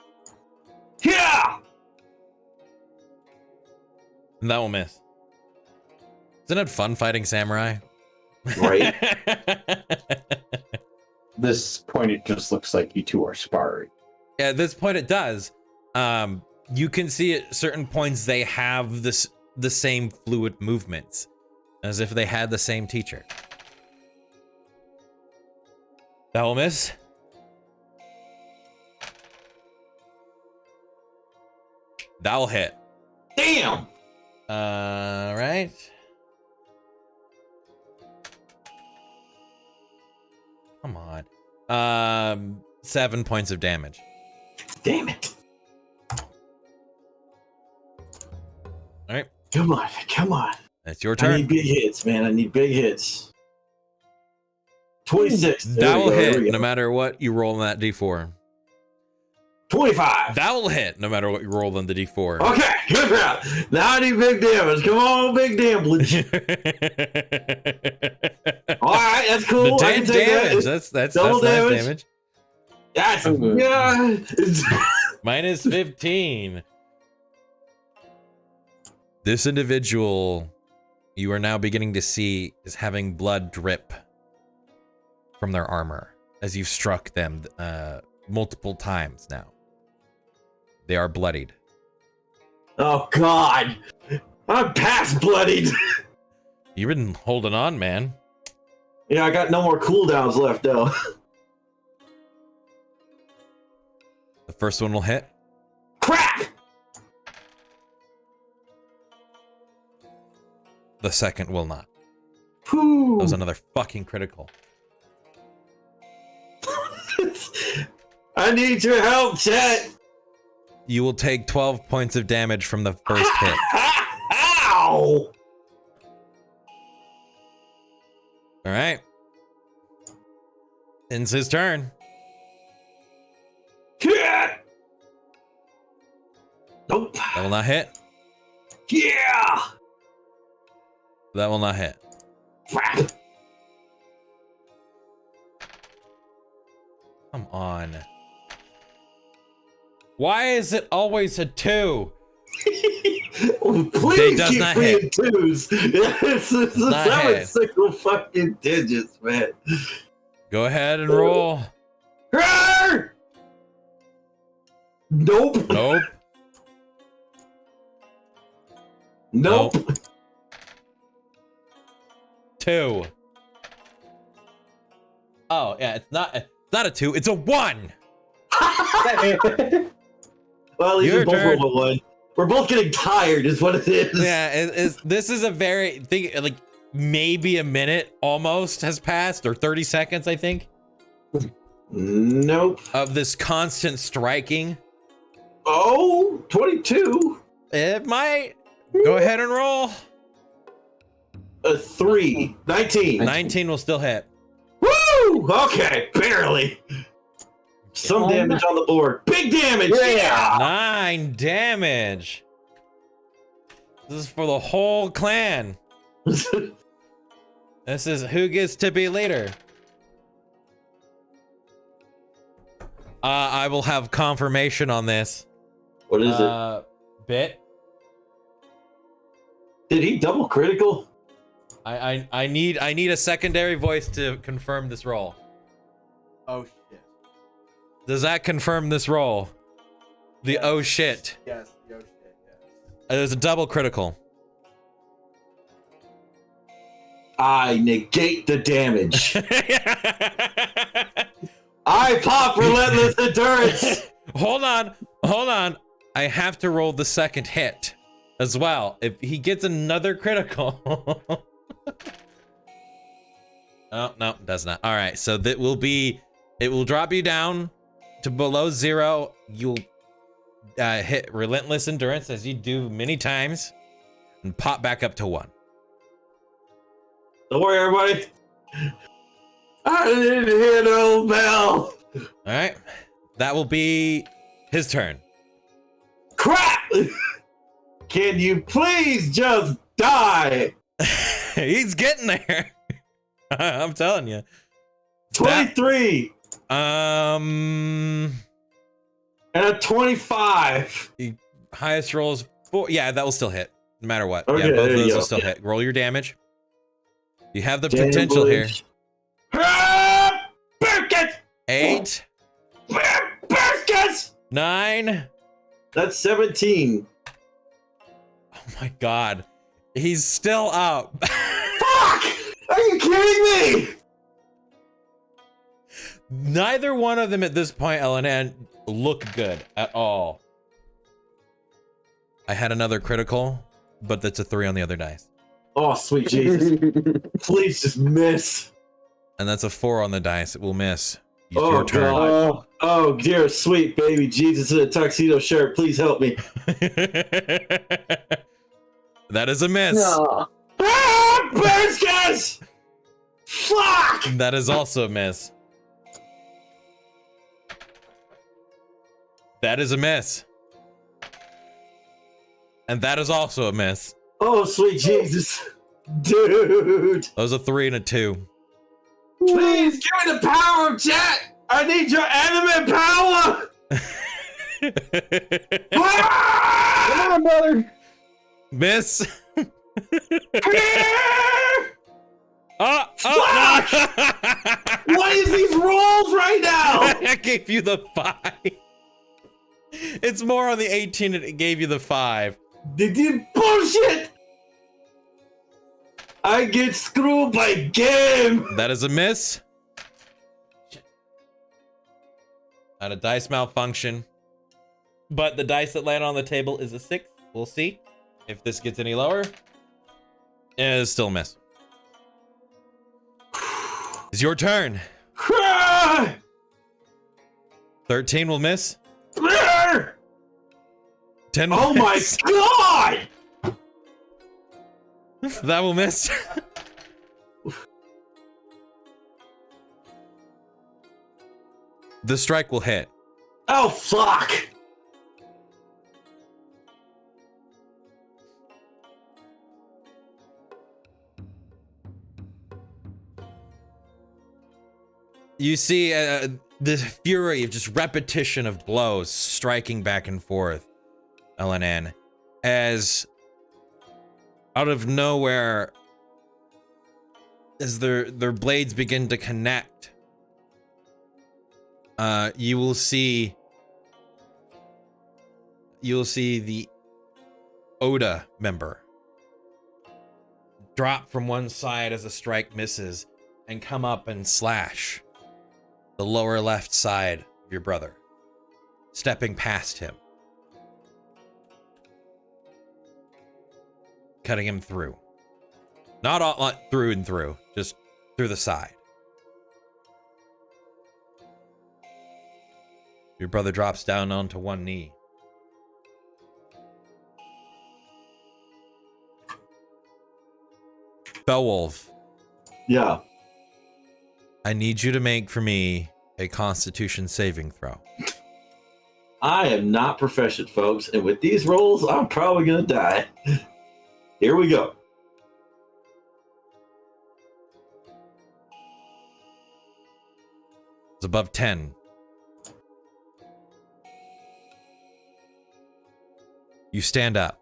Yeah! And that will miss. Isn't it fun fighting samurai? Right. This point, it just looks like you two are sparring. Yeah, at this point it does. You can see at certain points they have the same fluid movements, as if they had the same teacher. That will miss. That will hit. Damn! Right. Come on. 7 points of damage. Damn it. All right. Come on, come on. It's your I turn. need big hits, man. I need big hits. 26. There That we will go, there hit we go. no matter what you roll on that d4. 25. That will hit no matter what you roll on the d4. Okay, good crap. Now I need big damage. Come on, big damage. All right, that's cool. The I can 10 take damage. that. That's double nice damage. damage. That's yeah. Minus 15. This individual you are now beginning to see is having blood drip from their armor as you've struck them multiple times now. They are bloodied. Oh God, I'm past bloodied. You've been holding on, man. Yeah, I got no more cooldowns left though. The first one will hit. Crap! The second will not. Whew. That was another fucking critical. I need your help, chat. You will take 12 points of damage from the first hit. Ow! All right. Ends his turn. Yeah. Nope. That will not hit. Yeah. That will not hit. Crap. Come on. Why is it always a 2? Please does keep not 3 hit. and 2s. It's not seven hit. single fucking digits, man. Go ahead and roll. Arr! Nope. Nope. Nope. 2. Oh yeah, it's not a 2. It's a 1. Well, at least Your we both turn. rolled a 1. We're both getting tired, is what it is. Yeah, this is a very thing. Like maybe a minute almost has passed, or 30 seconds, I think, Nope. of this constant striking. Oh, 22. It might. Go ahead and roll. A 3. 19. 19 will still hit. Woo! Okay, barely. Some damage on the board. Big damage. Yeah. 9 damage. This is for the whole clan. This is who gets to be leader. I will have confirmation on this. What is it? Bit. Did he double critical? I need a secondary voice to confirm this roll. Oh shit. Does that confirm this roll? The Yes. oh shit. Yes. Oh shit. Yes. There's a double critical. I negate the damage. I pop relentless endurance. Hold on. I have to roll the second hit as well. If he gets another critical. Oh, no, does not. All right, so it will drop you down to below 0. You'll hit relentless endurance as you do many times and pop back up to 1. Don't worry, everybody. I didn't hear no bell. All right, that will be his turn. Crap! Can you please just die? He's getting there. I'm telling you. 23 And and a 25. highest roll is 4. Yeah, that will still hit, no matter what. Okay, Yeah, both there of you those go. will still hit. Roll your damage. You have the potential here. Ah, Birkins! 8, Birkins! 9. That's 17. Oh my god. He's still up. Fuck! Are you kidding me? Neither one of them at this point, LNN, look good at all. I had another critical, but that's a 3 on the other dice. Oh, sweet Jesus. Please just miss. And that's a 4 on the dice. It will miss. It's Oh, your turn. God. Oh, dear sweet baby Jesus in a tuxedo shirt. Please help me. That is a miss. No. Ah, Birkins! Fuck! That is also a miss. That is a miss. And that is also a miss. Oh, sweet Jesus. Dude. That was a 3 and a 2. Please give me the power of chat. I need your anime power. Ah! Come on, brother. Miss. Ah! Oh, no. What is these rolls right now? I gave you the 5. It's more on the 18 and it gave you the 5. They did bullshit. I get screwed by game. That is a miss. Not a dice malfunction. But the dice that land on the table is a 6. We'll see if this gets any lower. It is still a miss. It's your turn. 13 will miss. 10 will Oh my miss. god! That will miss. The strike will hit. Oh fuck! You see this fury of just repetition of blows striking back and forth, LNN, as out of nowhere, as their blades begin to connect, you will see the Oda member drop from one side as a strike misses and come up and slash the lower left side of your brother, stepping past him, cutting him through. Not all through and through, just through the side. Your brother drops down onto one knee. Beowulf, Yeah. I need you to make for me a Constitution saving throw. I am not proficient, folks, and with these rolls, I'm probably gonna die. Here we go. It's above 10. You stand up.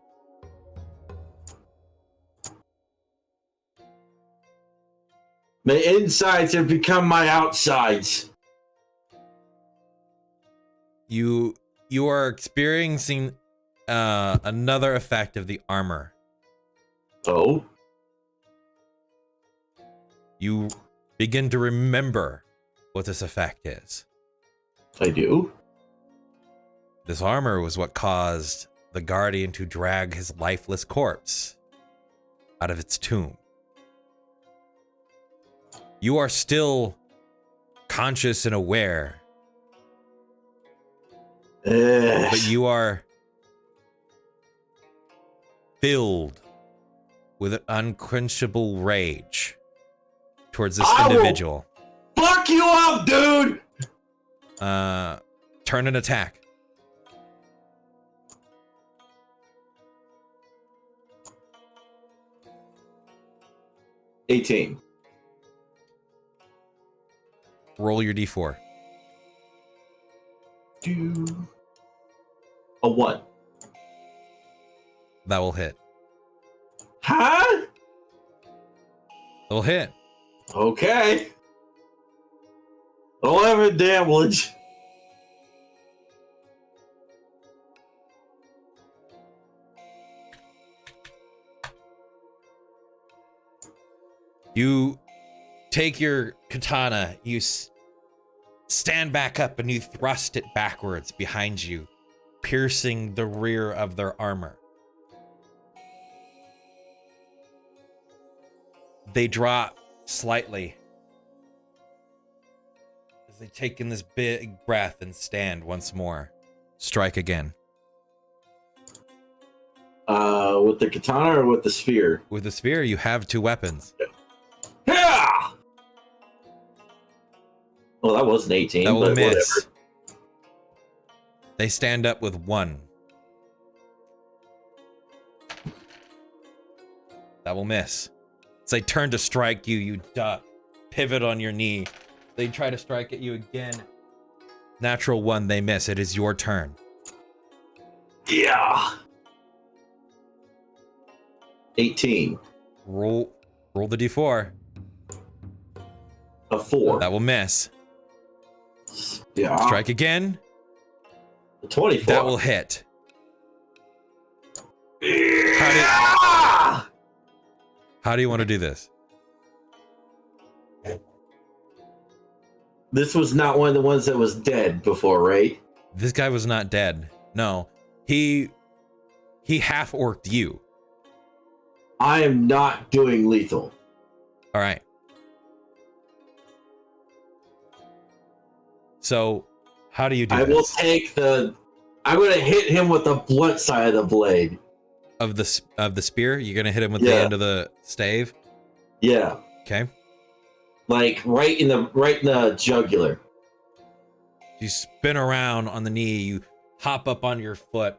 My insides have become my outsides. You are experiencing another effect of the armor. Oh? You begin to remember what this effect is. I do? This armor was what caused the Guardian to drag his lifeless corpse out of its tomb. You are still conscious and aware, but you are filled with an unquenchable rage towards this individual. Fuck you up, dude! Turn and attack. $18. Roll your d4. A 1. That will hit. Huh? That will hit. Okay. 11 damage. You take your katana, you stand back up and you thrust it backwards behind you, piercing the rear of their armor. They drop slightly as they take in this big breath and stand once more. Strike again. With the katana or with the spear? With the spear, you have 2 weapons. Yeah! Well, that was an 18, That will but miss. whatever. They stand up with 1. That will miss. As they turn to strike you, you duck, pivot on your knee. They try to strike at you again. Natural 1, they miss. It is your turn. Yeah! 18. Roll the d4. A 4. That will miss. Yeah. Strike again. A 24. That will hit. Yeah! How do you want to do this? This was not one of the ones that was dead before, right? This guy was not dead. No. He half-orked you. I am not doing lethal. All right. So, how do you do I this? will take the... I'm going to hit him with the blunt side of the blade. Of the spear? You're going to hit him with Yeah. the end of the stave? Yeah. Okay. Like, right in the jugular. You spin around on the knee. You hop up on your foot.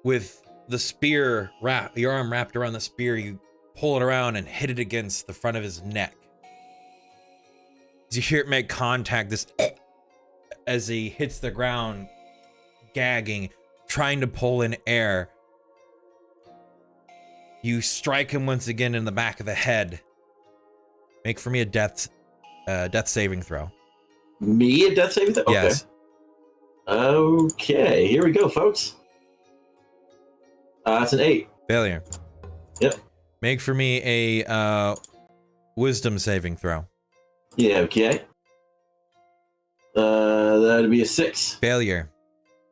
With the spear your arm wrapped around the spear, you pull it around and hit it against the front of his neck. As you hear it make contact, as he hits the ground, gagging, trying to pull in air. You strike him once again in the back of the head. Make for me a death saving throw. Me a death saving throw? Okay. Yes. Okay, here we go, folks. It's an 8. Failure. Yep. Make for me a wisdom saving throw. Yeah, okay. That'd be a 6. Failure.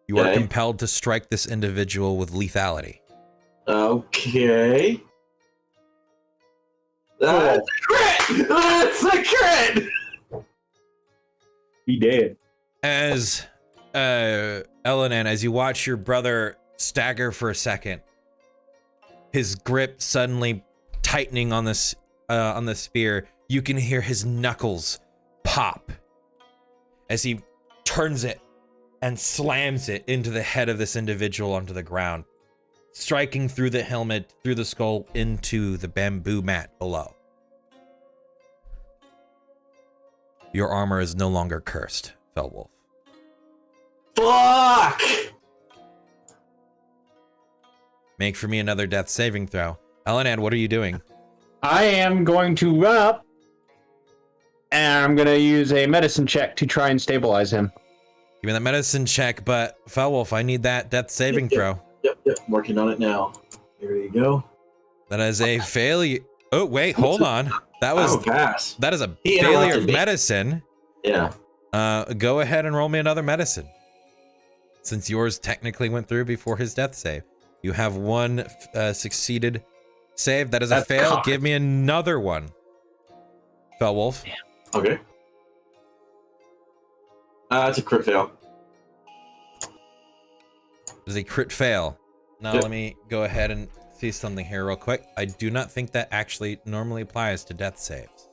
You are Okay. compelled to strike this individual with lethality. Okay. That's a crit! That's a crit! He dead. As Elenan, as you watch your brother stagger for a second, his grip suddenly tightening on the spear, you can hear his knuckles pop as he turns it and slams it into the head of this individual onto the ground, striking through the helmet, through the skull, into the bamboo mat below. Your armor is no longer cursed, Felwolf. Fuck! Make for me another death saving throw. Elenan, what are you doing? I am going to run up, and I'm going to use a medicine check to try and stabilize him. Give me that medicine check, but Felwolf, I need that death saving throw. Yep, I'm working on it now. Here you go. That is a failure. Oh, wait, hold on. That was pass. That is a He failure interrupted of me. medicine. Yeah. Go ahead and roll me another medicine. Since yours technically went through before his death save. You have one succeeded save. That is a fail. cocked. Give me another one. Felwolf. Okay. It's a crit fail. Does a crit fail? Now Yep. let me go ahead and see something here real quick. I do not think that actually normally applies to death saves.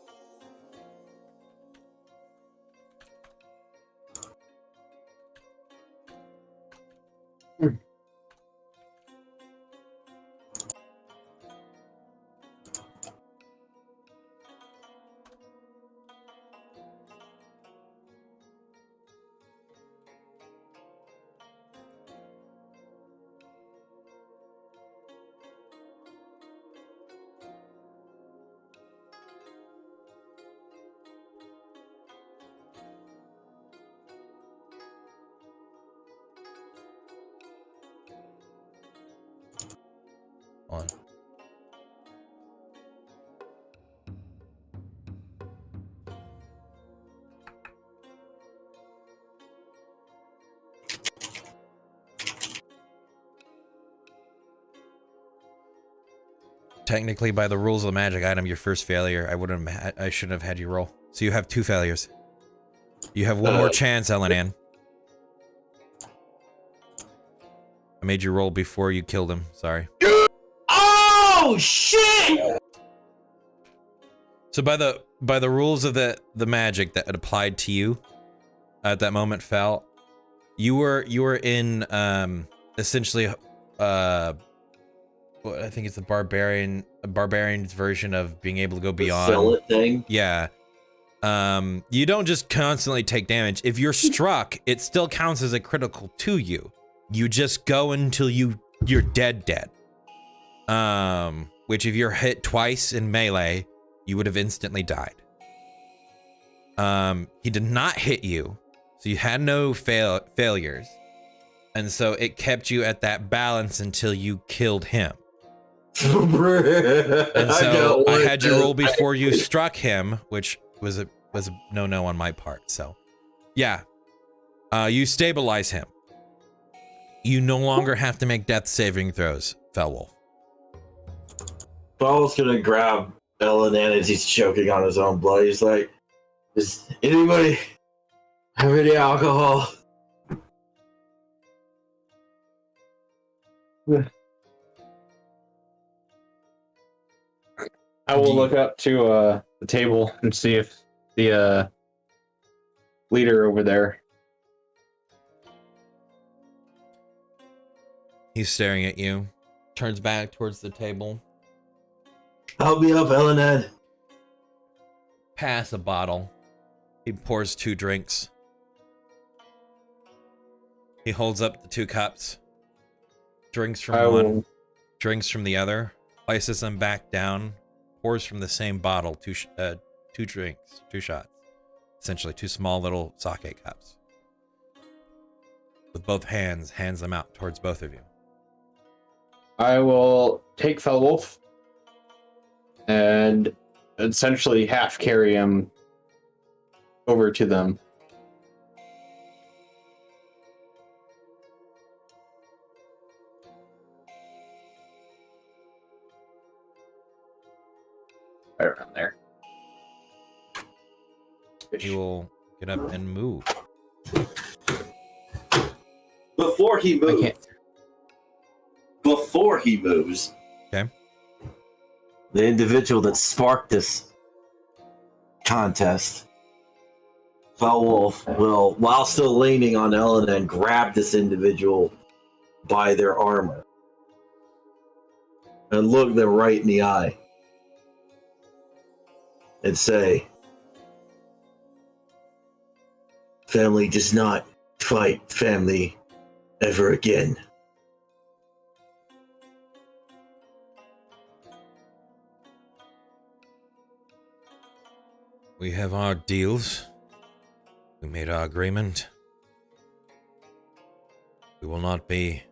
On. Technically, by the rules of the magic item, your first failure, I shouldn't have had you roll. So you have 2 failures. You have one more chance, Elenan. I made you roll before you killed him. Sorry. Oh shit! So by the rules of the magic that had applied to you at that moment, Fel, you were in essentially what I think it's the barbarian's version of being able to go beyond. Sell it thing. Yeah. You don't just constantly take damage. If you're struck, it still counts as a critical to you. You just go until you're dead. Which if you're hit twice in melee, you would have instantly died. He did not hit you, so you had no failures. And so it kept you at that balance until you killed him. And so I had you roll before you struck him, which was a no on my part. So yeah, you stabilize him. You no longer have to make death saving throws, Felwolf. Paul's gonna grab Elenan as he's choking on his own blood. He's like, "Does anybody have any alcohol?" I will look up to the table and see if the leader over there. He's staring at you, turns back towards the table. Help me up, Elenan. Pass a bottle. He pours 2 drinks. He holds up the 2 cups. Drinks from one, drinks from the other. places them back down, pours from the same bottle, two drinks, 2 shots. Essentially 2 small little sake cups. With both hands, hands them out towards both of you. I will take Felwolf and essentially half carry him over to them. Right around there. You will get up and move. Before he moves, okay, the individual that sparked this contest, Felwolf, will, while still leaning on Ellen, and grab this individual by their armor and look them right in the eye and say, "Family does not fight family ever again." we have our deals. We made our agreement. We will not be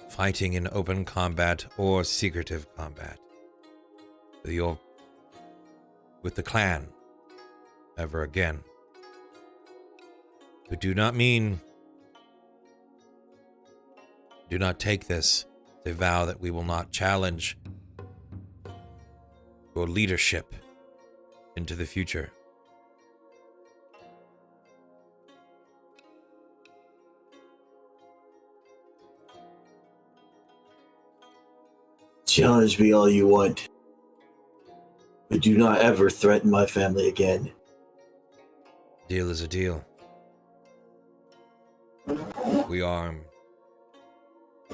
fighting in open combat or secretive combat with the clan ever again. We do not take this as a vow that we will not challenge your leadership into the future. Challenge me all you want, but do not ever threaten my family again. Deal is a deal. We are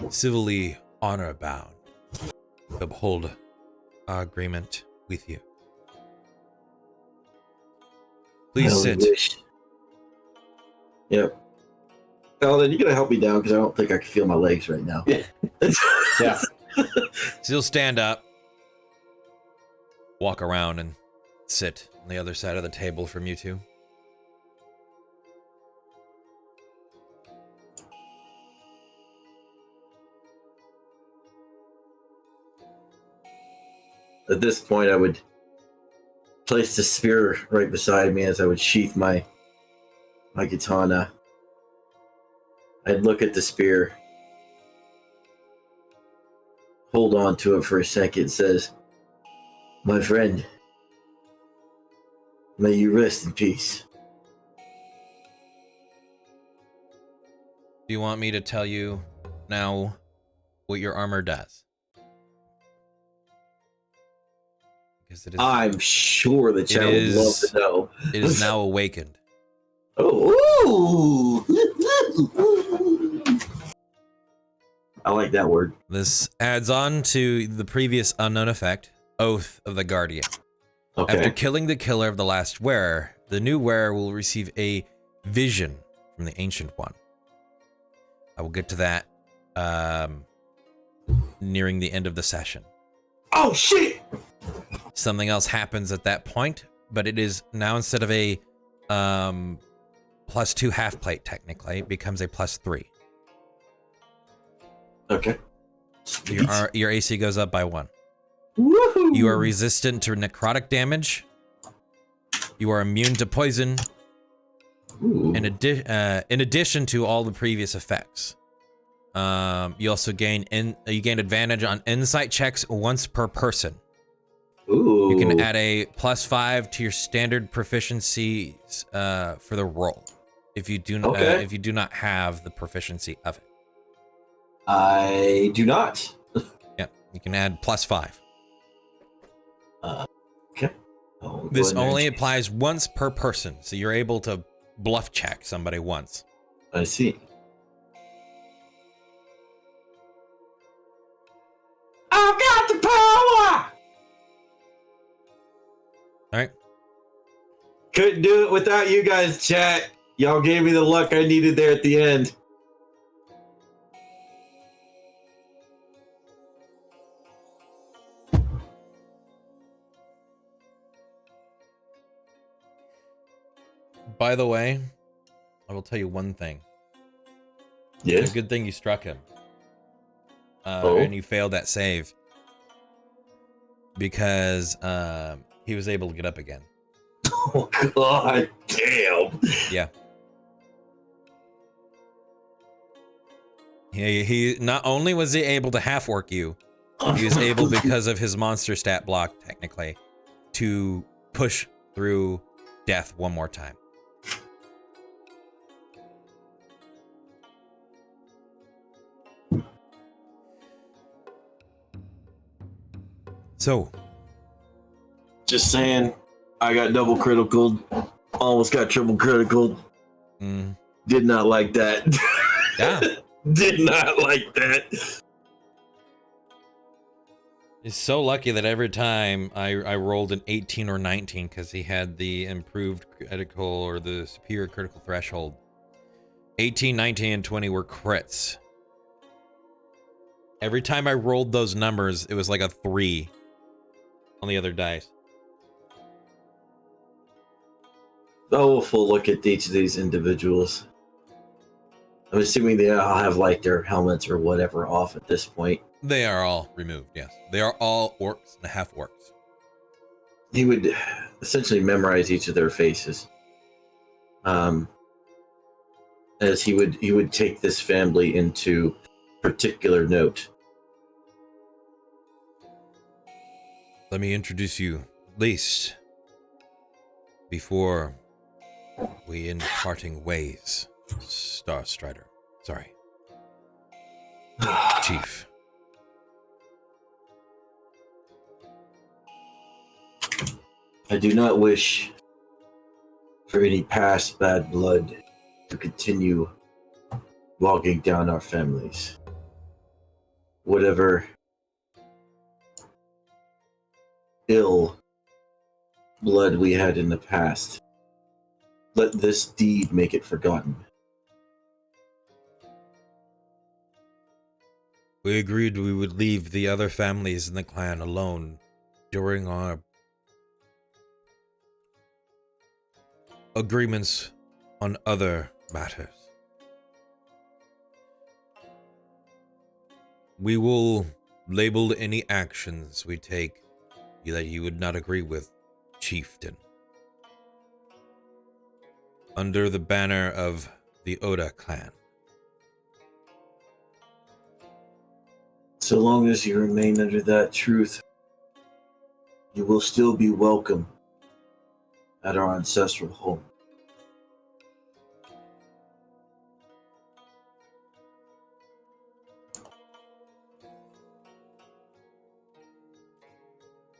civilly honor bound to uphold our agreement with you. Please I only sit. wish- Yep. Ellen, you gotta help me down because I don't think I can feel my legs right now. Yeah. Yeah. So you'll stand up, walk around, and sit on the other side of the table from you two. At this point, I would place the spear right beside me as I would sheath my katana. I'd look at the spear, hold on to it for a second, says, "My friend, may you rest in peace." Do you want me to tell you now what your armor does? Because it is, I'm sure the chat would love to know. It is now awakened. Oh, I like that word. This adds on to the previous unknown effect, Oath of the Guardian. Okay. After killing the killer of the last wearer, the new wearer will receive a vision from the Ancient One. I will get to that nearing the end of the session. Oh, shit! Something else happens at that point, but it is now, instead of a +2 half plate, technically, it becomes a +3. Okay. Your AC goes up by 1. Woohoo! You are resistant to necrotic damage. You are immune to poison. In addition to all the previous effects. You also gain advantage on insight checks once per person. Ooh. You can add a +5 to your standard proficiencies for the roll if you do not have the proficiency of it. I do not. Yeah, you can add +5. Okay. This only applies once per person, so you're able to bluff check somebody once. I see. I've got the power! Alright. Couldn't do it without you guys, chat. Y'all gave me the luck I needed there at the end. By the way, I will tell you one thing. Yes. It's a good thing you struck him. Oh. And you failed that save. Because he was able to get up again. Oh, God damn. Yeah. He not only was he able to half work you, he was able, because of his monster stat block, technically, to push through death one more time. So, Just saying, I got double critical, almost got triple critical. Did not like that. Yeah. Did not like that. he's so lucky that every time I rolled an 18 or 19 because he had the improved critical or the superior critical threshold. 18, 19, and 20 were crits. Every time I rolled those numbers, it was like a 3 on the other dice. Oh, full look at each of these individuals. I'm assuming they all have like their helmets or whatever off at this point. They are all removed, yes. They are all orcs and half orcs. He would essentially memorize each of their faces. As he would take this family into particular note. Let me introduce you, at least, before we end parting ways. Star Strider. Sorry. Chief. I do not wish for any past bad blood to continue walking down our families. Whatever ill blood we had in the past, let this deed make it forgotten. We agreed we would leave the other families in the clan alone during our agreements on other matters. We will label any actions we take that you would not agree with, Chieftain, under the banner of the Oda clan. So long as you remain under that truth, you will still be welcome at our ancestral home.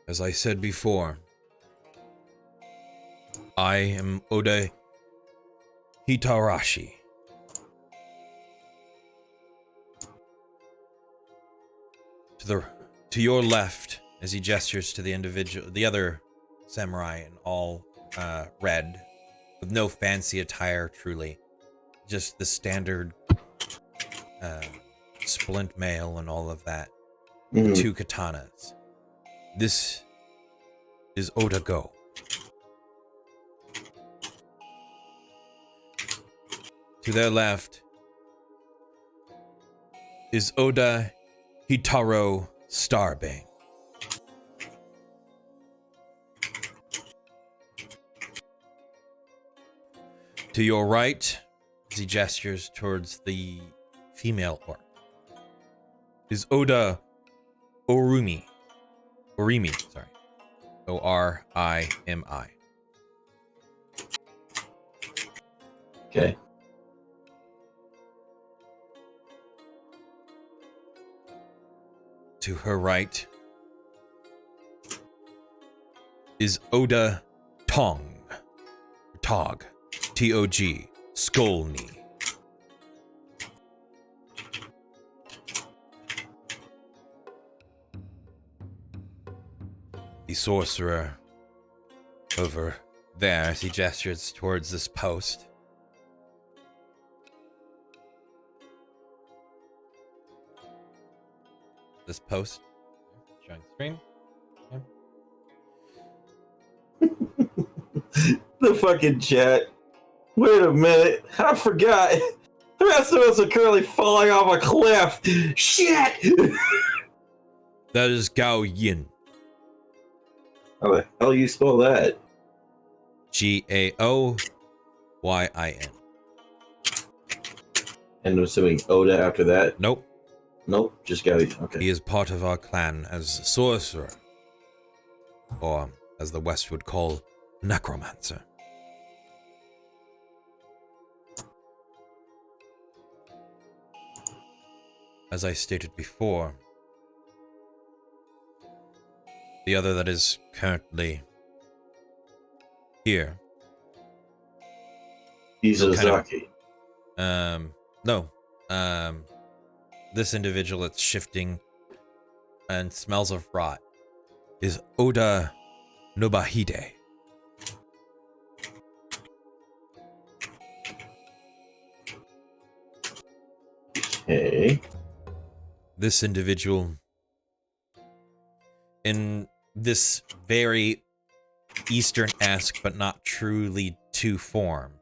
As I said before, I am Oda Hitarashi. To your left, as he gestures to the other samurai in all red, with no fancy attire, truly, just the standard splint mail and all of that. Mhm. 2 katanas. This is Oda Go. To their left is Oda Hitaro Starbane. To your right, as he gestures towards the female orc, is Oda Orimi. Sorry. Orimi. Okay. To her right is Oda Tog, T-O-G, Skolny. The sorcerer over there, as he gestures towards this post. This post. Showing screen. Yeah. The fucking chat Wait a minute. I forgot. The rest of us are currently falling off a cliff. Shit! That is Gao Yin. How the hell you spell that? Gaoyin. And I'm assuming Oda after that? Nope. Nope, just Gaudi. Okay. He is part of our clan as sorcerer. Or, as the West would call, necromancer. As I stated before, the other that is currently here. Izozaki. No. This individual that's shifting and smells of rot is Oda Nobahide. Okay. This individual, in this very Eastern-esque but not truly to form,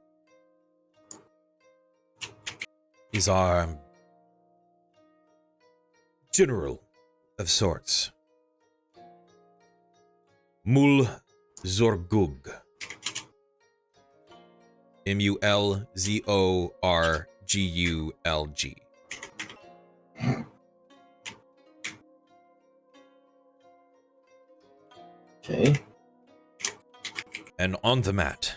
is our general of sorts. Mul Zorgug. Mulzorgulg. Okay. And on the mat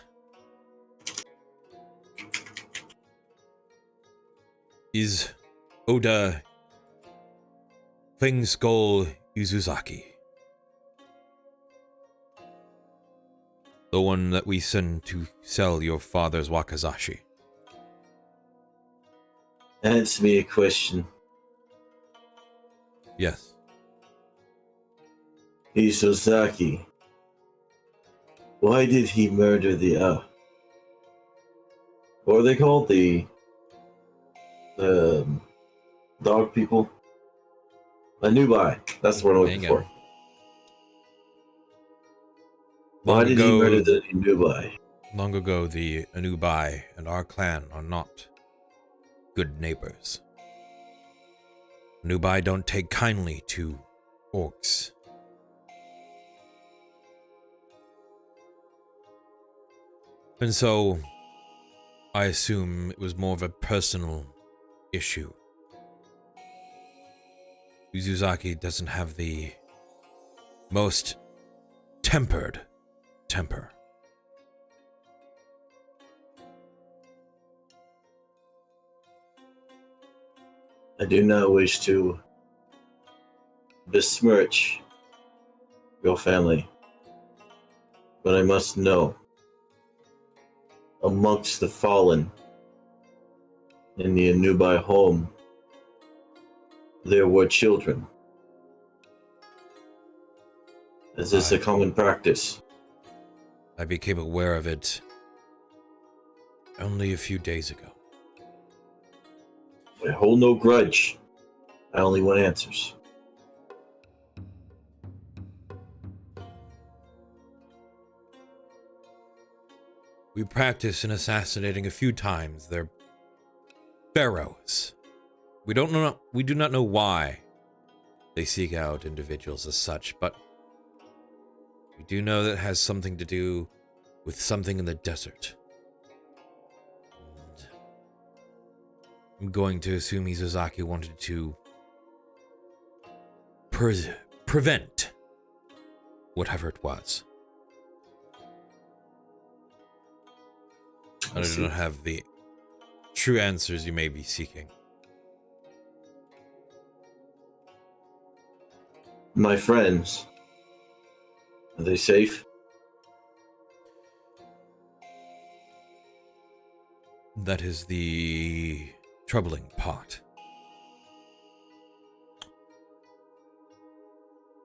is Oda Feng Skull Uzuzaki. The one that we sent to sell your father's Wakazashi. Answer me a question. Yes. Izozaki. Why did he murder the, what are they called? The dog people? Anubai. That's what I'm looking for. Why did he murder the Anubai? Long ago, the Anubai and our clan are not good neighbors. Anubai don't take kindly to orcs. And so, I assume it was more of a personal issue. Uzuzaki doesn't have the most tempered temper. I do not wish to besmirch your family, but I must know, amongst the fallen in the Anubai home, there were children. Is this a common practice? I became aware of it only a few days ago. I hold no grudge. I only want answers. We practice in assassinating a few times their pharaohs. We do not know why they seek out individuals as such, but we do know that it has something to do with something in the desert. And I'm going to assume Izozaki wanted to prevent whatever it was. I do not have the true answers you may be seeking. My friends, are they safe? That is the troubling part.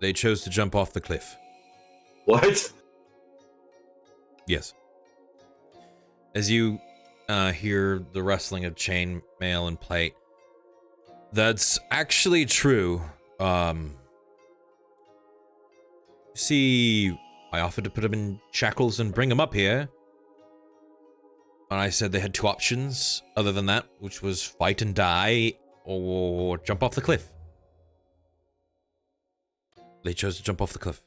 They chose to jump off the cliff. What? Yes. As you hear the rustling of chain mail and plate, that's actually true. See, I offered to put him in shackles and bring him up here. And I said they had two options other than that, which was fight and die or jump off the cliff. They chose to jump off the cliff.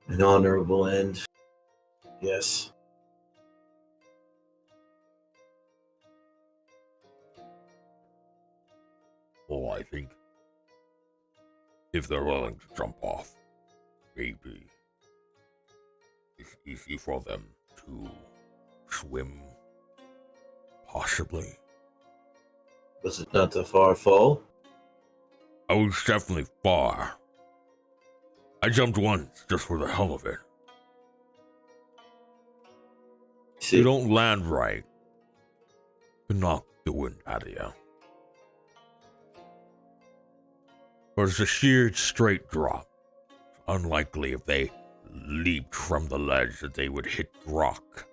An honorable end. Yes. Well, I think if they're willing to jump off, maybe it's easy for them to swim, possibly. Was it not a far fall? I was definitely far. I jumped once just for the hell of it. See, You don't land right, you knock the wind out of you. But it's a sheer straight drop. It's unlikely if they leaped from the ledge that they would hit rock.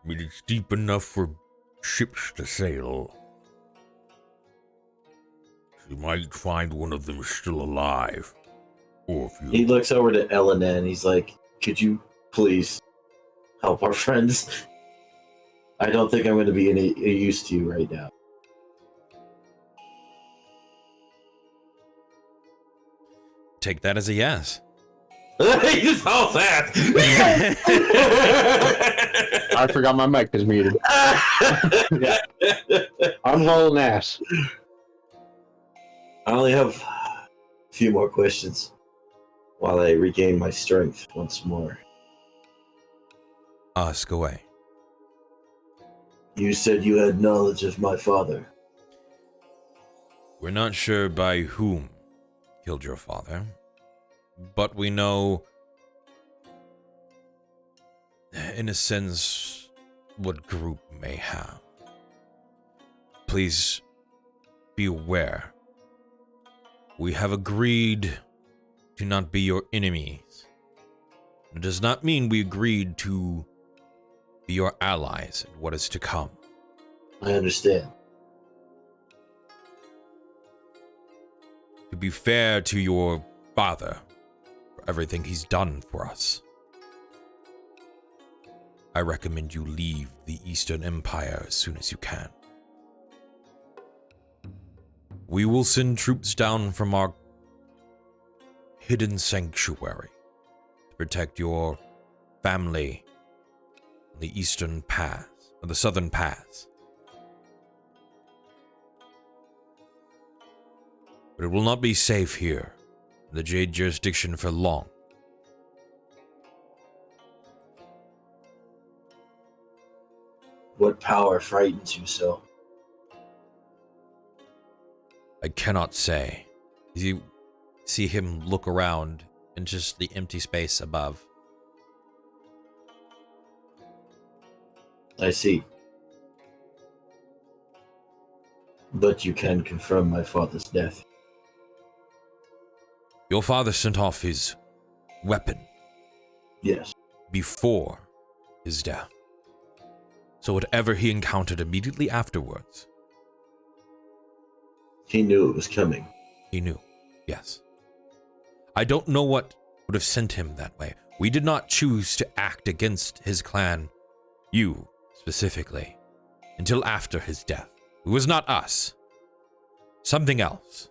I mean, it's deep enough for ships to sail. You might find one of them still alive. Or if he you... looks over to Elena and he's like, could you please help our friends? I don't think I'm going to be any use to you right now. Take that as a yes. He just holds that. I forgot my mic was muted. Yeah. I'm hauling ass. I only have a few more questions while I regain my strength once more. Ask away. You said you had knowledge of my father. We're not sure by whom killed your father, but we know, in a sense, what group may have. Please be aware. We have agreed to not be your enemies. It does not mean we agreed to be your allies in what is to come. I understand. To be fair to your father, for everything he's done for us, I recommend you leave the Eastern Empire as soon as you can. We will send troops down from our hidden sanctuary to protect your family on the Eastern Pass, or the Southern Pass. But it will not be safe here in the Jade jurisdiction for long. What power frightens you so? I cannot say. You see him look around in just the empty space above. I see. But you can confirm my father's death. Your father sent off his weapon. Yes. Before his death. So whatever he encountered immediately afterwards. He knew it was coming. He knew, yes. I don't know what would have sent him that way. We did not choose to act against his clan, you specifically, until after his death. It was not us. Something else.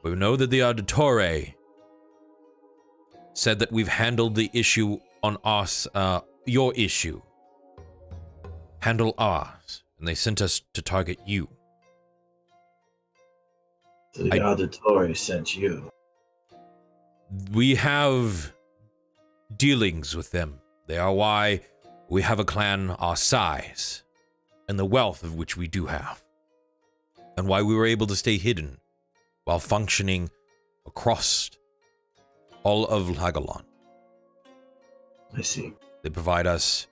We know that the Auditore said that we've handled the issue on us, your issue. Handle ours. And they sent us to target you. So the Auditore sent you. We have dealings with them. They are why we have a clan our size, and the wealth of which we do have, and why we were able to stay hidden while functioning across all of Lagillon. I see. They provide us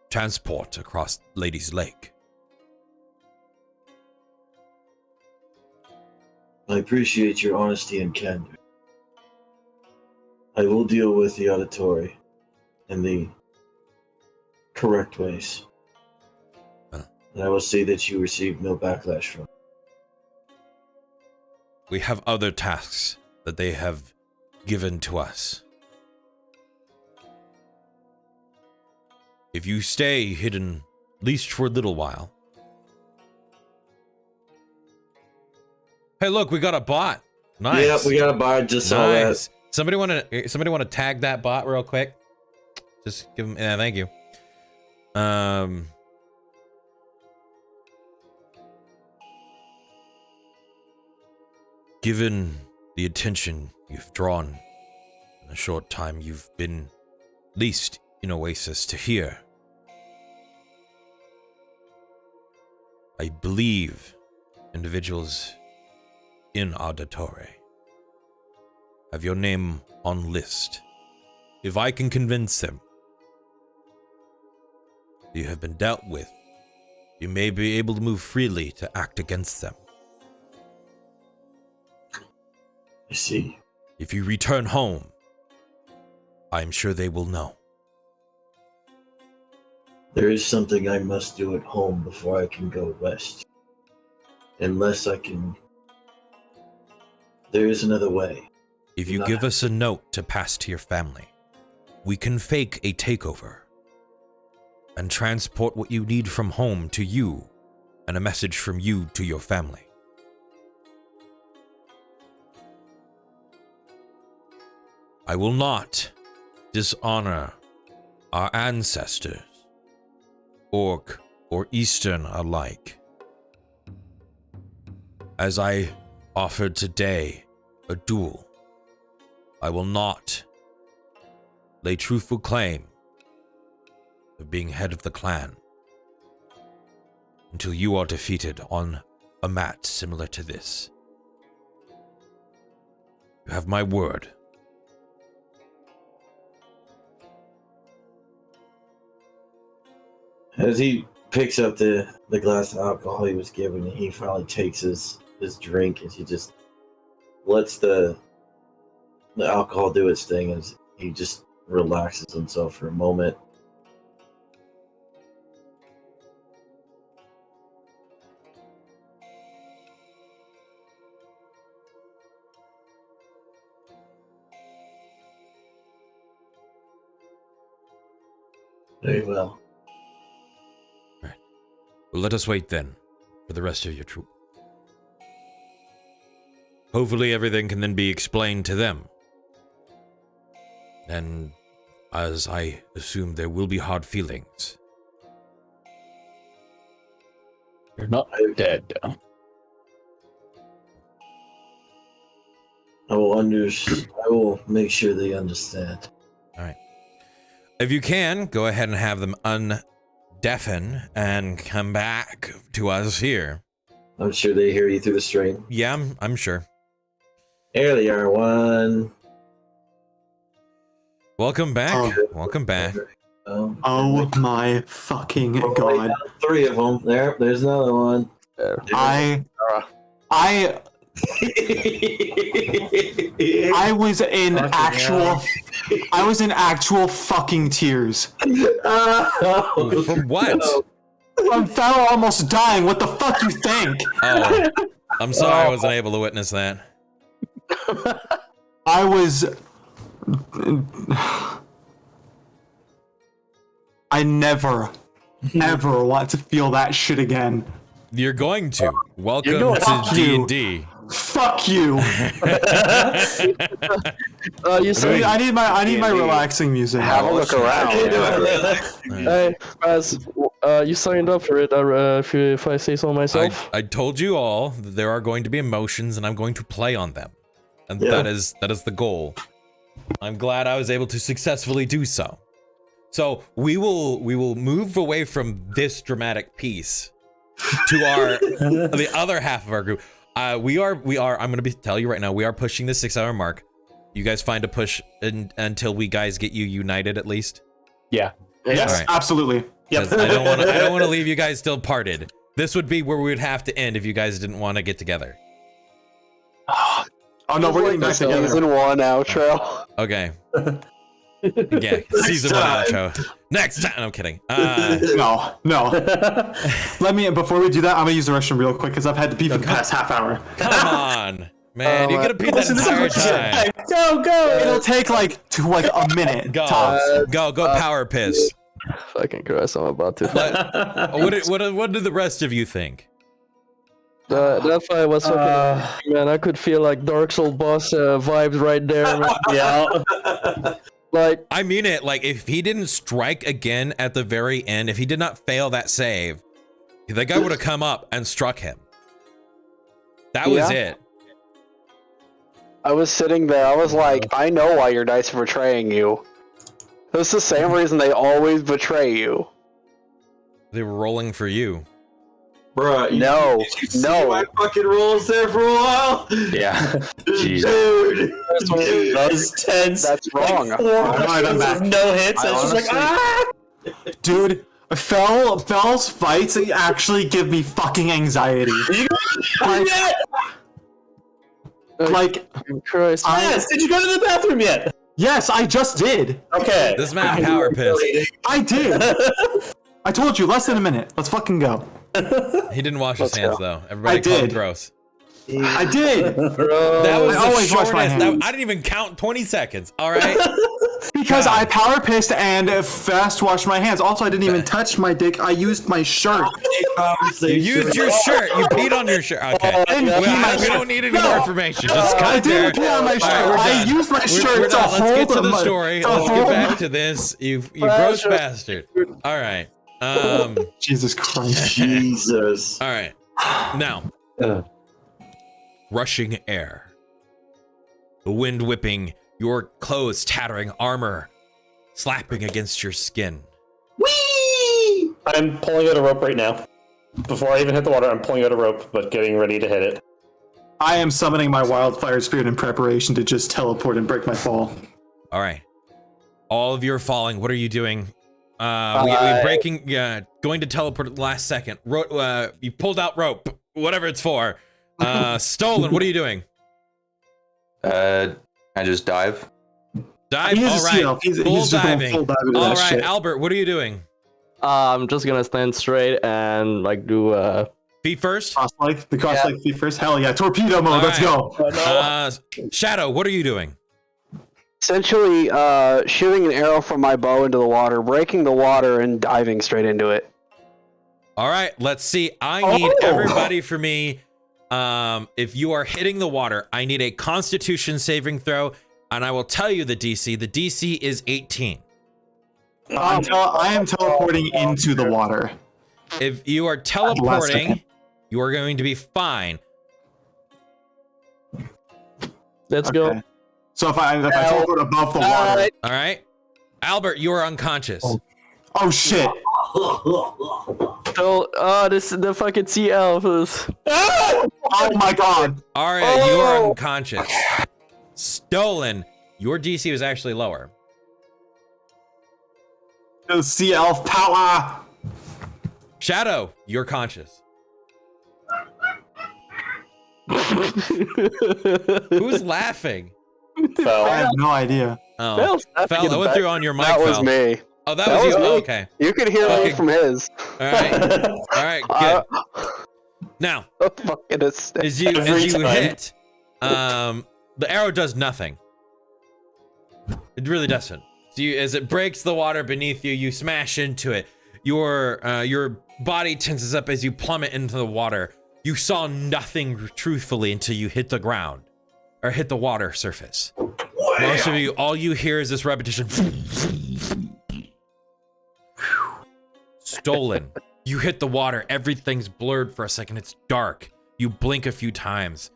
transport across Lady's Lake. I appreciate your honesty and candor. I will deal with the Auditore in the correct ways. And I will see that you receive no backlash from it. We have other tasks that they have given to us. if you stay hidden, at least for a little while. Hey, look, we got a bot. Nice. Yeah, we got a bot. Just saw that. Nice. Somebody want to tag that bot real quick? Just give him. Yeah, thank you. Given the attention you've drawn in the short time you've been least in Oasis to here, I believe individuals in Auditori have your name on list. If I can convince them you have been dealt with, you may be able to move freely to act against them. I see. If you return home, I'm sure they will know. There is something I must do at home before I can go west. Unless I can... There is another way. If you give us a note to pass to your family, we can fake a takeover and transport what you need from home to you and a message from you to your family. I will not dishonor our ancestors, Orc or Eastern alike, as I offered today a duel. I will not lay truthful claim of being head of the clan until you are defeated on a mat similar to this. You have my word. As he picks up the glass of alcohol he was given, he finally takes his drink and he just lets the alcohol do its thing as he just relaxes himself for a moment. Very well. Well, let us wait then for the rest of your troop. Hopefully everything can then be explained to them. And as I assume there will be hard feelings. You're not dead. I will make sure they understand. All right. If you can, go ahead and have them undeafen and come back to us here. I'm sure they hear you through the stream. Yeah, I'm sure. There they are, one. Welcome back. Welcome back. Oh my fucking god. Three of them. There's another one. I was in actual fucking tears. From what? From Farrell almost dying. What the fuck you think? Oh, I'm sorry I wasn't able to witness that. I was... I never, ever want to feel that shit again. You're going to. Welcome to D&D. Fuck you. I need my relaxing music. Have a look around. Hey, Raz, you signed up for it. If I say so myself. I told you all that there are going to be emotions, and I'm going to play on them, and that is the goal. I'm glad I was able to successfully do so. So we will move away from this dramatic piece to the other half of our group. We are. I'm gonna tell you right now. We are pushing the 6 hour mark. You guys find a push until we guys get you united at least. Yeah. Yes, right. Absolutely. Yep. I don't want to leave you guys still parted. This would be where we would have to end if you guys didn't want to get together. Oh no, we're getting back together. Season 1 outro. Okay. Yeah, season 1 outro. Next time. I'm kidding. No. Let me, before we do that, I'm gonna use the restroom real quick because I've had to pee for the past half hour. Come on, man. You're gonna pee that entire time. Go. It'll take like a minute. Go. Tops. Go power piss. Fucking Christ, I'm about to. What do the rest of you think? That fight was fucking man. I could feel like Dark Soul boss vibes right there, man. Yeah. Like, I mean it. Like, if he didn't strike again at the very end, if he did not fail that save, the guy would have come up and struck him. That was it. I was sitting there. I was like, I know why your dice are betraying you. It's the same reason they always betray you. They were rolling for you. Bruh, No, did you see no. my fucking rolls there for a while? Yeah. Jeez. Dude. That was tense. That's wrong. Like 4 rounds with no hits. I was just like, ah! Dude, Fell's fights actually give me fucking anxiety. Like, Christ. Yes, did you go to the bathroom yet? yes, I just did. Okay. This man power pissed. I did. I told you, less than a minute. Let's fucking go. He didn't wash his hands though. Everybody I called him did. gross. I did. That was I the always wash my shortest. hands. I didn't even count 20 seconds. All right. Because I power pissed and fast washed my hands. Also, I didn't even touch my dick. I used my shirt. You used your shirt. You peed on your shirt. Okay. I didn't pee my We don't need any more information. Just cut I it there. didn't pee on my shirt. All right, we're I done. used my We're shirt to done. Let's get to hold the my- story. to Let's get hold back my- to this. You gross bastard. All right. Jesus Christ. Jesus. All right. Now, rushing air, the wind whipping, your clothes tattering, armor slapping against your skin. Whee! I'm pulling out a rope right now. Before I even hit the water, I'm pulling out a rope, but getting ready to hit it. I am summoning my wildfire spirit in preparation to just teleport and break my fall. All right. All of you are falling. What are you doing? We breaking, going to teleport at the last second. You pulled out rope, whatever it's for. Stolen, what are you doing? I just dive. Dive? He's a All right. seal. He's Full just going diving. full diving to All that right, shit. Albert, what are you doing? I'm just gonna stand straight and like do Feet first? Cross-leg? The cross-leg feet first? Hell yeah. Torpedo mode. All Let's right. go. Shadow, what are you doing? Essentially, shooting an arrow from my bow into the water, breaking the water, and diving straight into it. All right, let's see. I need everybody for me. If you are hitting the water, I need a Constitution saving throw, and I will tell you the DC. The DC is 18. I am teleporting into the water. If you are teleporting, you are going to be fine. Let's go. So if I teleport above the water. All right. Albert, you are unconscious. Oh shit. So, this is the fucking sea elves. Oh my god. Arya, you are unconscious. Stolen, your DC was actually lower. Sea elf power. Shadow, you're conscious. Who's laughing? I have no idea. Oh, Fel, I went through on your mic. That was Fel. me. Oh, that was you. me. Oh, okay. You could hear me from his. All right. All right. Good. Now, as you hit, the arrow does nothing. It really doesn't. So as it breaks the water beneath you, you smash into it. Your body tenses up as you plummet into the water. You saw nothing truthfully until you hit the ground or hit the water surface. Most of you, all you hear is this repetition. Stolen. You hit the water. Everything's blurred for a second. It's dark. You blink a few times,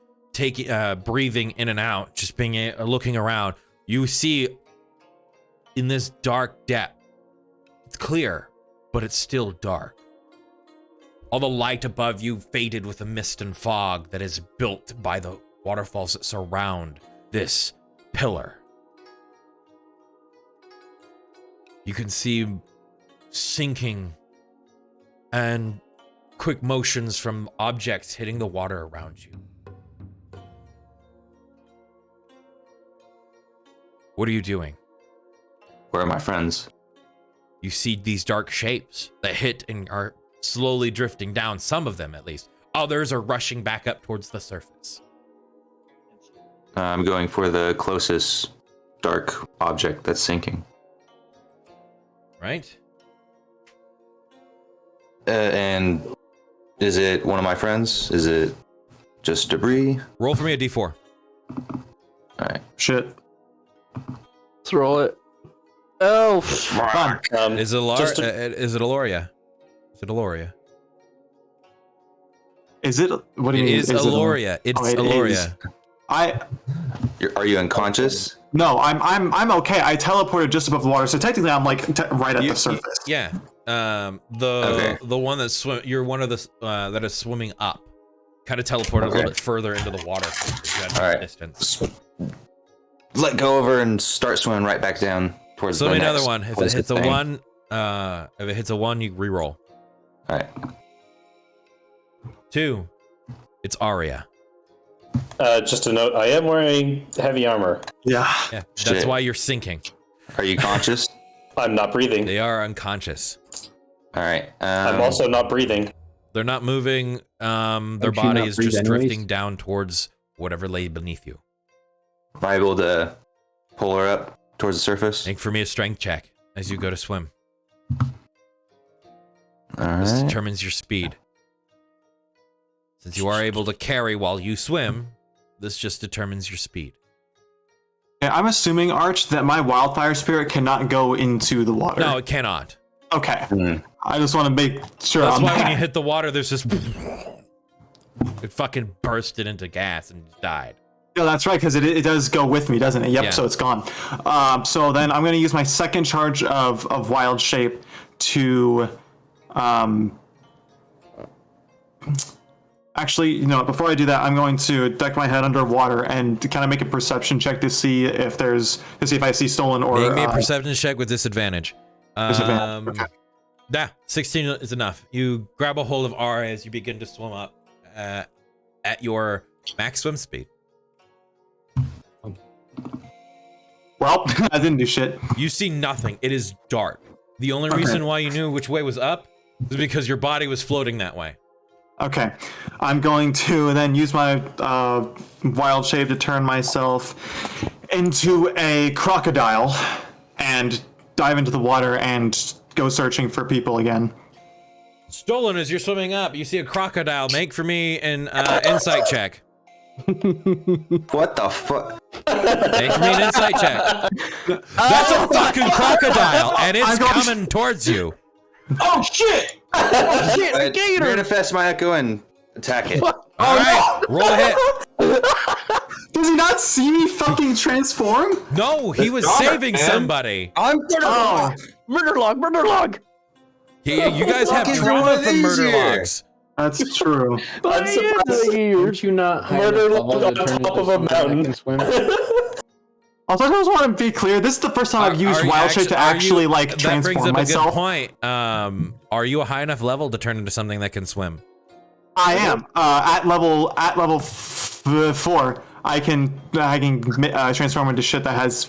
breathing in and out, just being looking around. You see in this dark depth, it's clear, but it's still dark. All the light above you faded with the mist and fog that is built by the waterfalls that surround this pillar. You can see sinking and quick motions from objects hitting the water around you. What are you doing? Where are my friends? You see these dark shapes that hit and are slowly drifting down, some of them at least. Others are rushing back up towards the surface. I'm going for the closest dark object that's sinking. Right? And is it one of my friends? Is it just debris? Roll for me a d4. All right. Shit. Let's roll it. Oh, Fun. Is it Aloria? Is it Aloria? Is it Aloria? Is it? What do you It mean? is Aloria. It's it Aloria. is. Are you unconscious? No, I'm okay. I teleported just above the water, so technically I'm like right at the surface. Yeah. The one that's you're one of the that is swimming up. Kind of teleported a little bit further into the water. All right. Distance. Let go over and start swimming right back down towards So the another next one. If it place hits to a thing. 1, if it hits a 1, you re-roll. All right. 2. It's Aria. Just a note, I am wearing heavy armor. Yeah. Yeah. That's Shit. why you're sinking. Are you conscious? I'm not breathing. They are unconscious. All right. I'm also not breathing. They're not moving. Their Don't you body not is breathe just anyways? drifting down towards whatever lay beneath you. Am I able to pull her up towards the surface? Make for me a strength check as you go to swim. All This right. determines your speed. Since you are able to carry while you swim, this just determines your speed. Yeah, I'm assuming, Arch, that my wildfire spirit cannot go into the water. No, it cannot. Okay. Hmm. I just want to make sure. That's I'm why when you hit the water, there's just it fucking bursted into gas and died. Yeah, that's right, because it does go with me, doesn't it? Yep. Yeah. So it's gone. So then I'm going to use my second charge of wild shape to. Actually, you know, before I do that, I'm going to duck my head underwater and to kind of make a perception check to see if I see stolen or. Make me a perception check with disadvantage. Disadvantage, okay. Yeah, 16 is enough. You grab a hold of R as you begin to swim up at your max swim speed. Well, I didn't do shit. You see nothing. It is dark. The only reason why you knew which way was up is because your body was floating that way. Okay, I'm going to then use my wild shape to turn myself into a crocodile and dive into the water and go searching for people again. Stolen, as you're swimming up, you see a crocodile. Make for me an insight check. What the fuck? Make for me an insight check. That's a fucking crocodile, and it's coming towards you. Oh shit! Shit, gator! Manifest my echo and attack it. All right, roll a hit. Does he not see me fucking transform? No, he was saving somebody. I'm murder log. You guys have Fucking trauma one of from these murder here. logs. That's true. I'm surprised. Weren't you not high enough Murder level on to turn top into of a something that mountain. can swim? Also, I just want to be clear. This is the first time I've used wild shape to actually like That brings transform up myself. a good point. Are you a high enough level to turn into something that can swim? I am at level 4. I can transform into shit that has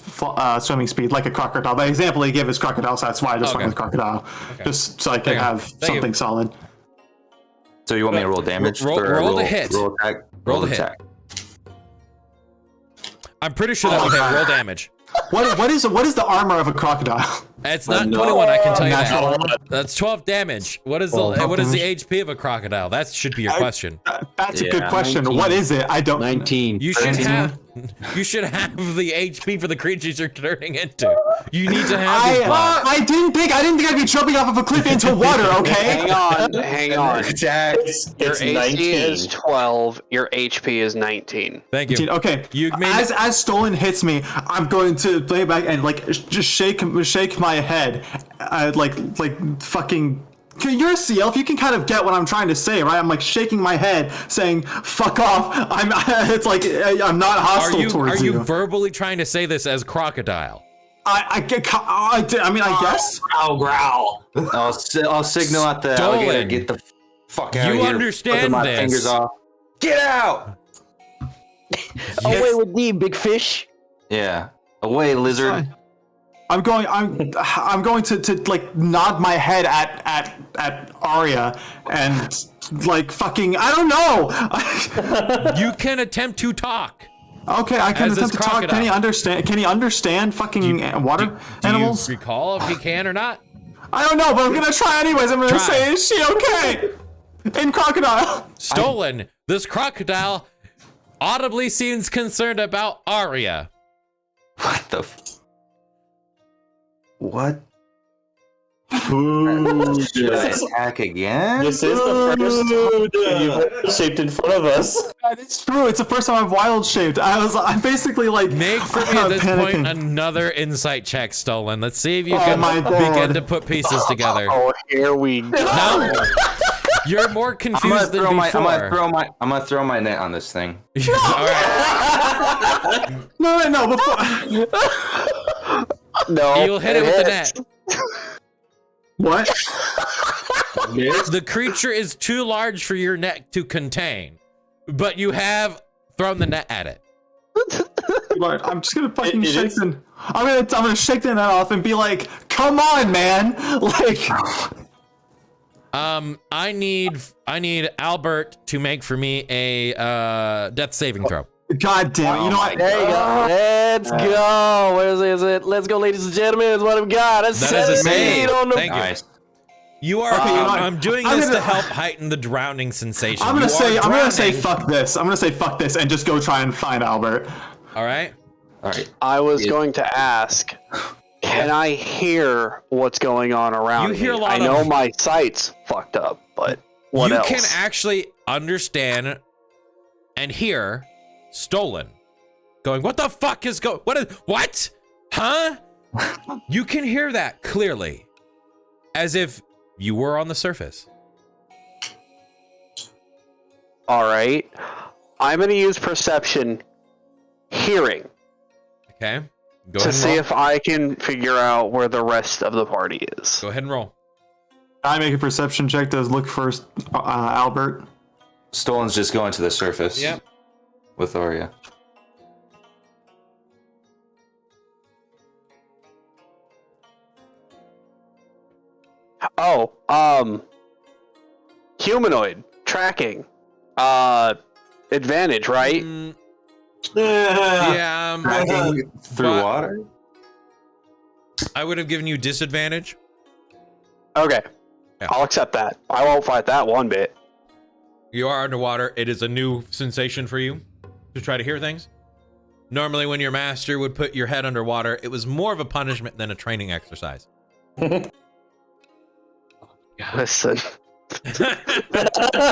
swimming speed, like a crocodile. The example they give is crocodile, so that's why I just went with crocodile, just so I can have something solid. So you want me to roll damage? Roll the hit. Roll attack. Roll the hit. I'm pretty sure that will hit. Roll damage. What is the armor of a crocodile? It's not 21. I can tell you Natural that. That's 12 damage. What is the HP of a crocodile? That should be your question. That's a good question. 19. What is it? I don't. 19. You should have the HP for the creatures you're turning into. You need to have these bots. I didn't think I'd be jumping off of a cliff into water. Okay. Hang on. It's Your AC 19. is 12. Your HP is 19. Thank you. Okay. You made as Stolen hits me, I'm going to play back and like just shake my head, like fucking. You're a sea elf. You can kind of get what I'm trying to say, right? I'm like shaking my head, saying "fuck off." It's like I'm not hostile towards you. Are you verbally trying to say this as crocodile? I mean, I guess. Growl. I'll signal at the Stolen. alligator. Get the fuck out You of here. understand Put my this. fingers off. Get out! Away with thee, big fish. Yeah. Away, lizard. I'm going to like nod my head at Arya and like fucking I don't know. You can attempt to talk. Okay, I can As this attempt to talk. crocodile. Can he understand fucking water animals? Do you recall if he can or not? I don't know, but I'm gonna try anyways. I'm gonna Try. say, is she okay? In crocodile. Stolen. This crocodile audibly seems concerned about Arya. What the? What? Should I attack again? This is the first you've shaped in front of us. It's true. It's the first time I've wild shaped. I'm basically like Make for me at this panicking. point another insight check, Stolen. Let's see if you Oh can my God. begin to put pieces together. Oh, here we go. No, you're more confused than before. I'm gonna throw my net on this thing. All right. No. Before. No. You'll hit it with the net. What? The creature is too large for your net to contain, but you have thrown the net at it. Lord, I'm just gonna fucking shake the. I'm gonna shake the net off and be like, "Come on, man!" Like. I need Albert to make for me a death saving throw. God damn it! You know what? There you go. Let's go. Where is it? Let's go, ladies and gentlemen. That's what we've got. That's That is a 17 save. on the. Thank you. Nice. You are. Okay, you know what? I'm doing I'm this gonna- to help heighten the drowning sensation. I'm gonna You say are fuck this. I'm gonna say fuck this and just go try and find Albert. All right. All right. I was going to ask, can I hear what's going on around You hear me? a lot I know of- my sight's fucked up, but what you else? can actually understand and hear Stolen going, "What the fuck is what? Huh?" You can hear that clearly, as if you were on the surface. All right. I'm going to use perception hearing Okay. Go to ahead and see roll. if I can figure out where the rest of the party is. Go ahead and roll. I make a perception check to look for Albert. Stolen's just going to the surface. Yep. With Arya. Oh, humanoid tracking. Advantage, right? Yeah. Tracking through but- water? I would have given you disadvantage. Okay. Yeah. I'll accept that. I won't fight that one bit. You are underwater. It is a new sensation for you to try to hear things. Normally, when your master would put your head underwater, it was more of a punishment than a training exercise. Listen.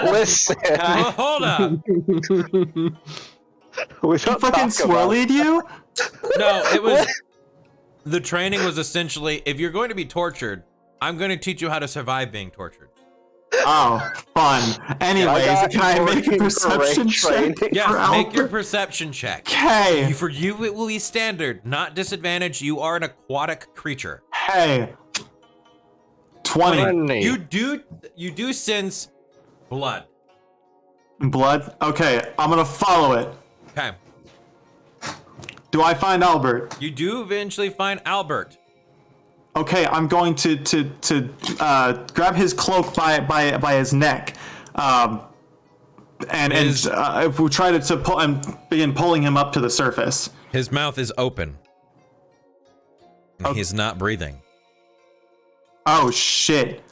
Listen. Well, hold up. We He don't fucking talk about- swirlied you? No, it was. The training was essentially, if you're going to be tortured, I'm going to teach you how to survive being tortured. Oh, fun. Anyways, got can I make a great perception check training. Yes, for make your Albert? perception check. Okay. For you, it will be standard, not disadvantage. You are an aquatic creature. Hey. 20. You do sense blood. Blood? Okay, I'm gonna follow it. Okay. Do I find Albert? You do eventually find Albert. Okay, I'm going to grab his cloak by his neck, and if we try to pull and begin pulling him up to the surface. His mouth is open. And he's not breathing. Oh shit.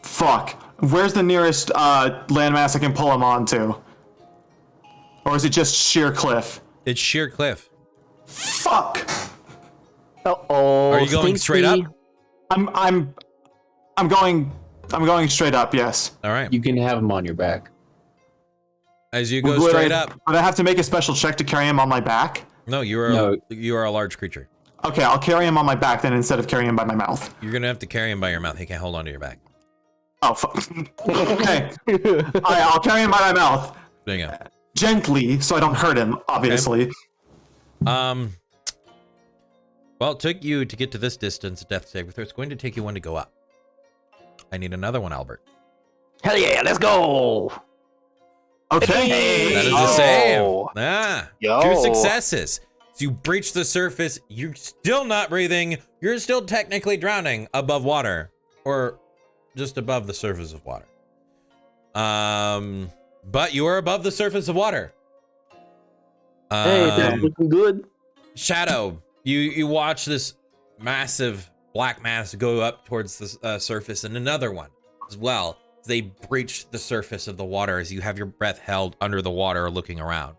Fuck. Where's the nearest landmass I can pull him onto? Or is it just sheer cliff? It's sheer cliff. Fuck. Uh-oh. Are you going straight up? I'm going straight up, yes. All right. You can have him on your back. As you go Would straight I- up. Would I have to make a special check to carry him on my back? No, you are No. you are a large creature. Okay, I'll carry him on my back then instead of carrying him by my mouth. You're gonna have to carry him by your mouth. He can't hold onto your back. Oh, fuck. Okay. Alright, I'll carry him by my mouth. There you go. Gently, so I don't hurt him, obviously. Well, it took you to get to this distance, death save. It's going to take you one to go up. I need another one, Albert. Hell yeah, let's go. Okay. That is a Oh. save. Ah, Yo. 2 successes. So you breach the surface. You're still not breathing. You're still technically drowning above water, or just above the surface of water. But you are above the surface of water. Hey, that's looking good. Shadow, you watch this massive black mass go up towards the surface, and another one as well. They breach the surface of the water as you have your breath held under the water looking around.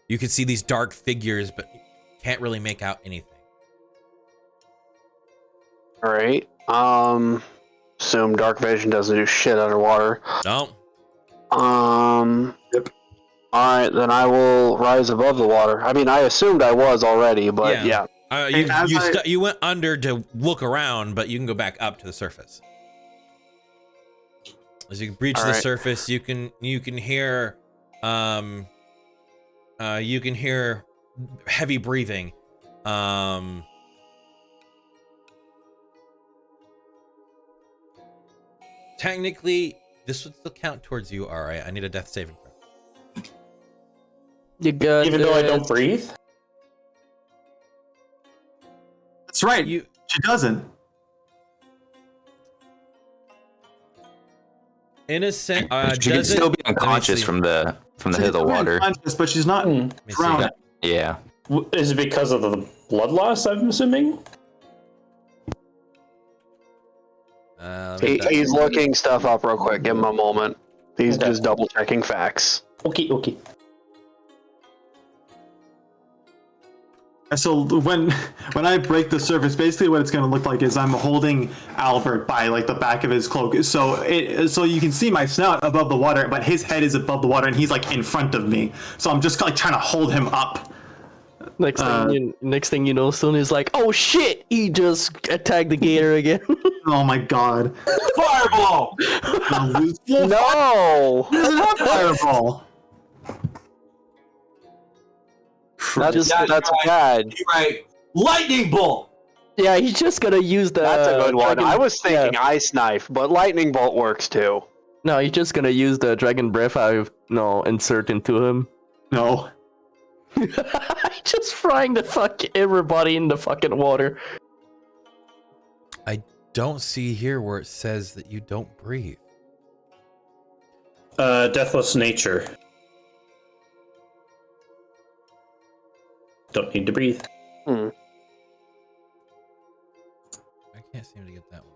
You can see these dark figures, but can't really make out anything. All right. Assume dark vision doesn't do shit underwater. No. Yep. All right, then I will rise above the water. I mean, I assumed I was already, but yeah. You went under to look around, but you can go back up to the surface. As you breach the surface, you can hear heavy breathing. Technically, this would still count towards you. All right, I need a death saving throw. You got Even though I don't breathe? That's right. She doesn't. Innocent. She can still be unconscious from the head of the water. Unconscious, but she's not drowning. Yeah. Is it because of the blood loss, I'm assuming? He's looking stuff up real quick. Give him a moment. He's just double checking facts. Okay. So when I break the surface, basically what it's going to look like is I'm holding Albert by like the back of his cloak, so you can see my snout above the water, but his head is above the water and he's like in front of me. So I'm just like trying to hold him up. Next thing you know, soon is like, oh shit, he just attacked the gator again. Oh my god! Fireball! No! It's not fireball. That's bad. You're right. Lightning bolt. Yeah, he's just gonna use the. That's a good one. dragon- I was thinking yeah. ice knife, but lightning bolt works too. No, he's just gonna use the dragon breath I've insert into him. No. Just frying the fuck everybody in the fucking water. I don't see here where it says that you don't breathe. Deathless nature. Don't need to breathe. I can't seem to get that one.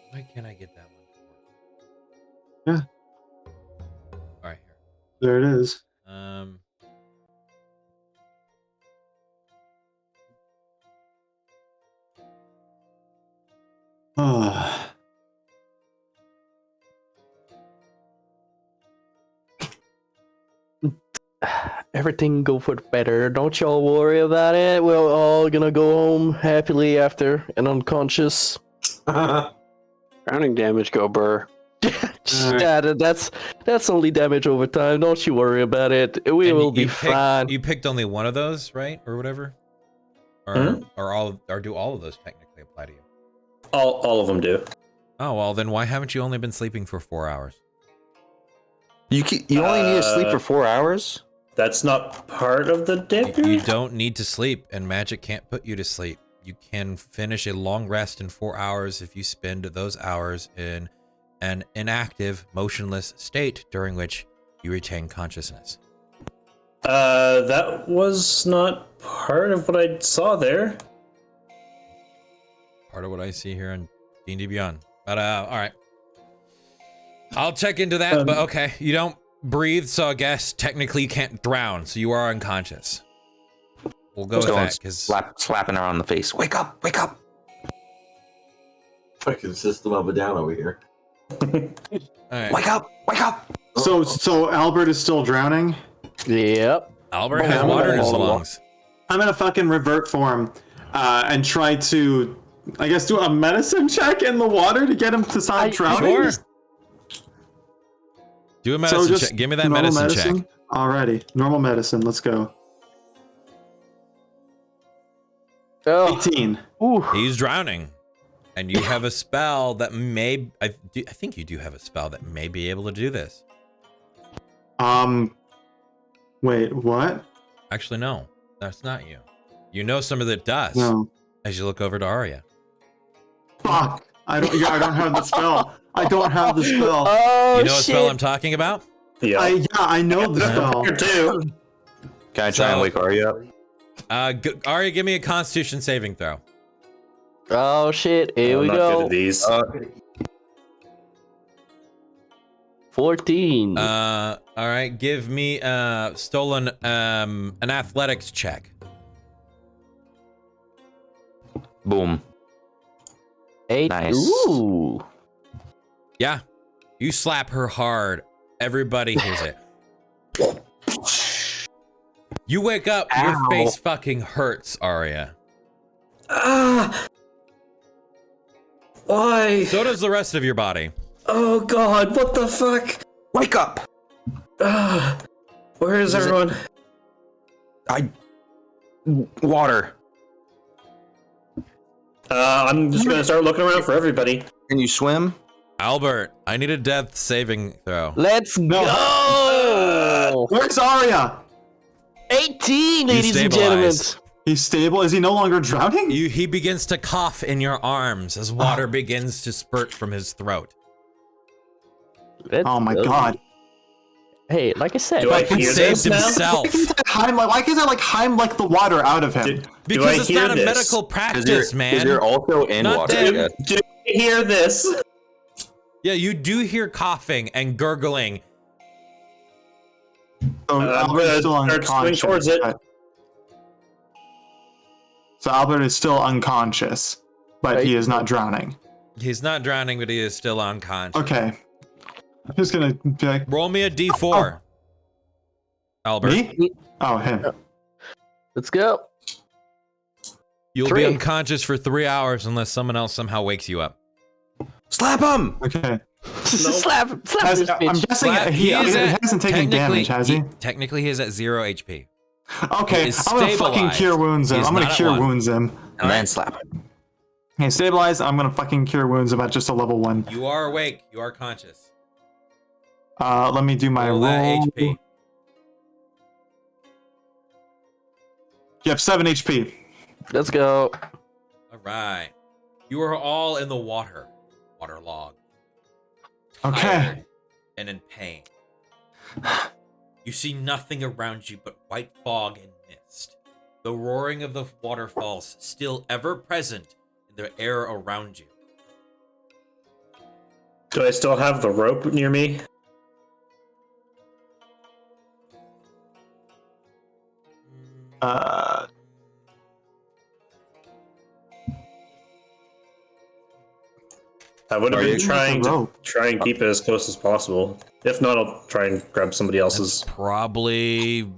Why can't I get that one? Yeah. All right, here. There it is. Everything go for the better. Don't y'all worry about it. We're all gonna go home happily after and unconscious. Drowning damage, go burr. Yeah, that's only damage over time. Don't you worry about it. We will be fine. You picked only one of those, right, or whatever, or do all of those technically apply to you? All of them do. Oh well, then why haven't you only been sleeping for 4 hours? You only need to sleep for 4 hours? That's not part of the day. You don't need to sleep, and magic can't put you to sleep. You can finish a long rest in 4 hours if you spend those hours in an inactive, motionless state during which you retain consciousness. That was not part of what I saw there. Part of what I see here in D&D Beyond. But all right. I'll check into that, but okay. You don't breathe, so I guess technically you can't drown, so you are unconscious. We'll go with that, because slapping her on the face. Wake up! Wake up! Fucking system up and down over here. All right. Wake up! Wake up! So Albert is still drowning? Yep. Albert has water in his lungs. I'm gonna fucking revert form and try to, I guess, do a medicine check in the water to get him to stop drowning. Sure. Do a medicine check. Give me that medicine check. Alrighty, normal medicine. Let's go. Oh. 18. Ooh. He's drowning. And you have a spell that may... I think you do have a spell that may be able to do this. Wait, what? Actually, no. That's not you. You know somebody that does. No. As you look over to Arya. Fuck! I don't have the spell. I don't have the spell. Oh, You know what shit. spell I'm talking about? Yeah. I know the spell. Here too. Can I try and wake Arya up? Arya, give me a Constitution saving throw. Oh, shit. Here I'm we not good go. at these. 14. All right, give me stolen an athletics check. Boom. 8. Nice. Ooh. Yeah, you slap her hard. Everybody hears it. You wake up, your Ow. face fucking hurts, Arya. Why? So does the rest of your body. Oh god, what the fuck? Wake up! Where is everyone? Water. I'm just gonna start looking around for everybody. Can you swim? Albert, I need a death saving throw. Let's go! Where's Arya? 18, ladies and gentlemen. stabilized. He's stable. Is he no longer drowning? He begins to cough in your arms as water begins to spurt from his throat. Let's Oh my go. god. Hey, like I said, Do I Fucking hear saved this now? himself. Why can't I like Heimlich the water out of him? Do Because I it's hear not a this? medical practice, man. Because you're also in Not water. them. yeah. Do I hear this? Yeah, you do hear coughing and gurgling. So I'm Albert gonna is still start swimming unconscious. towards it. So Albert is still unconscious, but he is not drowning. He's not drowning, but he is still unconscious. Okay. I'm just gonna be like, Roll me a d4. Albert. me? Oh, him. let's go. You'll 3. be unconscious for 3 hours unless someone else somehow wakes you up. Slap him! Okay. slap this I'm bitch. guessing he hasn't taken damage, has he? Technically, he is at 0 HP. Okay, He is I'm gonna fucking stabilized. cure wounds him. He's I'm gonna not at cure 1. wounds him. And then slap him. Okay, stabilize. I'm gonna fucking cure wounds him at just a level 1. You are awake. You are conscious. Let me do my Roll roll. that HP. You have 7 HP. Let's go. All right. You are all in the water. Waterlogged. Okay. Tired and in pain. You see nothing around you but white fog and mist. The roaring of the waterfalls still ever present in the air around you. Do I still have the rope near me? I would have Are been you- trying to rope? try and keep it as close as possible. If not, I'll try and grab somebody else's. Probably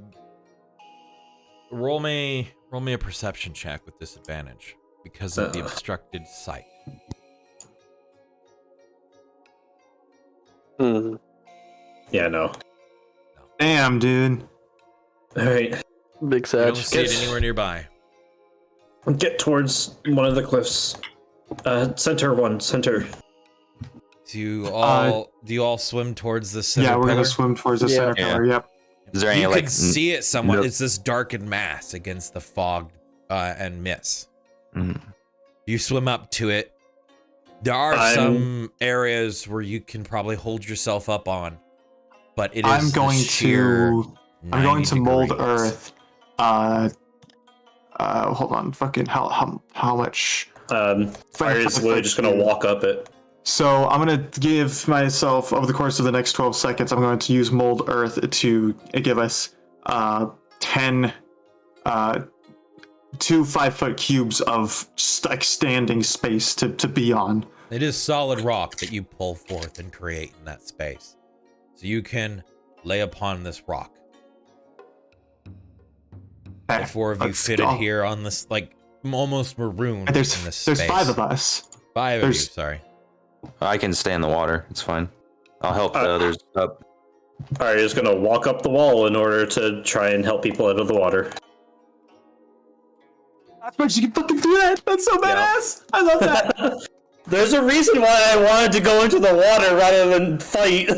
roll me a perception check with disadvantage because of the obstructed sight. Yeah, no. Damn, dude. All right, Big You don't Sag. see it anywhere nearby. get towards one of the cliffs. Center one, center. Do you all swim towards the center Yeah, we're pillar? gonna swim towards the Yeah. center pillar. Yep. Is there any You like can see it somewhat. nope. It's this darkened mass against the fog and mist. Mhm. You swim up to it. There are some areas where you can probably hold yourself up on, but it is I'm going the sheer to 90 mold degrees. earth. Hold on. Fucking how much? Fire is literally just gonna walk up it. So I'm gonna give myself over the course of the next 12 seconds. I'm going to use mold earth to give us 10 2 5-foot cubes of like standing space to be on. It is solid rock that you pull forth and create in that space. So you can lay upon this rock. Okay, The 4 of you let's fitted go. here on this like almost maroon And there's in this there's space. 5 of us. 5 of you, there's- sorry. I can stay in the water. It's fine. I'll help the others up. Arya is gonna walk up the wall in order to try and help people out of the water. That's what you can fucking do that. That's so badass. I love that. There's a reason why I wanted to go into the water rather than fight.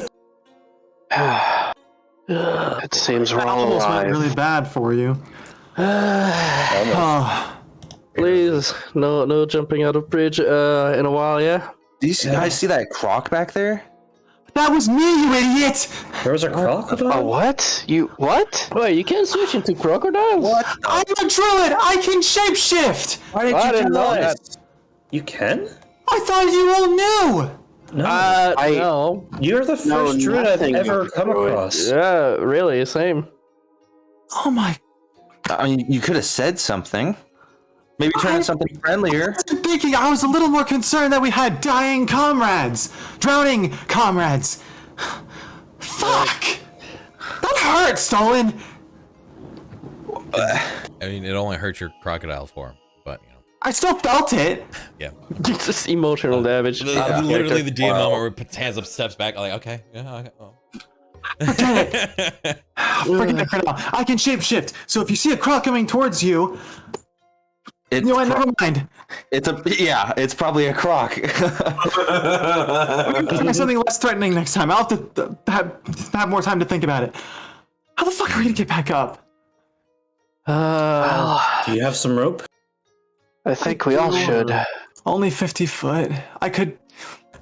It seems we're That all almost went alive. really bad for you. Oh, Please, no jumping out of bridge in a while, yeah? Do you guys see that croc back there? that was me, you idiot! There was a crocodile? What? What? Wait, you can't switch into crocodiles? What? I'm a druid! I can shapeshift! Why did I you didn't do know that? that. You can? I thought you all knew! No. No. You're the first druid I've nothing ever is come druid. across. Yeah, really, same. Oh my... I mean, you could have said something. Maybe turn on something friendlier. I wasn't thinking, I was a little more concerned that we had dying comrades. Drowning comrades. Fuck! That hurt, Stolen! I mean, it only hurts your crocodile form, but you know. I still felt it. Yeah. Just emotional damage. Literally, the DM moment where he puts hands up, steps back, like, okay, yeah, okay. Oh. Freaking it for now. I can shapeshift, so if you see a croc coming towards you, It's you know what, never mind. it's probably a croc. Try something less threatening next time. I'll have to have more time to think about it. How the fuck are we gonna get back up? Do you have some rope? I think we all should. Only 50 foot. I could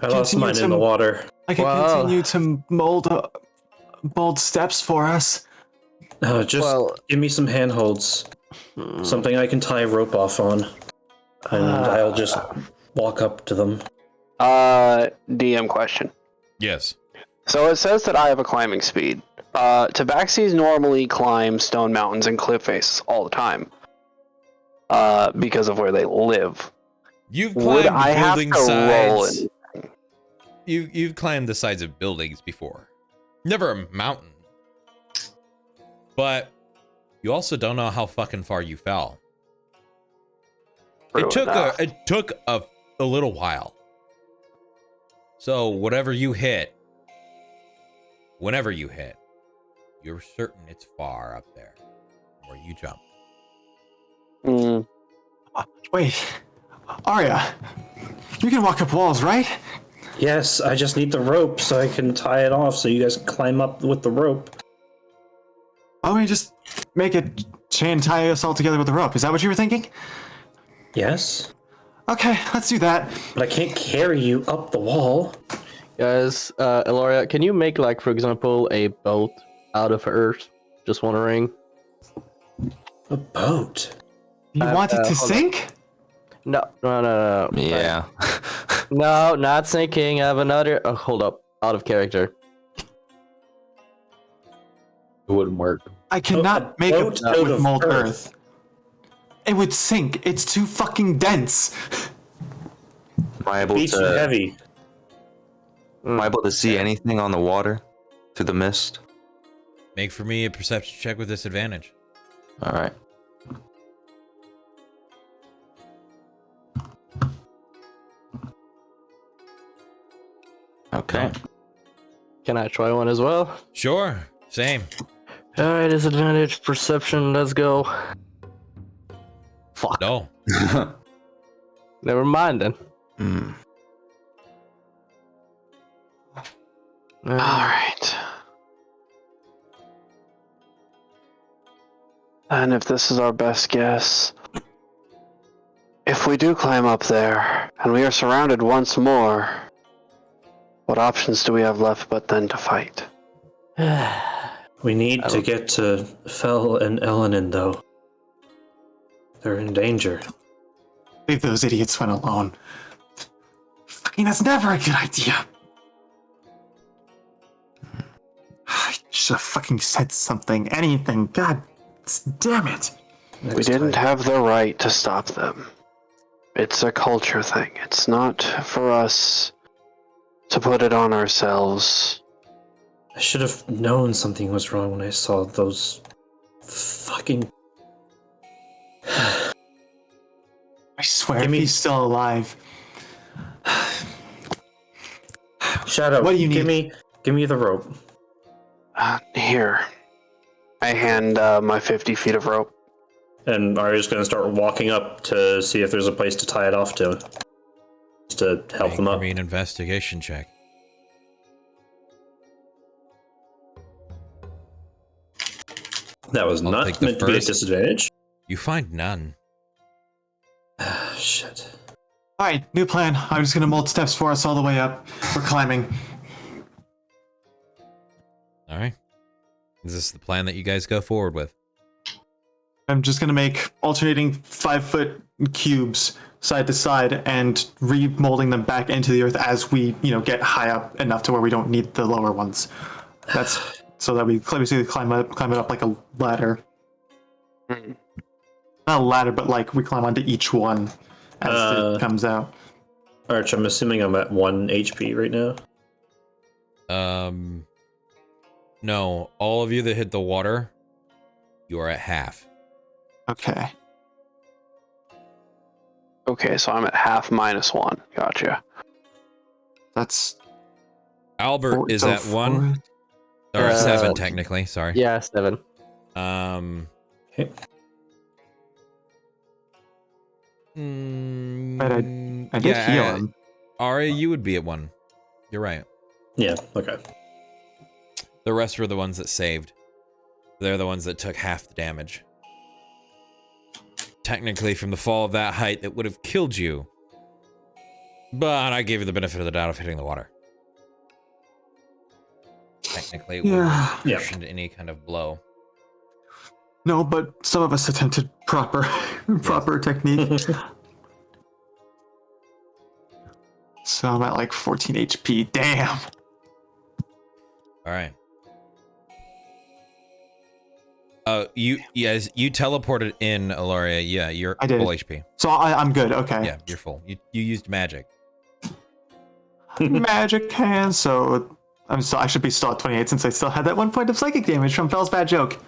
I lost continue mine to- in the water. I could Wow. continue to mold steps for us. Just Well- give me some handholds. Something I can tie rope off on. And I'll just walk up to them. DM question. Yes. So it says that I have a climbing speed. Tabaxis normally climb stone mountains and cliff faces all the time. Because of where they live. You've Would climbed I have building to roll sides. it? You've climbed the sides of buildings before. Never a mountain. But you also don't know how fucking far you fell. True It took enough. a little while. So whatever you hit, whenever you hit, you're certain it's far up there where you jump. Mm. Wait, Arya, you can walk up walls, right? Yes, I just need the rope so I can tie it off so you guys can climb up with the rope. Why don't we just make a chain, tie us all together with a rope? Is that what you were thinking? Yes, Okay, let's do that. but I can't carry you up the wall. Guys, Eloria, can you make, like, for example, a boat out of earth? Just wondering. A boat? You want it to hold on. sink? No. Yeah. No, not sinking. I have another. Oh, hold up. Out of character. It wouldn't work. I cannot make a boat boat out with of molten earth. earth. It would sink. It's too fucking dense. Am I able Be too to? heavy. Am I able to see anything on the water through the mist? Make for me a perception check with disadvantage. All right. Okay. Can I try one as well? Sure. Same. Alright, disadvantage, perception, let's go. Fuck. No. Never mind then. Hmm. Alright. And if this is our best guess, if we do climb up there, and we are surrounded once more, what options do we have left but then to fight? We need to get to Fel and Elenin, though. They're in danger. Leave those idiots one alone. Fucking, that's never a good idea. I should have fucking said something, anything. God damn it. We didn't have the right to stop them. It's a culture thing. It's not for us to put it on ourselves. I should have known something was wrong when I saw those fucking... I swear, Give if me- he's still alive. Shadow, What do you give need? me the rope. Here. I hand my 50 feet of rope. And Arya's gonna start walking up to see if there's a place to tie it off to. just to help them up. Make me an investigation check. That was I'll not take the meant to be a first. disadvantage. You find none. Shit. All right, new plan. I'm just gonna mold steps for us all the way up. We're climbing. All right. Is this the plan that you guys go forward with? I'm just gonna make alternating 5-foot cubes side to side and remolding them back into the earth as we, get high up enough to where we don't need the lower ones. That's so that we basically climb it up like a ladder. Hmm. Not a ladder, but like we climb onto each one as it comes out. Arch, I'm assuming I'm at 1 HP right now. No. All of you that hit the water, you are at half. Okay. Okay, so I'm at half -1. Gotcha. That's Albert is at 1 or 7 technically. Sorry. Yeah, 7. Okay. But I did heal him. Ari, you would be at 1. You're right. Yeah, okay. The rest were the ones that saved. They're the ones that took half the damage. Technically, from the fall of that height, it would have killed you. But I gave you the benefit of the doubt of hitting the water. Technically, it would have cushioned any kind of blow. No, but some of us attempted proper technique. So I'm at like 14 HP. Damn. All right. You teleported in, Aloria. Yeah, you're I did. full HP. So I'm good. Okay. Yeah, you're full. You used magic. Magic hands. So I should be still at 28 since I still had that 1 point of psychic damage from Fell's bad joke.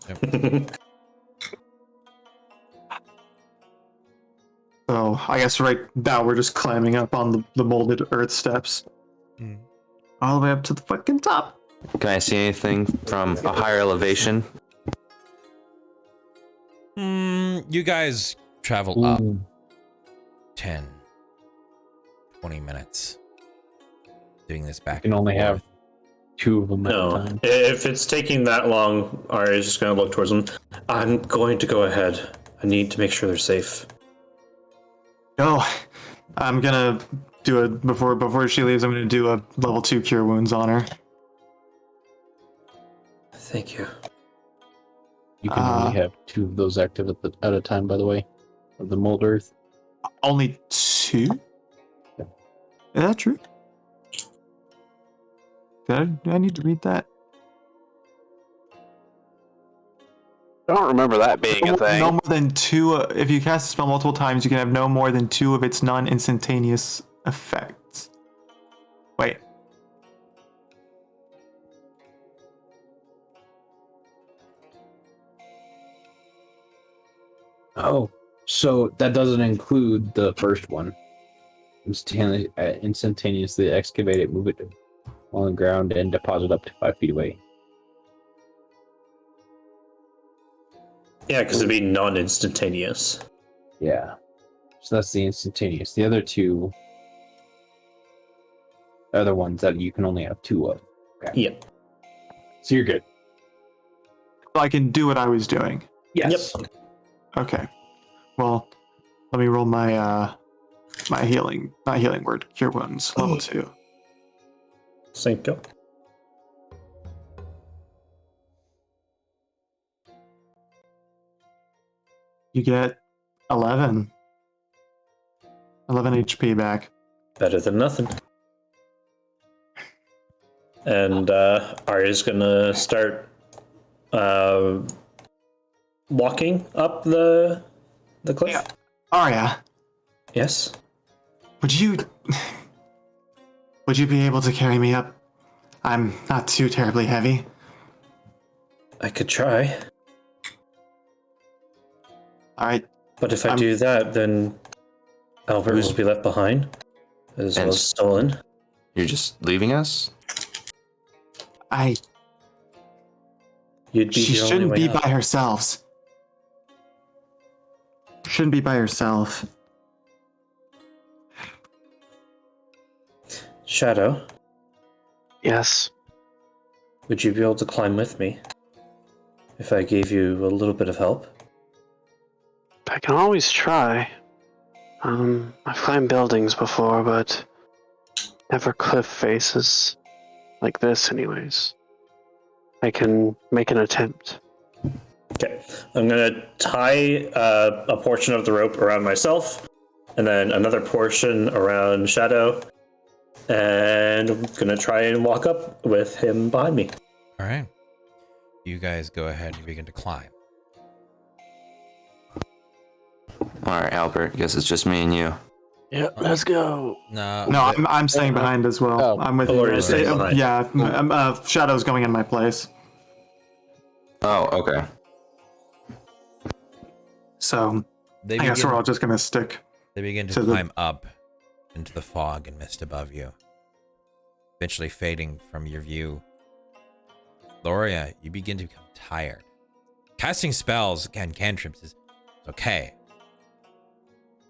Yep. So I guess right now we're just climbing up on the molded earth steps. All the way up to the fucking top. Can I see anything from a higher elevation? You guys travel up 10, 20 minutes. Doing this back. You can only have 2 of them at a time. If it's taking that long, Arya's just going to look towards them. I'm going to go ahead. I need to make sure they're safe. No, I'm gonna do it before she leaves. I'm gonna do a level 2 cure wounds on her. Thank you. You can only have 2 of those active at a time, by the way, of the mold earth. Only 2? Yeah. Is that true? Do I need to read that? I don't remember that being a thing. No more than 2. If you cast a spell multiple times, you can have no more than 2 of its non-instantaneous effects. Wait. Oh, so that doesn't include the first one. Instantaneously excavate it, move it on the ground, and deposit up to 5 feet away. Yeah, because it'd be non-instantaneous. Yeah. So that's the instantaneous. The other 2 are the ones that you can only have 2 of. Okay. Yep. So you're good. So I can do what I was doing. Yes. Yep. Okay. Well, let me roll my my not healing word, cure wounds, level 2. Thank you. You get 11 HP back. Better than nothing. And Arya's gonna start walking up the cliff. Yeah. Arya, Yes. would you be able to carry me up? I'm not too terribly heavy. I could try. All right. But if I do that, then Albert will be left behind, as well as stolen. You're just leaving us? You'd be She the only shouldn't way be out. by herself. Shouldn't be by herself. Shadow, Yes. would you be able to climb with me if I gave you a little bit of help? I can always try. I've climbed buildings before, but never cliff faces like this, anyways. I can make an attempt. Okay, I'm gonna tie a portion of the rope around myself, and then another portion around Shadow, and I'm gonna try and walk up with him behind me. All right. You guys go ahead and begin to climb. All right, Albert. Guess it's just me and you. Yeah, let's go. No, No, I'm staying behind as well. Oh. I'm with Oh, you. you're staying behind. Yeah, Shadow's going in my place. Oh, okay. So they I guess begin, we're all just gonna stick. they begin to to the- climb up into the fog and mist above you, eventually fading from your view. Loria, you begin to become tired. Casting spells and cantrips is okay.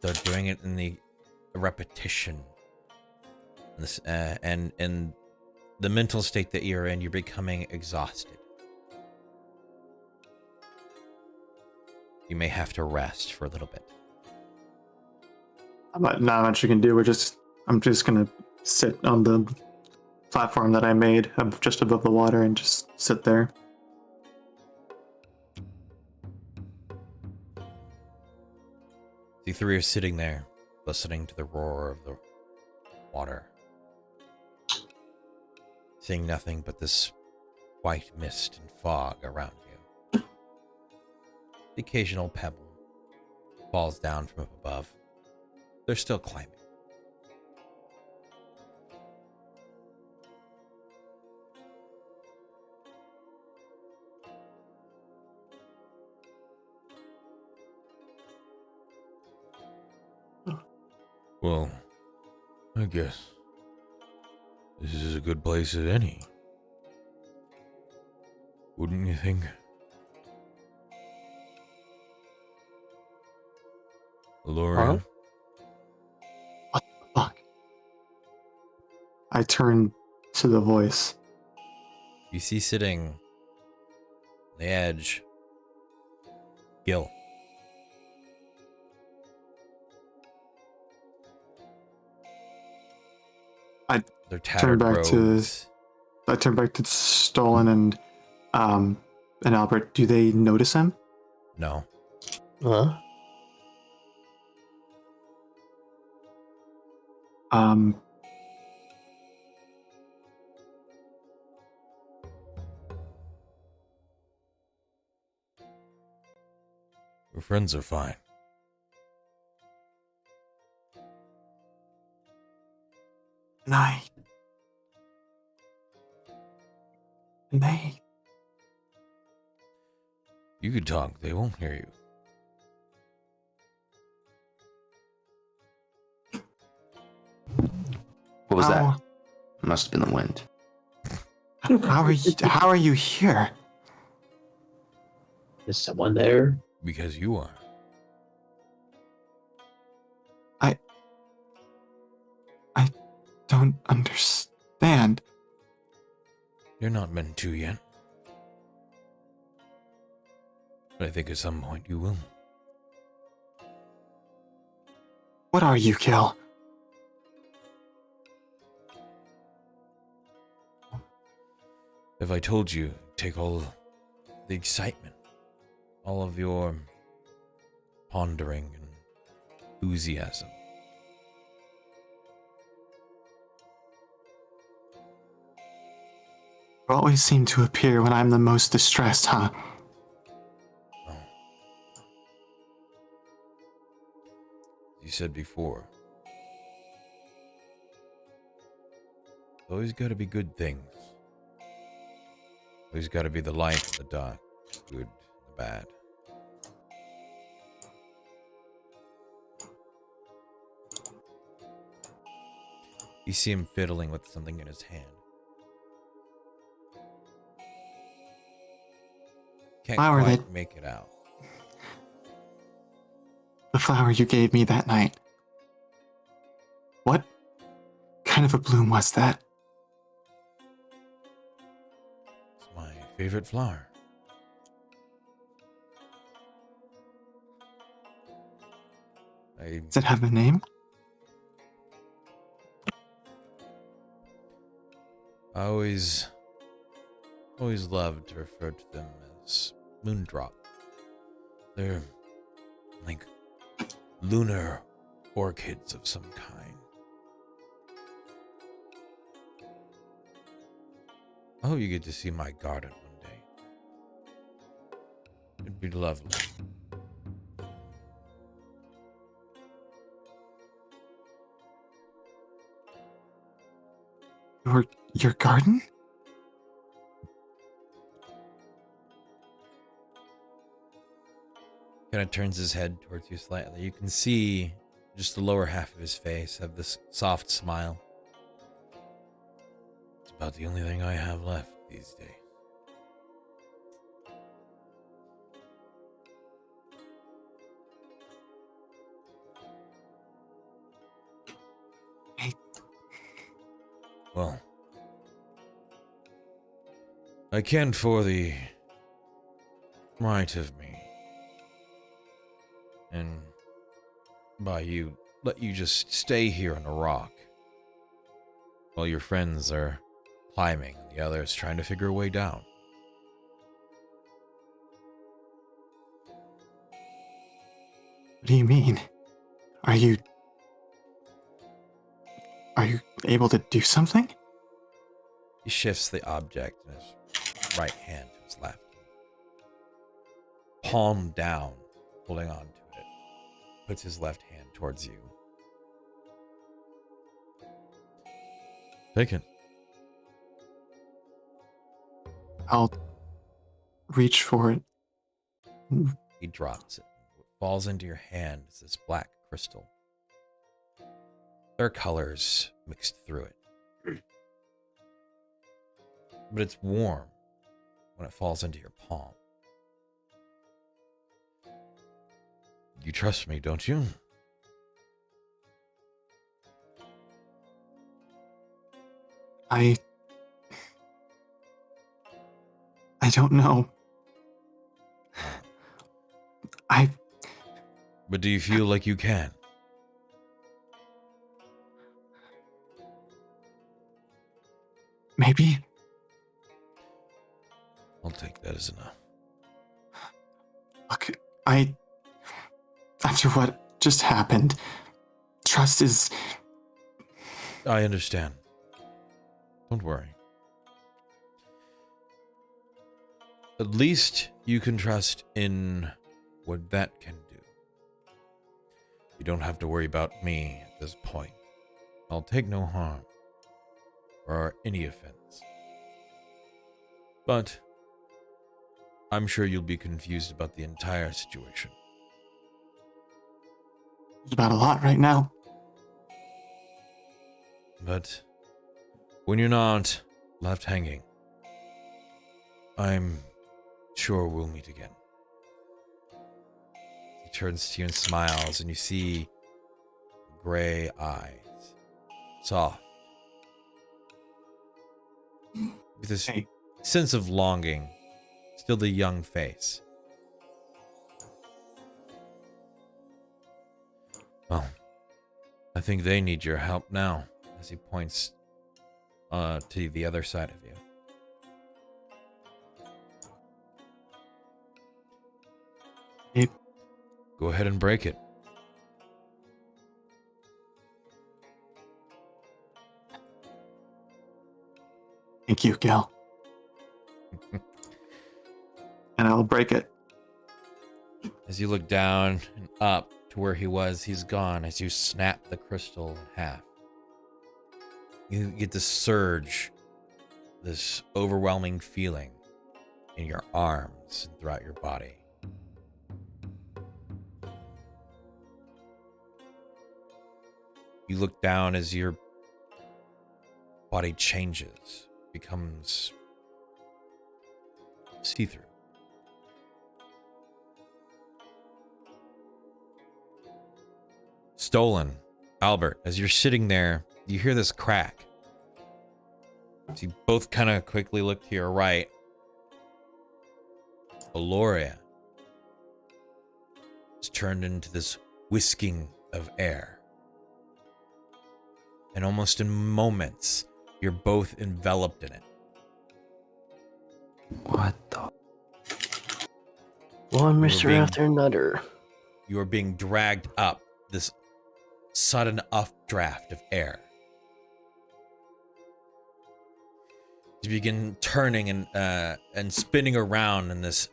Though doing it in the repetition, and in the mental state that you're in, you're becoming exhausted. You may have to rest for a little bit. Not much you can do. I'm just gonna sit on the platform that I made just above the water and just sit there. The three are sitting there, listening to the roar of the water, seeing nothing but this white mist and fog around you. The occasional pebble falls down from up above. They're still climbing. Well, I guess this is a good place as any. Wouldn't you think? Laura? What the fuck? I turn to the voice. You see sitting on the edge, Gil. They're tattered robes. I turn back to Stolen and Albert. Do they notice him? No. Huh? Your friends are fine. Night. They. You can talk, they won't hear you. What was How- that? Must have been the wind. How are you here? Is someone there? Because you are. I don't understand. You're not meant to yet. But I think at some point you will. What are you, Gil? If I told you, take all the excitement, all of your pondering and enthusiasm. You always seem to appear when I'm the most distressed, huh? Oh. You said before. Always gotta be good things. Always gotta be the light and the dark, the good, the bad. You see him fiddling with something in his hand. Can't Flower quite that- make it out. The flower you gave me that night. What kind of a bloom was that? It's my favorite flower. Does it have a name? I always loved to refer to them as moondrop. They're like lunar orchids of some kind. I hope you get to see my garden one day. It'd be lovely. Your garden? Kind of turns his head towards you slightly. You can see just the lower half of his face have this soft smile. It's about the only thing I have left these days. Well, I can't for the right of me, and by you, let you just stay here on a rock while your friends are climbing and the others trying to figure a way down. What do you mean? Are you able to do something? He shifts the object in his right hand to his left. Palm down, holding on to it. Puts his left hand towards you. Take it. I'll reach for it. He drops it. What falls into your hand is this black crystal. There are colors mixed through it. But it's warm when it falls into your palm. You trust me, don't you? I don't know. But do you feel like you can? Maybe. I'll take that as enough. Look, after what just happened, trust is... I understand. Don't worry. At least you can trust in what that can do. You don't have to worry about me at this point. I'll take no harm or any offense. But I'm sure you'll be confused about the entire situation. It's about a lot right now. But when you're not left hanging, I'm sure we'll meet again. He turns to you and smiles, and you see gray eyes. Soft. With this sense of longing. Still the young face. Well, I think they need your help now. As he points to the other side of you. Go ahead and break it. Thank you, Gil. And I'll break it. As you look down and up to where he was, he's gone. As you snap the crystal in half, you get this surge, this overwhelming feeling in your arms and throughout your body. You look down as your body changes, becomes see-through. Stolen, Albert, as you're sitting there you hear this crack. So you both kind of quickly look to your right. Aloria is turned into this whisking of air. And almost in moments, you're both enveloped in it. What the? One mystery after another. You are being dragged up this sudden updraft of air. You begin turning and spinning around in this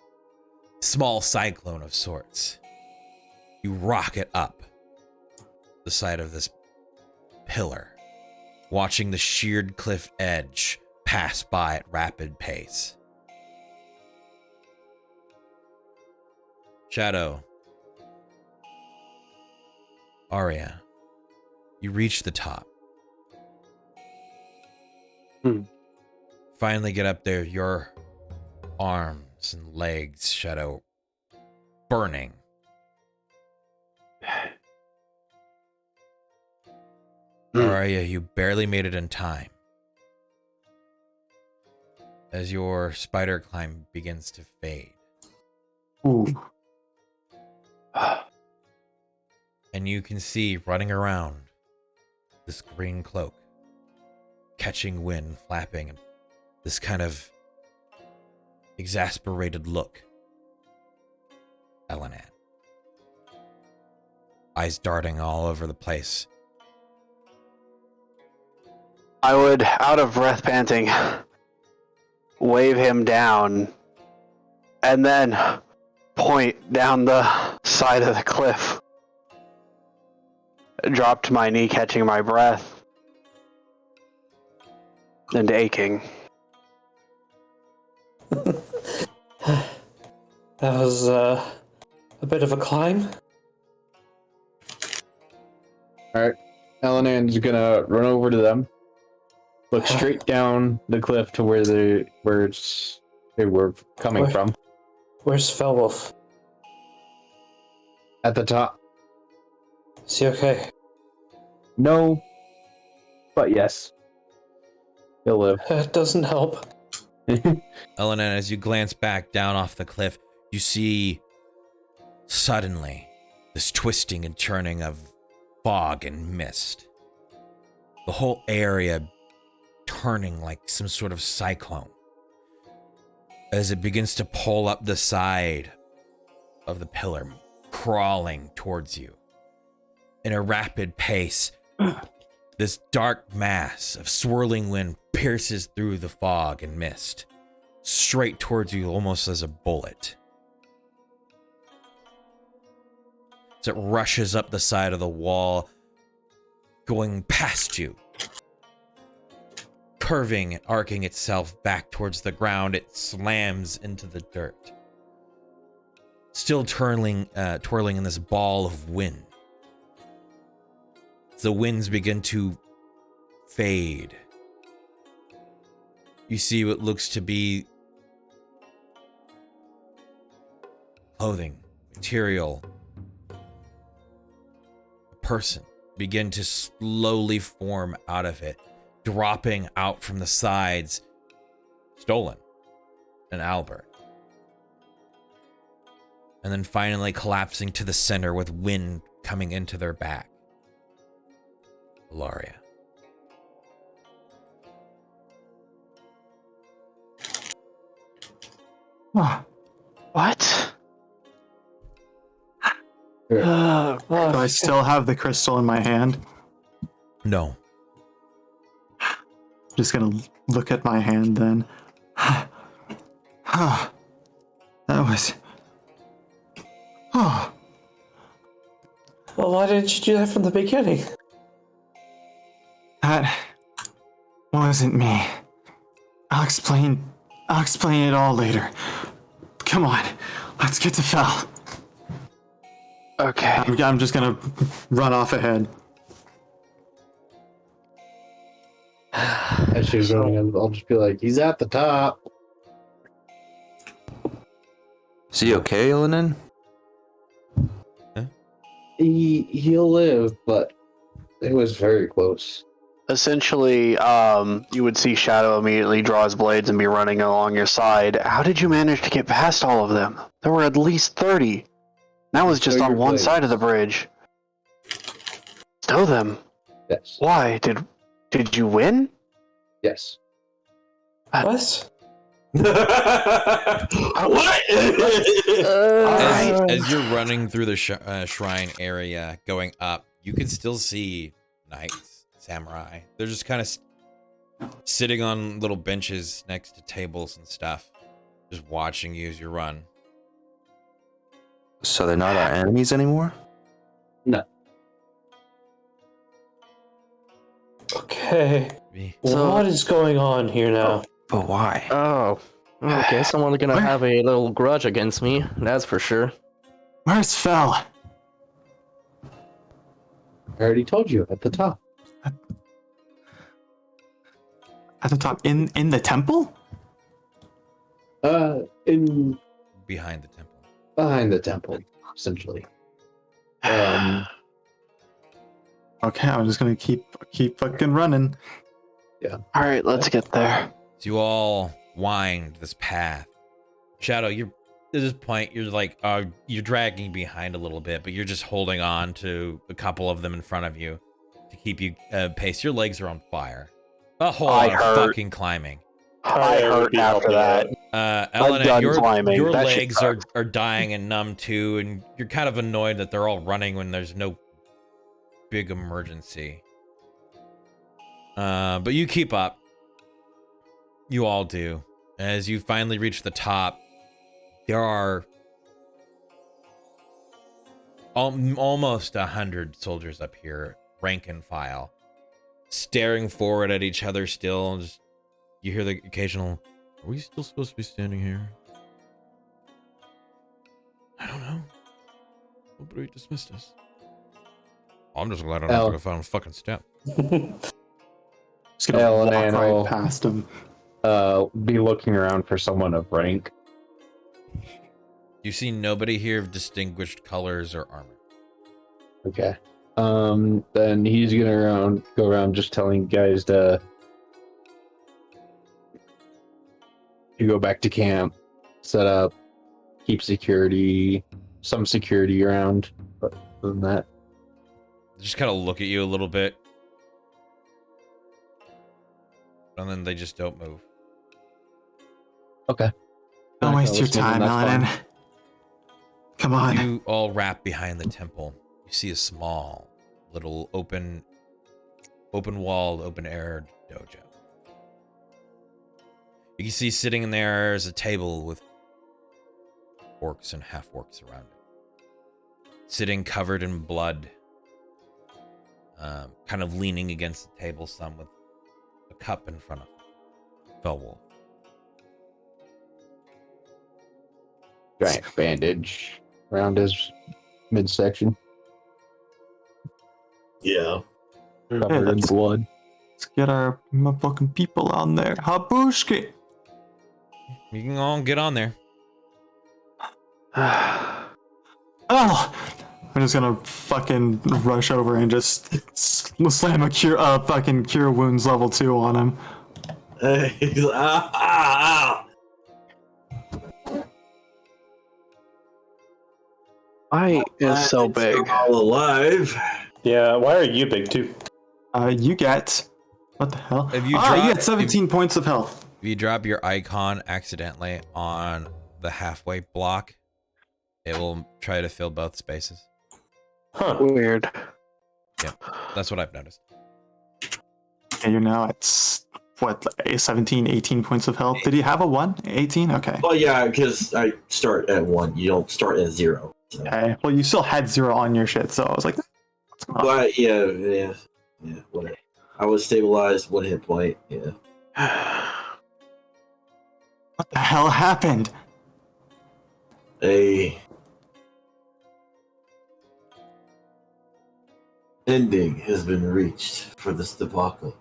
small cyclone of sorts. You rocket up the side of this pillar, watching the sheared cliff edge pass by at rapid pace. Shadow, Arya, you reach the top. Finally get up there, your arms and legs, Shadow, burning. Arya, you barely made it in time. As your spider climb begins to fade. Ooh. And you can see running around this green cloak, catching wind, flapping, and this kind of exasperated look. Elenan. Eyes darting all over the place. I would, out of breath panting, wave him down and then point down the side of the cliff. Drop to my knee, catching my breath and aching. That was a bit of a climb. Alright. Elenan's gonna run over to them. Look straight down the cliff to where they were coming from. Where's Felwolf? At the top. Is he okay? No. But yes. He'll live. That doesn't help. Elenan, as you glance back down off the cliff, you see suddenly this twisting and turning of fog and mist. The whole area turning like some sort of cyclone as it begins to pull up the side of the pillar, crawling towards you. In a rapid pace, this dark mass of swirling wind pierces through the fog and mist, straight towards you almost as a bullet. As it rushes up the side of the wall, going past you. Curving and arcing itself back towards the ground, it slams into the dirt. Still twirling in this ball of wind. The winds begin to fade. You see what looks to be clothing, material, a person begin to slowly form out of it, dropping out from the sides. Stolen and Albert. And then finally collapsing to the center with wind coming into their back. Ilaria. What? Do I still have the crystal in my hand? No. I'm just gonna look at my hand then. That was... Oh. Well, why didn't you do that from the beginning? That wasn't me. I'll explain it all later. Come on, let's get to Fel. Okay. I'm just gonna run off ahead. As she's running, I'll just be like, he's at the top. Is he okay, Elenan? He'll live, but it was very close. essentially, you would see Shadow immediately draw his blades and be running along your side. How did you manage to get past all of them? There were at least 30. That was just Stow on your one blades. side of the bridge. Stow them. Yes. Why? Did you win? Yes. What? What? As you're running through the shrine area, going up, you can still see knights, samurai. They're just kind of sitting on little benches next to tables and stuff, just watching you as you run. So they're not our enemies anymore? No. Okay. So- What is going on here now? But why? Oh. Okay, someone's gonna Where? have a little grudge against me, that's for sure. Where's Fel? I already told you at the top. At the top, in the temple? In Behind the temple. behind the temple, essentially. Okay, I'm just gonna keep fucking running. All right, let's get there. So you all wind this path. Shadow, you're at this point, you're like, you're dragging behind a little bit, but you're just holding on to a couple of them in front of you to keep you pace. Your legs are on fire. A whole lot of fucking climbing. I hurt after that. Elena, done climbing. your That shit legs are dying and numb too, and you're kind of annoyed that they're all running when there's no big emergency. But you keep up. You all do. As you finally reach the top, there are almost 100 soldiers up here, rank and file, staring forward at each other still. Just, you hear the occasional, are we still supposed to be standing here? I don't know. Nobody dismissed us. I'm just glad I don't have to go find a fucking step. Just gonna Ellen walk and right I'll- past him. Be looking around for someone of rank. You see nobody here of distinguished colors or armor. Okay. Then he's gonna go around just telling guys to go back to camp, set up, keep some security around. But other than that, They just kind of look at you a little bit. And then they just don't move. okay. Don't waste your Listening, time, that's Melanin. fine. Come on. You all wrap behind the temple. You see a small, little open-walled, open-air dojo. You can see sitting in there is a table with orcs and half-orcs around it. Sitting covered in blood. Kind of leaning against the table some with a cup in front of him. Felwolf. Giant bandage around his midsection, Yeah. covered in let's- blood. Let's get our motherfucking people on there. Habushki! You can all get on there. Oh! I'm just gonna fucking rush over and just slam a fucking cure wounds level 2 on him. Why is so I'm big? still all alive. Yeah, why are you big too? You get... What the hell? If you you drop- get 17 points of health. If you drop your icon accidentally on the halfway block, it will try to fill both spaces. Huh. Weird. That's what I've noticed. Okay, you're now at, what, 17, 18 points of health. Did he have a 1? 18? Okay. Well, yeah, because I start at 1. You don't start at 0. So. Okay. Well, you still had 0 on your shit, so I was like, what's going on? But yeah, whatever. I was stabilized 1 hit point. Yeah. What the hell happened? A ending has been reached for this debacle.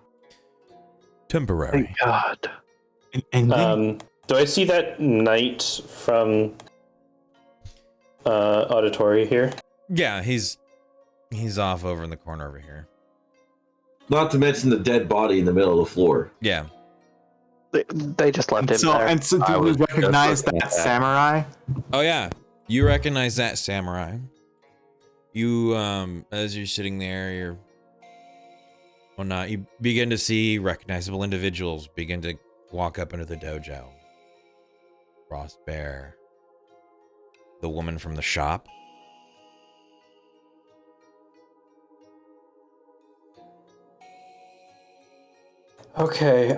Temporary. Thank God. An ending? Do I see that knight from auditory here? Yeah, he's off over in the corner over here. Not to mention the dead body in the middle of the floor. Yeah. They just left him there. And so do we recognize that samurai? Oh yeah, you recognize that samurai. You, as you're sitting there, you begin to see recognizable individuals begin to walk up into the dojo. Frost Bear, the woman from the shop. Okay,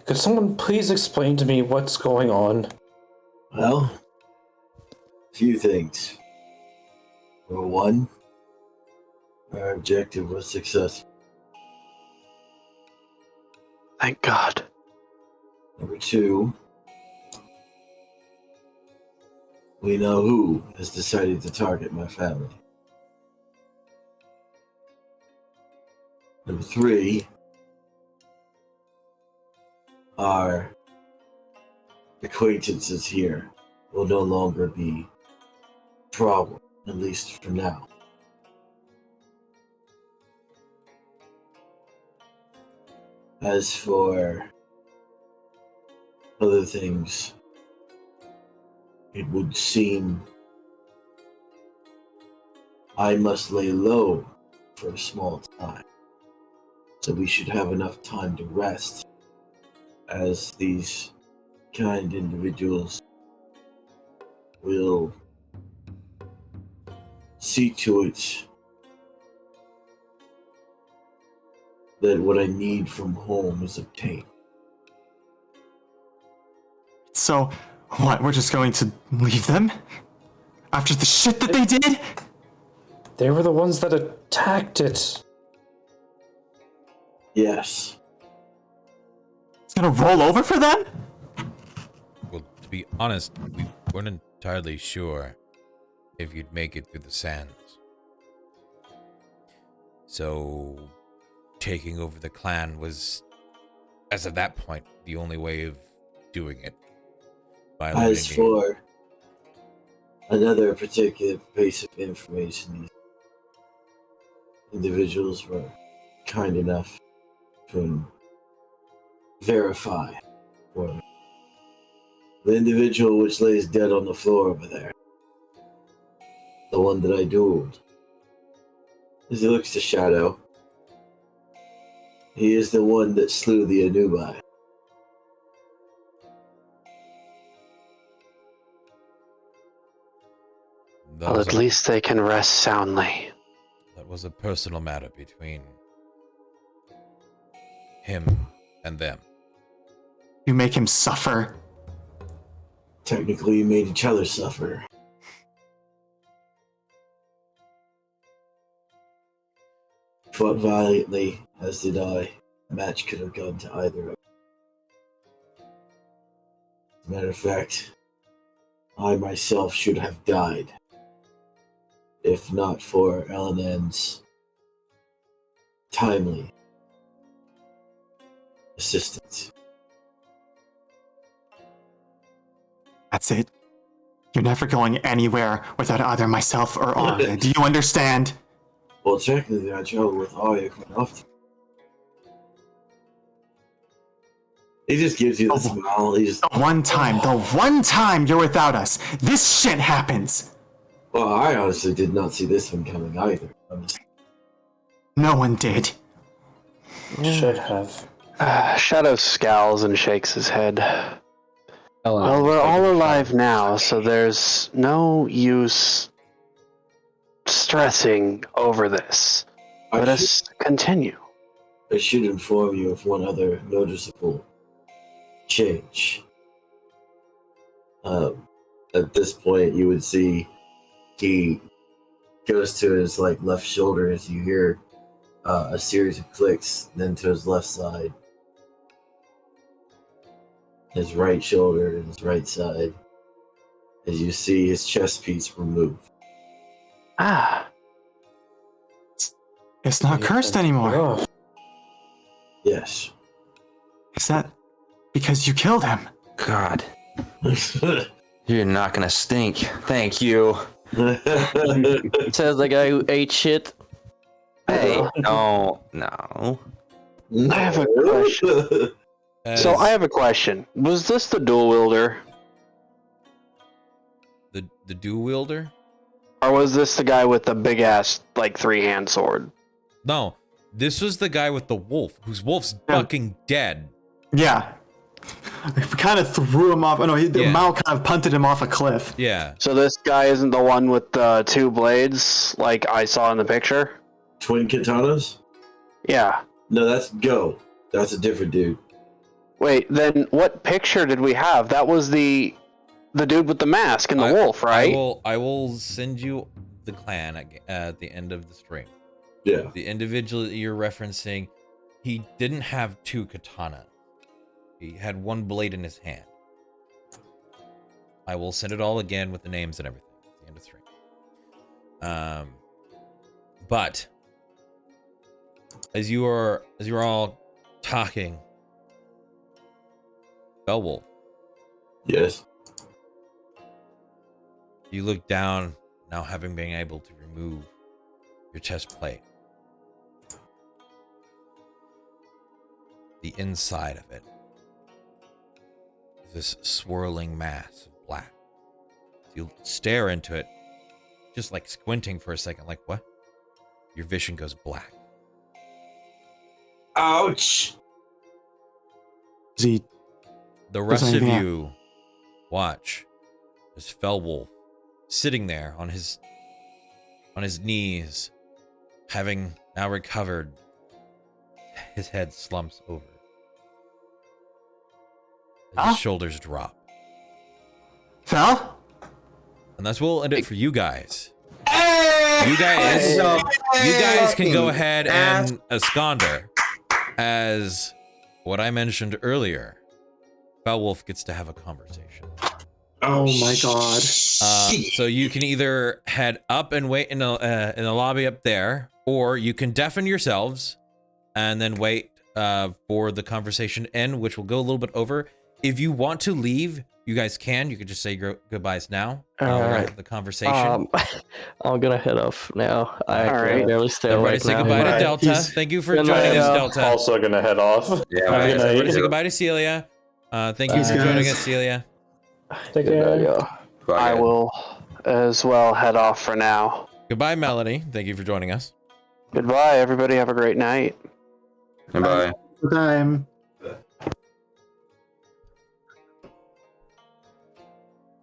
could someone please explain to me what's going on? Well, a few things. Number one, our objective was successful. Thank God. Number two, we know who has decided to target my family. Number three, our acquaintances here will no longer be a problem, at least for now. As for other things, it would seem I must lay low for a small time. So we should have enough time to rest, as these kind individuals will see to it that what I need from home is obtained. So, what, we're just going to leave them? After the shit that they did? They were the ones that attacked it. Yes. It's gonna roll over for them? Well, to be honest, we weren't entirely sure if you'd make it through the sands. So, taking over the clan was, as of that point, the only way of doing it. As for another particular piece of information, these individuals were kind enough to verify for me. The individual which lays dead on the floor over there, the one that I dueled, as he looks to Shadow, he is the one that slew the Anubai. Well, at least they can rest soundly. That was a personal matter between him and them. You make him suffer. Technically, you made each other suffer. Fought valiantly, as did I. The match could have gone to either of us. As a matter of fact, I myself should have died, if not for Elenan's timely assistance. That's it. You're never going anywhere without either myself or Arya. Do you understand? Well, technically, I travel with Arya quite often. He just gives you the smile. He just... The one time you're without us, this shit happens. Well, I honestly did not see this one coming either. No one did. Should have. Shadow scowls and shakes his head. Well, we're all alive now, so there's no use stressing over this. Let us continue. I should inform you of one other noticeable change. At this point, you would see he goes to his left shoulder as you hear a series of clicks, then to his left side, his right shoulder, and his right side, as you see his chest piece removed. Ah. It's not cursed anymore. Yes. Is that because you killed him? God. You're not gonna stink. Thank you. Says the guy who ate shit. Hey, no. I have a question. So I have a question. Was this the dual wielder? The dual wielder? Or was this the guy with the big ass, like, 3-hand sword? No, this was the guy with the wolf, whose wolf's fucking dead. Yeah. I kind of threw him off. Oh, no, Mao kind of punted him off a cliff. Yeah. So this guy isn't the one with the 2 blades, like I saw in the picture? Twin katanas? Yeah. No, that's Go. That's a different dude. Wait, then what picture did we have? That was the dude with the mask and the wolf, right? I will send you the clan at the end of the stream. Yeah. The individual that you're referencing, he didn't have 2 katana. He had 1 blade in his hand. I will send it all again with the names and everything at the end of the stream. But as you're all talking, Beowulf. Yes. You look down, now having been able to remove your chest plate. The inside of it is this swirling mass of black. You stare into it, just like squinting for a second, like, what? Your vision goes black. Ouch! The rest of you watch as Fellwolf sitting there on his knees, having now recovered, his head slumps over. As his shoulders drop. Fel? And that's where we'll end it for you guys. You guys can go ahead and absconder, as what I mentioned earlier. Beowulf gets to have a conversation. Oh my god. So you can either head up and wait in the lobby up there, or you can deafen yourselves and then wait for the conversation to end, which will go a little bit over. If you want to leave, you guys can. You can just say goodbyes now. Alright. The conversation. I'm gonna head off now. I All can right. barely stay Everybody awake say now. goodbye to Bye. Delta. Thank you for Good joining night, us, Al. Delta. Also gonna head off. Yeah, All right, Good night. everybody say goodbye to Celia. Thank you Thanks, for joining guys. us, Celia. Take Good night, care. y'all. Bye, I guys. will as well head off for now. Goodbye, Melody. Thank you for joining us. Goodbye, everybody. Have a great night. Bye. Time.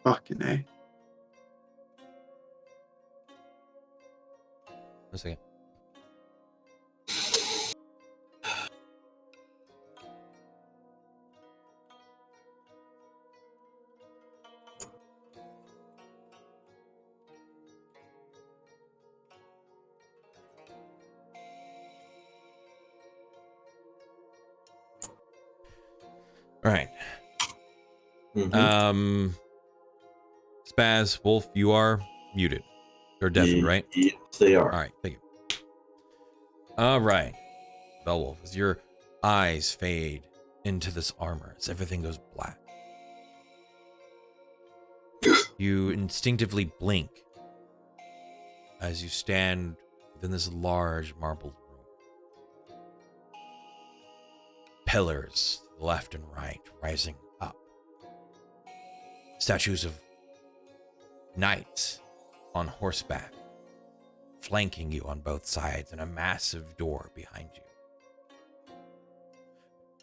Fucking A. A second. All right. Mhm. Spaz, Wolf, you are muted. Or deafened, right? Yes, they are. All right, thank you. All right. Beowulf, as your eyes fade into this armor, as everything goes black, you instinctively blink as you stand within this large marbled room. Pillars left and right rising up. Statues of knights on horseback flanking you on both sides, and a massive door behind you.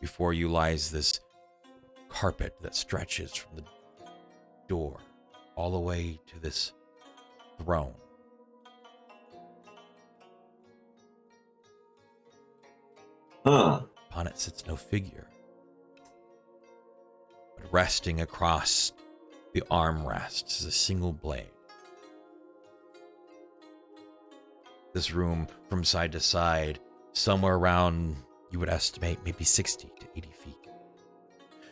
Before you lies this carpet that stretches from the door all the way to this throne. Huh. Upon it sits no figure, but resting across the armrests is a single blade. This room, from side to side, somewhere around, you would estimate, maybe 60 to 80 feet.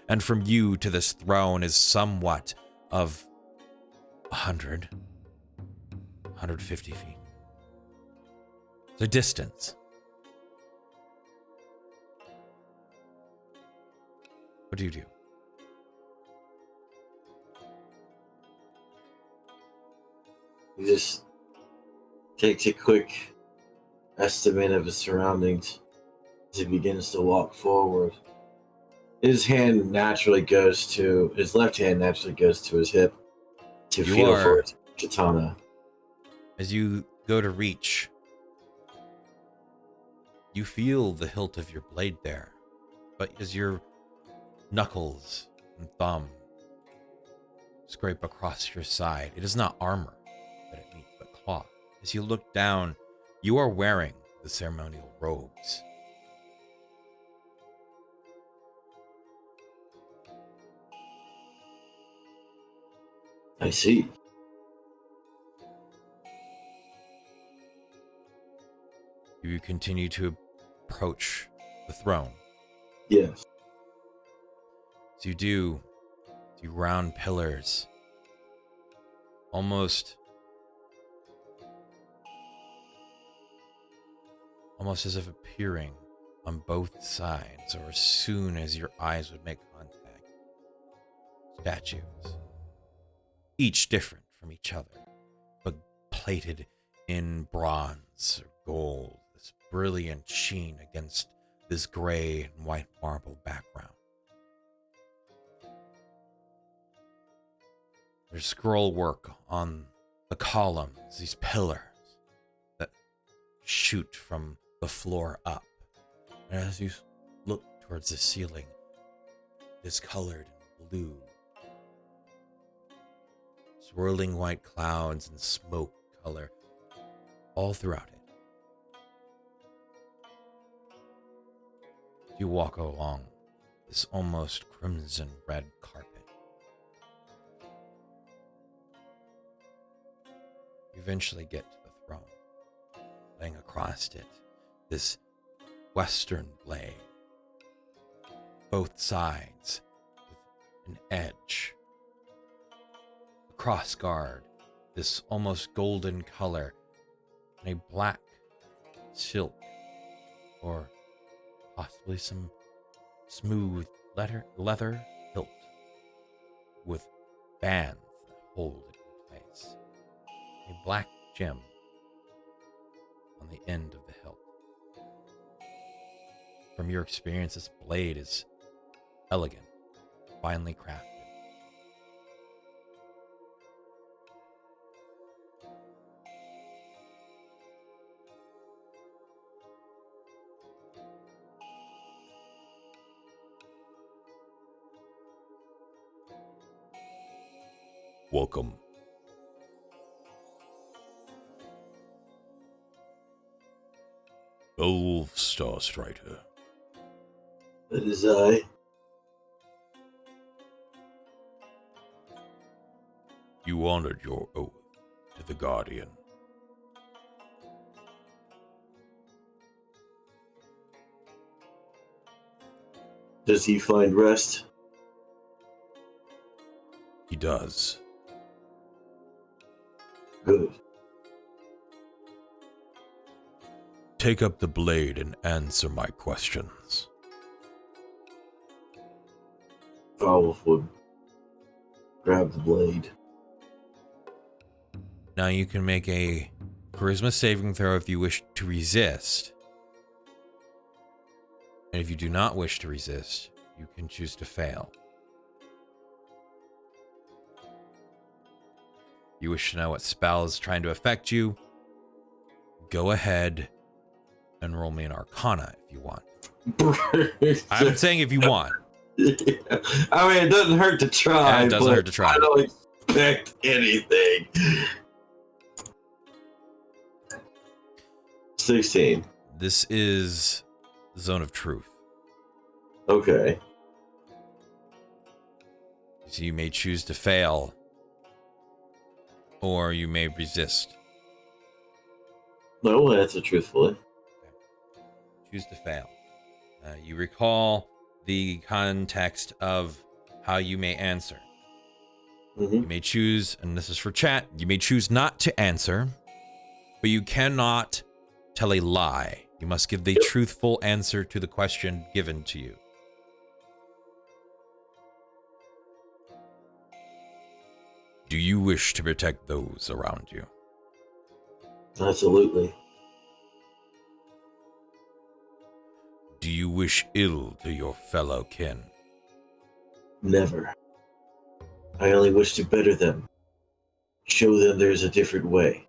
And from you to this throne is somewhat of 100, 150 feet. The distance. What do you do? Just takes a quick estimate of his surroundings as he begins to walk forward. His left hand naturally goes to his hip to You feel are- for his katana. As you go to reach, you feel the hilt of your blade there, but as your knuckles and thumb scrape across your side, it is not armor that it meets, but cloth. As you look down, you are wearing the ceremonial robes. I see. You continue to approach the throne. Yes. As you do, you round pillars, almost as if appearing on both sides, or as soon as your eyes would make contact. Statues, each different from each other, but plated in bronze or gold, this brilliant sheen against this gray and white marble background. There's scroll work on the columns, these pillars that shoot from the floor up. And as you look towards the ceiling, it is colored in blue. Swirling white clouds and smoke color all throughout it. You walk along this almost crimson red carpet. You eventually get to the throne, laying across it this western blade, both sides with an edge. The cross guard, this almost golden color, and a black silk, or possibly some smooth leather hilt with bands that hold it in place. A black gem on the end of the hilt. From your experience, this blade is elegant, finely crafted. Welcome. Old Star Strider. That is I. You honored your oath to the Guardian. Does he find rest? He does. Good. Take up the blade and answer my questions. Falwolf would grab the blade. Now you can make a charisma saving throw if you wish to resist. And if you do not wish to resist, you can choose to fail. You wish to know what spell is trying to affect you? Go ahead and roll me an Arcana if you want. I'm saying if you want. I mean, it doesn't hurt to try. Yeah, it doesn't hurt to try. I don't expect anything. 16. This is Zone of Truth. Okay. So you may choose to fail, or you may resist. No, we'll answer truthfully. Choose to fail. You recall the context of how you may answer. You may choose, and this is for chat, you may choose not to answer, but you cannot tell a lie. You must give the truthful answer to the question given to you. Do you wish to protect those around you? Absolutely. Do you wish ill to your fellow kin? Never. I only wish to better them. Show them there's a different way.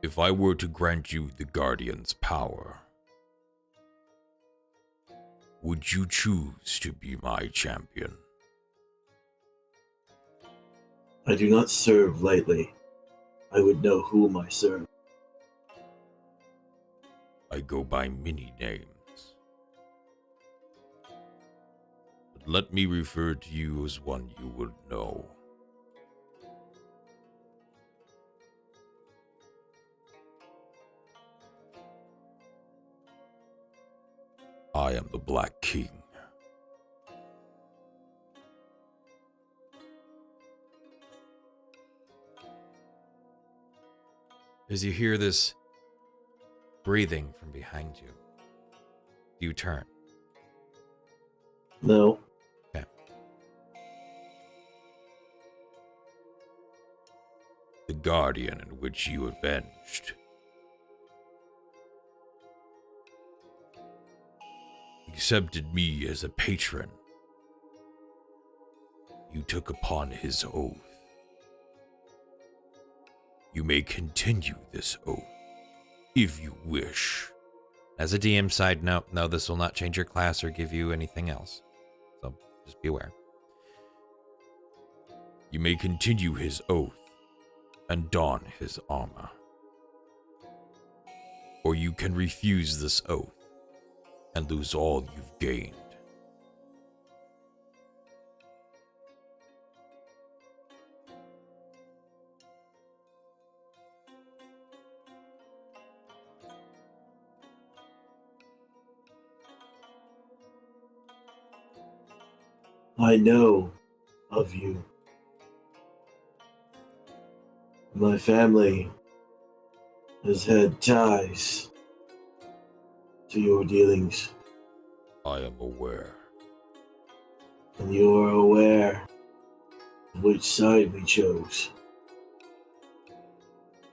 If I were to grant you the Guardian's power, would you choose to be my champion? I do not serve lightly. I would know whom I serve. I go by many names. But let me refer to you as one you would know. I am the Black King. As you hear this breathing from behind you, you turn. No. Okay. The Guardian in which you avenged. Accepted me as a patron. You took upon his oath. You may continue this oath, if you wish. As a DM side note, no, this will not change your class or give you anything else. So just be aware. You may continue his oath and don his armor. Or you can refuse this oath and lose all you've gained. I know of you. My family has had ties to your dealings. I am aware. And you are aware of which side we chose.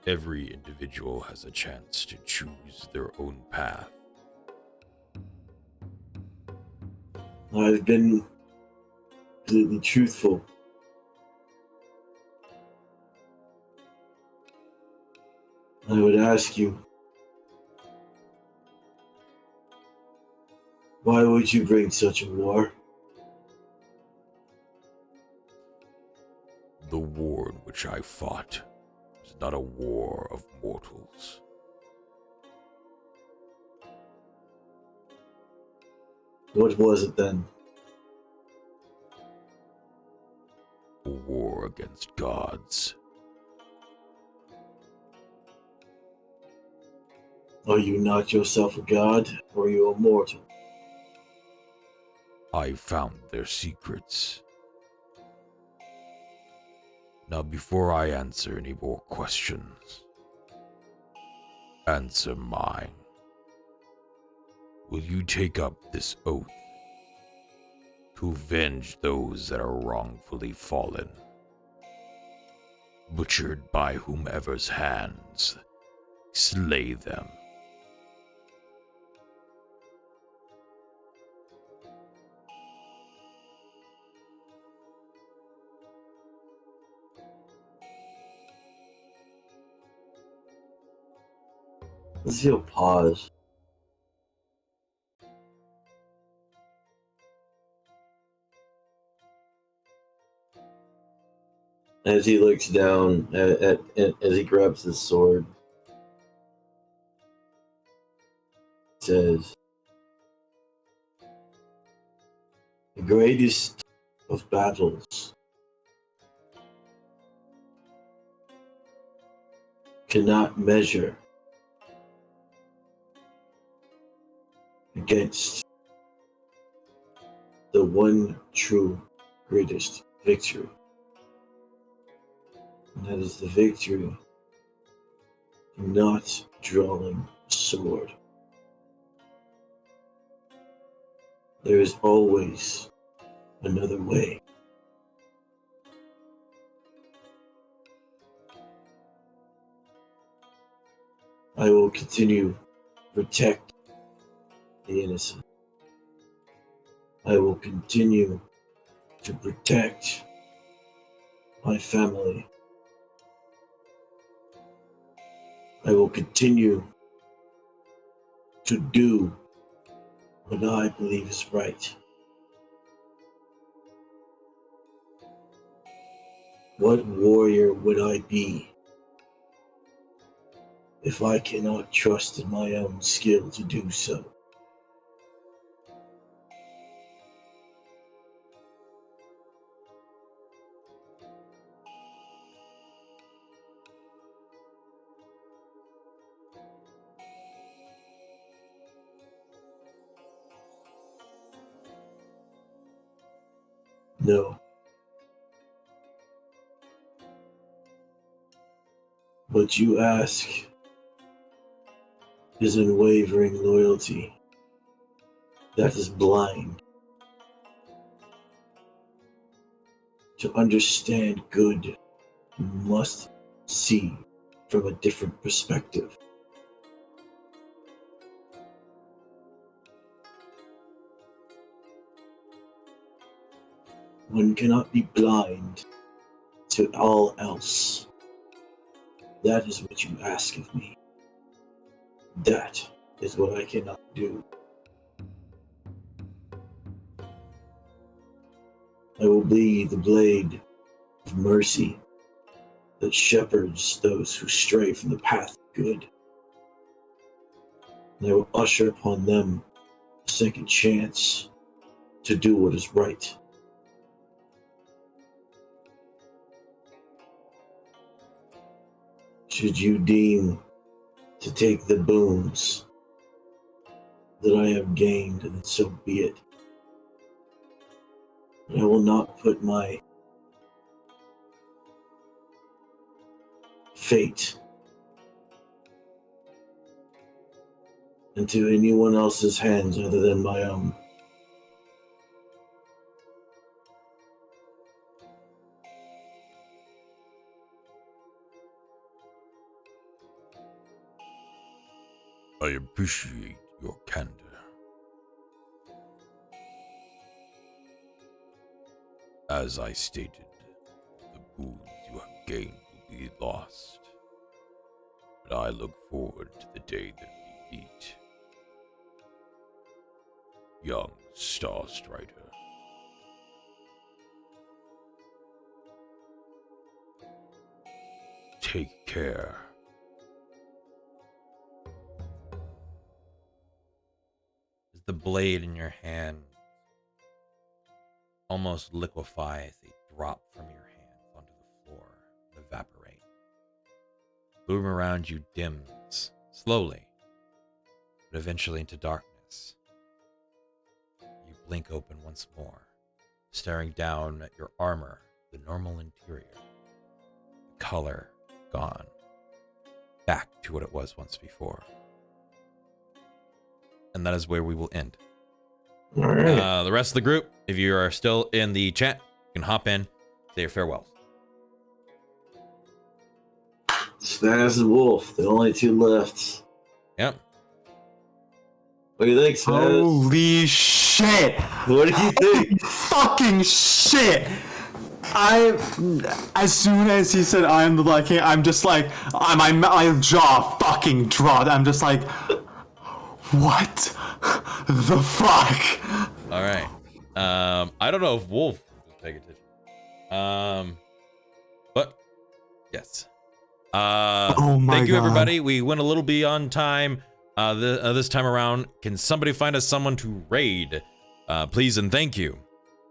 Every individual has a chance to choose their own path. I've been completely truthful. I would ask you, why would you bring such a war? The war in which I fought is not a war of mortals. What was it then? A war against gods. Are you not yourself a god, or are you a mortal? I found their secrets. Now, before I answer any more questions, answer mine. Will you take up this oath to avenge those that are wrongfully fallen, butchered by whomever's hands slay them? Let's see a pause. As he looks down as he grabs his sword, says, "The greatest of battles cannot measure against the one true greatest victory. And that is the victory in not drawing a sword. There is always another way. I will continue to protect the innocent. I will continue to protect my family. I will continue to do what I believe is right. What warrior would I be if I cannot trust in my own skill to do so? No. What you ask is unwavering loyalty that is blind. To understand good, you must see from a different perspective. One cannot be blind to all else. That is what you ask of me. That is what I cannot do. I will be the blade of mercy that shepherds those who stray from the path of good. And I will usher upon them a second chance to do what is right. Should you deem to take the boons that I have gained, then so be it. But I will not put my fate into anyone else's hands other than my own. I appreciate your candor. As I stated, the boons you have gained will be lost. But I look forward to the day that we meet. Young Star Strider. Take care. The blade in your hand almost liquefy as they drop from your hands onto the floor and evaporate. The gloom around you dims slowly, but eventually into darkness. You blink open once more, staring down at your armor, the normal interior. The color gone, back to what it was once before. And that is where we will end. All right. The rest of the group, if you are still in the chat, you can hop in, say your farewells. Spaz and Wolf, the only two left. Yep. What do you think, Spaz? Holy shit! What do you think? Fucking shit! As soon as he said I'm the Black King, I'm just like, my jaw fucking dropped. I'm just like, what the fuck? All right. I don't know if Wolf was paying attention. But yes. Oh my thank you, God. everybody. We went a little beyond time. This time around, can somebody find us someone to raid? Please and thank you.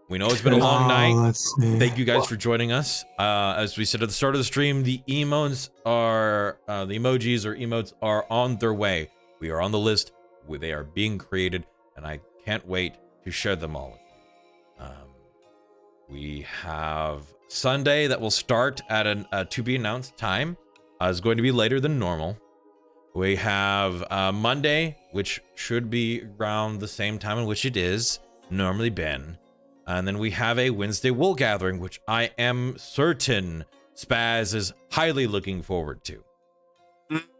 We know it's been a long night. Let's see. Thank you guys for joining us. As we said at the start of the stream, the emotes are the emojis or emotes are on their way. We are on the list. They are being created, and I can't wait to share them all with you. We have Sunday that will start at a to be announced time. Is going to be later than normal. We have Monday, which should be around the same time in which it is normally been. And then we have a Wednesday Wool Gathering, which I am certain Spaz is highly looking forward to.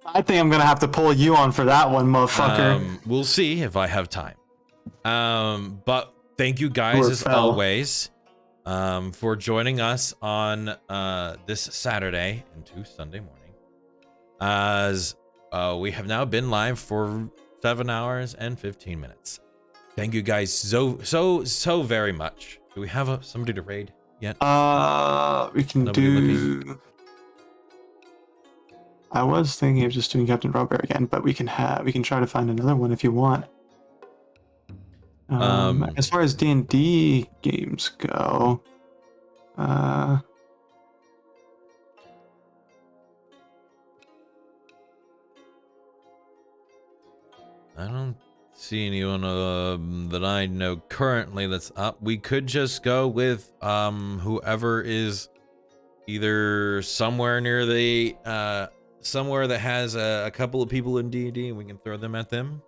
I think I'm gonna have to pull you on for that one, motherfucker. We'll see if I have time. But thank you guys Poor as fell. always for joining us on this Saturday into Sunday morning. As we have now been live for 7 hours and 15 minutes. Thank you guys so very much. Do we have somebody to raid yet? We can Nobody do. I was thinking of just doing Captain Robert again, but we can try to find another one if you want. As far as D&D games go, I don't see anyone that I know currently that's up. We could just go with whoever is either somewhere near the somewhere that has a couple of people in D&D, and we can throw them at them.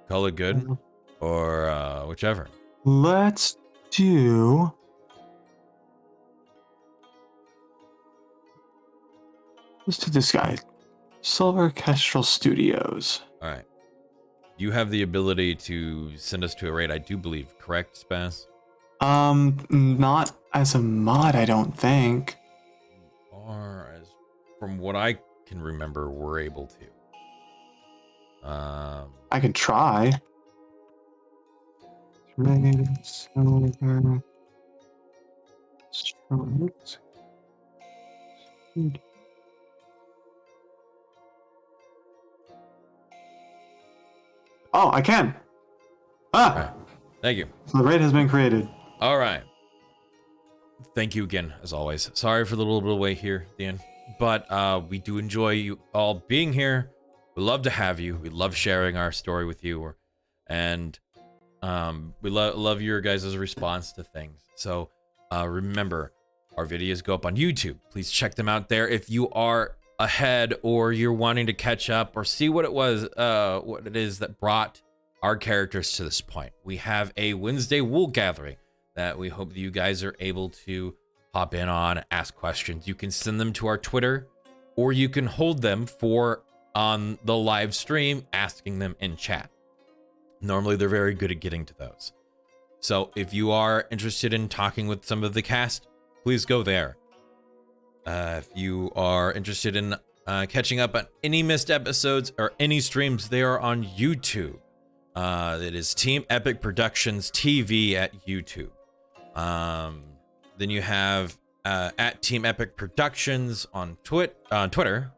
Call it good, or whichever. Let's do. Let's do this guy, Silver Kestrel Studios. All right. You have the ability to send us to a raid, I do believe, correct, Spaz? Not as a mod, I don't think. Or as from what I can remember, we're able to. I can try. Raid Silver Strokes. Oh, I can. Right. Thank you. So the raid has been created. All right. Thank you again, as always. Sorry for the little bit of wait here at the end, but we do enjoy you all being here. We love to have you. We love sharing our story with you, and we love your guys' response to things. So remember, our videos go up on YouTube. Please check them out there if you are ahead or you're wanting to catch up or see what it is that brought our characters to this point. We have a Wednesday Wool Gathering that we hope that you guys are able to hop in on, ask questions. You can send them to our Twitter, or you can hold them for on the live stream, asking them in chat. Normally, they're very good at getting to those. So if you are interested in talking with some of the cast, please go there. If you are interested in catching up on any missed episodes or any streams, they are on YouTube. It is Team Epic Productions TV at YouTube. Then you have at Team Epic Productions on Twitter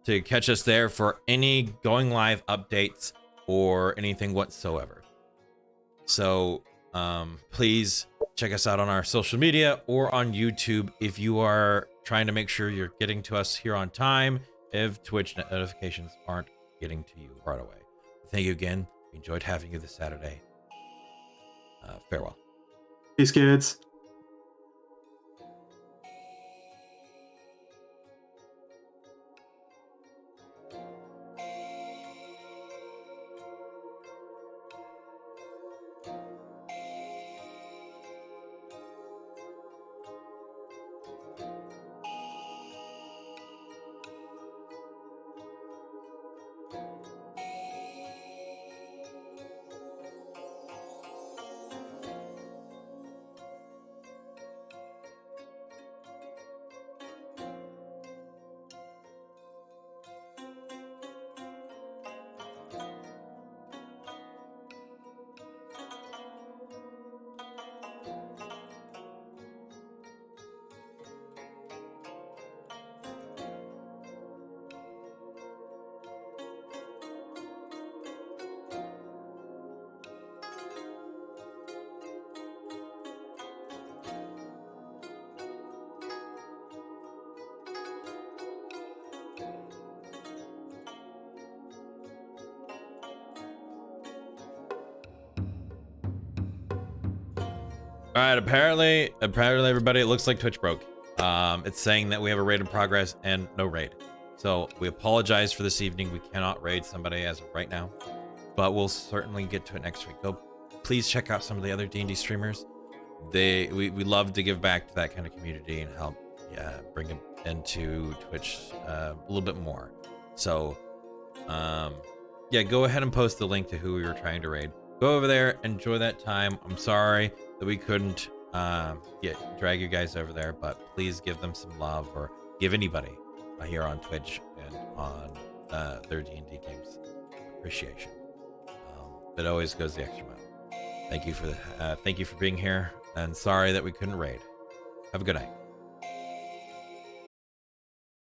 to catch us there for any going live updates or anything whatsoever. So please check us out on our social media or on YouTube if you are trying to make sure you're getting to us here on time, if Twitch notifications aren't getting to you right away. Thank you again. We enjoyed having you this Saturday. Farewell. Peace, kids. All right, apparently everybody, it looks like Twitch broke. It's saying that we have a raid in progress and no raid. So we apologize for this evening. We cannot raid somebody as of right now, but we'll certainly get to it next week. Go, please check out some of the other D&D streamers. We love to give back to that kind of community and help bring them into Twitch a little bit more. So, yeah, go ahead and post the link to who we were trying to raid. Go over there, enjoy that time. I'm sorry that we couldn't drag you guys over there, but please give them some love, or give anybody here on Twitch and on their D&D games appreciation. It always goes the extra mile. Thank you for being here, and sorry that we couldn't raid. Have a good night.